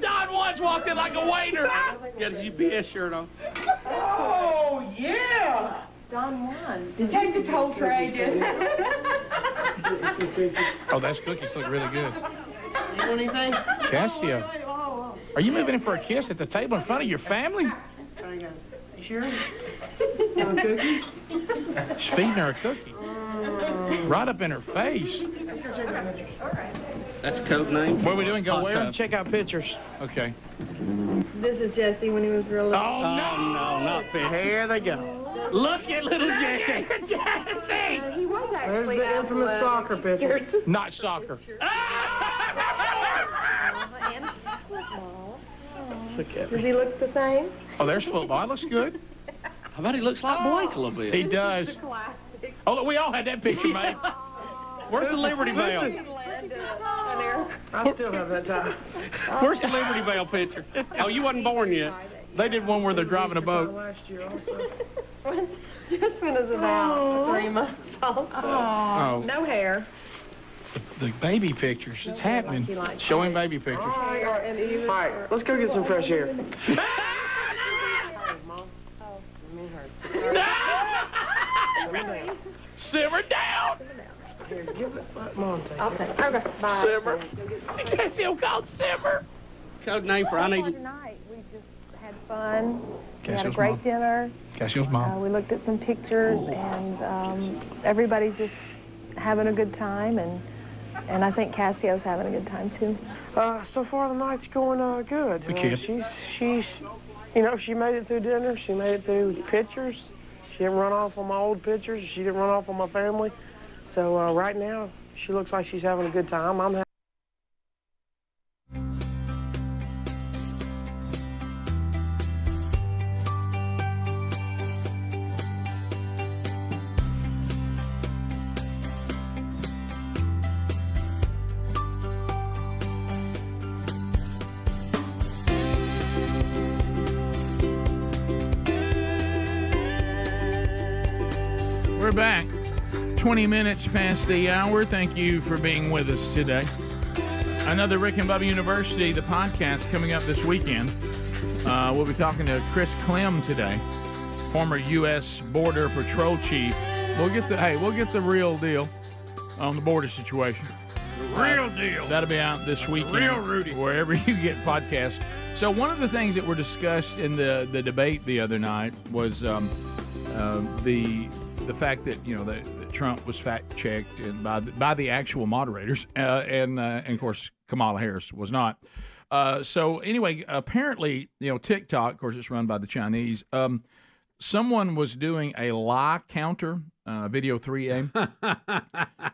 Don once walked in like a waiter. Got his UPS shirt on. Oh, yeah! Don won. Did you take the whole tray, didn't Oh, that's cookies look really good. You want anything? Casio, are you moving in for a kiss at the table in front of your family? You sure? You want a cookie? She's feeding her a cookie. Right up in her face. That's a code name. What are we doing? Go Hot where? tub. Check out pictures. Okay. This is Jesse when he was real little. Oh, no, not fish. Here they go. Look at little Jesse. He was There's actually the infamous athletic. soccer picture. Not soccer. And football. Look at Does me. he look the same? Oh, there's football. It looks good. I bet he looks like Blake a little bit. He does. Classic. Oh, look, we all had that picture made. Where's the Liberty Bell? I still have that tie. Where's the Liberty Bell picture? Oh, you wasn't born yet. They did one where they're driving a boat. Last year also. This one is about 3 months old. Oh. No hair. The baby pictures. It's happening. Showing baby pictures. All right, let's go get some fresh air. Simmer down. Here, give it. Mom, take I'll it. take it. Okay, bye. Simmer. Casio called Simmer. Code name for I need. Tonight, we just had fun. We had a Cassio's great mom. dinner. Cassio's mom. We looked at some pictures, and everybody's just having a good time, and I think Cassio's having a good time too. So far the night's going good. The kid. She's, you know, she made it through dinner. She made it through pictures. She didn't run off on my old pictures. She didn't run off on my family. So right now, she looks like she's having a good time. I'm happy. We're back. 20 minutes past the hour. Thank you for being with us today. Another Rick and Bubba University, the podcast, coming up this weekend. We'll be talking to Chris Clem today, former U.S. Border Patrol Chief. We'll get the real deal on the border situation. The real deal. That'll be out this weekend. Real Rudy. Wherever you get podcasts. So one of the things that were discussed in the debate the other night was the fact that that Trump was fact checked and by the actual moderators, and of course Kamala Harris was not. So anyway, apparently TikTok, of course, it's run by the Chinese. Someone was doing a lie counter, video 3A,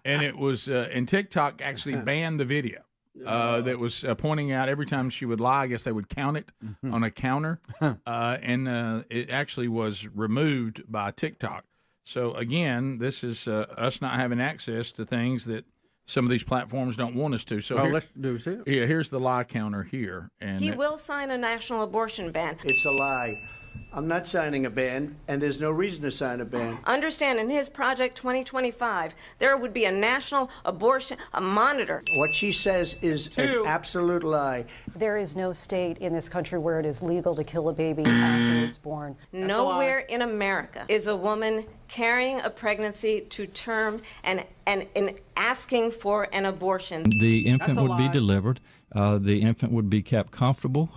and it was and TikTok actually banned the video. That was pointing out every time she would lie, I guess they would count it on a counter, and it actually was removed by TikTok. So again, this is us not having access to things that some of these platforms don't want us to. So let's do this. Yeah, here's the lie counter here, and He will sign a national abortion ban. It's a lie. I'm not signing a ban, and there's no reason to sign a ban. Understand, in his Project 2025, there would be a national abortion, a monitor. What she says is an absolute lie. There is no state in this country where it is legal to kill a baby after it's born. Nowhere in America is a woman carrying a pregnancy to term and and in asking for an abortion. The infant would be delivered. The infant would be kept comfortable.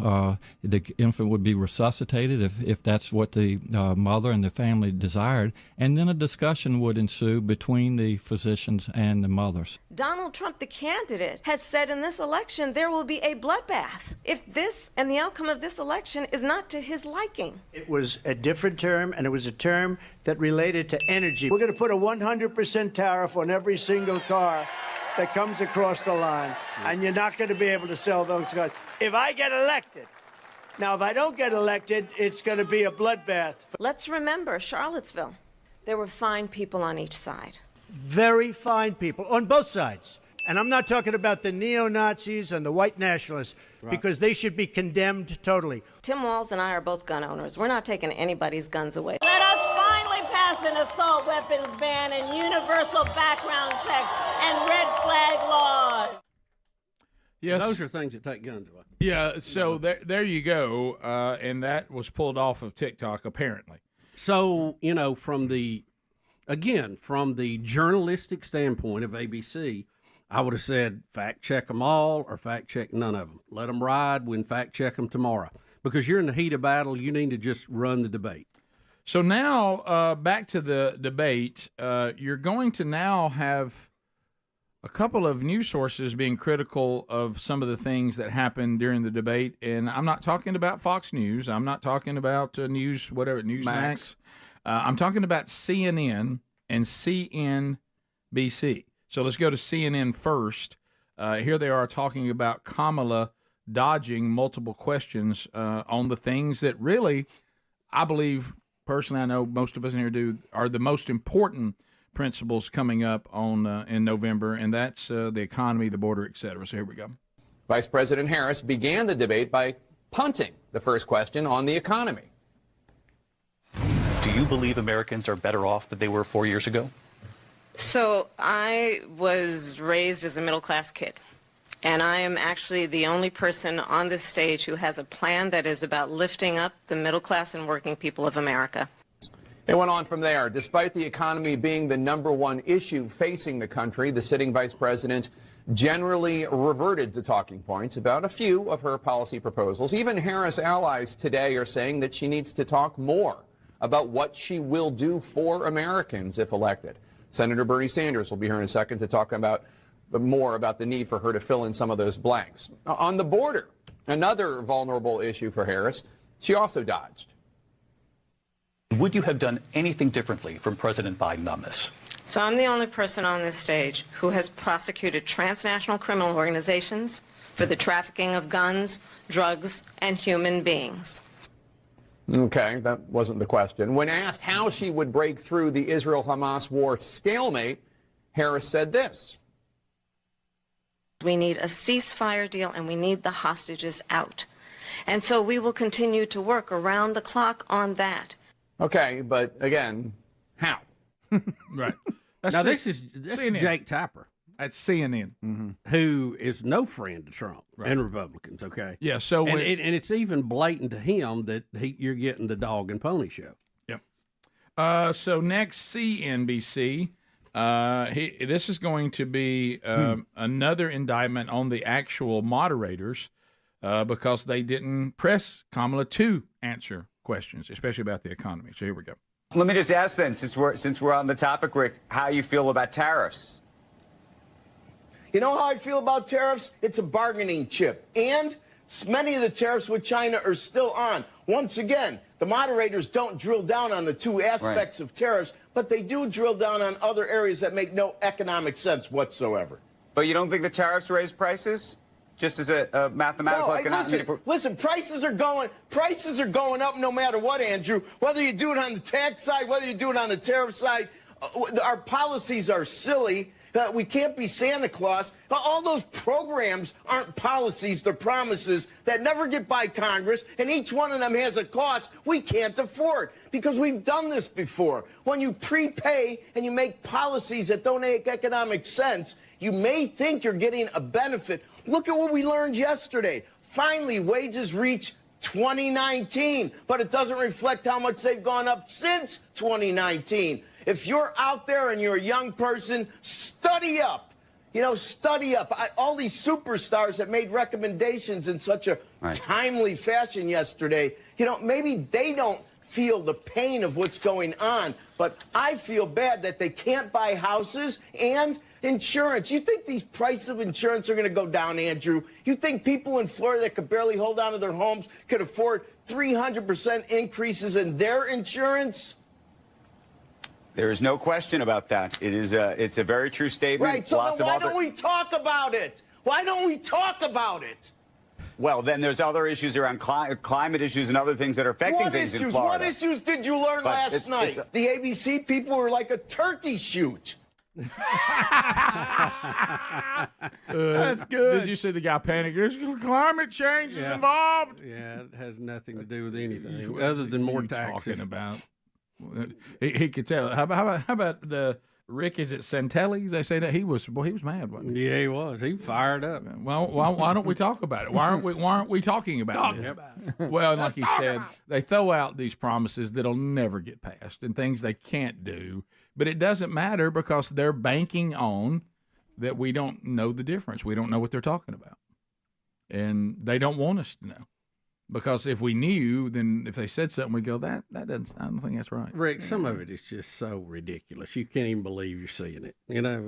The infant would be resuscitated if that's what the mother and the family desired. And then a discussion would ensue between the physicians and the mothers. Donald Trump, the candidate, has said in this election there will be a bloodbath if this and the outcome of this election is not to his liking. It was a different term, and it was a term that related to energy. We're going to put a 100% tariff on every single car that comes across the line, and you're not going to be able to sell those cars. If I get elected, now if I don't get elected, it's going to be a bloodbath. Let's remember Charlottesville. There were fine people on each side. Very fine people on both sides. And I'm not talking about the neo-Nazis and the white nationalists, because they should be condemned totally. Tim Walz and I are both gun owners. We're not taking anybody's guns away. Let us finally pass an assault weapons ban and universal background checks and red flag laws. Yes. Those are things that take guns away. Yeah, so there you go. And that was pulled off of TikTok, apparently. So, from the journalistic standpoint of ABC, I would have said fact check them all or fact check none of them. Let them ride. When fact check them tomorrow, because you're in the heat of battle. You need to just run the debate. So now back to the debate. You're going to now have a couple of news sources being critical of some of the things that happened during the debate, and I'm not talking about Fox News. I'm not talking about Newsmax. I'm talking about CNN and CNBC. So let's go to CNN first. Here they are talking about Kamala dodging multiple questions on the things that really, I believe, personally, I know most of us in here do, are the most important principles coming up on in November, and that's the economy, the border, et cetera. So here we go. Vice President Harris began the debate by punting the first question on the economy. Do you believe Americans are better off than they were 4 years ago? So I was raised as a middle-class kid, and I am actually the only person on this stage who has a plan that is about lifting up the middle class and working people of America. It went on from there. Despite the economy being the #1 issue facing the country, the sitting vice president generally reverted to talking points about a few of her policy proposals. Even Harris allies today are saying that she needs to talk more about what she will do for Americans if elected. Senator Bernie Sanders will be here in a second to talk about more about the need for her to fill in some of those blanks. On the border, another vulnerable issue for Harris, she also dodged. Would you have done anything differently from President Biden on this? So I'm the only person on this stage who has prosecuted transnational criminal organizations for the trafficking of guns, drugs, and human beings. Okay, that wasn't the question. When asked how she would break through the Israel-Hamas war stalemate, Harris said this. We need a ceasefire deal, and we need the hostages out. And so we will continue to work around the clock on that. Okay, but again, how? Right. Now, this is Jake Tapper. At CNN, who is no friend to Trump and Republicans, okay? Yeah, so and it's even blatant to him that you're getting the dog and pony show. Yep. So next, CNBC. This is going to be another indictment on the actual moderators because they didn't press Kamala to answer questions, especially about the economy. So here we go. Let me just ask then, since we're on the topic, Rick, how you feel about tariffs? You know how I feel about tariffs? It's a bargaining chip. And many of the tariffs with China are still on. Once again, the moderators don't drill down on the two aspects of tariffs, but they do drill down on other areas that make no economic sense whatsoever. But you don't think the tariffs raise prices? Just as a mathematical economic... Listen, prices are going up no matter what, Andrew. Whether you do it on the tax side, whether you do it on the tariff side, our policies are silly. We can't be Santa Claus. All those programs aren't policies, they're promises that never get by Congress, and each one of them has a cost we can't afford because we've done this before. When you prepay and you make policies that don't make economic sense, you may think you're getting a benefit. Look at what we learned yesterday. Finally, wages reach 2019, but it doesn't reflect how much they've gone up since 2019. If you're out there and you're a young person, study up. You know, study up. All these superstars that made recommendations in such a timely fashion yesterday, you know, maybe they don't feel the pain of what's going on, but I feel bad that they can't buy houses and insurance. You think these prices of insurance are going to go down, Andrew? You think people in Florida that could barely hold on to their homes could afford 300% increases in their insurance? There is no question about that. It's a very true statement. Right, so then why don't we talk about it? Why don't we talk about it? Well, then there's other issues around climate issues and other things that are affecting things in Florida. What issues did you learn last night? The ABC people were like a turkey shoot. That's good. Did you see the guy panic? There's climate change is involved. Yeah, it has nothing to do with anything other than more taxes. Talking about. He could tell. How about the Rick? Is it Santelli? They say that he was mad, wasn't he? Yeah, he was. He fired up. Well, why don't we talk about it? Why aren't we talking about it? Well, like he said, they throw out these promises that'll never get passed and things they can't do. But it doesn't matter because they're banking on that we don't know the difference. We don't know what they're talking about, and they don't want us to know. Because if we knew, then if they said something, we go, that doesn't. I don't think that's right. Rick, some of it is just so ridiculous. You can't even believe you're seeing it. You know,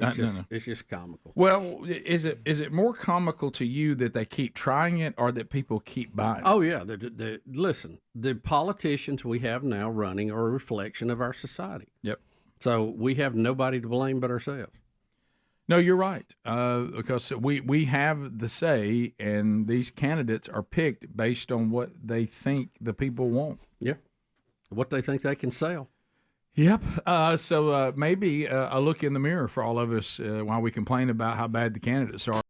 it's just comical. Well, is it more comical to you that they keep trying it, or that people keep buying it? Oh yeah, listen, the politicians we have now running are a reflection of our society. Yep. So we have nobody to blame but ourselves. No, you're right. Because we have the say, and these candidates are picked based on what they think the people want. Yeah, what they think they can sell. Yep. So maybe a look in the mirror for all of us while we complain about how bad the candidates are.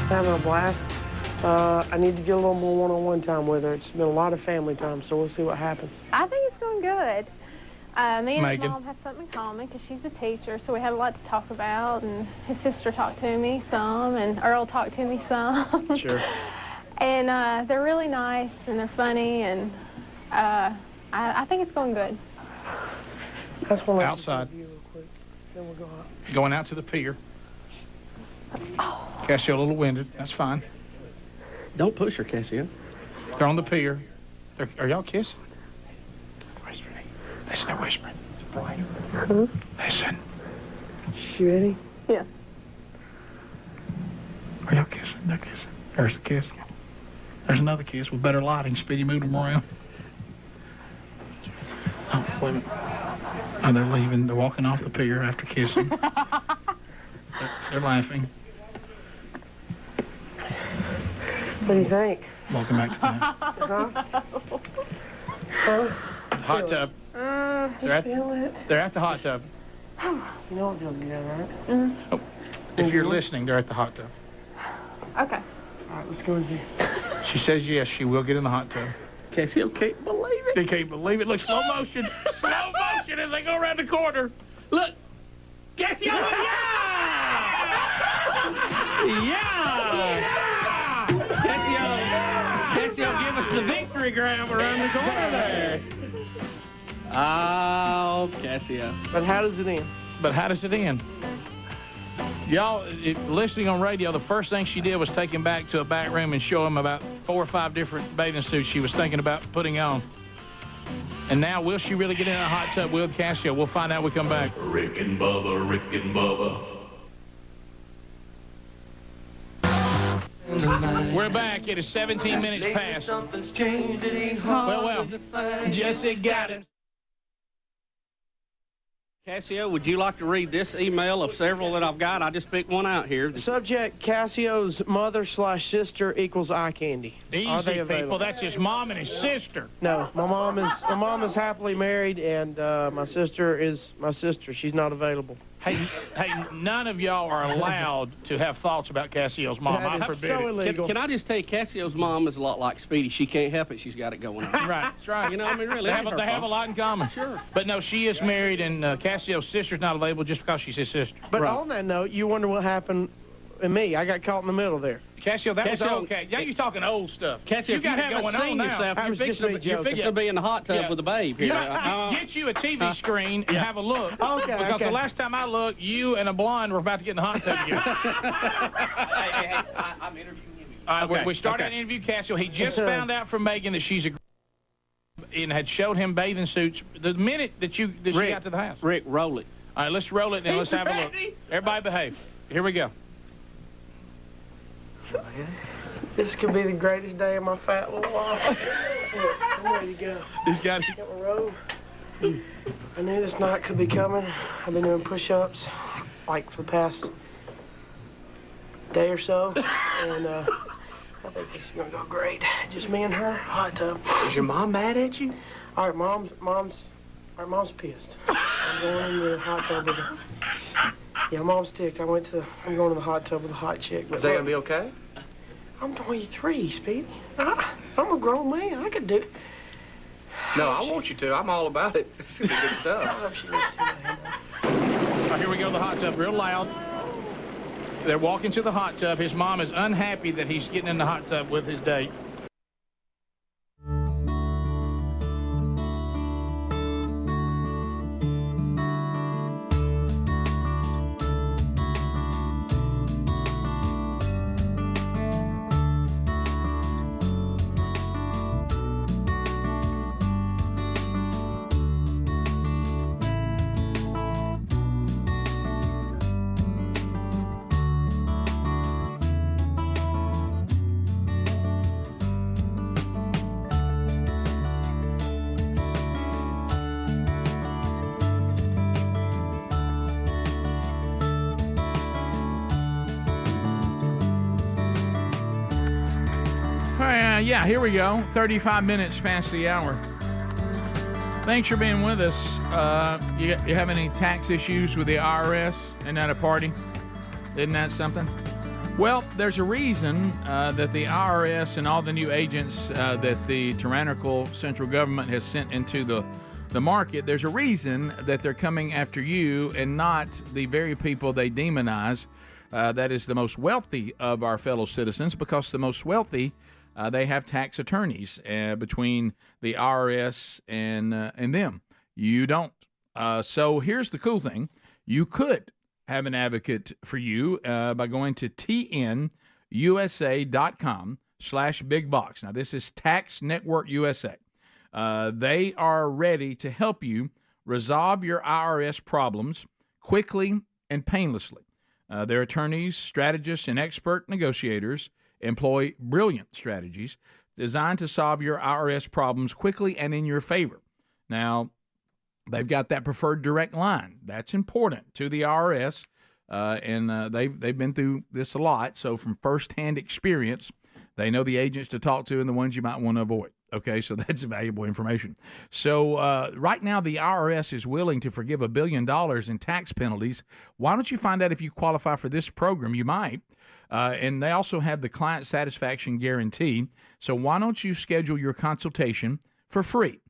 Having a blast. I need to get a little more one-on-one time with her. It's been a lot of family time, so we'll see what happens. I think it's going good. Me and Megan. his mom have something in common because she's a teacher, so we had a lot to talk about. And his sister talked to me some, and Earl talked to me some. Sure. And they're really nice, and they're funny, and I think it's going good. That's one Outside. real quick. Then we'll go out. Going out to the pier. Cassio a little winded. That's fine. Don't push her, Cassio. They're on the pier. Are y'all kissing? Whispering. Listen, they're whispering. Huh? Listen. You ready? Yeah. Are y'all kissing? They're kissing. There's the kiss. There's another kiss with better lighting. Speedy moved them around. Oh, wait a minute. Oh, they're leaving. They're walking off the pier after kissing. They're laughing. What do you think? Welcome back to the house. Huh? Hot tub. They're at the hot tub. You know it feels good, right? Mm-hmm. Oh, if you're listening, they're at the hot tub. Okay. All right, let's go with you. She says yes, she will get in the hot tub. Cassio can't believe it. They can't believe it. Look, slow motion. Slow motion as they go around the corner. Look. Cassio, yeah! Yeah! Cassio, give us the victory grab around the corner there. Oh, Cassio. But how does it end? Y'all, listening on radio, the first thing she did was take him back to a back room and show him about 4 or 5 different bathing suits she was thinking about putting on. And now, will she really get in a hot tub with Casio? We'll find out when we come back. Rick and Bubba, Rick and Bubba. We're back. It is 17 minutes past. Well, Jesse got him. Cassio, would you like to read this email of several that I've got? I just picked one out here. Subject, Cassio's mother/sister equals eye candy. Are they Easy, available? people. That's his mom and his sister. No, my mom is happily married, and my sister is my sister. She's not available. Hey, none of y'all are allowed to have thoughts about Cassio's mom. That I is forbid so it. illegal. Can I just tell you, Cassio's mom is a lot like Speedy. She can't help it. She's got it going on. Right, that's right. You know, I mean, really. They have a lot in common. Sure. But no, she is married, and Cassio's sister's not available just because she's his sister. But on that note, you wonder what happened in me. I got caught in the middle there. Cassio, that was Cassio, okay. Now you're talking old stuff. Cassio, you got it haven't going seen on now. yourself, you're fixing to be in the hot tub with a babe here. Get you a TV screen and have a look. Okay, because the last time I looked, you and a blonde were about to get in the hot tub together. I'm interviewing him. All right, we started an interview, Cassio. He just found out from Megan that she's and had showed him bathing suits the minute that she got to the house. Rick, roll it. All right, let's roll it and let's have a look. Everybody behave. Here we go. This could be the greatest day of my fat little life. Look, I'm ready to go. He's got Got my robe. I knew this night could be coming. I've been doing push-ups like for the past day or so, and I think this is gonna go great. Just me and her, hot tub. Is your mom mad at you? All right, mom's pissed. I'm going in the hot tub with her. Yeah, mom's ticked. I'm going to the hot tub with a hot chick. Is that gonna be okay? I'm 23, Speedy. I'm a grown man. I could do it. No, I want you to. I'm all about it. It's gonna be good stuff. Here we go, the hot tub, real loud. They're walking to the hot tub. His mom is unhappy that he's getting in the hot tub with his date. Yeah, here we go. 35 minutes past the hour. Thanks for being with us. You have any tax issues with the IRS? Isn't that a party? Isn't that something? Well, there's a reason that the IRS and all the new agents that the tyrannical central government has sent into the market, there's a reason that they're coming after you and not the very people they demonize. That is the most wealthy of our fellow citizens, because the most wealthy they have tax attorneys between the IRS and them. You don't. So here's the cool thing. You could have an advocate for you by going to tnusa.com/bigbox. Now, this is Tax Network USA. They are ready to help you resolve your IRS problems quickly and painlessly. Their attorneys, strategists, and expert negotiators employ brilliant strategies designed to solve your IRS problems quickly and in your favor. Now, they've got that preferred direct line. That's important to the IRS, and they've been through this a lot. So from firsthand experience, they know the agents to talk to and the ones you might want to avoid. Okay, so that's valuable information. So right now, the IRS is willing to forgive $1 billion in tax penalties. Why don't you find out if you qualify for this program? You might. And they also have the client satisfaction guarantee. So why don't you schedule your consultation for free?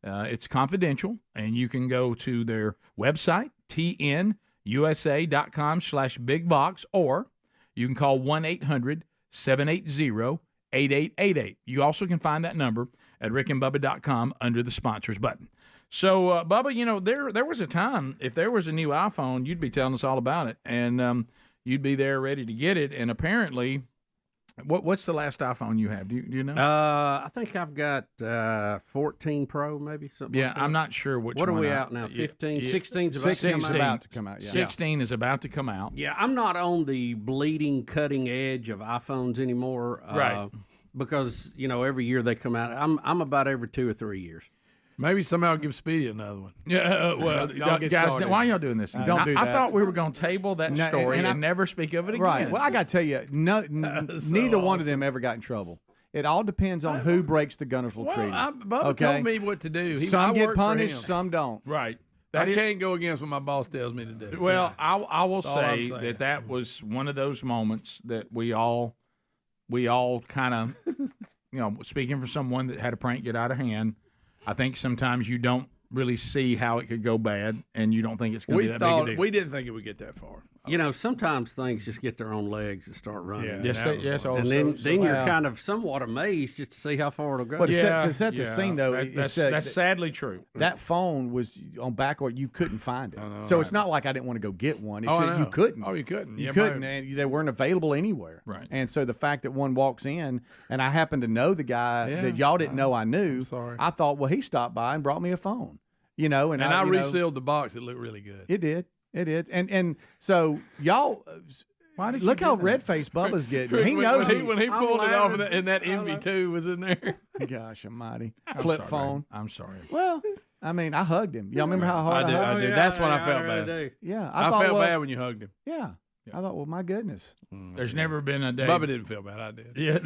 It's confidential, and you can go to their website, tnusa.com/bigbox, or you can call 1-800-780-8888. You also can find that number at rickandbubba.com under the sponsors button. So, Bubba, you know, there was a time, if there was a new iPhone, you'd be telling us all about it, and you'd be there ready to get it. And apparently, What's the last iPhone you have? Do you know? I think I've got 14 Pro, maybe something. Yeah, like that. I'm not sure which What one. are we out now? 15, 16's about to come out. Yeah. 16 is about to come out. Yeah, I'm not on the bleeding, cutting edge of iPhones anymore. Right. Because every year they come out. I'm about every 2 or 3 years. Maybe somehow give Speedy another one. Yeah, well, Don't guys, started. why are y'all doing this? Don't do I that. thought we were going to table that story and never speak of it again. Right. Well, I got to tell you, neither one of them ever got in trouble. It all depends on who breaks the Guntersville Treaty. Bubba told me what to do. Some I get work for punished, him. some don't. Right. I can't go against what my boss tells me to do. Well, I will That's all I'm say saying. that was one of those moments that we all kind of, speaking for someone that had a prank get out of hand, I think sometimes you don't really see how it could go bad, and you don't think it's going to be that big a deal. We didn't think it would get that far. Sometimes things just get their own legs and start running. Yeah, And then you're kind of somewhat amazed just to see how far it'll go. Well, to set the scene, though, that's sadly true. That phone was on backward. You couldn't find it. So it's not like I didn't want to go get one. It's that you couldn't. Oh, you couldn't. You couldn't, and they weren't available anywhere. Right. And so the fact that one walks in, and I happen to know the guy that y'all didn't know I knew, I thought, well, he stopped by and brought me a phone. And I resealed the box. It looked really good. It did. And so y'all, look how red-faced Bubba's getting. He knows when he pulled it off, and that MV2 was in there. Gosh almighty. Flip phone. I'm sorry. Well, I mean, I hugged him. Y'all remember how hard I hugged him? I did. That's when I felt bad. Yeah. I felt bad when you hugged him. Yeah. I thought, well, my goodness. There's never been a day. Bubba didn't feel bad. I did. Yeah,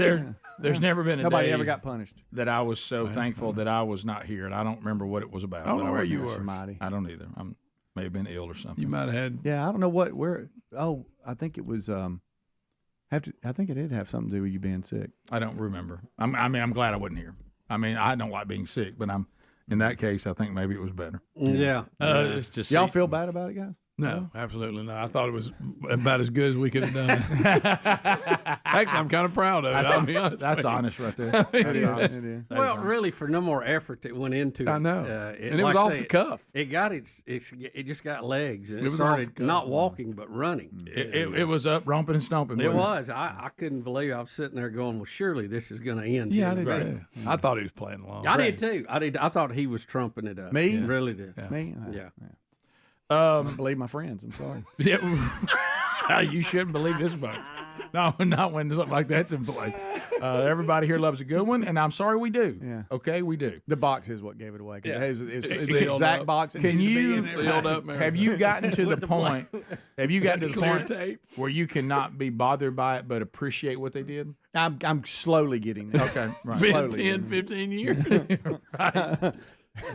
there's never been a Nobody day ever got punished. that I was so thankful that I was not here, and I don't remember what it was about. I don't know but where wasn't you here. were. I don't either. I may have been ill or something. You might have had. Yeah, I don't know where. Oh, I think it was. I think it did have something to do with you being sick. I don't remember. I'm glad I wasn't here. I mean, I don't like being sick, but in that case, I think maybe it was better. Yeah. It's just y'all feel bad about it, guys? No, absolutely not. I thought it was about as good as we could have done. Actually, I'm kind of proud of it. I'll be honest. That's honest right there. It is. Well, really, for no more effort that went into it. I know. And it was like I off say, the cuff. It got it just got legs, and it was off the started cuff. not walking but running. It was up romping and stomping. It wasn't was. I couldn't believe. I was sitting there going, "Well, surely this is going to end." Yeah, I did too. I thought he was playing along. I did too. I thought he was trumping it up. Me? Really did. Me? Yeah. I don't believe my friends. I'm sorry. Yeah, you shouldn't believe this bunch. No, not when something like that's in play. Everybody here loves a good one, and I'm sorry we do. Yeah. Okay, we do. The box is what gave it away. Yeah. It was the Sealed exact up. box. It Can needed to be you in there. Sealed up, man. have you gotten to the point? Have you gotten to the Clear point tape. where you cannot be bothered by it, but appreciate what they did? I'm slowly getting there. Okay, right. Been Slowly 10, 15 years. Right.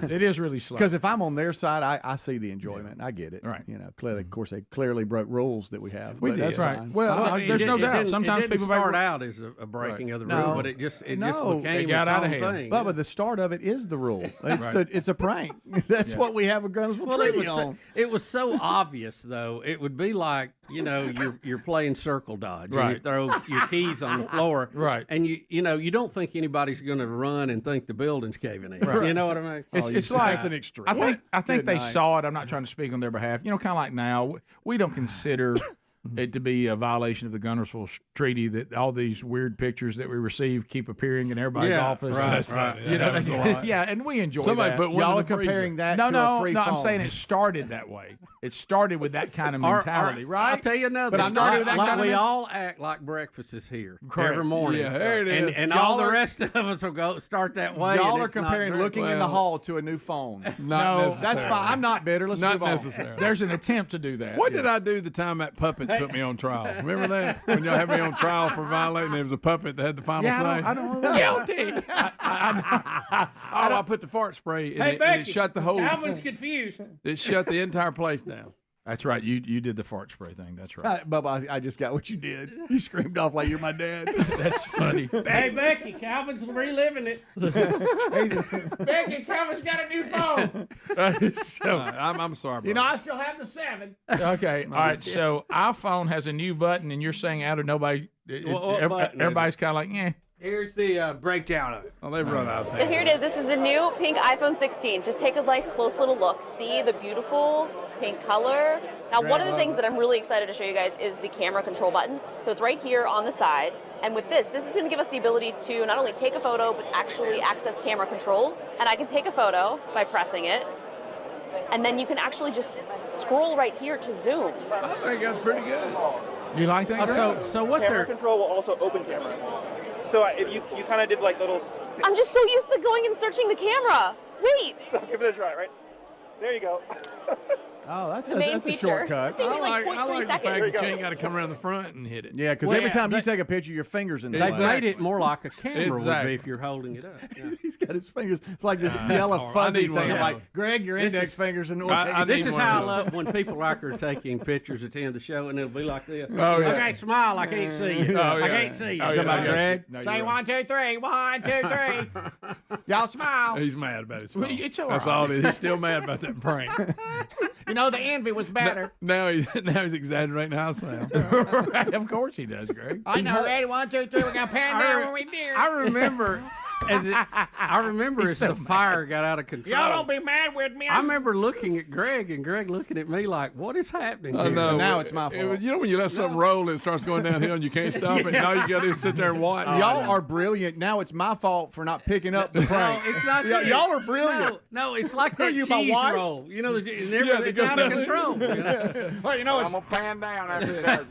It is really slow. Because if I'm on their side, I see the enjoyment. I get it. Right. Clearly, of course, they clearly broke rules that we have. We but did. That's Right. fine. Well, there's no doubt. Sometimes it didn't people start out as a breaking of the rule, but it just became They got its out own of hand. thing. Bubba, the start of it is the rule. It's Right. it's a prank. That's what we have a Guntersville Well, Treaty on. it was so obvious, though. It would be like, you're playing circle dodge. And Right. you throw your keys on the floor. Right. And you don't think anybody's going to run and think the building's caving in. Right. You know what I mean? It's like That's an extreme. I think Good they night. saw it. I'm not trying to speak on their behalf. Kind of like now, we don't consider it to be a violation of the Guntersville Treaty that all these weird pictures that we receive keep appearing in everybody's office. Right, That's funny. You know, That happens a lot. yeah, and we enjoy Somebody that. put one Y'all in are the freezer. comparing that no, to a free phone. I'm saying it started that way. It started with that kind of mentality, right? I'll tell you another. But it started with that kind of we mentality. all act like breakfast is here Correct. every morning. Yeah, there it is. And Y'all all the are- rest of us will go start that way. Y'all and are it's not comparing drink. looking in the Well, hall to a new phone. Not No, necessary. That's fine. I'm not bitter. Let's Not move on. necessary. There's an attempt to do that. What did I do the time that puppet put me on trial? Remember that? When y'all had me on trial for violating, there was a puppet that had the final say. I don't know. Guilty! I put the fart spray and, and it shut the whole. Calvin's confused. It shut the entire place down. That's right. You did the fart spray thing. That's right. Bubba, I just got what you did. You screamed off like you're my dad. That's funny. Hey, Becky, Calvin's reliving it. Becky, Calvin's got a new phone. So, I'm sorry, bro. I still have the 7. okay. All right. So iPhone has a new button, and you're saying out of nobody, What button is everybody's kind of like, eh. Here's the breakdown of it. Oh, they've run out of So things. here it is. This is the new pink iPhone 16. Just take a nice close little look. See the beautiful pink color. Now, one of the things that I'm really excited to show you guys is the camera control button. So it's right here on the side. And with this is going to give us the ability to not only take a photo, but actually access camera controls. And I can take a photo by pressing it. And then you can actually just scroll right here to zoom. I think that's pretty good. You like that? So what camera control will also open camera. So if you kind of did like little. I'm just so used to going and searching the camera. Wait. So give it a try, right? There you go. Oh, that's a shortcut. I like the fact There you that go. you ain't got to come around the front and hit it. Yeah, because every time you take a picture, your fingers in the They've way. made it more like a camera would Exactly. be if you're holding it up. Yeah. He's got his fingers. It's like this That's yellow hard. I fuzzy need one thing. of I'm like, those. Greg, your This index is- fingers in the I This need is one how I of love when people like are taking pictures at the end of the show, and it'll be like this. Oh, yeah. Okay, smile. I can't see you. Oh, yeah. I can't see you. Oh, yeah. Come on, Greg. Say 1, 2, 3. 1, 2, 3. Y'all smile. He's mad about his Well, phone. it's all That's right. all it is. He's still mad about that prank. You know, the envy was better. Now he's exaggerating how I sound. Right, of course he does, Greg. I know. Ready? 1, 2, 3. We're gonna pan down when we near. I remember as the fire got out of control. Y'all don't be mad with me. I remember looking at Greg and Greg looking at me like, "What is happening?" I here?" know. now it's my fault. You know when you let something roll and it starts going downhill and you can't stop it? Now you got to sit there and watch. Y'all are brilliant. Now it's my fault for not picking up the prank. No, it's not. Y'all are brilliant. No, it's like that you, my cheese wife? roll. You know, they it's go out of down. control. You know? Well, you know, I'm gonna pan down after it does.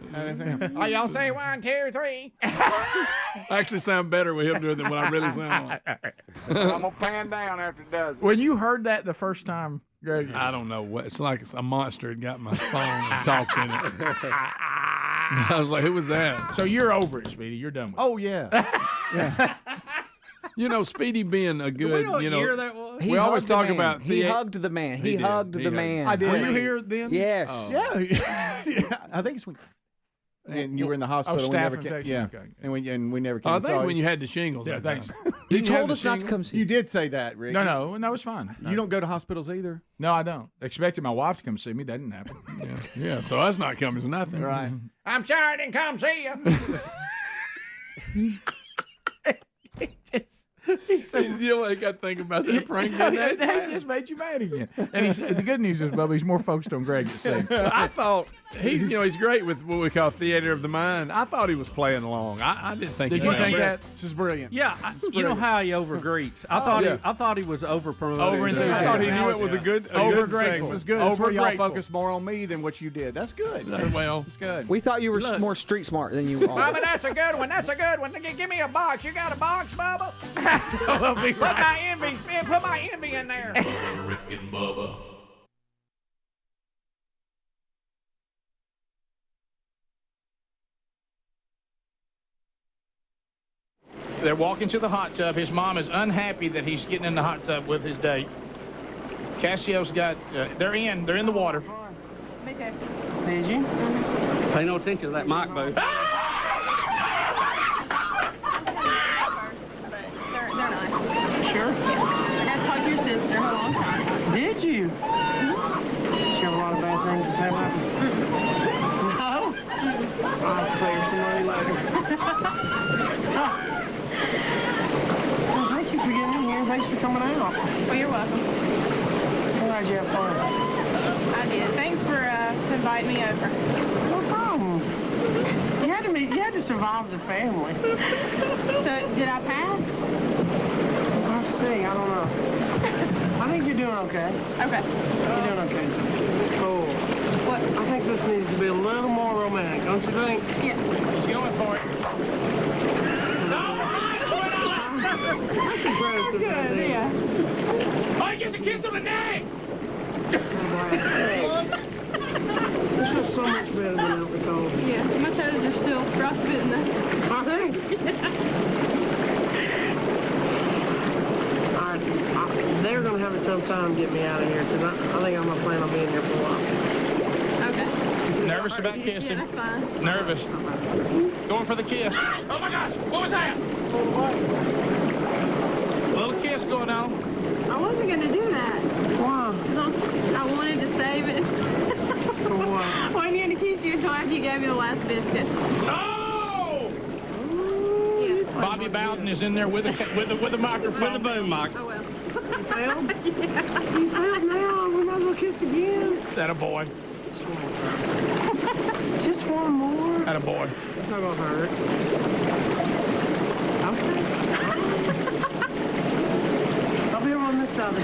Oh, y'all say 1, 2, 3. I actually sound better with him doing it than what I really sound like. I'm gonna pan down after it does. When you heard that the first time, Greg, I don't know what. It's like a monster had got my phone and talked in it. I was like, who was that? so you're over it, Speedy. You're done with it. Oh, yeah. You know, Speedy being a good, what you know. year that was? We always talk about He hugged the man. He hugged the man. I did. Were you here then? Yes. Yeah. I think it's when. And you were in the hospital. Oh, we never staph came. infection. Yeah. Okay. And we never came. I and think saw when you. you had the shingles. Yeah, that thanks. time. You Didn't have told the us not to shingles? come see. You did say that, Rick. No, it's fine. You don't go to hospitals either. No, I don't. Expected my wife to come see me. That didn't happen. Yeah, so us not coming is nothing. Right. I'm sorry I didn't come see you. You know what I got to think about that prank? That just made you mad again. And the good news is, Bubba, he's more focused on Greg at sea. I thought he's great with what we call theater of the mind. I thought he was playing along. I didn't think. Did he you was. think that? This is brilliant. Yeah, you know how he overgreets. I thought he was over promoted. Over-enthusiastic. I thought he knew it was a good It segment. was good. That's where y'all Over-grateful. focus more on me than what you did. That's good. Well, It's good. We thought you were more street smart than you are. Bubba, that's a good one. That's a good one. Give me a box. You got a box, Bubba? Put my envy in there. Rick and Bubba. They're walking to the hot tub. His mom is unhappy that he's getting in the hot tub with his date. Cassio's got, they're in the water. Did you? Pay no attention to that mic, boo. They're not. Sure? I got to talk to your sister. Hold on. Did you? She have a lot of bad things to say about me. No? I'll have to pay her some money later. Well, thank you for getting in here. Thanks for coming out. Well, you're welcome. Glad you have fun. I did. Thanks for inviting me over. No problem. You had to survive the family. So, did I pass? Let's see. I don't know. I think you're doing okay. Okay. You're doing okay. Cool. What? I think this needs to be a little more romantic, don't you think? Yeah. He's going for it. Good, yeah. Oh, he gets a kiss on the neck. This feels so much better than out the cold. Yeah, my toes are still frostbitten though. I think. They're going to have a tough time getting me out of here because I think I'm going to plan on being here for a while. Okay. Nervous about kissing? Yeah, that's fine. Nervous. Going for the kiss. Oh my gosh, what was that? Little kiss going on. I wasn't going to do that. Why? I wanted to save it. Why? I wanted to kiss you until after you gave me the last biscuit. Oh! Bobby Bowden is in there with a microphone. With a boom mic. Oh, well. You failed? You failed now. We might as well kiss again. That a boy. Just one more. That a boy. It's not going to hurt.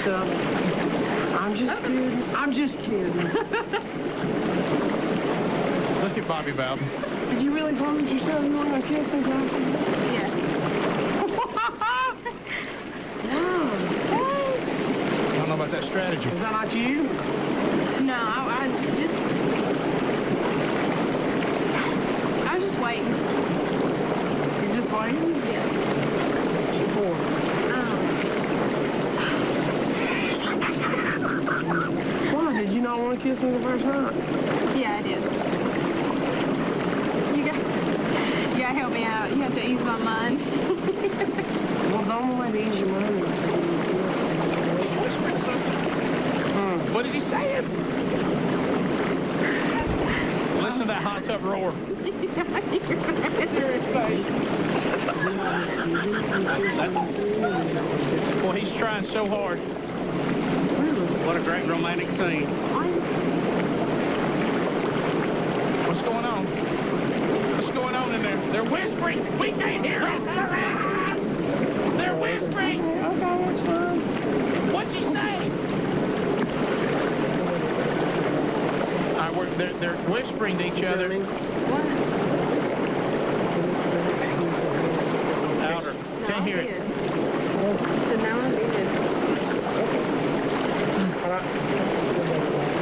What's up? I'm just kidding. I'm just kidding. Look at Bobby Bowden. Did you really promise yourself you weren't going to kiss me, Johnson? Yeah. I don't know about that strategy. Is that not you? No, I was just waiting. You're just waiting? Yeah. For? Why? Did you not want to kiss me the first night? Yeah, I did. You gotta help me out. You have to ease my mind. Well, the only way to ease your mind is What is he saying? Listen to that hot tub roar. Boy, he's trying so hard. What a great romantic scene. What's going on? What's going on in there? They're whispering. We can't hear them. They're whispering. Okay, that's fine. What'd you say? All right, they're whispering to each other. Louder. Can't hear it.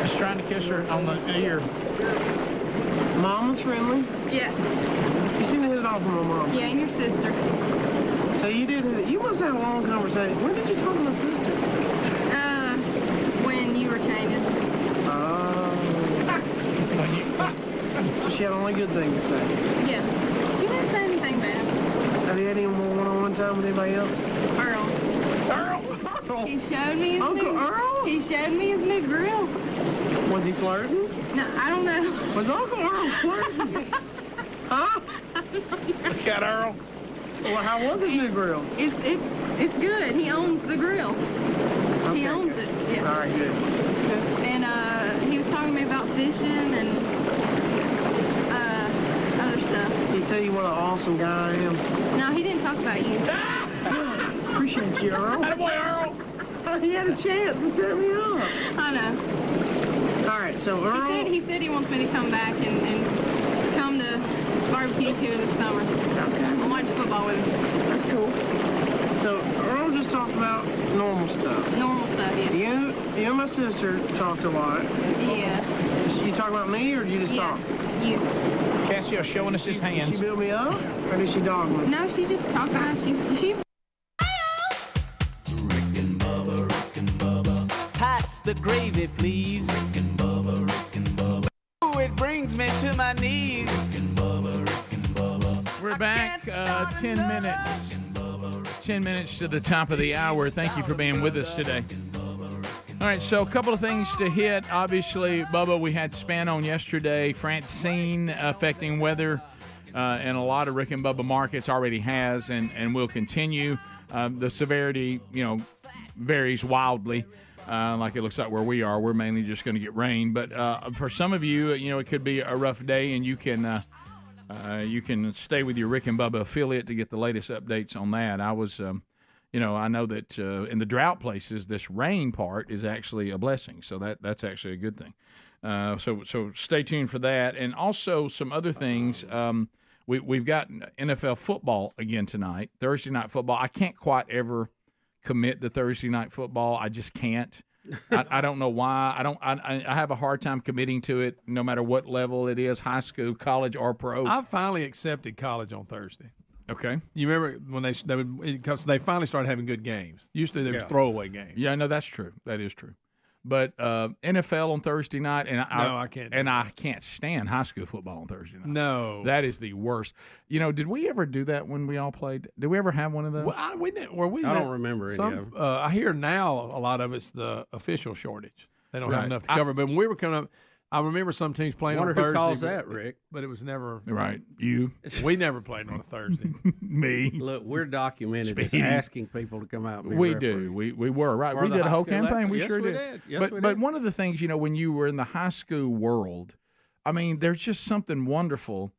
Just trying to kiss her on the ear. Mama's friendly? Yeah. You seem to hit it off with my mom. Yeah, and your sister. So you did hit it. You must have had a long conversation. When did you talk to my sister? When you were changing. So she had only good things to say. Yeah. She didn't say anything bad. Have you had any more one-on-one time with anybody else? Earl. He showed me his Uncle Earl? He showed me his new grill. Was he flirting? No, I don't know. Was Uncle Earl flirting? Huh? Look at Earl. Well, how was his new grill? It's good. He owns the grill. Okay, he owns good. it. Yeah. All right, good. That's good. And he was talking to me about fishing and other stuff. Did he tell you what an awesome guy I am? No, he didn't talk about you. Appreciate you, Earl. Attaboy, Earl. He had a chance to set me up. I know. All right, so Earl... He said he wants me to come back and come to barbecue here this summer. Okay. And watch football with him. That's cool. So Earl just talked about normal stuff. Normal stuff, yeah. You and my sister talked a lot. Yeah. Did you talk about me, or did you just talk? You. Cassio showing us his hands. Did she build me up, or did she dog me? No, she just talked about she Pass the gravy, please. Rick and Bubba, Rick and Bubba. Ooh, it brings me to my knees. Rick and Bubba, Rick and Bubba. We're back. 10 minutes. 10 minutes to the top of the hour. Thank you for being with us today. All right, so a couple of things to hit. Obviously, Bubba, we had span on yesterday. Francine affecting weather in a lot of Rick and Bubba markets already has and will continue. The severity, varies wildly. Like it looks like where we are, we're mainly just going to get rain. But for some of you, it could be a rough day, and you can stay with your Rick and Bubba affiliate to get the latest updates on that. I was, I know that in the drought places, this rain part is actually a blessing. So that's actually a good thing. So stay tuned for that, and also some other things. We've got NFL football again tonight, Thursday night football. I can't quite ever commit to Thursday night football. I just can't. I don't know why. I have a hard time committing to it, no matter what level it is, high school, college, or pro. I finally accepted college on Thursday. Okay. You remember when they because they finally started having good games. Usually there was throwaway games. Yeah, no, that's true. That is true. But NFL on Thursday night, and I can't. And I can't stand high school football on Thursday night. No, that is the worst. Did we ever do that when we all played? Did we ever have one of those? Well, I don't remember any of them. I hear now a lot of it's the official shortage. They don't have enough to cover. But when we were coming up, I remember some teams playing on Thursday. Who calls that, Rick? But it was never right. You. We never played on a Thursday. Me. Look, we're documented as asking people to come out. And be we referees. do. We were right. We did a whole campaign. We sure did. Yes, but one of the things when you were in the high school world, I mean, there's just something wonderful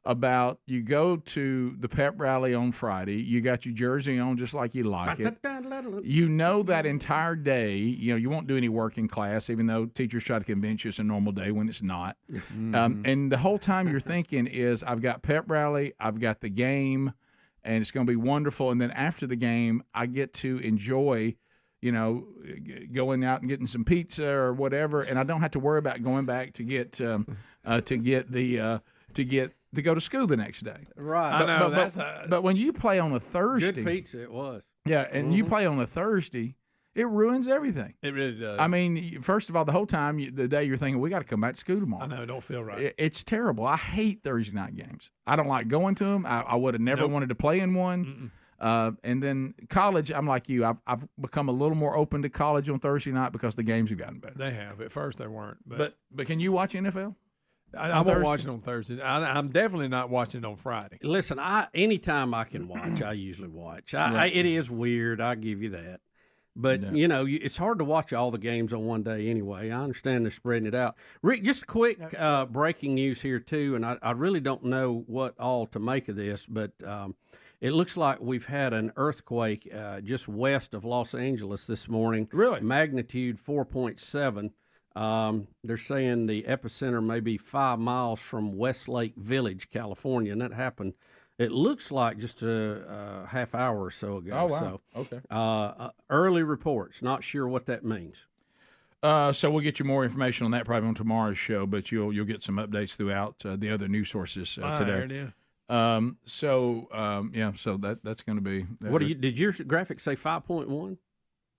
about you go to the pep rally on Friday, you got your jersey on just like you like it. You know that entire day, you won't do any work in class, even though teachers try to convince you it's a normal day when it's not. And the whole time you're thinking is, I've got pep rally, I've got the game, and it's going to be wonderful. And then after the game, I get to enjoy going out and getting some pizza or whatever, and I don't have to worry about going back to go to school the next day. Right. I know. But when you play on a Thursday, Good pizza it was. Yeah, and you play on a Thursday, it ruins everything. It really does. I mean, first of all, the whole time, the day you're thinking, we got to come back to school tomorrow. I know, it don't feel right. It's terrible. I hate Thursday night games. I don't like going to them. I would have never wanted to play in one. And then college, I'm like you. I've become a little more open to college on Thursday night because the games have gotten better. They have. At first, they weren't. But can you watch NFL? I won't watch it on Thursday. I'm definitely not watching it on Friday. Listen, anytime I can watch, I usually watch. It is weird. I give you that. But, it's hard to watch all the games on one day anyway. I understand they're spreading it out. Rick, just a quick breaking news here, too, and I really don't know what all to make of this, but it looks like we've had an earthquake just west of Los Angeles this morning. Really? Magnitude 4.7. They're saying the epicenter may be 5 miles from Westlake Village, California, and that happened, it looks like, just a half hour or so ago. Oh, wow. So, okay. Early reports. Not sure what that means. So we'll get you more information on that probably on tomorrow's show, but you'll get some updates throughout the other news sources today. There it is. So that's going to be. What did your graphic say 5.1?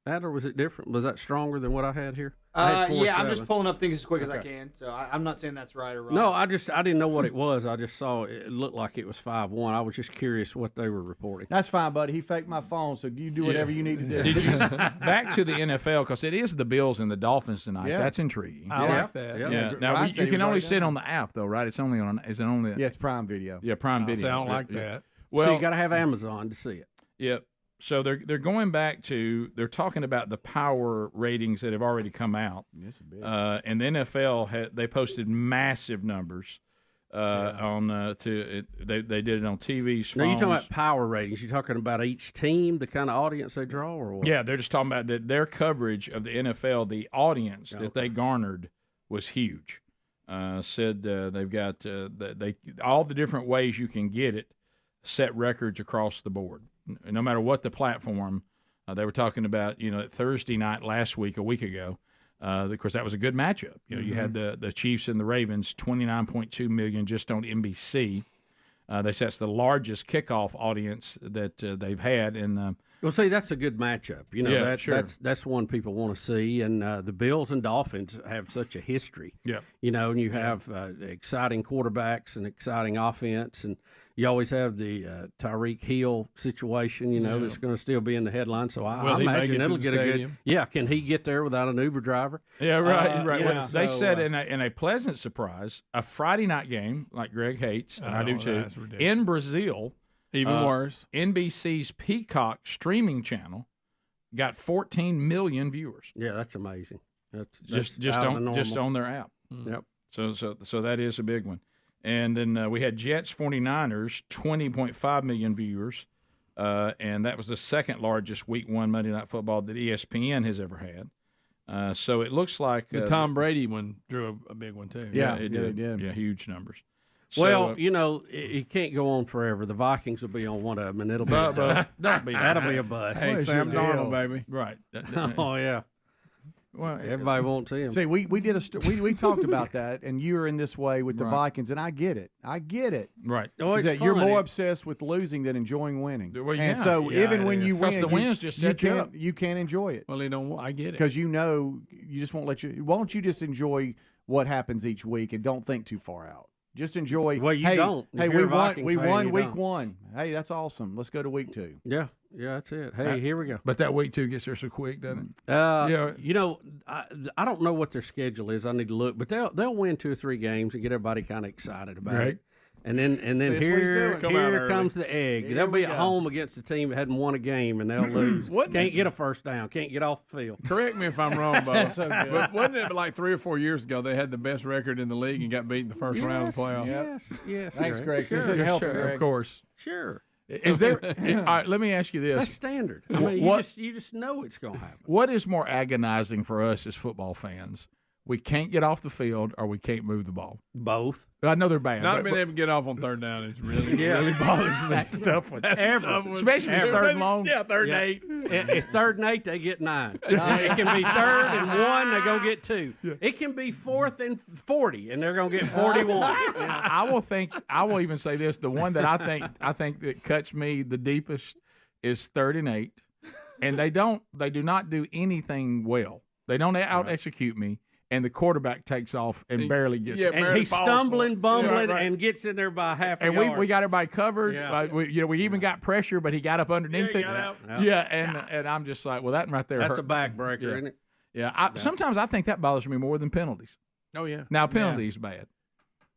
That, or was it different? Was that stronger than what I had here? Yeah, I'm just pulling up things as quick as I can, so I'm not saying that's right or wrong. No, I didn't know what it was. I just saw it looked like it was 5.1. I was just curious what they were reporting. That's fine, buddy. He faked my phone, so you do whatever you need to do. Back to the NFL, because it is the Bills and the Dolphins tonight. Yeah. That's intriguing. I like that. Yeah. Now you can only see it on the app, though, right? It's only on. Is it on the? Yes, Prime Video. Yeah, Prime Video. I don't like that. Well, so you got to have Amazon to see it. Yep. So they're going back to, they're talking about the power ratings that have already come out. Yes, big. And the NFL they posted massive numbers on they did it on TVs. Now, you talking about power ratings? You talking about each team, the kind of audience they draw, or what? Yeah, they're just talking about that their coverage of the NFL, the audience that they garnered was huge. Said they've got all the different ways you can get it set records across the board. No matter what the platform, they were talking about, Thursday night last week, a week ago. Of course, that was a good matchup. You had the Chiefs and the Ravens, 29.2 million just on NBC. They say that's the largest kickoff audience that they've had. Well, see, that's a good matchup. Sure. That's one people want to see. And the Bills and Dolphins have such a history. Yeah. And you have exciting quarterbacks and exciting offense, and you always have the Tyreek Hill situation, that's going to still be in the headline. So I imagine it'll get a good. Yeah, can he get there without an Uber driver? Yeah, right. Well, they said in a pleasant surprise, a Friday night game like Greg hates, and I do too, in Brazil. Even worse. NBC's Peacock streaming channel got 14 million viewers. Yeah, that's amazing. That's just on their app. Yep. So that is a big one. And then we had Jets 49ers, 20.5 million viewers. And that was the second largest Week 1 Monday Night Football that ESPN has ever had. So it looks like the Tom Brady one drew a big one too. Yeah, it did. Yeah, huge numbers. So, well, it can't go on forever. The Vikings will be on one of them, and it'll be don't be that'll be a bust. Hey, Sam Darnold, baby. Right. Oh yeah. Well, everybody won't see him. See, we did we talked about that, and you're in this way with the Vikings, and I get it. Right. Oh, it's you're more obsessed with losing than enjoying winning. Well, yeah. And so even when you win, the wins just set you up. You can't enjoy it. Well, they don't. I get it because you just won't let you. Why don't you just enjoy what happens each week and don't think too far out? Just enjoy. Well, you don't. Hey, we won week 1. Hey, that's awesome. Let's go to week 2. Yeah, that's it. Hey, here we go. But that week 2 gets there so quick, doesn't it? I don't know what their schedule is. I need to look, but they'll win 2 or 3 games and get everybody kind of excited about it. And then See, here come out early. comes the egg. Here They'll be we at go. home against a team that hadn't won a game, and they'll lose. Can't get a first down. Can't get off the field. Correct me if I'm wrong, Bubba. That's so good. But wasn't it like 3 or 4 years ago they had the best record in the league and got beat in the first round of the playoffs? Yes. Thanks, Greg. Sure. This is helpful, Sure, Greg. of course. Sure. Is there? All right, let me ask you this. That's standard. I mean, you just know it's going to happen. What is more agonizing for us as football fans? We can't get off the field, or we can't move the ball. Both. I know they're bad. Not being able to get off on third down is really bothers me. That's tough with tough with- especially if it's third and long. Yeah, third and 8. It's 3rd and 8, they get 9. It can be 3rd and 1, they're going to get 2. It can be 4th and 40, and they're going to get 41. I will even say this: the one that I think that cuts me the deepest is 3rd and 8, and they do not do anything well. They don't out execute me. And the quarterback takes off and barely gets it. And he's stumbling, bumbling, and gets in there by half a and yard. we got everybody covered. Yeah. We even got pressure, but he got up underneath it. Yeah. And I'm just like, well, that right there That's hurt. a backbreaker, isn't it? Yeah. Sometimes I think that bothers me more than penalties. Oh, yeah. Now, penalties bad.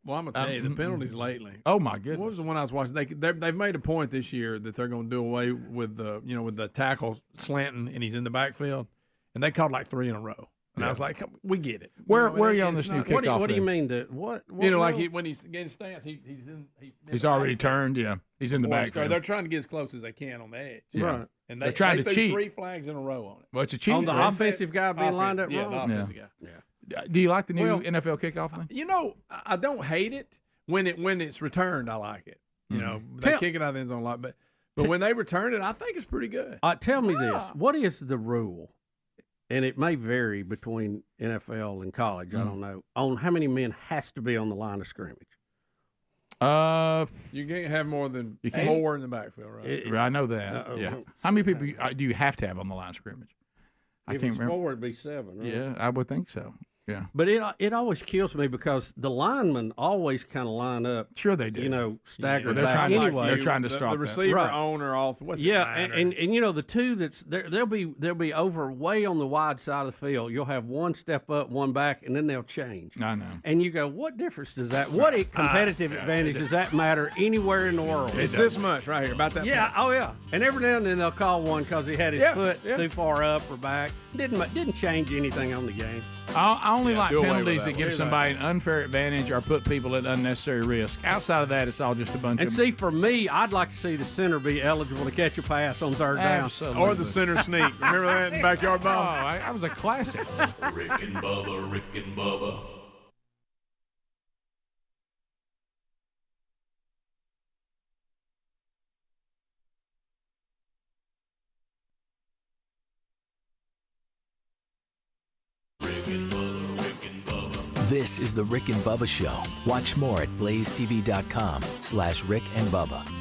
Well, I'm going to tell you, the penalties lately. Oh, my goodness. What was the one I was watching? They've made a point this year that they're going to do away with the tackle slanting, and he's in the backfield. And they called like 3 in a row. And I was like, we get it. Where are you on this new kickoff? What do you mean? What when he's getting stance, he's already turned. Yeah, he's in the backfield. They're trying to get as close as they can on the edge. Yeah. Right. And they're trying to threw cheat. 3 flags in a row on it. Well, it's a cheat. On the offensive guy being lined up wrong? Yeah, the offensive guy. Yeah. Do you like the new NFL kickoff thing? You know, I don't hate it. When it's returned, I like it. You know, they kick it out of the end zone a lot. But when they return it, I think it's pretty good. Tell me this. What is the rule? And it may vary between NFL and college, I don't know, on how many men has to be on the line of scrimmage. You can't have more than 4 in the backfield, right? I know that. Yeah. How many people do you have to have on the line of scrimmage? I If can't it's remember. 4, it'd be 7. Right? Yeah, I would think so. Yeah. But it always kills me because the linemen always kind of line up. Sure they do. You know, staggered they're back trying anyway. They're trying to stop the receiver Right. on or off. What's Yeah, it matter? and you know the two that's there, they'll be over way on the wide side of the field. You'll have one step up, one back, and then they'll change. I know. And you go, what difference does that? What competitive advantage does that matter anywhere in the world? It's this much right here, about that. Yeah, much. oh yeah. And every now and then they'll call one because he had his foot yeah. too far up or back. Didn't change anything on the game. I only like do away with penalties that. that give What do you somebody an unfair advantage or put people at unnecessary risk. Outside of that, it's all just a bunch And of. see, for me, I'd like to see the center be eligible to catch a pass on 3rd down. Absolutely. Or the center sneak. Remember that in the backyard Oh, bomb? that was a classic. Rick and Bubba. This is the Rick and Bubba Show. Watch more at blazetv.com/Rick and Bubba.